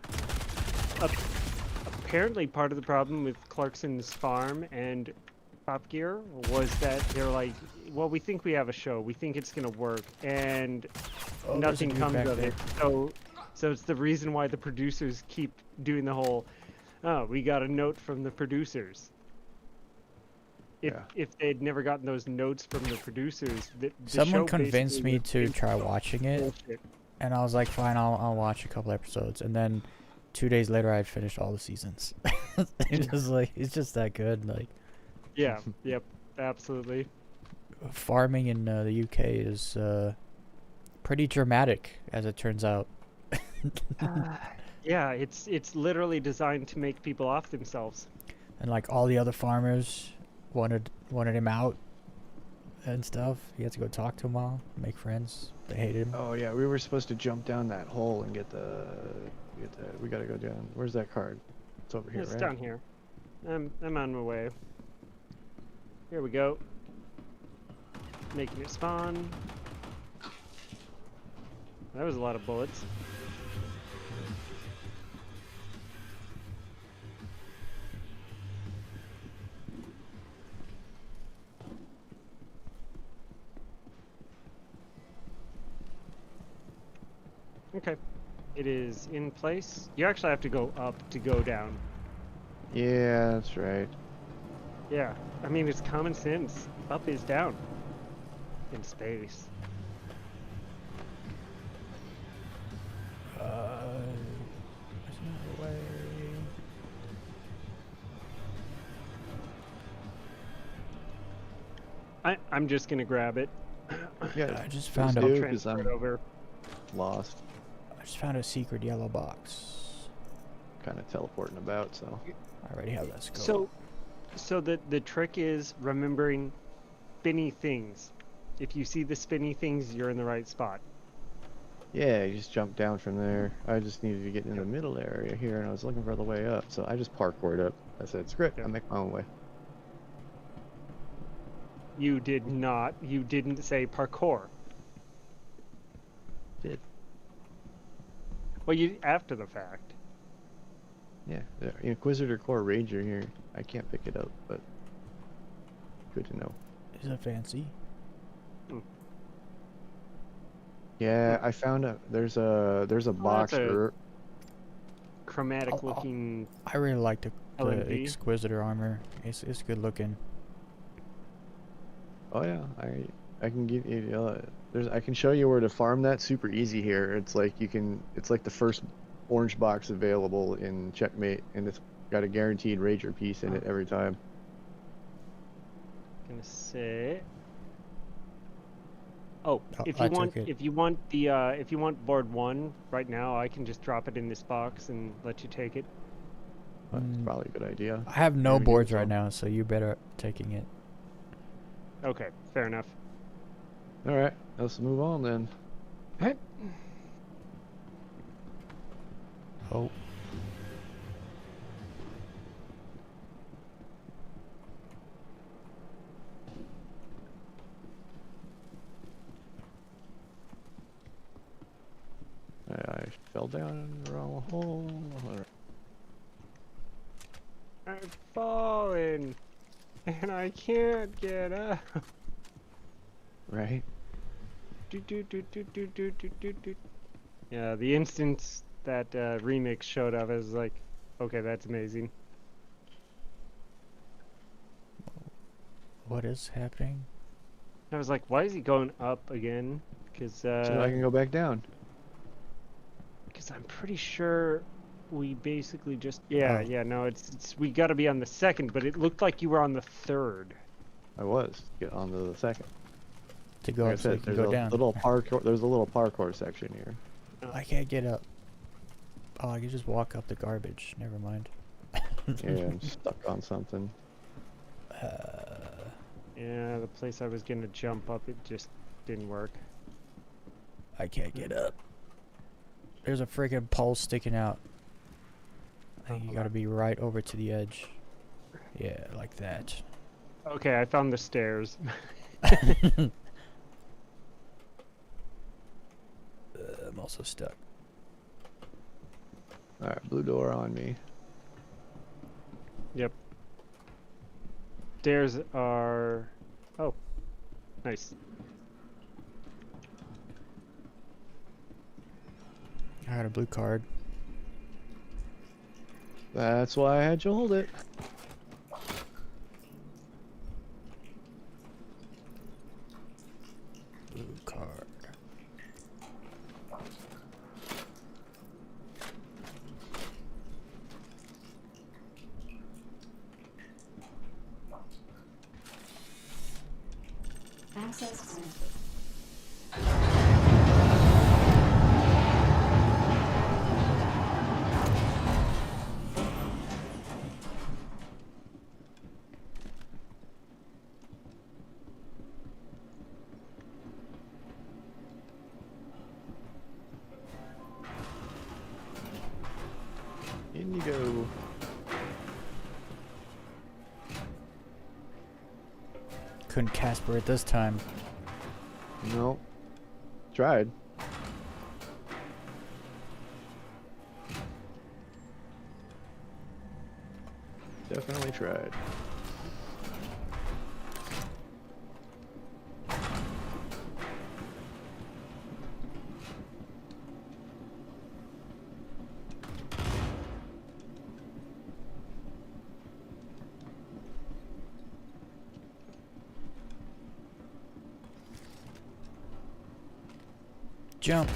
Apparently, part of the problem with Clarkson's Farm and Top Gear was that they're like, well, we think we have a show. We think it's going to work. And Oh, there's a nothing dude comes back of there. it. So it's the reason why the producers keep doing the whole, oh, we got a note from the producers. Yeah. If they'd never gotten those notes from the producers, the Someone show convinced basically me was to based try on watching it, bullshit. and I was like, fine, I'll watch a couple episodes. And then 2 days later, I finished all the seasons. It's just like it's just that good. Like Yeah, yep, absolutely. farming in the UK is pretty dramatic, as it turns out. Yeah, it's literally designed to make people off themselves. And like all the other farmers wanted him out and stuff. He had to go talk to them all, make friends. They hated him. Oh yeah, we were supposed to jump down that hole and get the. We gotta go down. Where's that card? It's over here, It's right? down here. I'm on my way. Here we go. Making it spawn. That was a lot of bullets. Okay. It is in place. You actually have to go up to go down. Yeah, that's right. Yeah, I mean, it's common sense. Up is down in space. There's no way. I'm just gonna grab it. Yeah, I just please found a do, 'cause Transfer it I'm over. lost. I just found a secret yellow box. Kind of teleporting about, so. I already have that scope. So the trick is remembering spinny things. If you see the spinny things, you're in the right spot. Yeah, you just jump down from there. I just needed to get in the middle area here, and I was looking for the way up, so I just parkoured up. I said, screw it, Yep. I'll make my own way. You did not. You didn't say parkour. Did. Well, you after the fact. Yeah, the Inquisitor Core Ranger here. I can't pick it up, but good to know. Is it fancy? Yeah, I found there's a box. a chromatic looking. I really like the LMV? Exquisitor armor. It's good looking. Oh yeah, I can give you I can show you where to farm that super easy here. It's like it's like the first orange box available in Checkmate, and it's got a guaranteed Rager piece in it every time. Gonna say. Oh, Oh, if I you took want, it. if you want board 1 right now, I can just drop it in this box and let you take it. That's probably a good idea. I have no There we go, boards right so- now, so you better taking it. Okay, fair enough. All right, let's move on then. Oh. I fell down in the wrong hole. All right. I've fallen, and I can't get up. Right? Yeah, the instant that remix showed up, I was like, okay, that's amazing. What is happening? I was like, why is he going up again? Because So I can go back down. I'm pretty sure we basically just yeah Oh. yeah no it's we got to be on the second, but it looked like you were on the third. I was get onto the second. To go Like I up so you said, can there's go a down. little parkour. There's a little parkour section here. I can't get up. Oh, I can just walk up the garbage. Never mind. Yeah, I'm stuck on something. Yeah, the place I was gonna jump up, it just didn't work. I can't get up. There's a freaking pole sticking out. I think you gotta be right over to the edge. Yeah, like that. Okay, I found the stairs. I'm also stuck. All right, blue door on me. Yep. Stairs are. Oh, nice. I got a blue card. That's why I had you hold it. Blue card. Access granted. In you go. Couldn't Casper it this time. No. Tried. Definitely tried. Jump.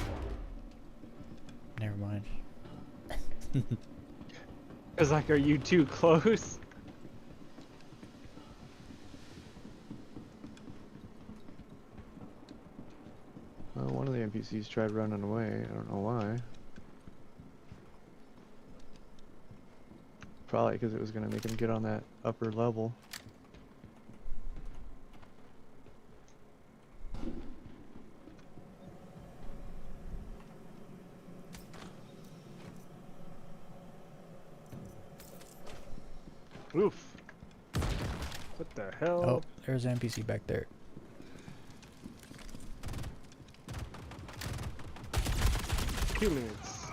Never mind. It's like, are you too close? Well, one of the NPCs tried running away. I don't know why. Probably because it was going to make him get on that upper level. Oof. What the hell? Oh, there's an NPC back there. 2 minutes.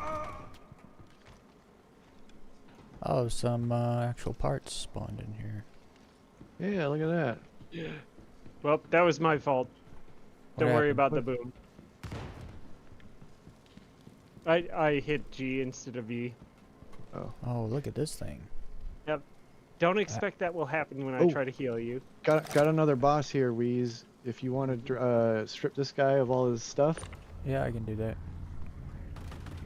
Oh, some actual parts spawned in here. Yeah, look at that. Well, that was my fault. What Don't worry happened? about the boom. I hit G instead of E. Oh, look at this thing. Don't expect that will happen when I Oh. try to heal you. Got another boss here, Weez. If you want to strip this guy of all his stuff. Yeah, I can do that.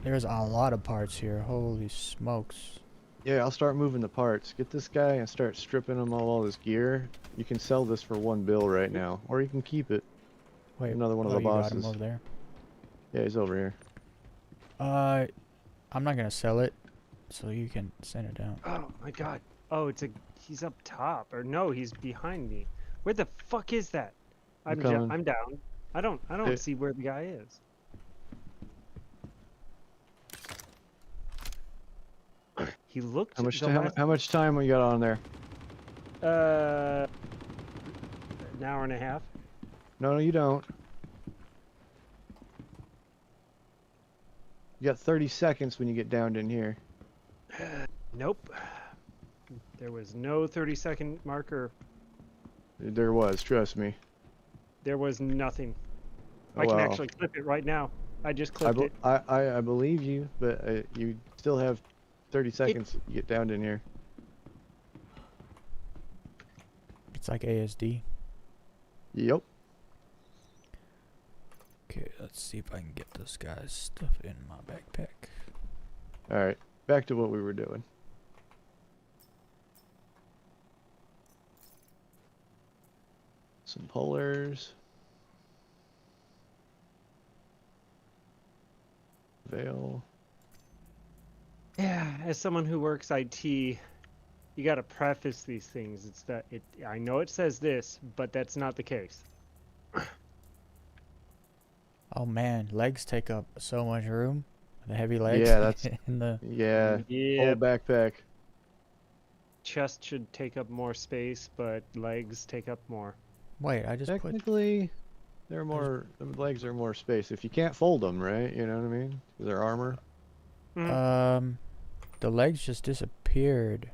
There's a lot of parts here. Holy smokes. Yeah, I'll start moving the parts. Get this guy and start stripping him of all his gear. You can sell this for 1 bill right now, or you can keep it. Wait, Another one of oh, the you got him bosses. over there. Yeah, he's over here. I'm not gonna sell it, so you can send it down. Oh my god. Oh, he's up top. Or no, he's behind me. Where the fuck is that? I'm coming. I'm down. I don't Hey. see where the guy is. He looked How much time we got on there? an hour and a half. No, you don't. You got 30 seconds when you get down in here. Nope. There was no 30-second marker. There was, trust me. There was nothing. Oh, I can wow. actually clip it right now. I just clipped it. I believe you, but you still have 30 seconds to get down in here. It's like ASD. Yep. Okay, let's see if I can get this guy's stuff in my backpack. Alright, back to what we were doing. Some polars. Veil. Yeah, as someone who works IT, you got to preface these things. I know it says this, but that's not the case. Oh man, legs take up so much room. The heavy legs. Yeah, that's- in the. Yeah, Yeah, whole backpack. chest should take up more space, but legs take up more. Wait, I just put. Technically, they're more. The legs are more space. If you can't fold them, right? You know what I mean? 'Cause they're armor. The legs just disappeared.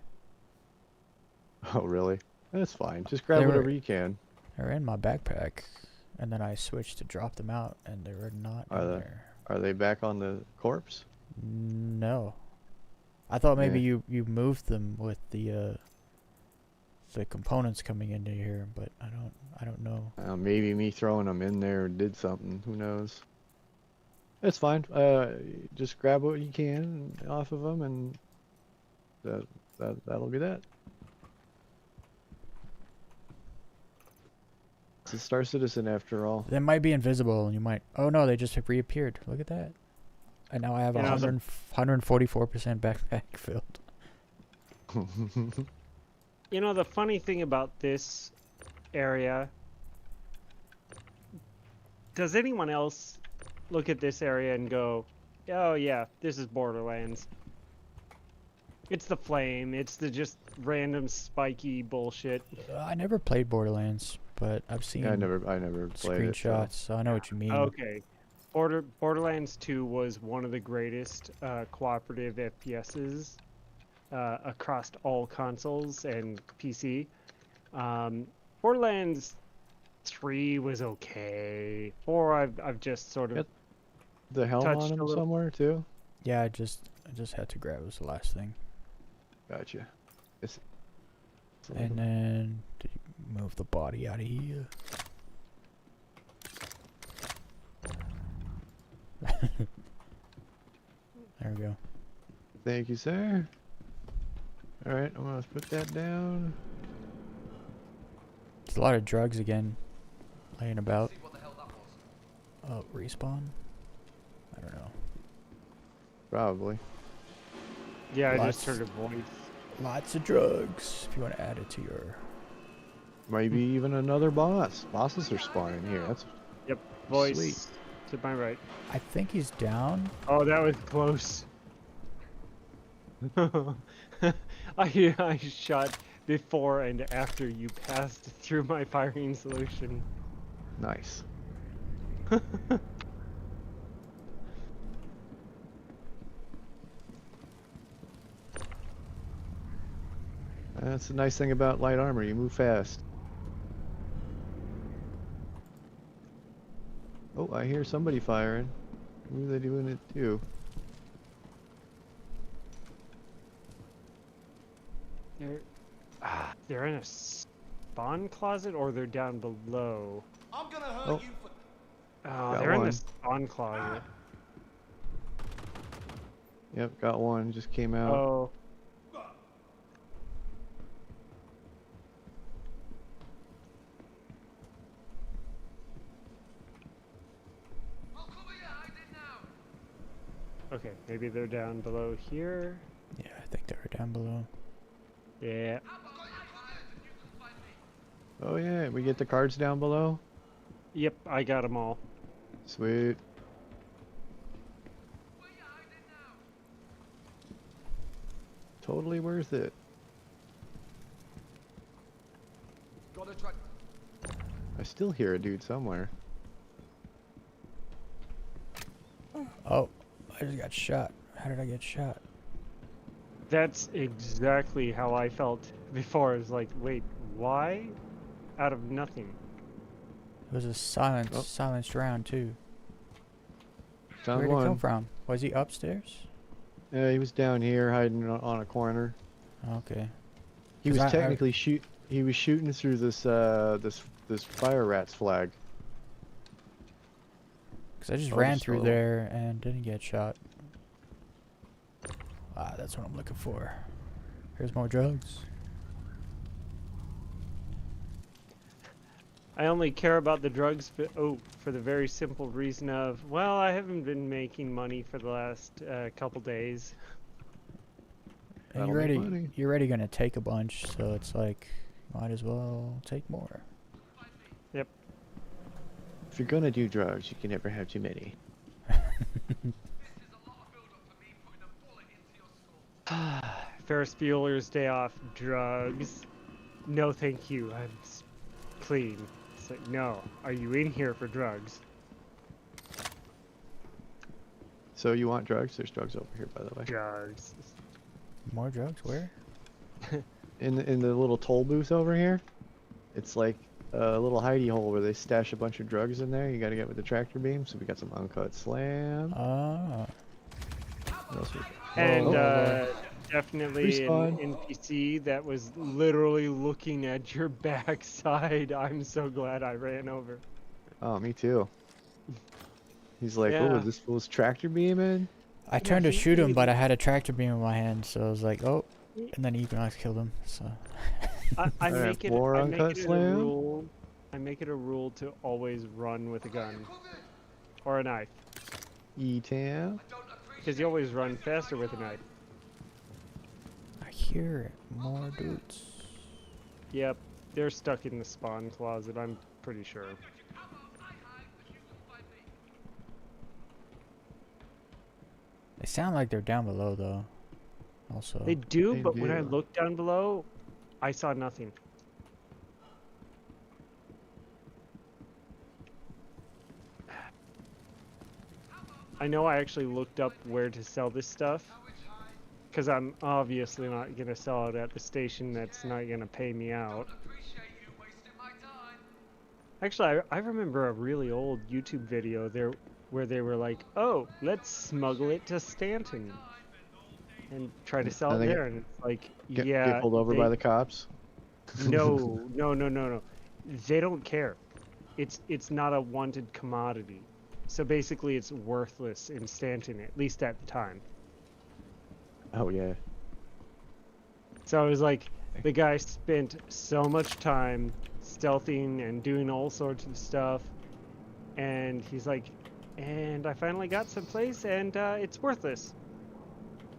Oh, really? That's fine. Just grab They were- whatever you can. They're in my backpack, and then I switched to drop them out, and they were not Are in they? there. Are they back on the corpse? No. I thought maybe Yeah. you moved them with the components coming into here, but I don't know. Maybe me throwing them in there did something. Who knows? It's fine. Just grab what you can off of them, and that'll be that. It's a Star Citizen after all. They might be invisible, and you might. Oh no, they just have reappeared. Look at that. And now I have You know, 144% backpack filled. You know, the funny thing about this area, does anyone else look at this area and go, oh yeah, this is Borderlands? It's the flame, it's the just random spiky bullshit. I never played Borderlands, but I've seen Yeah, I never played it. screenshots, so I know what you mean. Okay. Borderlands 2 was one of the greatest cooperative FPSs across all consoles and PC. Borderlands 3 was okay. 4 I've just sort of Yep. The helm touched on a him little- somewhere too. Yeah, I just had to grab. It was the last thing. Gotcha. It's a And little- then move the body out of here. There we go. Thank you, sir. All right, I'm gonna put that down. There's a lot of drugs again laying about. Oh, respawn? I don't know. Probably. Yeah, I Lots. just heard a voice. Lots of drugs. If you want to add it to your... Maybe even another boss. Bosses are spawning here. That's Yep, voice Sweet. to my right. I think he's down. Oh, that was close. I shot before and after you passed through my firing solution. nice. That's the nice thing about light armor. You move fast. Oh, I hear somebody firing. Who are they doing it to? They're in a spawn closet or they're down below. I'm gonna hurt Oh. you for... Oh, Got they're in one. the spawn closet. Yep, got one. Just came out. Oh. I'll cover you hiding now. Okay, maybe they're down below here. Yeah, I think they were down below. Yeah. I've got you hired and you can find me. Oh yeah, we get the cards down below. Yep, I got them all. Sweet. Where you hiding now? Totally worth it. Got a truck. I still hear a dude somewhere. Oh, I just got shot. How did I get shot? That's exactly how I felt before. It's like, wait, why? Out of nothing. It was a silence, Oh. silenced round too. Found Where'd he come one. from? Was he upstairs? Yeah, he was down here hiding on a corner. Okay. He 'Cause was I- technically He was shooting through this this fire rat's flag. Because I just Oh, ran just a through little- there and didn't get shot. Ah, that's what I'm looking for. Here's more drugs. I only care about the drugs for the very simple reason of, well, I haven't been making money for the last couple days. And That'll you're make already, money. you're already gonna take a bunch, so it's like, might as well take more. Yep. If you're gonna do drugs, you can never have too many. This is a lot of build-up for me putting a bullet into your skull. Ferris Bueller's Day Off, drugs. No, thank you. I'm clean. It's like, no. Are you in here for drugs? So you want drugs? There's drugs over here, by the way. Drugs. More drugs? Where? In the little toll booth over here, it's like a little hidey hole where they stash a bunch of drugs in there. You got to get with the tractor beam. So we got some uncut slam. Ah. What else we- And Oh. definitely an Respawn. NPC that was literally looking at your backside. I'm so glad I ran over. Oh, me too. He's like, Yeah. oh, this fool's tractor beaming? I turned to he shoot him, really- but I had a tractor beam in my hand, so I was like, oh. And then Equinox killed him, so. I Alright, make it. more I make uncut it a slam? rule. I make it a rule to always run with a gun or a knife, E-Tam. because you always run faster with a knife. I hear it. More dudes. Yep, they're stuck in the spawn closet. I'm pretty sure. They sound like they're down below, though. Also. They do, They but when I do. looked down below, I saw nothing. I know I actually looked up where to sell this stuff, because I'm obviously not going to sell it at the station that's not going to pay me out. Appreciate you wasting my time. Actually, I remember a really old YouTube video there where they were like, oh, let's smuggle it to Stanton and try to sell And it they there. And it's like, Get yeah. pulled over by the cops. No. They don't care. It's not a wanted commodity. So basically, it's worthless in Stanton, at least at the time. Oh yeah. So I was like, the guy spent so much time stealthing and doing all sorts of stuff, and he's like, and I finally got someplace, and it's worthless.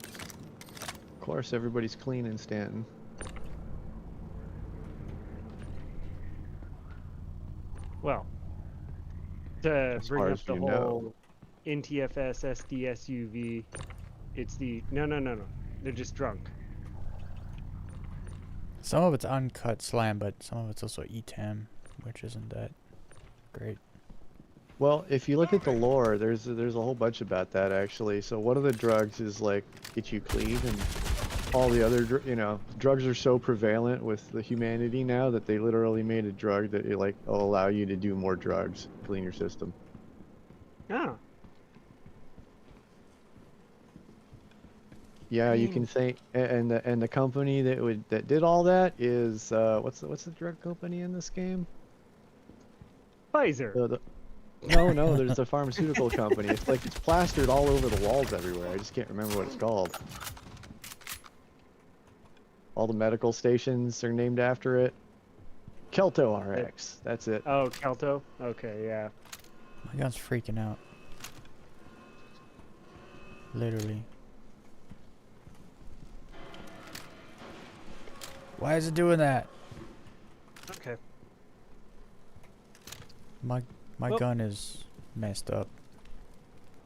Of course, everybody's clean in Stanton. Well, to As bring far up as the you whole know. NTFS SD SUV, it's the no. They're just drunk. Some of it's uncut slam, but some of it's also ETAM, which isn't that great. Well, if you look at the lore, there's a whole bunch about that actually. So one of the drugs is like get you clean, and all the other drugs are so prevalent with the humanity now that they literally made a drug that will allow you to do more drugs, clean your system. Ah, Yeah, you can say, and the company that did all that is what's the drug company in this game? Pfizer. No, there's a pharmaceutical company. It's like it's plastered all over the walls everywhere. I just can't remember what it's called. All the medical stations are named after it. Kelto RX. That's it. Oh, Kelto. Okay, yeah. My gun's freaking out. Literally. Why is it doing that? Okay. My Well- gun is messed up.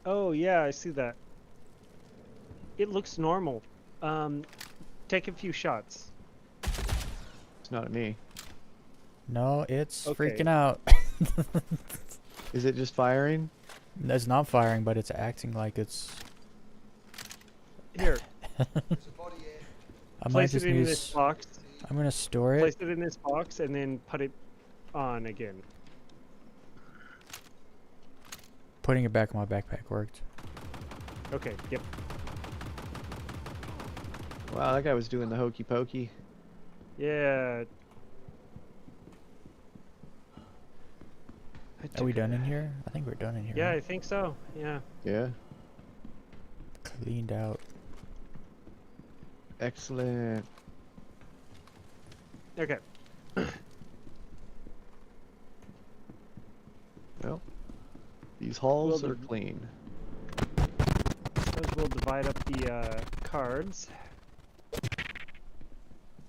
Oh yeah, I see that. It looks normal. Take a few shots. It's not me. No, it's Okay. freaking out. Is it just firing? It's not firing, but it's acting like it's. Here, I might place just it in use. this box. I'm gonna store Place it. it in this box and then put it on again. Putting it back in my backpack worked. Okay. Yep. Wow, that guy was doing the hokey pokey. Yeah. Are we done in here? I think we're done in here. Yeah, I right? think so. Yeah. Yeah. Cleaned out. Excellent. Okay. Well, these halls Well, are clean. Suppose we'll divide up the cards.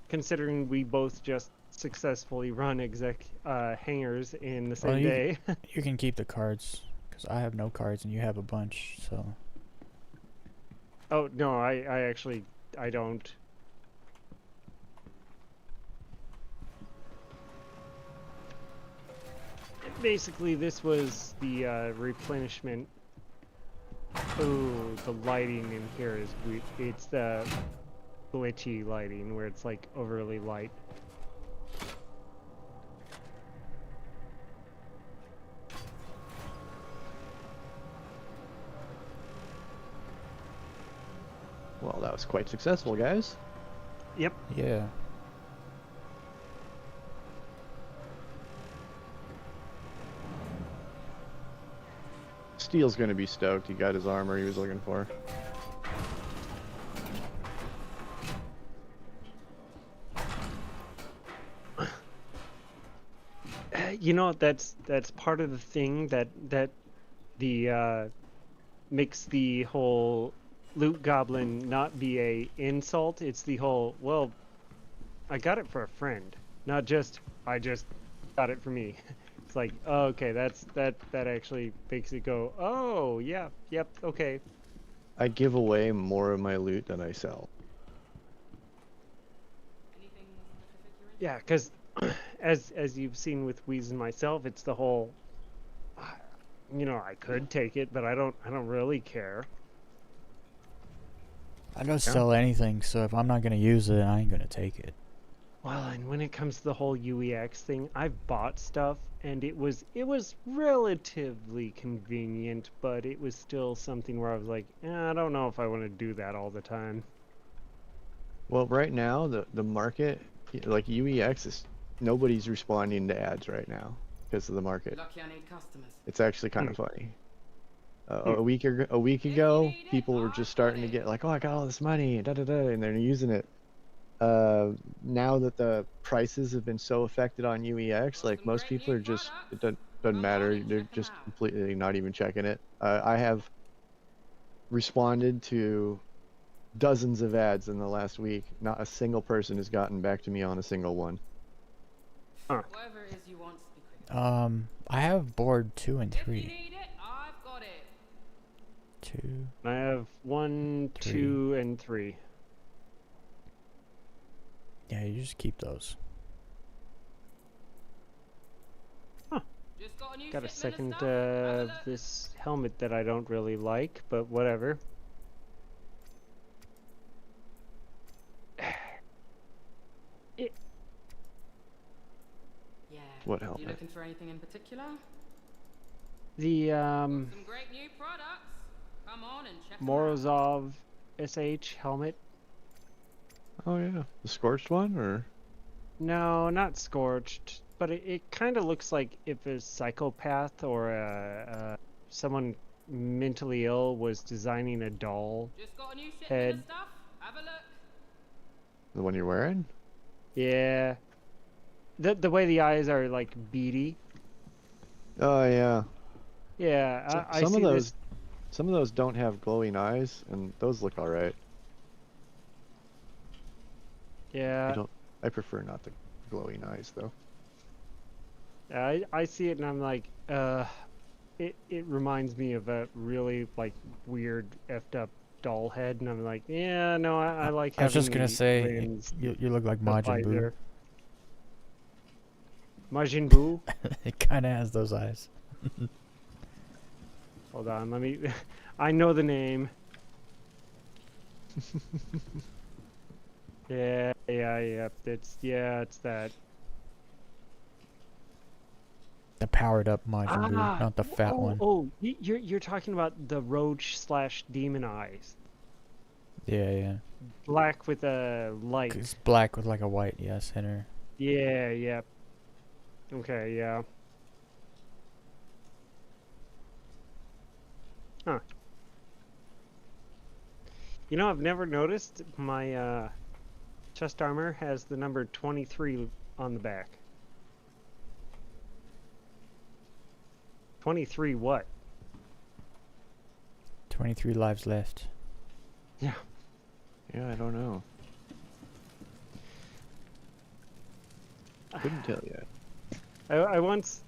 Considering we both just successfully run hangars in the same Well, you- day. You can keep the cards, because I have no cards and you have a bunch, so. Oh no, I actually I don't. Basically, this was the replenishment. Ooh, the lighting in here is weird. It's the glitchy lighting where it's like overly light. Well, that was quite successful, guys. Yep. Yeah. Steel's gonna be stoked. He got his armor he was looking for. You know, that's part of the thing that the makes the whole loot goblin not be a insult. It's the whole, well, I got it for a friend, not just I just got it for me. It's like, oh, okay, that actually makes it go, oh yeah, yep, okay. I give away more of my loot than I sell. Anything specific you're into? Yeah, because as you've seen with Weez and myself, it's the whole, you know, I could take it, but I don't really care. I don't sell anything, so if I'm not gonna use it, I ain't gonna take it. Well, and when it comes to the whole UEX thing, I've bought stuff and it was relatively convenient, but it was still something where I was like, I don't know if I want to do that all the time. Well, right now the market, like UEX, is nobody's responding to ads right now because of the market. Lucky I need customers. It's actually kind of funny. A week ago, people were just starting to get like, oh, I got all this money, da da da, and they're using it. Now that the prices have been so affected on UEX, like most people are just, doesn't matter. They're just completely not even checking it. I have responded to dozens of ads in the last week. Not a single person has gotten back to me on a single one. Whatever it is you want to be quick. I have board 2 and If you 3. need it, I've got it. 2. I have 1, 3. 2, and 3. Yeah, you just keep those. Just got a new Got a shipment of second stuff. Have a of look. this helmet that I don't really like, but whatever. Yeah. What You helmet? looking for anything in particular? The Some great new products. Come on and check 'em out. Morozov SH helmet. Oh yeah, the scorched one, or No, not scorched, but it kind of looks like if a psychopath or someone mentally ill was designing a doll. Just got a new shipment Head. of stuff. Have a look. the one you're wearing? Yeah. The way the eyes are like beady. Oh yeah. Yeah, I Some see of those, this. some of those don't have glowing eyes, and those look all right. Yeah, I prefer not the glowing eyes though. I see it and I'm like, it reminds me of a really like weird effed up doll head, and I'm like, yeah, no, I like. I was just having gonna the say, lens, you look like the Majin Buu. visor. Majin Buu. It kind of has those eyes. Hold on, let me. I know the name. Yeah. It's that. The powered up Majin Buu, not the fat one. Oh, you're talking about the roach / demon eyes. Yeah, yeah. Black with a light. It's black with like a white, yeah, center. Yeah. Okay, yeah. Huh. You know, I've never noticed my chest armor has the number 23 on the back. 23 what? 23 lives left. Yeah. Yeah, I don't know. Couldn't tell yet. I once.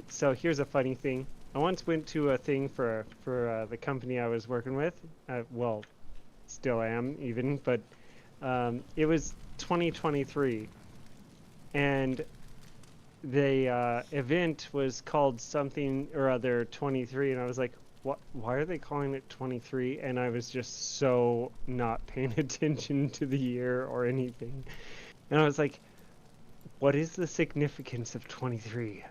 So here's a funny thing. I once went to a thing for the company I was working with. Well, still am even, but it was 2023, and the event was called something or other 23, and I was like, what? Why are they calling it 23? And I was just so not paying attention to the year or anything, and I was like, what is the significance of 23?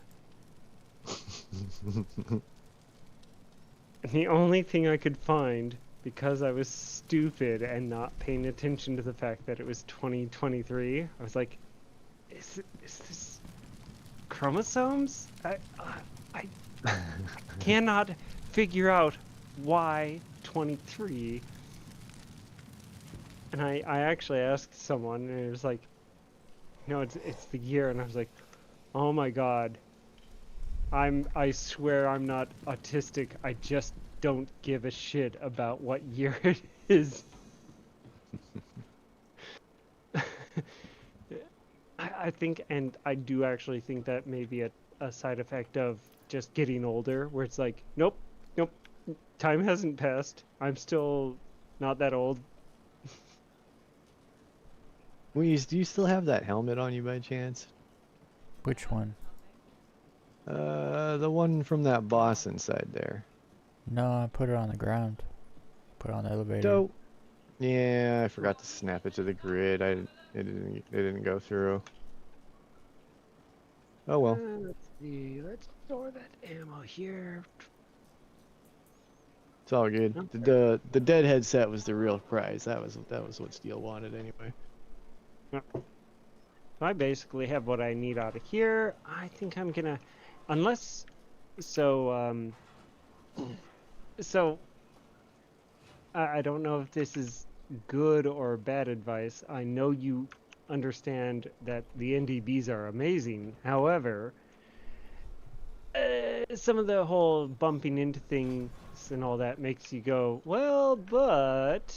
And the only thing I could find, because I was stupid and not paying attention to the fact that it was 2023, I was like, is this chromosomes? I cannot figure out why 23. And I actually asked someone, and it was like, no, it's the year. And I was like, oh my god. I swear I'm not autistic. I just don't give a shit about what year it is. I think, and I do actually think that may be a side effect of just getting older, where it's like, nope, time hasn't passed. I'm still not that old. Weez, do you still have that helmet on you by chance? Which one? The one from that boss inside there. No, I put it on the ground. Put it on the elevator. Dope. Yeah, I forgot to snap it to the grid. It didn't go through. Oh well. Let's see. Let's store that ammo here. It's all good. The deadhead set was the real prize. That was what Steel wanted anyway. I basically have what I need out of here. I think I'm gonna, unless, so So I don't know if this is good or bad advice. I know you understand that the NDBs are amazing. However, some of the whole bumping into things and all that makes you go, well, but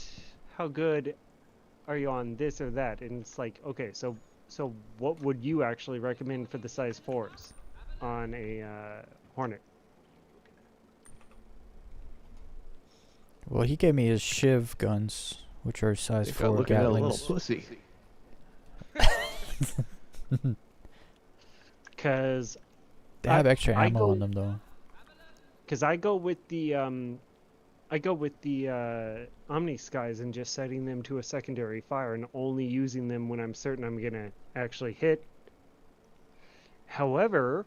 how good are you on this or that? And it's like, okay, so what would you actually recommend for the size 4s on a Hornet? Well, he gave me his Shiv guns, which are size Think 4 I'm looking at a little Gatlings. pussy. Because They have extra I ammo go- on them though. Because I go with the Omni Skies and just setting them to a secondary fire and only using them when I'm certain I'm gonna actually hit. However,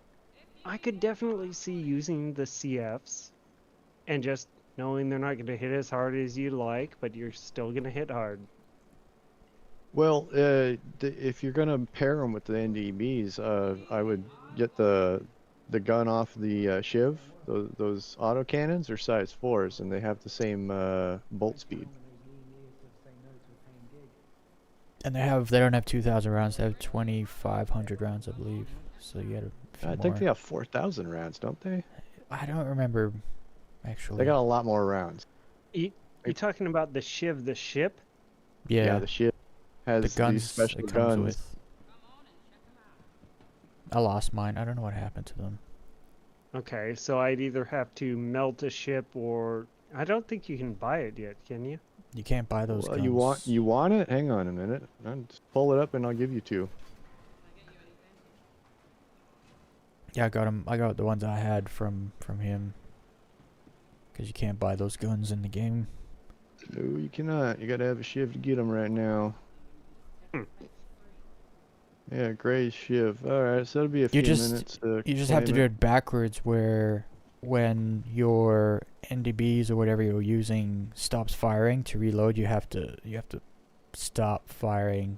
I could definitely see using the CFs and just knowing they're not gonna hit as hard as you'd like, but you're still gonna hit hard. Well, if you're gonna pair them with the NDBs, I would get the gun off the Shiv. Those autocannons are size 4s, and they have the same bolt speed. And they don't have 2,000 rounds. They have 2,500 rounds, I believe. So you got a few I more. think they have 4,000 rounds, don't they? I don't remember actually. They got a lot more rounds. You talking about the Shiv, the ship? Yeah, the Shiv has the guns these special it comes guns. with. I lost mine. I don't know what happened to them. Okay, so I'd either have to melt a ship or I don't think you can buy it yet, can you? You can't buy those Well, guns. you want it? Hang on a minute. I'll just pull it up and I'll give you 2. Yeah, I got them. I got the ones I had from him. Because you can't buy those guns in the game. No, you cannot. You gotta have a Shiv to get them right now. Yeah, gray Shiv. Alright, so it'll be a few minutes. You just have to do it backwards, where when your NDBs or whatever you're using stops firing to reload, you have to stop firing.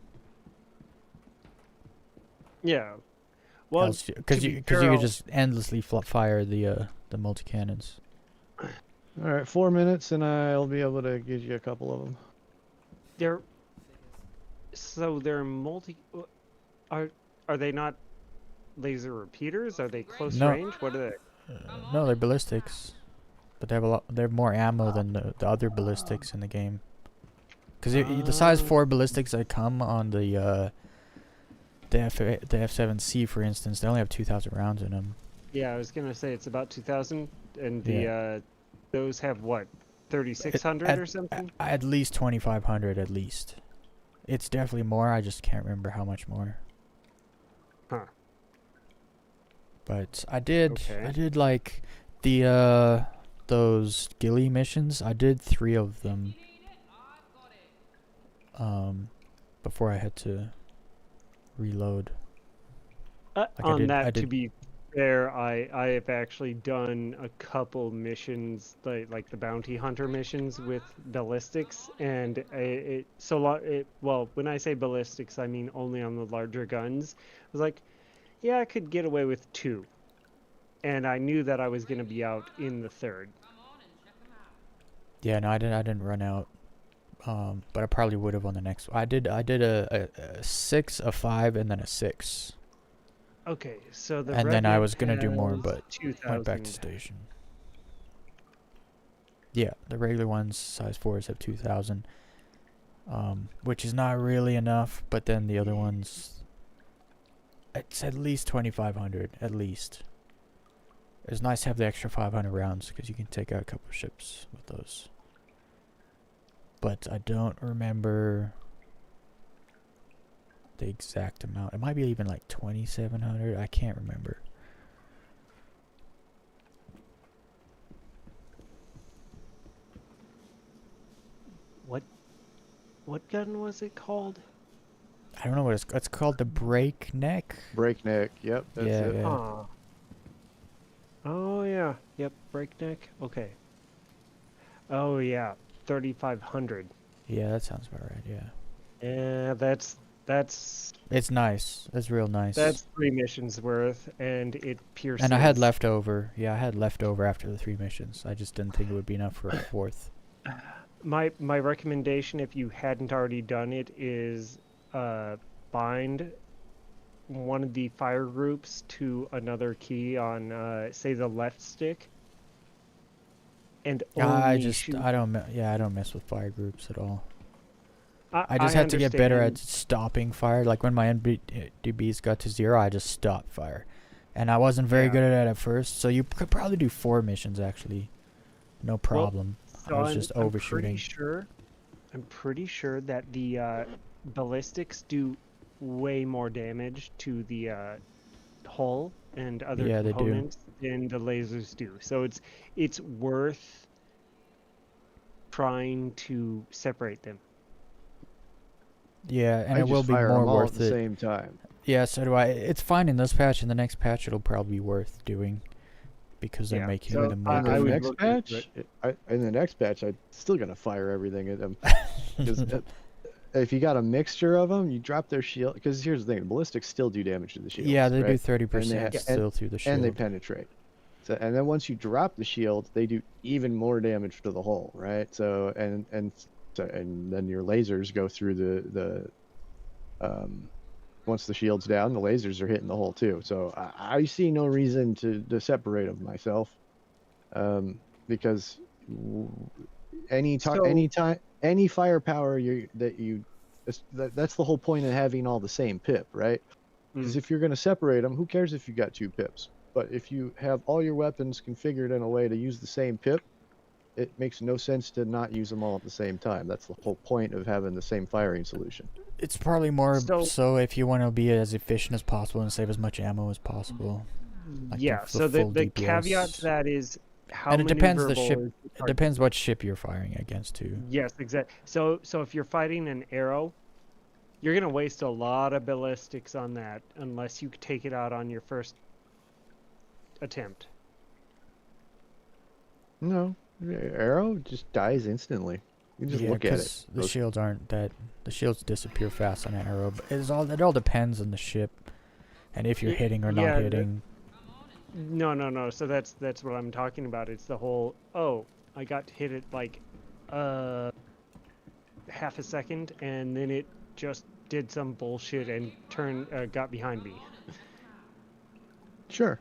Yeah. Well, because you could just endlessly fire the multi cannons. Alright, 4 minutes and I'll be able to give you a couple of them. They're multi. Are they not laser repeaters? Are they close No. range? What are they? No, they're ballistics, but they have more ammo than the other ballistics in the game. Because the size 4 ballistics that come on the F7C, for instance, they only have 2,000 rounds in them. Yeah, I was gonna say it's about 2,000, and the those have what, 3,600 or something? At least 2,500, at least. It's definitely more. I just can't remember how much more. Huh. But I did. Okay. I did like the those ghillie missions. I did 3 of them. Before I had to reload. To be fair, I have actually done a couple missions, like the bounty hunter missions with ballistics, and well, when I say ballistics, I mean only on the larger guns. I was like, yeah, I could get away with 2, and I knew that I was going to be out in the 3rd. Yeah, no, I didn't run out. But I probably would have on the next one. I did a 6, a 5, and then a 6. Okay, so and then I was gonna do more, but went back to 2,000. station. Yeah, the regular ones, size 4s, have 2,000. Which is not really enough, but then the other ones, it's at least 2,500, at least. It's nice to have the extra 500 rounds, because you can take out a couple of ships with those. But I don't remember the exact amount. It might be even like 2,700. I can't remember. What gun was it called? I don't know what it's called. The breakneck. Breakneck, yep, that's Yeah, it. yeah. Huh. Oh yeah, yep, breakneck. Okay. Oh yeah, 3,500. Yeah, that sounds about right. Yeah. Yeah, that's That's It's nice. It's real nice. that's 3 missions worth, and it pierces. And I had leftover. Yeah, I had leftover after the 3 missions. I just didn't think it would be enough for a 4th. My recommendation, if you hadn't already done it, is bind one of the fire groups to another key on, say, the left stick, and only shoot. I don't mess with fire groups at all. I I just had to get better at understand. stopping fire. Like when my NBDBs got to 0, I just stopped fire, and I wasn't very Yeah. good at it at first. So you could probably do 4 missions actually, no problem. So I was just overshooting. I'm pretty sure that the ballistics do way more damage to the hull and other Yeah, they do. components than the lasers do. So it's worth trying to separate them. Yeah, and I it just will be fire more 'em all worth at the it. same time. Yeah, so do I. It's fine in this patch. In the next patch, it'll probably be worth doing because they're Yeah, making so the I In the mega. would next look into patch, it. in the next patch, I'm still gonna fire everything at them. 'Cause, if you got a mixture of them, you drop their shield. Because here's the thing: ballistics still do damage to the shield. Yeah, they do right? 30% ha- still through the shield. and they penetrate. So, and then once you drop the shield, they do even more damage to the hull, right? So, and then your lasers go through the once the shield's down, the lasers are hitting the hull too. So I see no reason to separate them myself, because any firepower that's the whole point of having all the same pip, right? Because if you're going to separate them, who cares if you got 2 pips? But if you have all your weapons configured in a way to use the same pip, it makes no sense to not use them all at the same time. That's the whole point of having the same firing solution. It's probably more So- so if you want to be as efficient as possible and save as much ammo as possible. Like Yeah, the so the full caveat DPS. to that is how And it depends the maneuverable ship. is the It target. depends what ship you're firing against too. Yes, exactly. So if you're fighting an arrow, you're gonna waste a lot of ballistics on that unless you take it out on your first attempt. No, arrow just dies instantly. You just Yeah, look at it. 'cause the shields aren't that. The shields disappear fast on an arrow. But it all depends on the ship, and if you're hitting or yeah, not hitting. No. So that's what I'm talking about. It's the whole, oh, I got hit at like half a second, and then it just did some bullshit and got behind me. Sure.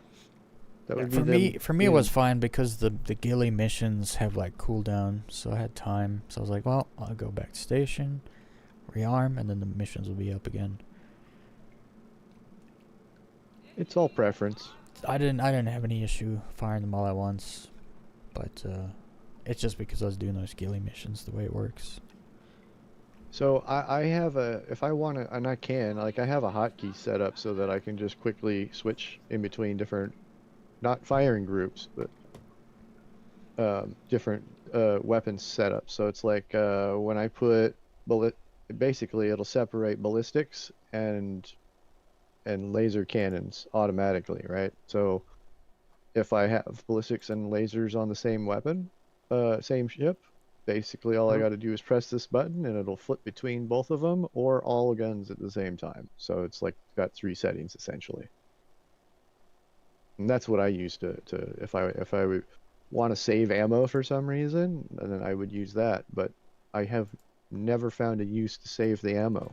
That would be For me, it was fine because the ghillie missions have like cooldown, so I had time. So I was like, well, I'll go back to station, rearm, and then the missions will be up again. It's all preference. I didn't have any issue firing them all at once, but it's just because I was doing those ghillie missions the way it works. So I have if I want to, and I can, like I have a hotkey set up so that I can just quickly switch in between different, not firing groups, but different weapons setups. So it's like when I put basically it'll separate ballistics and laser cannons automatically, right? So if I have ballistics and lasers on the same weapon, same ship, basically all I got to do is press this button and it'll flip between both of them or all guns at the same time. So it's like got 3 settings essentially. And that's what I use to if I would want to save ammo for some reason, then I would use that, but I have never found a use to save the ammo.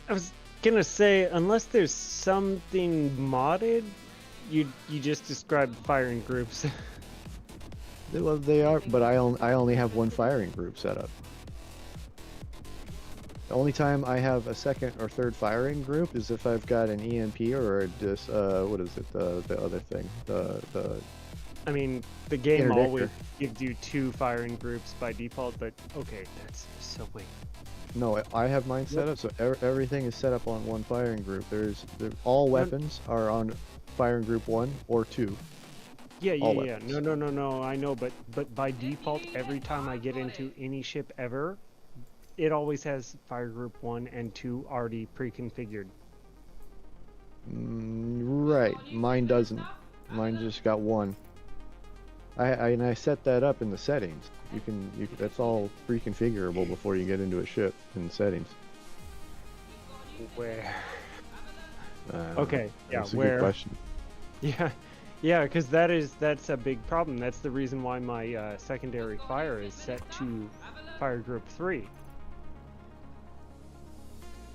I was gonna say, unless there's something modded, you just described firing groups. Well, they are, but I only have 1 firing group set up. The only time I have a second or third firing group is if I've got an EMP or this what is it, the other thing, the I mean, the game Interdictor. always gives you 2 firing groups by default, but okay, that's so wait. No, I have mine set up so everything is set up on 1 firing group. All weapons are on firing group 1 or 2. Yeah. All No, I know, but by default, every time I get into any ship ever, it always has fire group 1 and 2 already pre-configured. Right, mine doesn't. Mine just got 1. I set that up in the settings. You can that's all pre-configurable before you get into a ship in the settings. Where? Okay, yeah, that's a where? good question. Yeah, yeah, because that's a big problem. That's the reason why my secondary fire is set to fire group 3.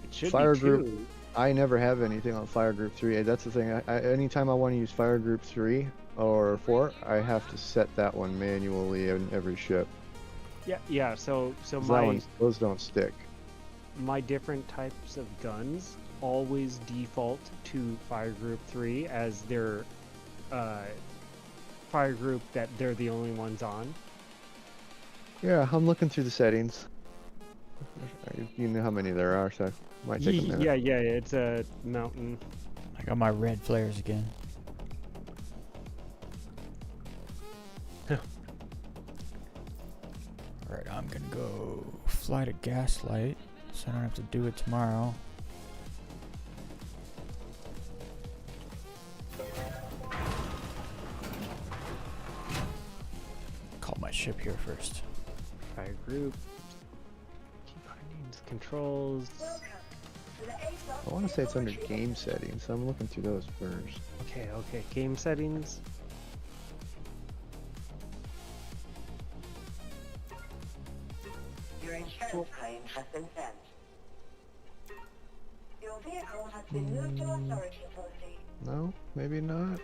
It should Fire be 2. group. I never have anything on fire group 3. That's the thing. Anytime I want to use fire group 3 or 4, I have to set that one manually in every ship. Yeah. So 'Cause my those don't stick. my different types of guns always default to fire group 3 as their fire group that they're the only ones on. Yeah, I'm looking through the settings. You know how many there are, so it might take a minute. Yeah, it's a mountain. I got my red flares again. Alright, I'm gonna go fly to Gaslight, so I don't have to do it tomorrow. Call my ship here first. Fire group. Key bindings, controls. Welcome to the ASOS I want to say it's under Laboratory. game settings, so I'm looking through those first. Okay. Game settings. Your insurance claim has been sent. Your vehicle has been moved to storage facility. No, maybe not.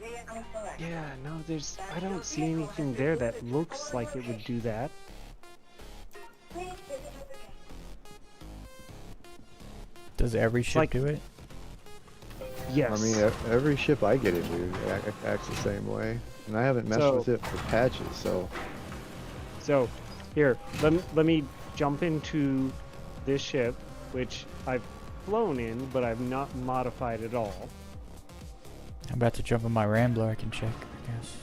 Vehicle select. Yeah, no, I don't see anything there that looks like it would do that. Please visit us again. Does every ship like- do it? Yes. I mean, every ship I get into acts the same way, and I haven't messed So- with it for patches, so So, here, let me jump into this ship, which I've flown in, but I've not modified at all. I'm about to jump on my Rambler, I can check, I guess.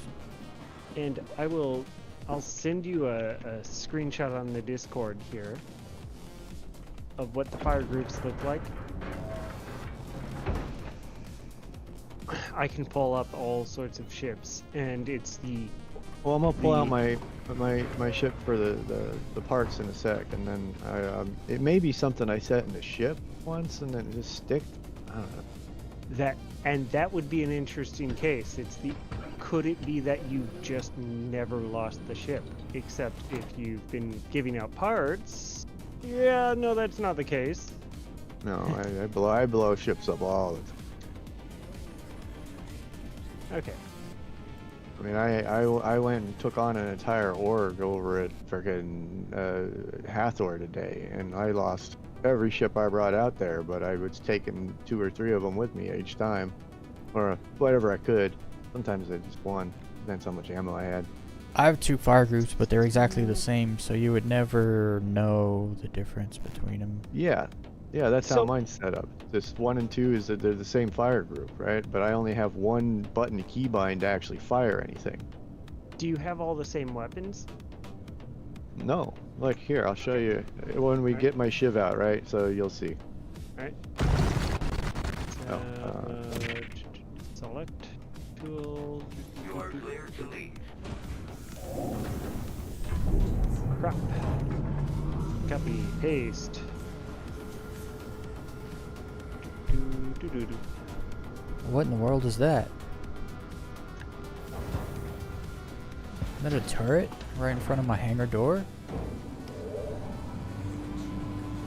And I'll send you a screenshot on the Discord here of what the fire groups look like. I can pull up all sorts of ships, and it's the well, I'm gonna pull out The- my ship for the parts in a sec, and then it may be something I set in the ship once, and then it just sticked. I don't know. that would be an interesting case. Could it be that you just never lost the ship, except if you've been giving out parts? Yeah, no, that's not the case. No, I blow ships up all the time. Okay. I mean, I went and took on an entire org over at frickin' Hathor today, and I lost every ship I brought out there, but I was taking 2 or 3 of them with me each time, or whatever I could. Sometimes I just one, depends how much ammo I had. I have 2 fire groups, but they're exactly the same, so you would never know the difference between them. Yeah, that's how So- mine's set up. This 1 and 2 is that they're the same fire group, right? But I only have one button to keybind to actually fire anything. Do you have all the same weapons? No, like here, I'll show you when we Alright. get my shiv out, right? So you'll see. Alright. Select tool. You are clear to leave. Crap. Copy. Paste. Do. What in the world is that? Is that a turret right in front of my hangar door?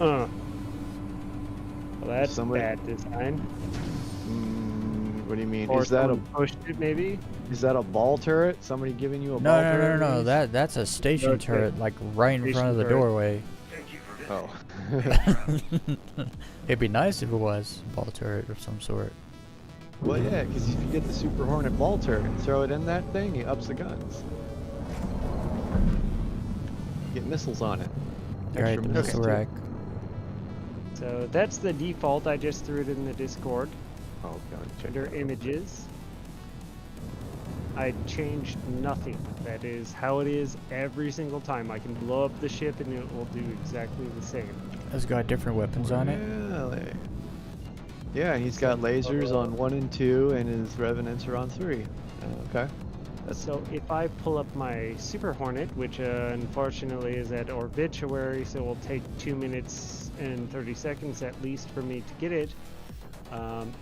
Well, that's Somebody- bad design. What do you mean? Or Is that someone pushed it, maybe? a ball turret? Somebody giving you a ball No, turret? no. Reese? That's a station Okay. turret, like right in front of the Station turret. doorway. Thank you for visiting. Oh. It'd be nice if it was a ball turret of some sort. Well, yeah, because if you get the Super Hornet ball turret and throw it in that thing, it ups the guns. Get missiles on it. Alright, the missile too. rack. So that's the default. I just threw it in the Discord Oh, God, check under that out. images. I changed nothing. That is how it is every single time. I can blow up the ship and it will do exactly the same. It's got different weapons on it. Really? Yeah, he's got lasers on 1 and 2, and his revenants are on 3. Okay. So if I pull up my Super Hornet, which unfortunately is at Obituary, so it will take 2 minutes and 30 seconds at least for me to get it,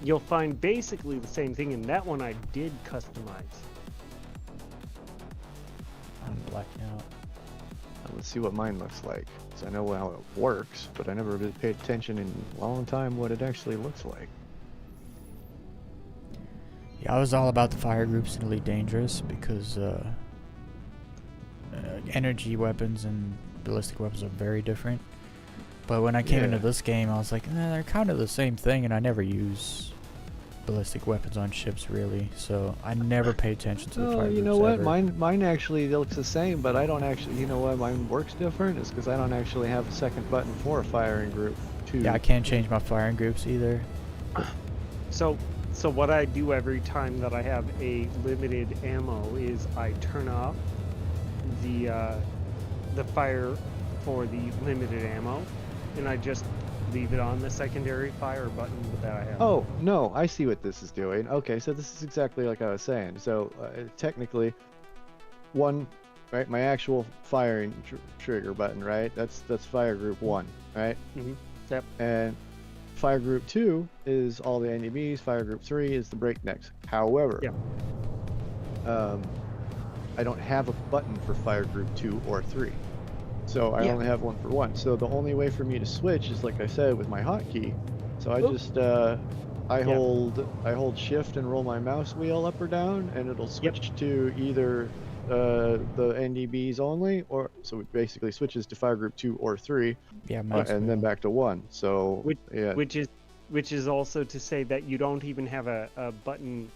you'll find basically the same thing, and that one I did customize. I'm blacking out. Let's see what mine looks like. So I know how it works, but I never really paid attention in a long time what it actually looks like. Yeah, I was all about the fire groups in Elite Dangerous because energy weapons and ballistic weapons are very different. But when I came into this game, I was like, they're kind of the same thing, and I never use ballistic weapons on ships really, so I never pay attention to the fire you know groups what? ever. Mine actually looks the same, but I don't actually. You know why mine works different? Is because I don't actually have a second button for a firing group. Yeah, I can't change my firing groups either. So what I do every time that I have a limited ammo is I turn off the fire for the limited ammo, and I just leave it on the secondary fire button that I have. Oh, no, I see what this is doing. Okay, so this is exactly like I was saying. So, technically, right, my actual firing trigger button, right? That's fire group 1, right? Mm-hmm. Yep. And fire group 2 is all the NDBs, fire group 3 is the breaknecks. However, I don't have a button for fire group 2 or 3. So I only have one for 1. So the only way for me to switch is, like I said, with my hotkey. So I just I hold shift and roll my mouse wheel up or down, and it'll switch to either the NDBs only, or so it basically switches to fire group 2 or 3. Yeah, and then back to 1. So which is also to say that you don't even have a button.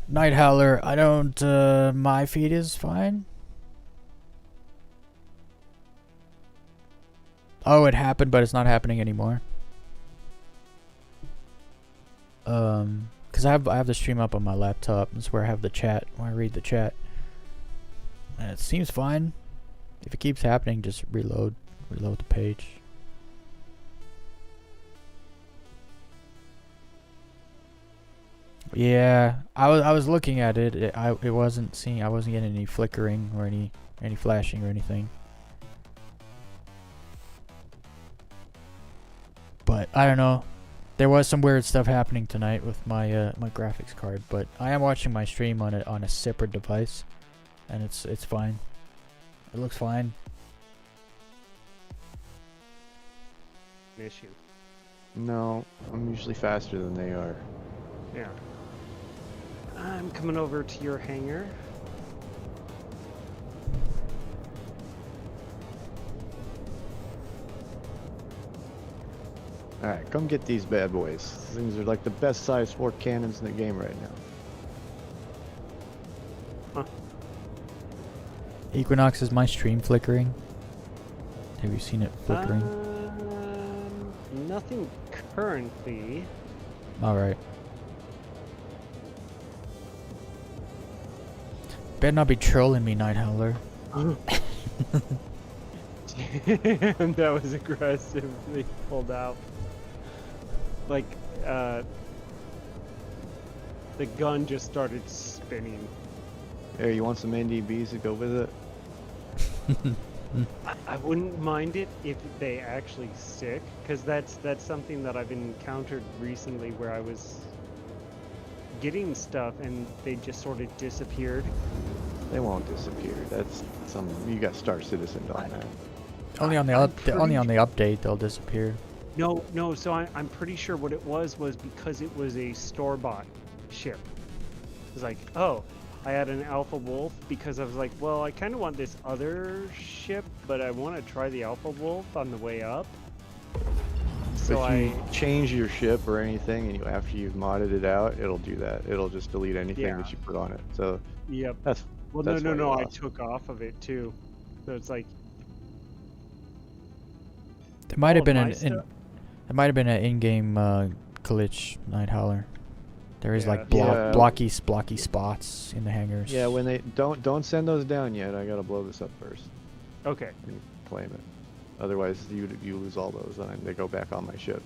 Night Howler, I don't. My feed is fine. Oh, it happened, but it's not happening anymore. Cause I have the stream up on my laptop. That's where I have the chat. Where I read the chat, and it seems fine. If it keeps happening, just reload the page. Yeah, I was looking at it. It wasn't seeing. I wasn't getting any flickering or any flashing or anything. But I don't know. There was some weird stuff happening tonight with my my graphics card, but I am watching my stream on a separate device, and it's fine. It looks fine. Issue. No, I'm usually faster than they are. Yeah. I'm coming over to your hangar. Alright, come get these bad boys. These things are like the best size 4 cannons in the game right now. Equinox, is my stream flickering? Have you seen it flickering? Nothing currently. Alright. Better not be trolling me, Night Howler. Damn, that was aggressively pulled out. Like, the gun just started spinning. Hey, you want some NDBs to go with it? I wouldn't mind it if they actually stick, because that's something that I've encountered recently where I was getting stuff and they just sort of disappeared. They won't disappear. That's you got Star Citizen on that. Only on the update they'll disappear. No. So I'm pretty sure what it was because it was a store-bought ship. It was like, oh, I had an Alpha Wolf because I was like, well, I kind of want this other ship, but I want to try the Alpha Wolf on the way up. So if you change your ship or anything, and after you've modded it out, it'll do that. It'll just delete anything that you put on it. So yep. That's no. I took off of it too. So it's like there might have been an in-game glitch, Night Howler. There is like blocky spots in the hangars. Yeah, when they don't send those down yet. I gotta blow this up first. Okay. And claim it. Otherwise, you lose all those, and they go back on my ship.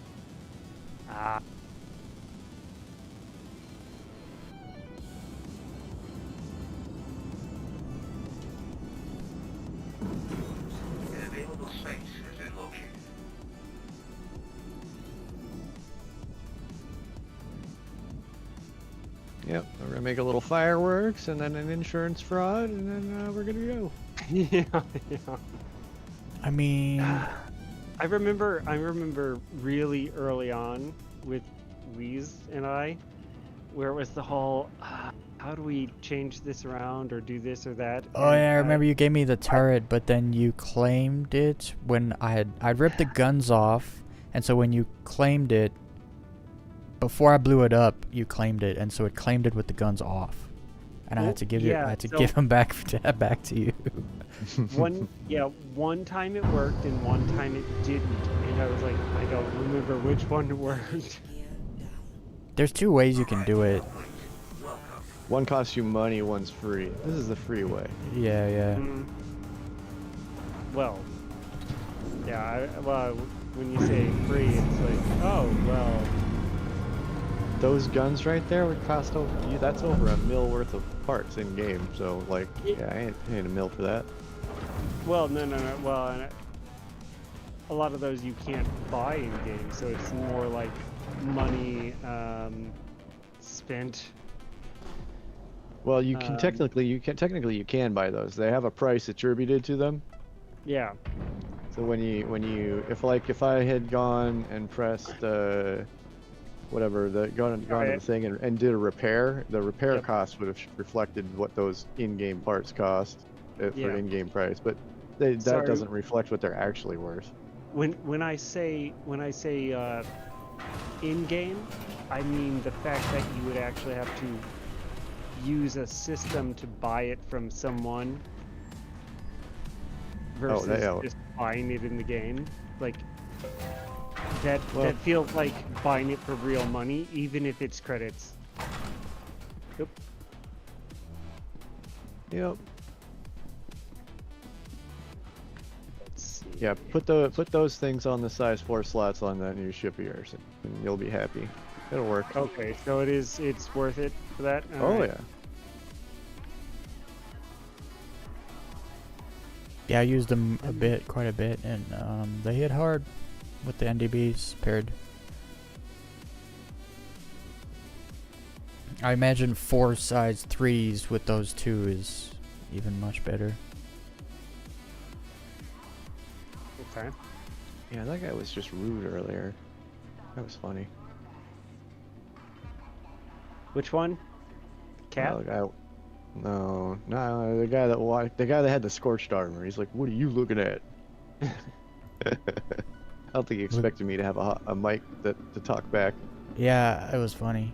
Yep, we're gonna make a little fireworks and then an insurance fraud, and then we're gonna go. Yeah, yeah. I mean, I remember really early on with Weez and I, where it was the whole, how do we change this around or do this or that? oh And, yeah, I remember you gave me the turret, but then you claimed it when I'd ripped the guns off, and so when you claimed it, before I blew it up, you claimed it, and so it claimed it with the guns off, and I had to give yeah, I had to so- give them back to you. one time it worked and one time it didn't, and I was like, I don't remember which one worked. There's two ways you can do it. One costs you money, one's free. This is the free way. Yeah, yeah. Well, yeah, well, when you say free, it's like, oh, well. Those guns right there would cost over. That's over $1 million worth of parts in game. So like, yeah, I ain't paying $1 million for that. Well, no. Well, and a lot of those you can't buy in game, so it's more like money spent. Well, you can technically you can buy those. They have a price attributed to them. Yeah. So when you if I had gone and pressed whatever gone to the thing and did a repair, the repair cost would have reflected what those in-game parts cost for in-game price, but that doesn't reflect what they're actually worth. When I say in-game, I mean the fact that you would actually have to use a system to buy it from someone versus just buying it in the game. Like that feels like buying it for real money, even if it's credits. Yep. Yeah, put those things on the size 4 slots on that new ship of yours, and you'll be happy. It'll work. Okay, so it's worth it for that? All right. Yeah. Yeah, I used them quite a bit, and they hit hard with the NDBs paired. I imagine 4 size 3s with those 2 is even much better. Okay. Yeah, that guy was just rude earlier. That was funny. Which one? Cat? No, the guy that had the scorched armor. He's like, "What are you looking at?" I don't think he expected me to have a mic to talk back. Yeah, it was funny.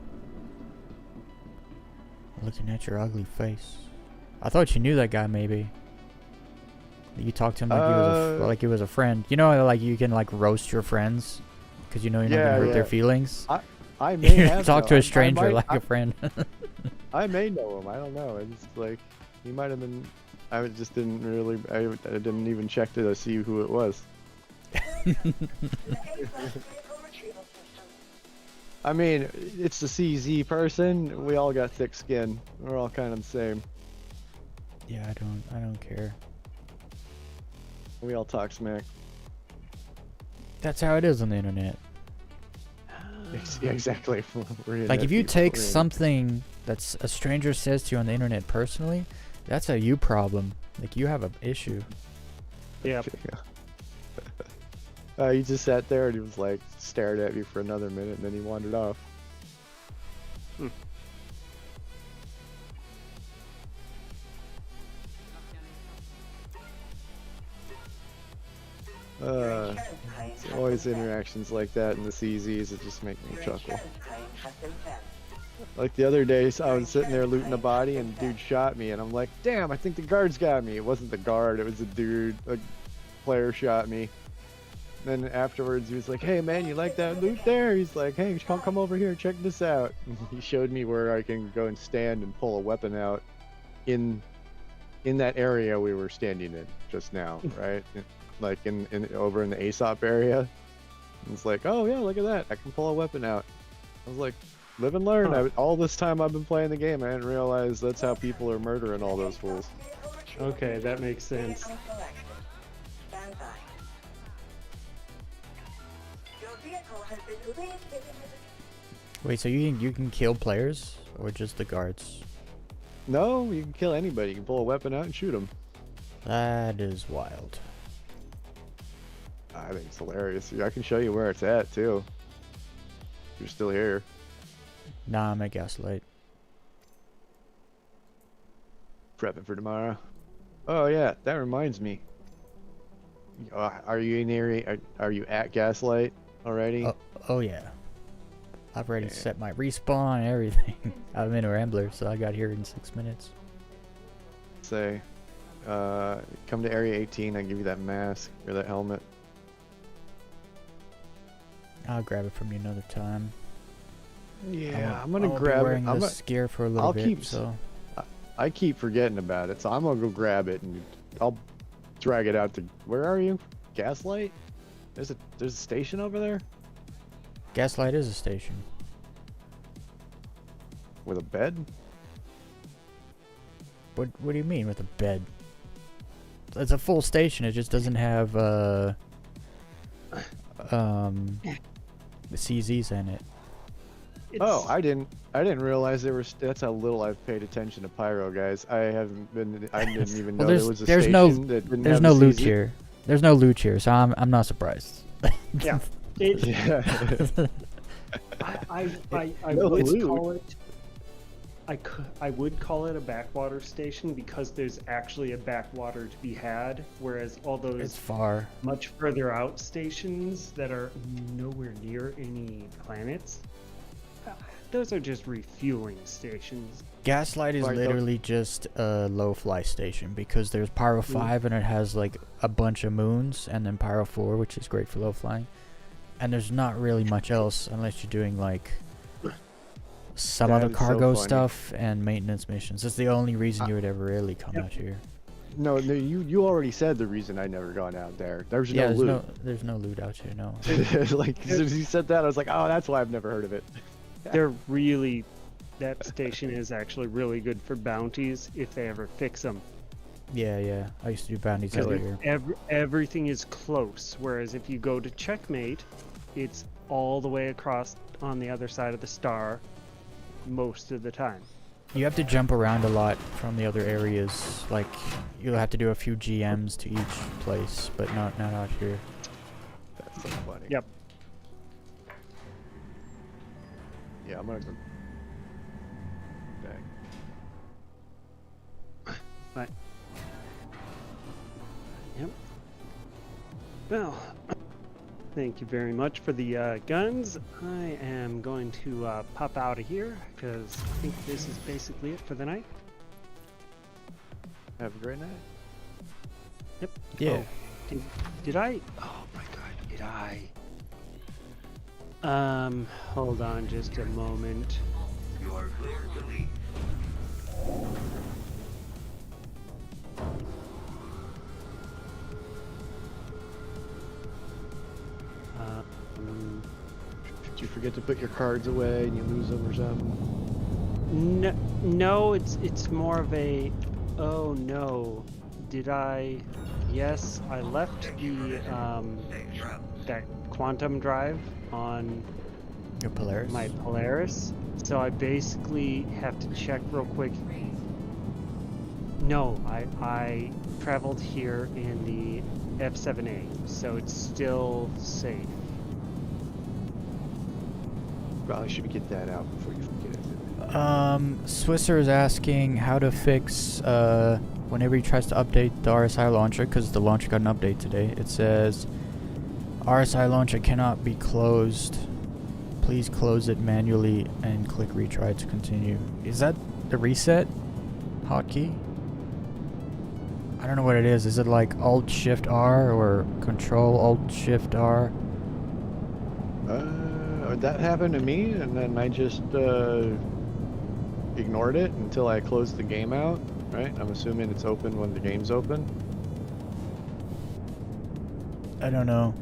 Looking at your ugly face. I thought you knew that guy, maybe. You talked to him like he was a friend. You know, like you can like roast your friends because you know you're not gonna hurt their feelings. I may have talk to a stranger like a friend. I may know him. I don't know. It's like he might have been. I just didn't really. I didn't even check to see who it was. I mean, it's the CZ person. We all got thick skin. We're all kind of the same. Yeah, I don't care. We all talk smack. That's how it is on the internet. Yeah, exactly. Like if you take something that's a stranger says to you on the internet personally, that's a you problem. Like you have an issue. Yeah. He just sat there and he was like stared at me for another minute and then he wandered off. It's always interactions like that in the CZs that just make me chuckle. Like the other day, I was sitting there looting a body and the dude shot me and I'm like, damn, I think the guard's got me. It wasn't the guard, it was a dude, a player shot me. And then afterwards he was like, hey man, you like that loot there? He's like, hey, come over here, check this out. He showed me where I can go and stand and pull a weapon out in that area we were standing in just now, right? Like in over in the Aesop area. It's like, oh yeah, look at that, I can pull a weapon out. I was like, live and learn. All this time I've been playing the game, I didn't realize that's how people are murdering all those fools. Okay, that makes sense. Wait, so you can kill players Or just the guards? No, you can kill anybody. You can pull a weapon out and shoot them. That is wild. I think it's hilarious. I can show you where it's at too. You're still here. Nah, I'm at Gaslight. Prepping for tomorrow. Oh yeah, that reminds me. Are you in area? Are you at Gaslight already? Oh yeah. I've already set my respawn and everything. I'm in a Rambler, so I got here in 6 minutes. Say, come to area 18. I give you that mask or that helmet. I'll grab it from you another time. Yeah, I'm I'll gonna be grab it. wearing this gear for a little bit. So I keep forgetting about it, so I'm gonna go grab it and I'll drag it out to. Where are you? Gaslight? There's a station over there Gaslight is a station. with a bed. What do you mean with a bed? It's a full station. It just doesn't have the CZs in it. Oh, I didn't realize there was. That's how little I've paid attention to Pyro, guys. I didn't even know there was a there's station no that didn't there's have no a loot CZ. here. There's no loot here, so I'm not surprised. Yeah. Yeah. I No would loot. call it. I would call it a backwater station because there's actually a backwater to be had, whereas all those It's far. much further out stations that are nowhere near any planets, those are just refueling stations. Gaslight is Right, though. literally just a low fly station because there's Pyro 5 and it has like a bunch of moons, and then Pyro 4, which is great for low flying. And there's not really much else unless you're doing like some That other is so cargo funny. stuff and maintenance missions. That's the only reason you would ever really come out here. No, you already said the reason I never gone out there. There's Yeah, no loot. there's no loot out here, no. Like as soon as you said that, I was like, oh, that's why I've never heard of it. They're really, that station is actually really good for bounties if they ever fix them. Yeah. I used to do bounties out Because here. everything is close, whereas if you go to Checkmate, it's all the way across on the other side of the star most of the time. You have to jump around a lot from the other areas. Like, you'll have to do a few GMs to each place, but not out here. That's so funny. Yep. Yeah, I'm gonna go. Dang. Right. Yep. Well, thank you very much for the guns. I am going to pop out of here because I think this is basically it for the night. Have a great night. Yep. Yeah. Oh, did I? Oh my god, did I? Hold on just a moment. You are clear to leave. Did you forget to put your cards away and you lose them or something? No, it's more of a. Oh no, did I? Yes, I left the that quantum drive on Your Polaris? my Polaris, so I basically have to check real quick. No, I traveled here in the F7A, so it's still safe. Probably should get that out before you forget it. Swisser is asking how to fix whenever he tries to update the RSI launcher, because the launcher got an update today. It says RSI launcher cannot be closed. Please close it manually and click retry to continue. Is that the reset hotkey? I don't know what it is. Is it like Alt Shift R or Control Alt Shift R? That happened to me, and then I just ignored it until I closed the game out, right? I'm assuming it's open when the game's open. I don't know.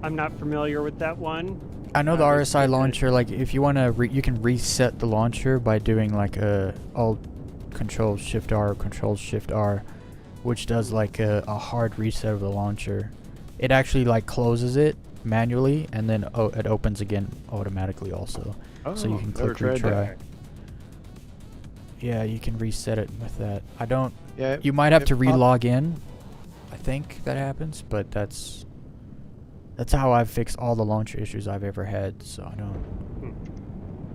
I'm not familiar with that one. I know the Just RSI hit it. launcher, like if you want to, you can reset the launcher by doing like a Alt Control Shift R or Control Shift R, which does like a hard reset of the launcher. It actually like closes it manually and then it opens again automatically also. So you can never click tried retry. that. Yeah, you can reset it with that. I don't. Yeah. You might have to pop- re-log in. I think that happens, but that's how I've fixed all the launcher issues I've ever had. So I don't.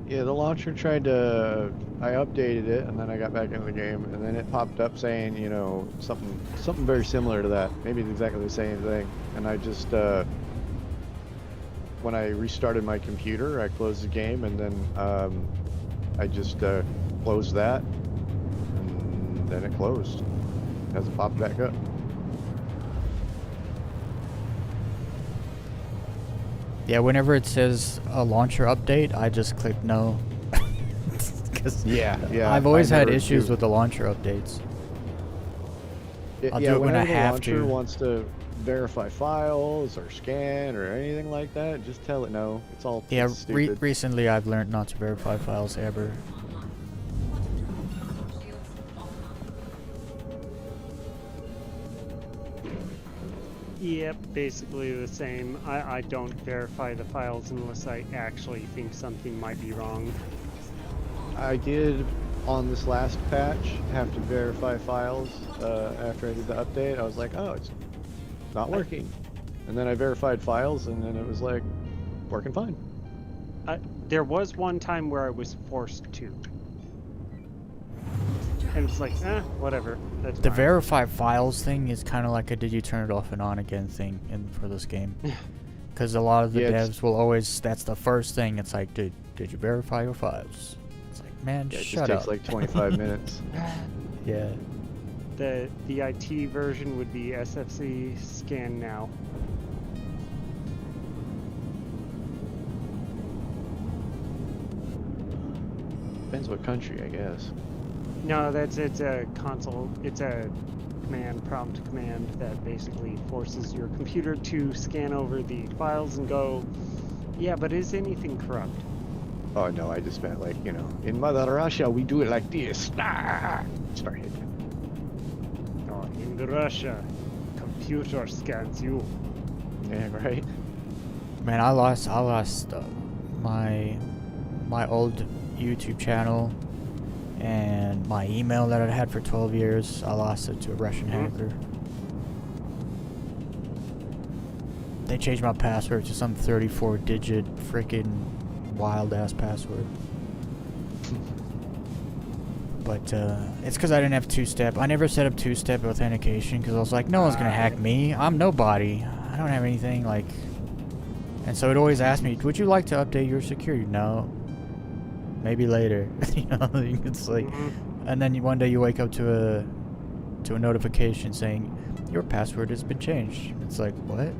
Yeah, the launcher tried to. I updated it, and then I got back into the game, and then it popped up saying, you know, something very similar to that. Maybe it's exactly the same thing. And I just, when I restarted my computer, I closed the game, and then I just closed that, and then it closed. It hasn't popped back up. Yeah, whenever it says a launcher update, I just click no. Cause Yeah. I've always I had never issues do. with the launcher updates. I'll do Yeah, it when I whenever the have launcher to. wants to verify files or scan or anything like that, just tell it no. It's all Yeah, it's stupid. recently I've learned not to verify files ever. Yep, basically the same. I don't verify the files unless I actually think something might be wrong. I did on this last patch have to verify files after I did the update. I was like, oh, it's not working. And then I verified files, and then it was like working fine. There was one time where I was forced to. And it's like, whatever. That's The fine. verify files thing is kind of like a did you turn it off and on again thing for this game. Because a lot of the Yeah, it's- devs will always, that's the first thing. It's like, did you verify your files? It's like, man, Yeah, it shut just up. takes like 25 minutes. Yeah. The IT version would be SFC scan now. Depends what country, I guess. No, it's a console. It's a prompt command that basically forces your computer to scan over the files and go, yeah, but is anything corrupt? Oh no, I just meant like, you know, in Mother Russia we do it like this. Ah! Start hitting. Oh, in the Russia, computer scans you. Yeah, right. Man, I lost my old YouTube channel and my email that I'd had for 12 years. I lost it to a Russian hacker. They changed my password to some 34-digit freaking wild-ass password. But it's because I didn't have two-step. I never set up two-step authentication because I was like, no one's gonna hack me. I'm nobody. I don't have anything like. And so it always asked me, would you like to update your security? No. Maybe later. You know, it's like, and then one day you wake up to a notification saying your password has been changed. It's like, what?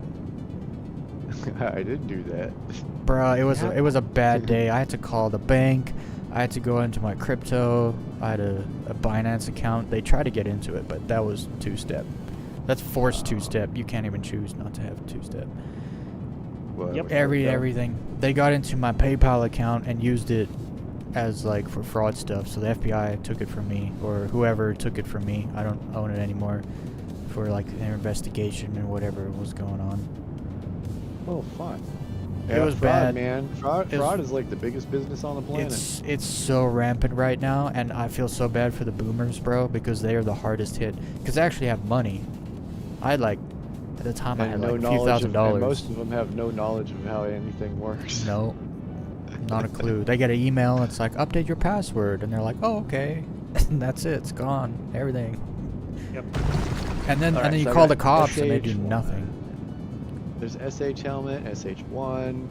I didn't do that. Bruh, it was a bad day. I had to call the bank. I had to go into my crypto. I had a Binance account. They tried to get into it, but that was two-step. That's forced two-step. You can't even choose not to have two-step. Well, Yep. Everything. They got into my PayPal account and used it as like for fraud stuff. So the FBI took it from me, or whoever took it from me. I don't own it anymore, for like their investigation and whatever was going on. Oh, fun. It was fraud, bad. man. Fraud It was- is like the biggest business on the planet. It's so rampant right now, and I feel so bad for the boomers, bro, because they are the hardest hit. Because they actually have money. I had like, at the time I had like a few $1,000. And most of them have no knowledge of how anything works. No, not a clue. They get an email, it's like, update your password, and they're like, oh, okay. And that's it, it's gone, everything. Yep. And then Alright, you so I call got the cops and they do SH1. nothing. There's SH helmet, SH1,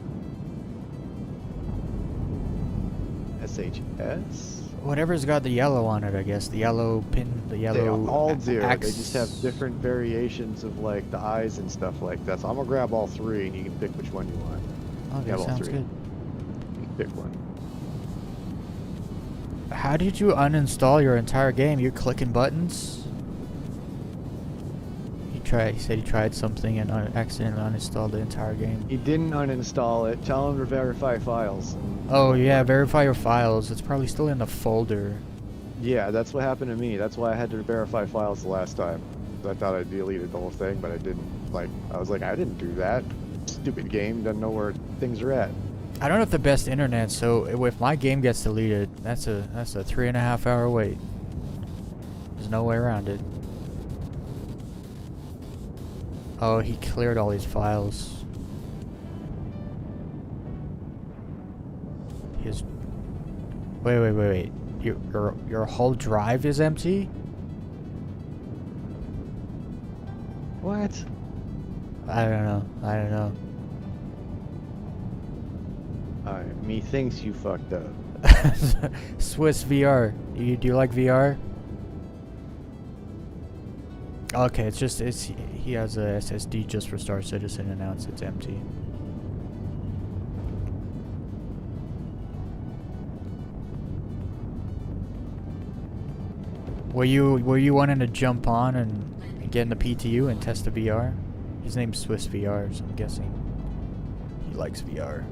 SHS. Whatever's got the yellow on it, I guess. The yellow pin, the yellow They all do. They axe. just have different variations of like the eyes and stuff like that. So I'm gonna grab all three, and you can pick which one you want. Okay, have all sounds three. good. You can pick one. How did you uninstall your entire game? You're clicking buttons? He said he tried something and accidentally uninstalled the entire game. He didn't uninstall it. Tell him to verify files. Oh yeah, verify your files. It's probably still in the folder. Yeah, that's what happened to me. That's why I had to verify files the last time. I thought I deleted the whole thing, but I didn't. Like, I was like, I didn't do that. Stupid game doesn't know where things are at. I don't have the best internet, so if my game gets deleted, that's a 3.5 hour wait. There's no way around it. Oh, he cleared all these files. His. Wait. Your whole drive is empty? What? I don't know. Methinks you fucked up. Swiss VR. Do you like VR? Okay, he has a SSD just for Star Citizen and now it's empty. Were you wanting to jump on and get in the PTU and test the VR? His name's Swiss VR, so I'm guessing he likes VR.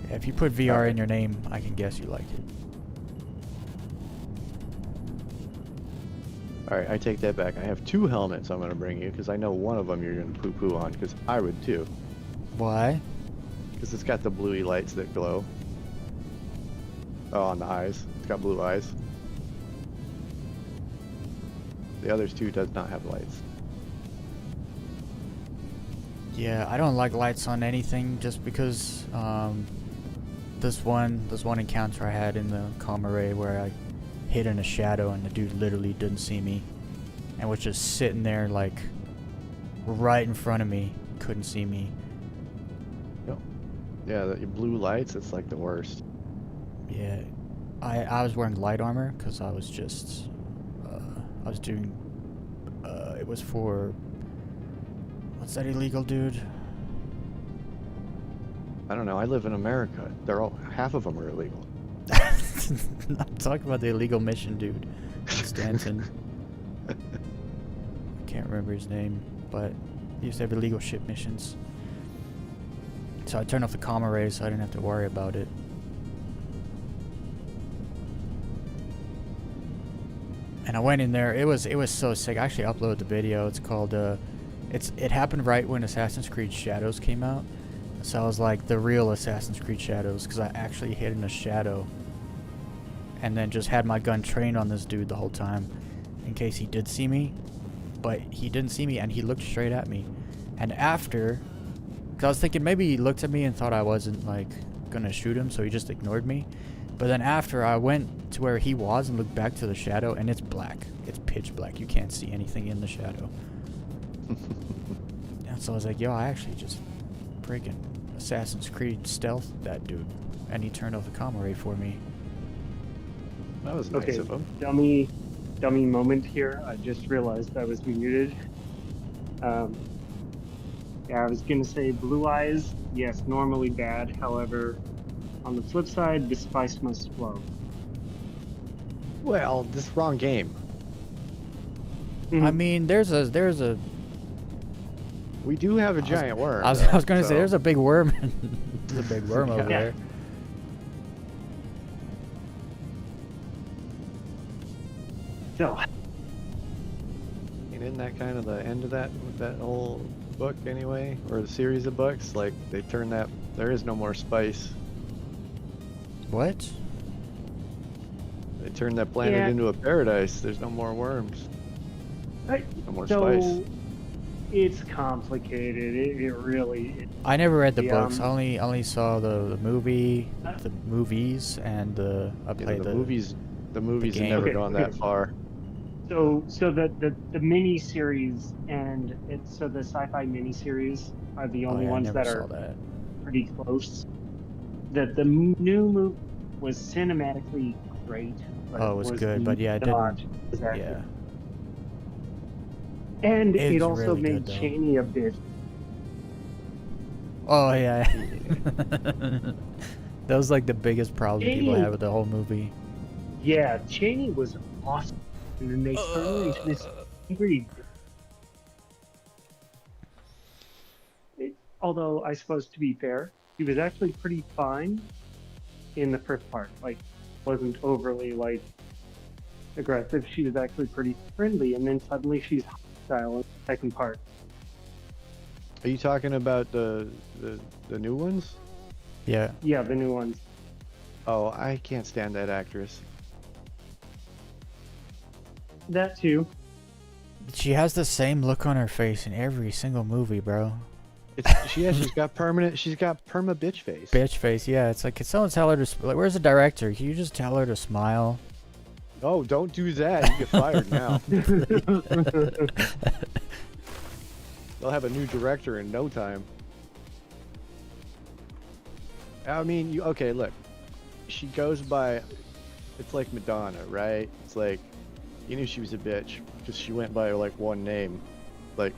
Yeah, if you put VR in your name, I can guess you like it. Alright, I take that back. I have 2 helmets I'm going to bring you, because I know one of them you're going to poo-poo on, because I would too. Why? Because it's got the bluey lights that glow. Oh, on the eyes. It's got blue eyes. The others 2 does not have lights. Yeah, I don't like lights on anything just because this one encounter I had in the comm array where I hid in a shadow and the dude literally didn't see me and was just sitting there like right in front of me, couldn't see me. Yeah, the blue lights, it's like the worst. Yeah, I was wearing light armor because I was just I was doing it was for what's that illegal dude? I don't know, I live in America. Half of them are illegal. I'm talking about the illegal mission dude, Stanton. I can't remember his name, but he used to have illegal ship missions. So I turned off the comm array so I didn't have to worry about it. And I went in there. It was so sick. I actually uploaded the video. It's called it happened right when Assassin's Creed Shadows came out. So I was like the real Assassin's Creed Shadows because I actually hid in a shadow and then just had my gun trained on this dude the whole time in case he did see me. But he didn't see me and he looked straight at me. And after, because I was thinking maybe he looked at me and thought I wasn't like gonna shoot him, so he just ignored me. But then after, I went to where he was and looked back to the shadow, and it's black. It's pitch black. You can't see anything in the shadow. And so I was like, yo, I actually just freaking Assassin's Creed stealth that dude. And he turned off the comm array for me. That was nice of him. Dummy moment here. I just realized I was muted. Yeah, I was gonna say blue eyes, yes, normally bad. However, on the flip side, the spice must flow. Well, this is wrong game. I mean, there's a. We do have a giant worm. I was gonna say there's a big worm. There's a big worm over there. So. And isn't that kind of the end of that whole book anyway, or the series of books? Like they turn that. There is no more spice. What? They turned that planet into a paradise. There's no more worms. No more spice. It's complicated. It really. I never read the books. I only saw the movie, the movies, and I played the movies. The movies have never gone that far. So the mini series and the sci-fi mini series are the only ones that are pretty close. The new movie was cinematically great. It was good, but yeah, it didn't. Yeah. And it also really made Cheney a bitch. Oh yeah. That was like the biggest problem people had with the whole movie. Yeah, Cheney was awesome. And then they turned into this angry. Although I suppose to be fair, he was actually pretty fine in the first part. Like, wasn't overly like aggressive. She was actually pretty friendly, and then suddenly she's hostile in the second part. Are you talking about the new ones? Yeah. Yeah, the new ones. Oh, I can't stand that actress. That too. She has the same look on her face in every single movie, bro. She's got perma bitch face. Bitch face, yeah. It's like, can someone tell her to... Like, where's the director? Can you just tell her to smile? Oh, don't do that. You get fired now. They'll have a new director in no time. I mean, okay, look. She goes by... It's like Madonna, right? It's like, you knew she was a bitch because she went by, like, one name. Like,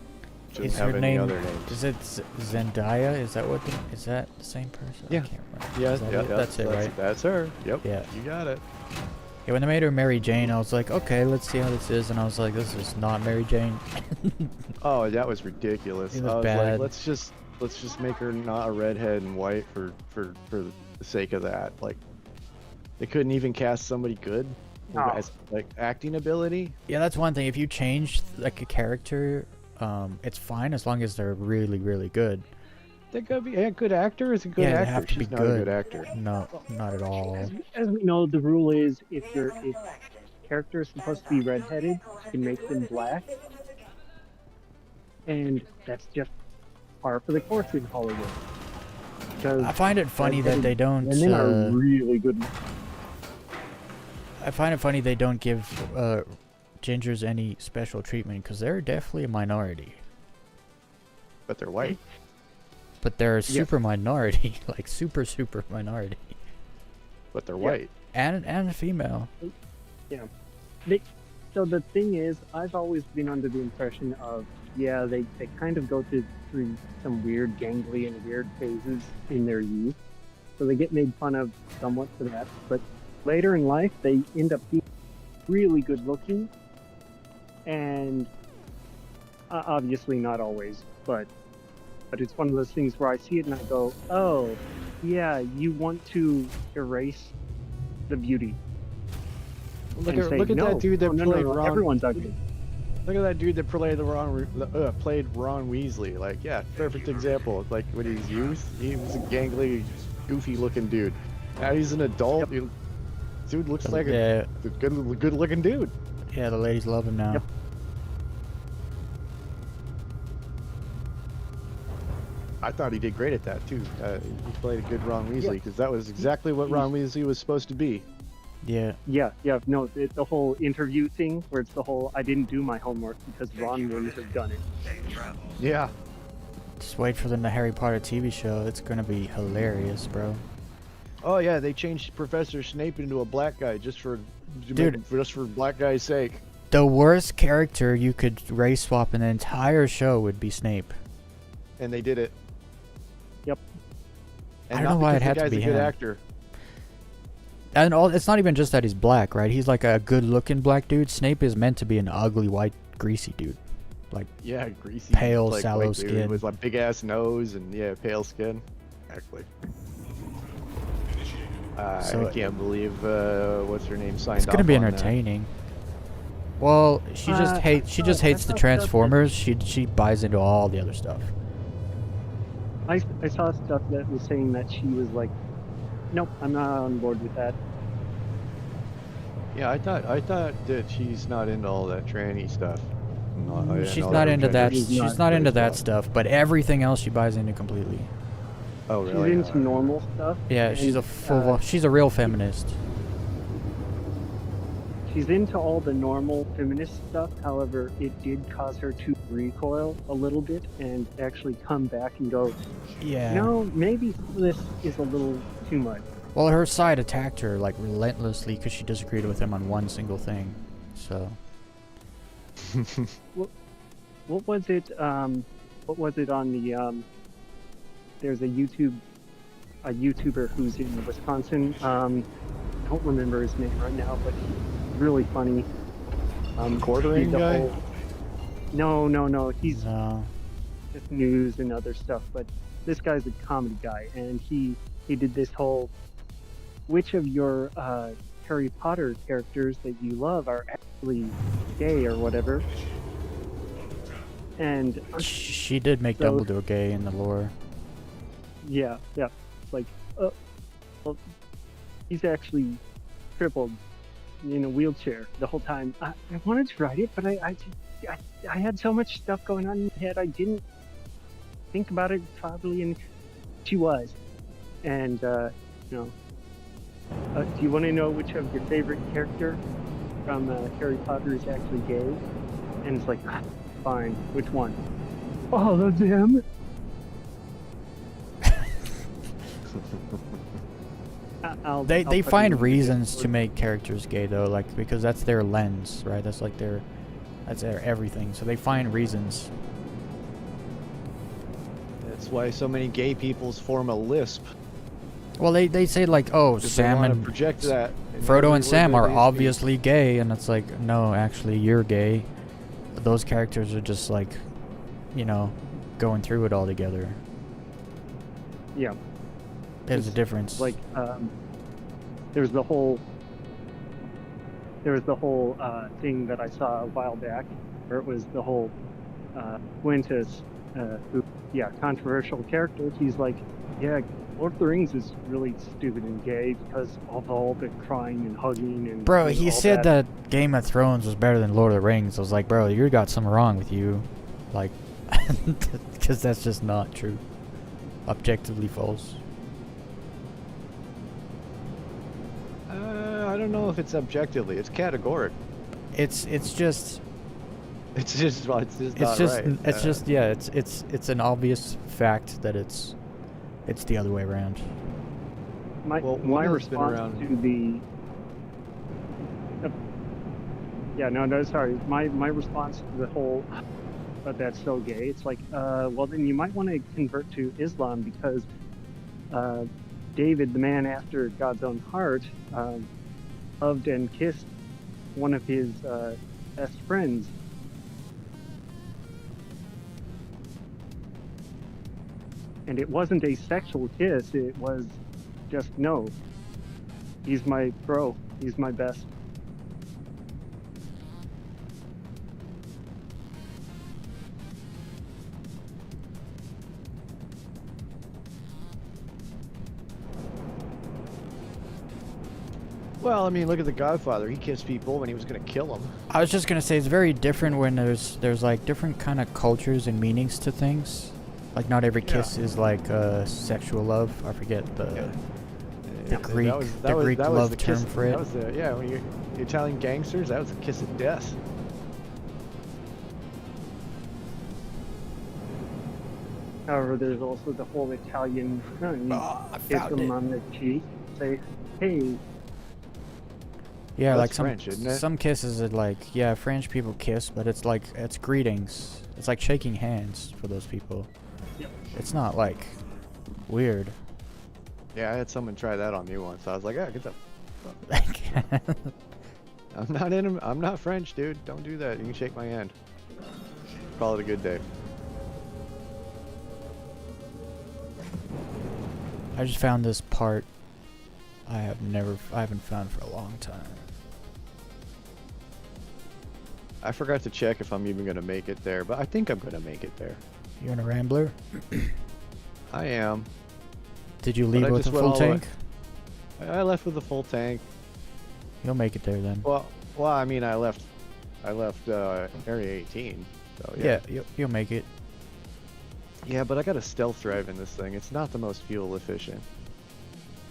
she Is doesn't have her any name... other names. Is it Zendaya? Is that what... Is that the same person? Yeah. I can't remember. Yeah, Is that yeah, it? That's it, right? That's her. Yep. Yeah. You got it. Yeah, when they made her Mary Jane, I was like, okay, let's see how this is. And I was like, this is not Mary Jane. Oh, that was ridiculous. It was I was bad. like, let's just make her not a redhead and white for the sake of that. Like, they couldn't even cast somebody good as like acting ability. Yeah, that's one thing. If you change like a character, it's fine as long as they're really, really good. They gotta be a good actor. Is a good Yeah, actor. they have to be She's not good. a good actor. No, not at all. As we know, the rule is if character is supposed to be redheaded, you can make them black, and that's just par for the course in Hollywood. Because I find it funny that they don't. And then are really good. I find it funny they don't give gingers any special treatment because they're definitely a minority. But they're white. But they're a super minority, like super minority. But they're white. And a female. Yeah. So the thing is, I've always been under the impression of, yeah, they kind of go through some weird gangly and weird phases in their youth. So they get made fun of somewhat for that. But later in life, they end up being really good looking. And obviously not always, but it's one of those things where I see it and I go, oh, yeah, you want to erase the beauty. Look at that dude that played Ron. Everyone's ugly. Look at that dude that played played Ron Weasley. Like, yeah, perfect example. Like when he's youth, he was a gangly, goofy-looking dude. Now he's an adult. Dude looks like a good-looking dude. Yeah, the ladies love him now. Yep. I thought he did great at that too. He played a good Ron Weasley because that was exactly what Ron Weasley was supposed to be. Yeah. Yeah. No, it's the whole interview thing where it's the whole I didn't do my homework because Ron wouldn't have done it. Yeah. Just wait for the Harry Potter TV show. It's gonna be hilarious, bro. Oh yeah, they changed Professor Snape into a black guy just for black guy's sake. The worst character you could race swap in the entire show would be Snape. And they did it. Yep. And I don't know why it had to be a him. good actor. And it's not even just that he's black, right? He's like a good-looking black dude. Snape is meant to be an ugly, white, greasy dude. Like, yeah, greasy, pale, like, sallow white skin. dude with like big ass nose and pale skin. Exactly. So I can't believe what's her name signed it's off gonna be on that. entertaining. Well, she just hates. She just hates the Transformers. She buys into all the other stuff. I saw stuff that was saying that she was like, nope, I'm not on board with that. Yeah, I thought that she's not into all that tranny stuff. She's not into that. She's not into that stuff. But everything else she buys into completely. Oh really? She's into normal stuff. Yeah, she's a full. She's a real feminist. She's into all the normal feminist stuff. However, it did cause her to recoil a little bit and actually come back and go, yeah, no, maybe this is a little too much. Well, her side attacked her like relentlessly because she disagreed with him on one single thing. So. What was it? What was it on the? There's a YouTuber who's in Wisconsin. I don't remember his name right now, but he's really funny. Quartering guy? No. He's just news and other stuff. But this guy's a comedy guy, and he did this whole, which of your Harry Potter characters that you love are actually gay or whatever. And She did make So- Dumbledore gay in the lore. yeah, like, well, he's actually crippled in a wheelchair the whole time. I wanted to write it, but I had so much stuff going on in my head, I didn't think about it properly, and she was. And, do you want to know which of your favorite character from Harry Potter is actually gay? And it's like, fine, which one? All of them. They I'll put find it in reasons to Discord. make characters gay though, like because that's their lens, right? That's their everything. So they find reasons. That's why so many gay peoples form a lisp. Well, they say like, oh, 'Cause they Sam wanna and project that in every Frodo word and Sam that are they speak. obviously gay, and it's like, no, actually, you're gay. Those characters are just like, going through it all together. Yeah. There's a difference. Like, there was the whole thing that I saw a while back, where it was the whole Quintus, who, controversial character. He's like, yeah, Lord of the Rings is really stupid and gay because of all the crying and hugging and. Bro, and he all said that Game of Thrones was better than Lord of the Rings. I was like, bro, you got something wrong with you. Like, because that's just not true. Objectively false. I don't know if it's objectively. It's categoric. It's just It's just not right. it's an obvious fact that it's the other way around. My Well, my one has been response around- to the. Sorry. My response to the whole, but that's so gay. It's like, well, then you might want to convert to Islam because David, the man after God's own heart, loved and kissed one of his best friends. And it wasn't a sexual kiss, it was just, no, he's my bro, he's my best. Well, I mean, look at The Godfather. He kissed people when he was going to kill them. I was just gonna say it's very different when there's like different kind of cultures and meanings to things. Like not every kiss is like sexual love. I forget the Greek love term for it. That was when you the Italian gangsters. That was a kiss of death. However, there's also the whole Italian, you I kiss found them it. on the cheek, say, hey, Yeah, That's like French, isn't it? some kisses are like, French people kiss, but it's like it's greetings. It's like shaking hands for those people. Yep. It's not like weird. Yeah, I had someone try that on me once. I was like, get the. I'm not French, dude. Don't do that. You can shake my hand. Call it a good day. I just found this part I haven't found for a long time. I forgot to check if I'm even gonna make it there, but I think I'm gonna make it there. You're in a Rambler? I am. Did you But leave I with a just went full all the way- tank? I left with a full tank. You'll make it there then. Well, I mean, I left Area 18. So Yeah, you'll make it. Yeah, but I got a stealth drive in this thing. It's not the most fuel efficient.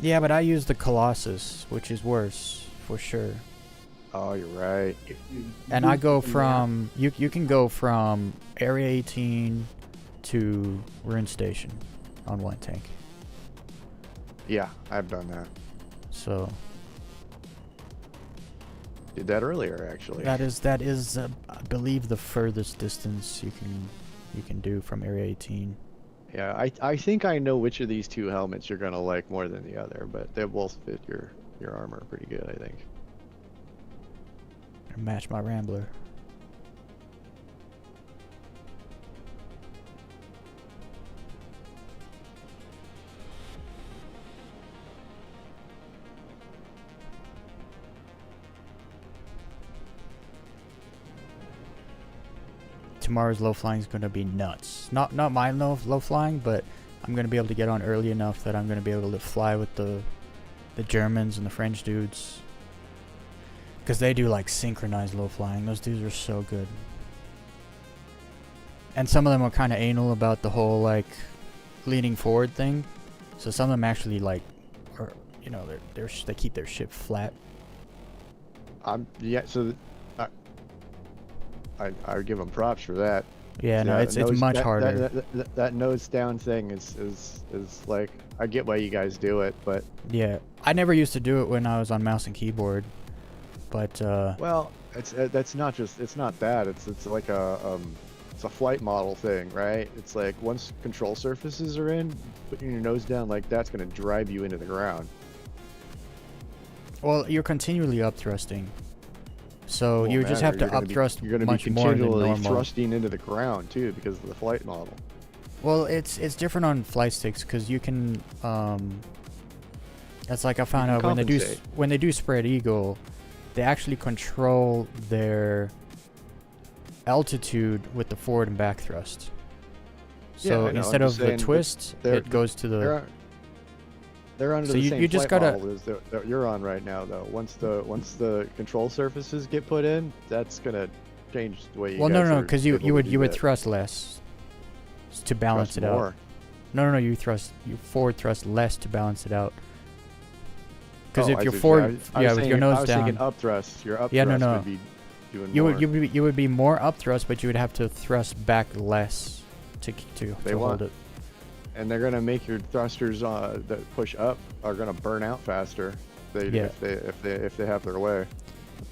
Yeah, but I use the Colossus, which is worse for sure. Oh, you're right. And I go from you can go from Area 18 to Ruin Station on one tank. Yeah, I've done that. So Did that earlier, actually. that is I believe the furthest distance you can do from Area 18. Yeah, I think I know which of these two helmets you're gonna like more than the other, but they both fit your armor pretty good, I think. Gonna match my Rambler. tomorrow's low flying is gonna be nuts. Not my low flying, but I'm gonna be able to get on early enough that I'm gonna be able to fly with the Germans and the French dudes, because they do like synchronized low flying. Those dudes are so good. And some of them are kind of anal about the whole like leaning forward thing. So some of them actually like, are, you know, they keep their ship flat. Yeah. So I give them props for that. Yeah, no, it's much harder. That nose down thing is like, I get why you guys do it, but yeah, I never used to do it when I was on mouse and keyboard, but well, it's not that. It's like it's a flight model thing, right? It's like once control surfaces are in, putting your nose down like that's gonna drive you into the ground. Well, you're continually up thrusting. So you just have to up thrust you're gonna much be more than continually normal. thrusting into the ground too because of the flight model. Well, it's different on flight sticks because you can it's like I found out when they do spread eagle, they actually control their altitude with the forward and back thrust. So yeah, instead of the twist, it goes to the. They're under so the you same just flight gotta, model as that you're on right now, though. Once the control surfaces get put in, that's gonna change the way you. Well, guys no, because you would thrust less to balance it out. No, you forward thrust less to balance it out. Because if you're forward, with your nose down. I was thinking up thrust. Your up thrust would be doing more. You would be more up thrust, but you would have to thrust back less to hold it. And they're gonna make your thrusters that push up are gonna burn out faster. If they have their way.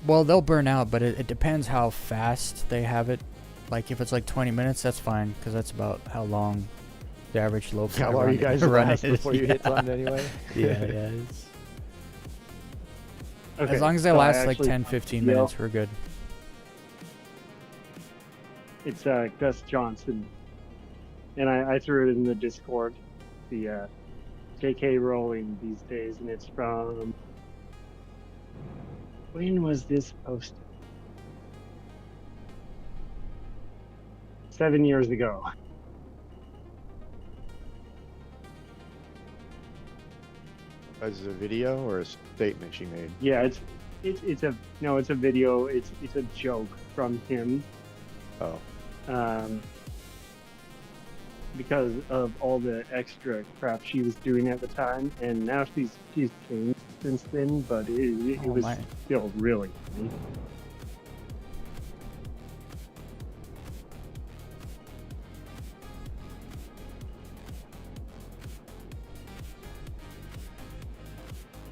Well, they'll burn out, but it depends how fast they have it. Like if it's like 20 minutes, that's fine, because that's about how long the average low fly How long you guys last before you hit something anyway? Yeah. Okay, as long as they last like 10-15 minutes, we're good. It's Gus Johnson. And I threw it in the Discord, the JK rolling these days, and it's from, when was this posted? 7 years ago. Is it a video or a statement she made? Yeah, it's a video. It's a joke from him. Oh. Because of all the extra crap she was doing at the time, and now she's changed since then, but it was still really funny.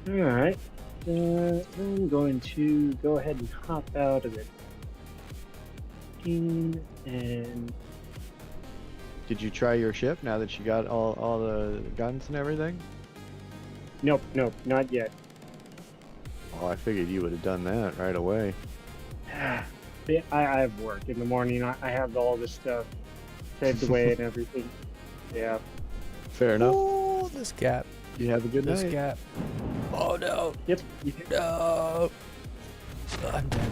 Alright, I'm going to go ahead and hop out of it. And did you try your ship now that you got all the guns and everything? Nope, not yet. Oh, I figured you would have done that right away. I have work in the morning. I have all this stuff saved away and everything. Yeah. Fair enough. Oh, this gap. You have a good night. This gap. Oh no. Yep. No. I'm dead.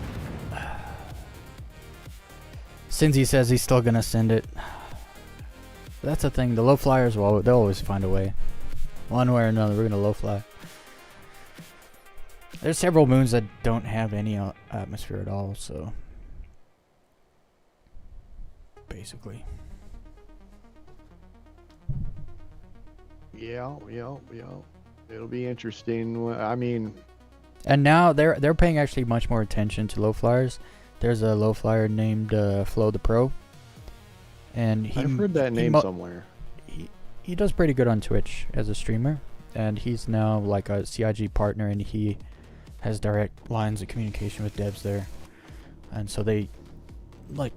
Cindy says he's still gonna send it. That's the thing. The low flyers they'll always find a way. One way or another, we're gonna low fly. There's several moons that don't have any atmosphere at all, so basically. Yeah. It'll be interesting. I mean, and now they're paying actually much more attention to low flyers. There's a low flyer named Flo the Pro, and I've heard that name somewhere. He does pretty good on Twitch as a streamer, and he's now like a CIG partner, and he has direct lines of communication with devs there, and so they like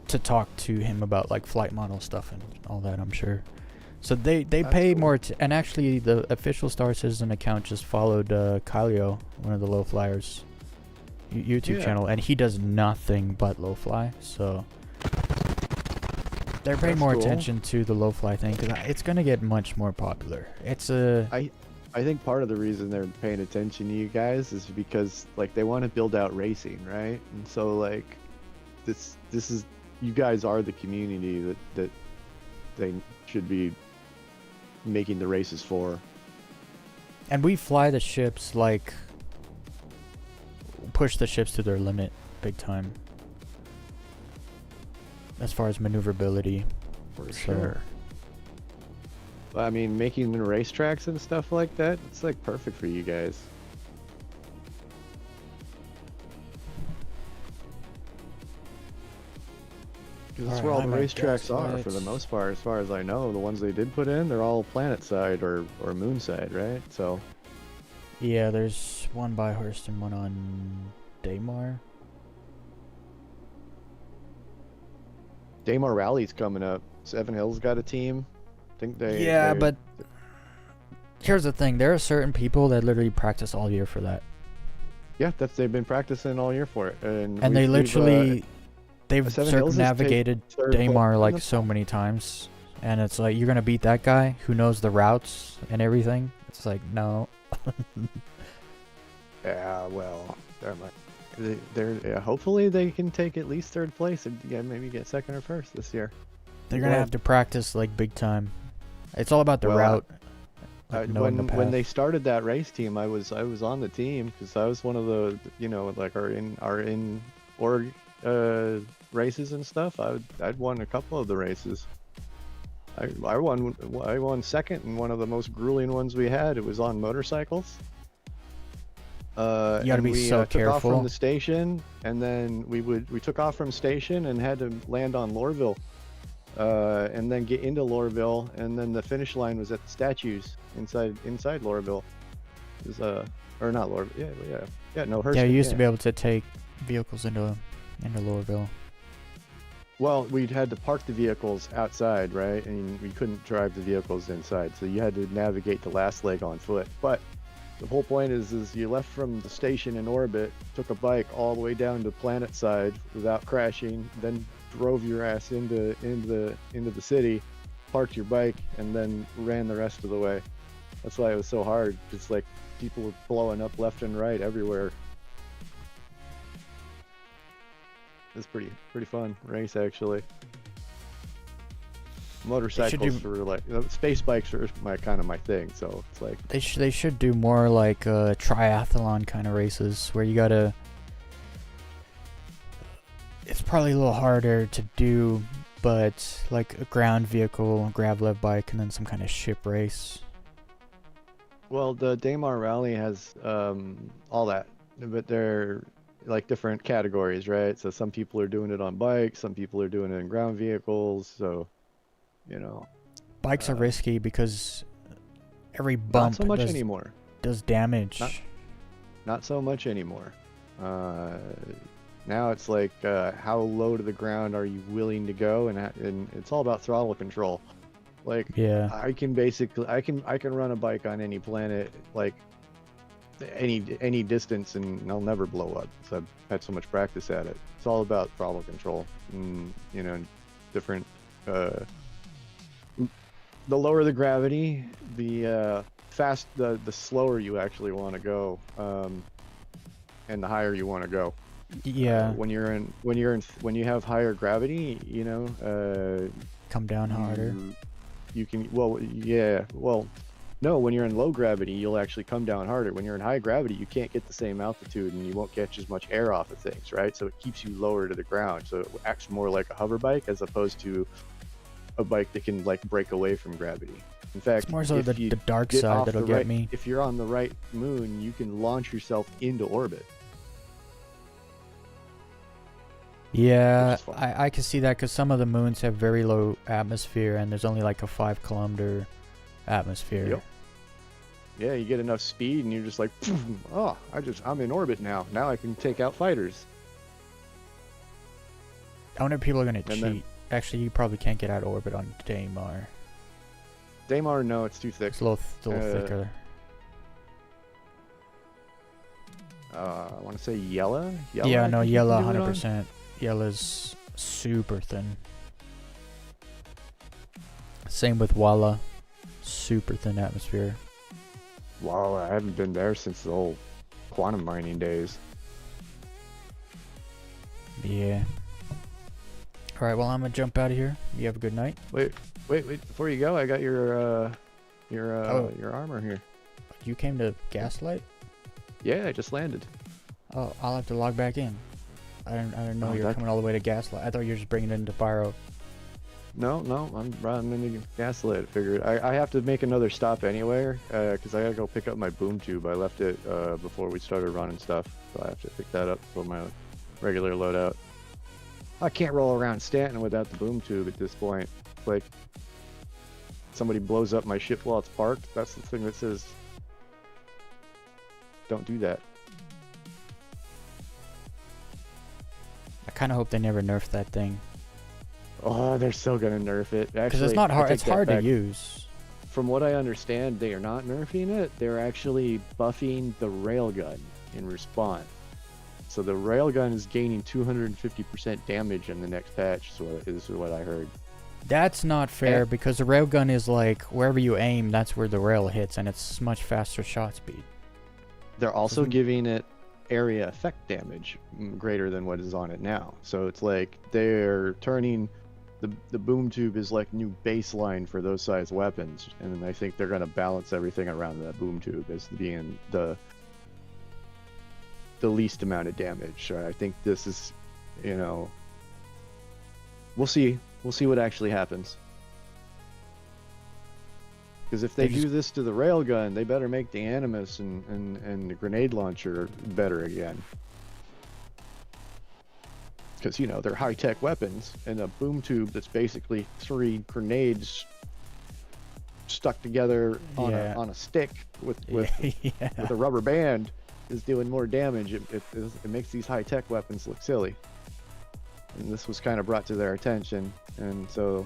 to talk to him about like flight model stuff and all that, I'm sure. So they pay cool. more, and actually the official Star Citizen account just followed Kylio, one of the low flyers YouTube channel, and he does nothing but low fly, so they're paying more attention to the low fly thing, because it's going to get much more popular. It's I think part of the reason they're paying attention to you guys is because like they want to build out racing, right? And so like this is you guys are the community that they should be making the races for. And we fly the ships, like, push the ships to their limit big time. As far as maneuverability. For So- sure. I mean, making the racetracks and stuff like that, it's like perfect for you guys. Because that's where all the Alright, I racetracks guess are for the let's- most part, as far as I know. The ones they did put in, they're all planet side or moon side, right? So, Yeah, there's one by Hearst and one on Daymar. Daymar Rally's coming up. Seven Hills got a team. I think Yeah, they- but here's the thing. There are certain people that literally practice all year for that. yeah, they've been practicing all year for it, and And they literally, they've Seven Hills has circumnavigated third place Daymar in like the- so many times. And it's like, you're going to beat that guy who knows the routes and everything? It's like, no. Yeah, well, they're hopefully they can take at least third place and maybe get second or first this year. They're going to have to practice like big time. It's all about the Well, route. Like knowing the when path. they started that race team, I was on the team because I was one of the like our in org races and stuff. I'd won a couple of the races. I won second in one of the most grueling ones we had. It was on motorcycles. You gotta and be we so took off from careful. the station, and then we took off from station and had to land on Lorville, and then get into Lorville, and then the finish line was at the statues inside Lorville. It was, or not Lorville? Yeah. No, Hearst. Yeah, you used to be able to take vehicles into Lorville. Well, we had to park the vehicles outside, right? And we couldn't drive the vehicles inside, so you had to navigate the last leg on foot. But the whole point is you left from the station in orbit, took a bike all the way down to planet side without crashing, then drove your ass into the city, parked your bike, and then ran the rest of the way. That's why it was so hard. It's like people were blowing up left and right everywhere. It's pretty fun race actually. Motorcycles were like space bikes are my thing, so it's like They should do more like triathlon kind of races where you gotta. It's probably a little harder to do, but like a ground vehicle, grav-lev bike, and then some kind of ship race. well, the Daymar Rally has all that, but they're like different categories, right? So some people are doing it on bikes, some people are doing it in ground vehicles, so Bikes are risky because every bump not so much anymore. does damage. Not so much anymore. Now it's like how low to the ground are you willing to go, and it's all about throttle control. Like Yeah. I can run a bike on any planet, like any distance, and I'll never blow up. So I've had so much practice at it. It's all about throttle control, and different. The lower the gravity, the slower you actually want to go, and the higher you want to go. Yeah. When you have higher gravity, Come down harder. you can no, when you're in low gravity, you'll actually come down harder. When you're in high gravity, you can't get the same altitude and you won't catch as much air off of things, right? So it keeps you lower to the ground. So it acts more like a hover bike as opposed to a bike that can like break away from gravity. In fact, It's more so if the you dark get side off that'll the get right- me. If you're on the right moon, you can launch yourself into orbit. Yeah, Which is fun. I can see that because some of the moons have very low atmosphere and there's only like a 5-kilometer atmosphere. Yep. Yeah, you get enough speed and you're just like, oh, I'm in orbit now. Now I can take out fighters. I wonder if people are gonna And cheat. then- Actually, you probably can't get out of orbit on Daymar. Daymar, no, it's too thick. It's a little thicker. I want to say Yella. Yeah, I no, think you can Yella, do it on. 100%. Yella's super thin. Same with Walla. Super thin atmosphere. Wow, I haven't been there since the old quantum mining days. Yeah. All right, well, I'm gonna jump out of here. You have a good night. Wait. Before you go, I got your armor here. You came to Gaslight? Yeah, I just landed. Oh, I'll have to log back in. I didn't know you were coming all the way to Gaslight. I thought you were just bringing it into Pyro. No, I'm in Gaslight. I figured I have to make another stop anyway, because I gotta go pick up my boom tube. I left it before we started running stuff, so I have to pick that up for my regular loadout. I can't roll around Stanton without the boom tube at this point. Like, somebody blows up my ship while it's parked, that's the thing that says, don't do that. I kind of hope they never nerf that thing. Oh, they're still gonna nerf it. Because it's not hard. It's hard to use. From what I understand, they are not nerfing it. They're actually buffing the railgun in response. So the railgun is gaining 250% damage in the next patch. Is what I heard. That's not fair because the railgun is like wherever you aim, that's where the rail hits, and it's much faster shot speed. They're also giving it area effect damage greater than what is on it now. So it's like they're turning the boom tube is like new baseline for those size weapons, and I think they're gonna balance everything around that boom tube as being the least amount of damage. So I think this is, we'll see what actually happens. Because if they do this to the railgun, they better make the Animus and the grenade launcher better again. Because, they're high-tech weapons, and a boom tube that's basically 3 grenades stuck together on a stick with a rubber band is doing more damage. It makes these high-tech weapons look silly. And this was kind of brought to their attention, and so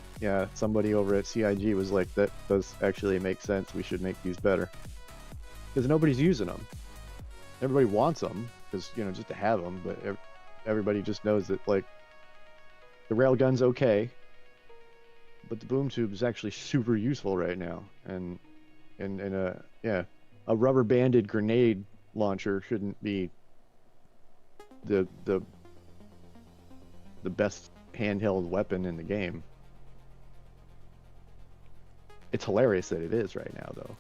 somebody over at CIG was like, that does actually make sense, we should make these better, because nobody's using them. Everybody wants them because just to have them, but everybody just knows that like the railgun's okay, but the boom tube is actually super useful right now, and a rubber banded grenade launcher shouldn't be the best handheld weapon in the game. It's hilarious that it is right now, though.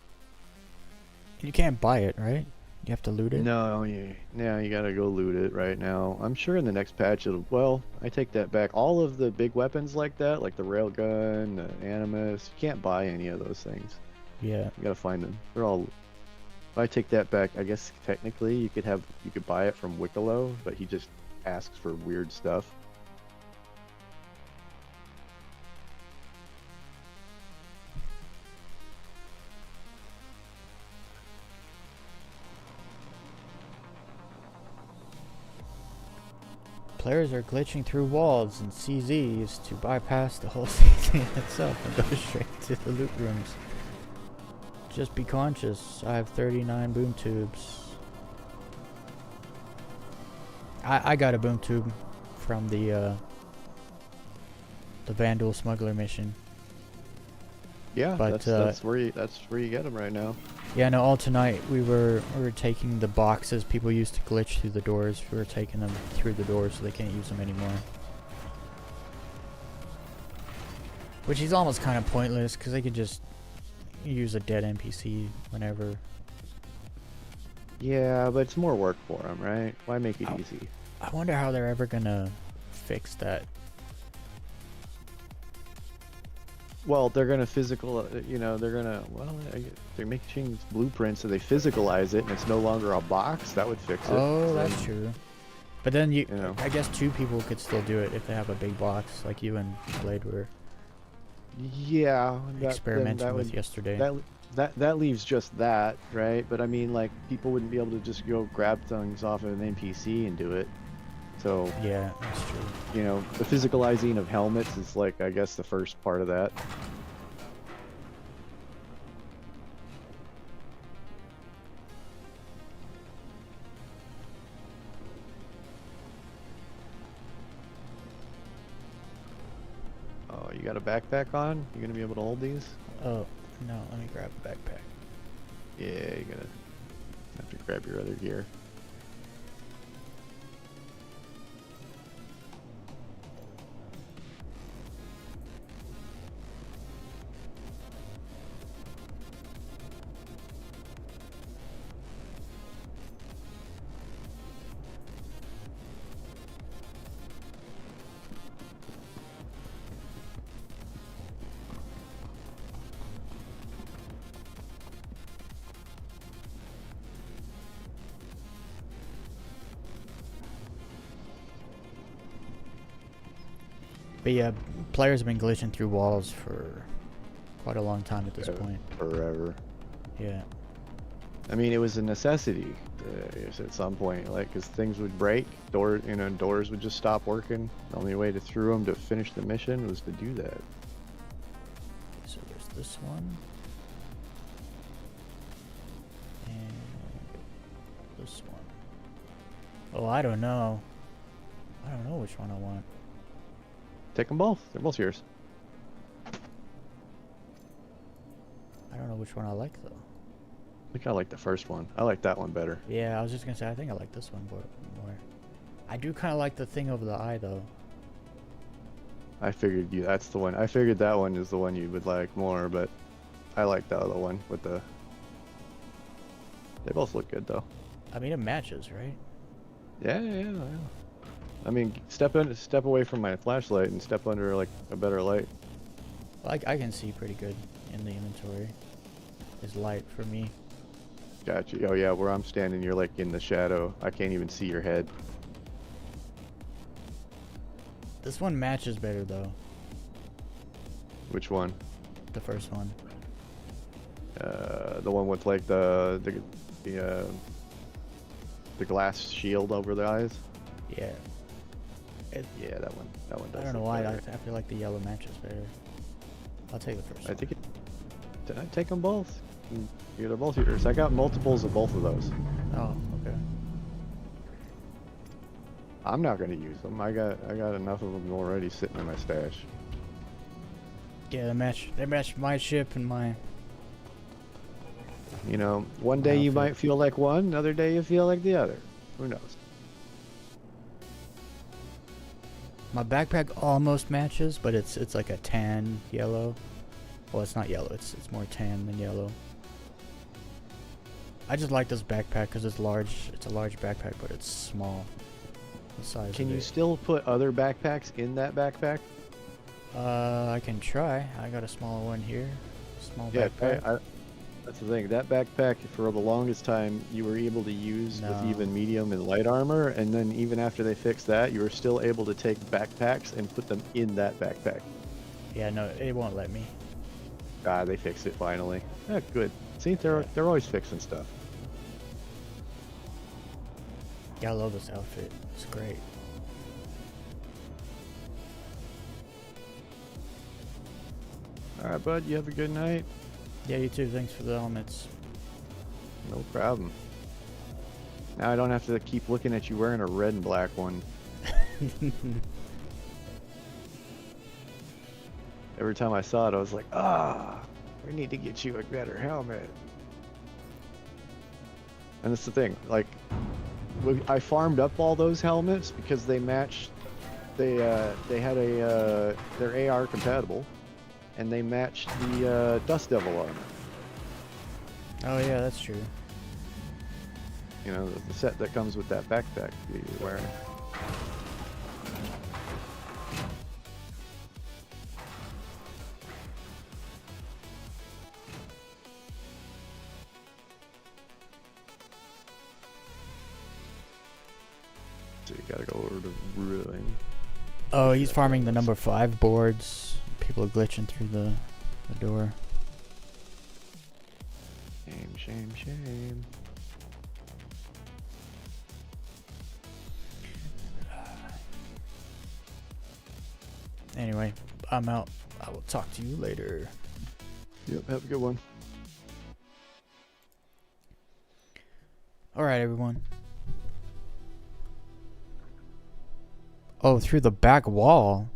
You can't buy it, right? You have to loot it? No, you gotta go loot it right now. I'm sure in the next patch well, I take that back. All of the big weapons like that, like the railgun, the Animus, you can't buy any of those things. Yeah. You gotta find them. They're all... I take that back. I guess technically you could buy it from Wicklow, but he just asks for weird stuff. Players are glitching through walls and CZs to bypass the whole CZ itself and go straight to the loot rooms. Just be conscious. I have 39 boom tubes. I got a boom tube from the Vandal Smuggler mission. Yeah, but that's where you get them right now. Yeah, no, all tonight we were taking the boxes people used to glitch through the doors. We were taking them through the doors so they can't use them anymore. Which is almost kind of pointless because they could just use a dead NPC whenever. Yeah, but it's more work for them, right? Why make it easy? I wonder how they're ever gonna fix that. Well, they're gonna they're making blueprints so they physicalize it and it's no longer a box. That would fix it. Oh, that's true. But then I guess 2 people could still do it if they have a big box like you and Blade were. Yeah, experimenting with yesterday. That leaves just that, right? But I mean, like, people wouldn't be able to just go grab things off of an NPC and do it. So yeah, that's true. The physicalizing of helmets is like, I guess, the first part of that. Oh, you got a backpack on? You gonna be able to hold these? Oh, no, let me grab a backpack. Yeah, you're gonna have to grab your other gear. But yeah, players have been glitching through walls for quite a long time at this point. Forever. Yeah. I mean, it was a necessity at some point, like, because things would break, doors would just stop working. The only way to through them to finish the mission was to do that. So there's this one. And this one. Oh, I don't know. I don't know which one I want. Take them both. They're both yours. I don't know which one I like though. I think I like the first one. I like that one better. Yeah, I was just gonna say I think I like this one more. I do kind of like the thing over the eye though. I figured that's the one. I figured that one is the one you would like more, but I like the other one with the. They both look good though. I mean, it matches, right? Yeah. I mean, step away from my flashlight and step under like a better light. Like I can see pretty good in the inventory. It's light for me. Gotcha. Oh yeah, where I'm standing, you're like in the shadow. I can't even see your head. This one matches better though. Which one? The first one. The one with like the glass shield over the eyes. Yeah. Yeah, that one. That one does. I don't know look why. better. I feel like the yellow matches better. I'll take the first I one. think it. Did I take them both? Yeah, they're both yours. I got multiples of both of those. Oh, okay. I'm not gonna use them. I got enough of them already sitting in my stash. Yeah, they match my ship and my. You know, one day you might feel like one, another day you feel like the other. Who knows? My backpack almost matches, but it's like a tan yellow. Well, it's not yellow. It's more tan than yellow. I just like this backpack because it's large. It's a large backpack, but it's small. The size. Can of you it. still put other backpacks in that backpack? I can try. I got a small one here. Small backpack. That's the thing. That backpack, for the longest time, you were able to use with No. even medium and light armor, and then even after they fixed that, you were still able to take backpacks and put them in that backpack. Yeah, no, it won't let me. Ah, they fixed it finally. Yeah, good. See, they're always fixing stuff. Yeah, I love this outfit. It's great. All right, bud. You have a good night. Yeah, you too. Thanks for the helmets. No problem. Now I don't have to keep looking at you wearing a red and black one. Every time I saw it, I was like, we need to get you a better helmet. And that's the thing, like, I farmed up all those helmets because they matched, they had they're AR compatible, and they matched the Dust Devil armor. Oh yeah, that's true. You know, the set that comes with that backpack that you're wearing. So you gotta go over to Ruin. Oh, he's farming the number 5 boards. People are glitching through the door. Shame. Anyway, I'm out. I will talk to you later. Yep, have a good one. Alright, everyone. Oh, through the back wall.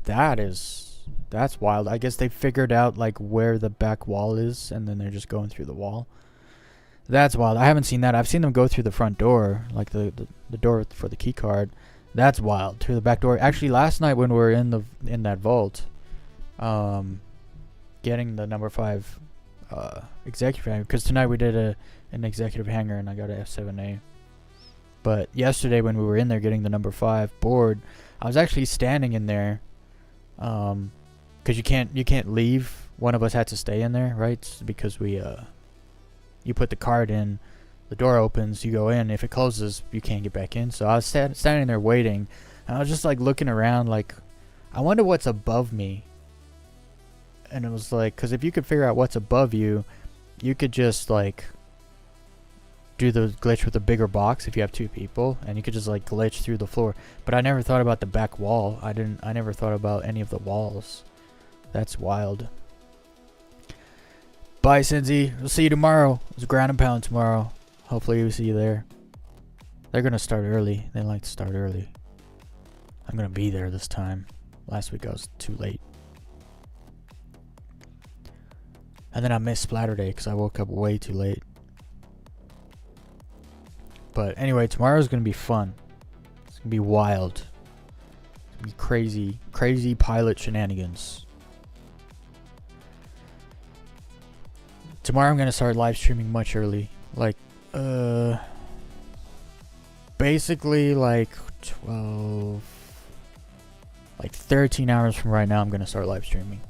That's wild. I guess they figured out like where the back wall is, and then they're just going through the wall. That's wild. I haven't seen that. I've seen them go through the front door, like the door for the key card. That's wild. Through the back door. Actually, last night when we were in that vault, getting the number 5 executive hanger, because tonight we did an executive hanger and I got a F7A. But yesterday when we were in there getting the number 5 board, I was actually standing in there, because you can't leave. One of us had to stay in there, right? Because you put the card in, the door opens, you go in. If it closes, you can't get back in. So I was standing there waiting, and I was just like looking around, like I wonder what's above me. And it was like, because if you could figure out what's above you, you could just like do the glitch with a bigger box if you have 2 people, and you could just like glitch through the floor. But I never thought about the back wall. I never thought about any of the walls. That's wild. Bye, Cindy. We'll see you tomorrow. It's ground and pound tomorrow. Hopefully we see you there. They're gonna start early. They like to start early. I'm gonna be there this time. Last week I was too late. And then I missed Splatter Day because I woke up way too late. But anyway, tomorrow's going to be fun. It's going to be wild. It's going to be crazy, crazy pilot shenanigans. Tomorrow I'm going to start live streaming much early. Like, basically like 12, like 13 hours from right now I'm going to start live streaming.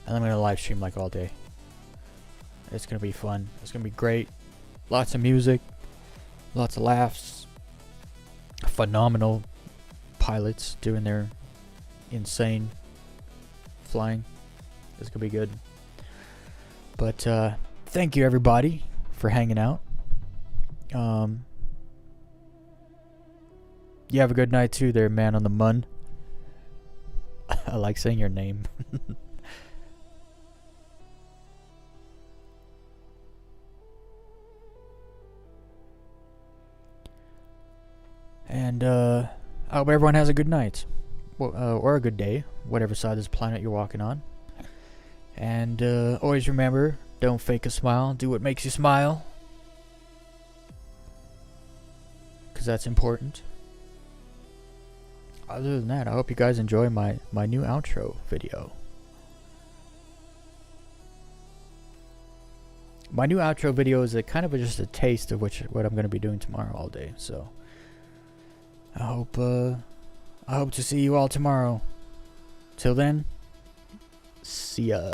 And I'm going to live stream like all day. It's going to be fun. It's going to be great. Lots of music. Lots of laughs. Phenomenal pilots doing their insane flying. It's going to be good. But thank you everybody for hanging out. You have a good night too there, man on the mun. I like saying your name. And I hope everyone has a good night. Or a good day. Whatever side of this planet you're walking on. And always remember, don't fake a smile. Do what makes you smile. Because that's important. Other than that, I hope you guys enjoy my new outro video. My new outro video is kind of just a taste of what I'm going to be doing tomorrow all day. So I hope to see you all tomorrow. Till then, see ya.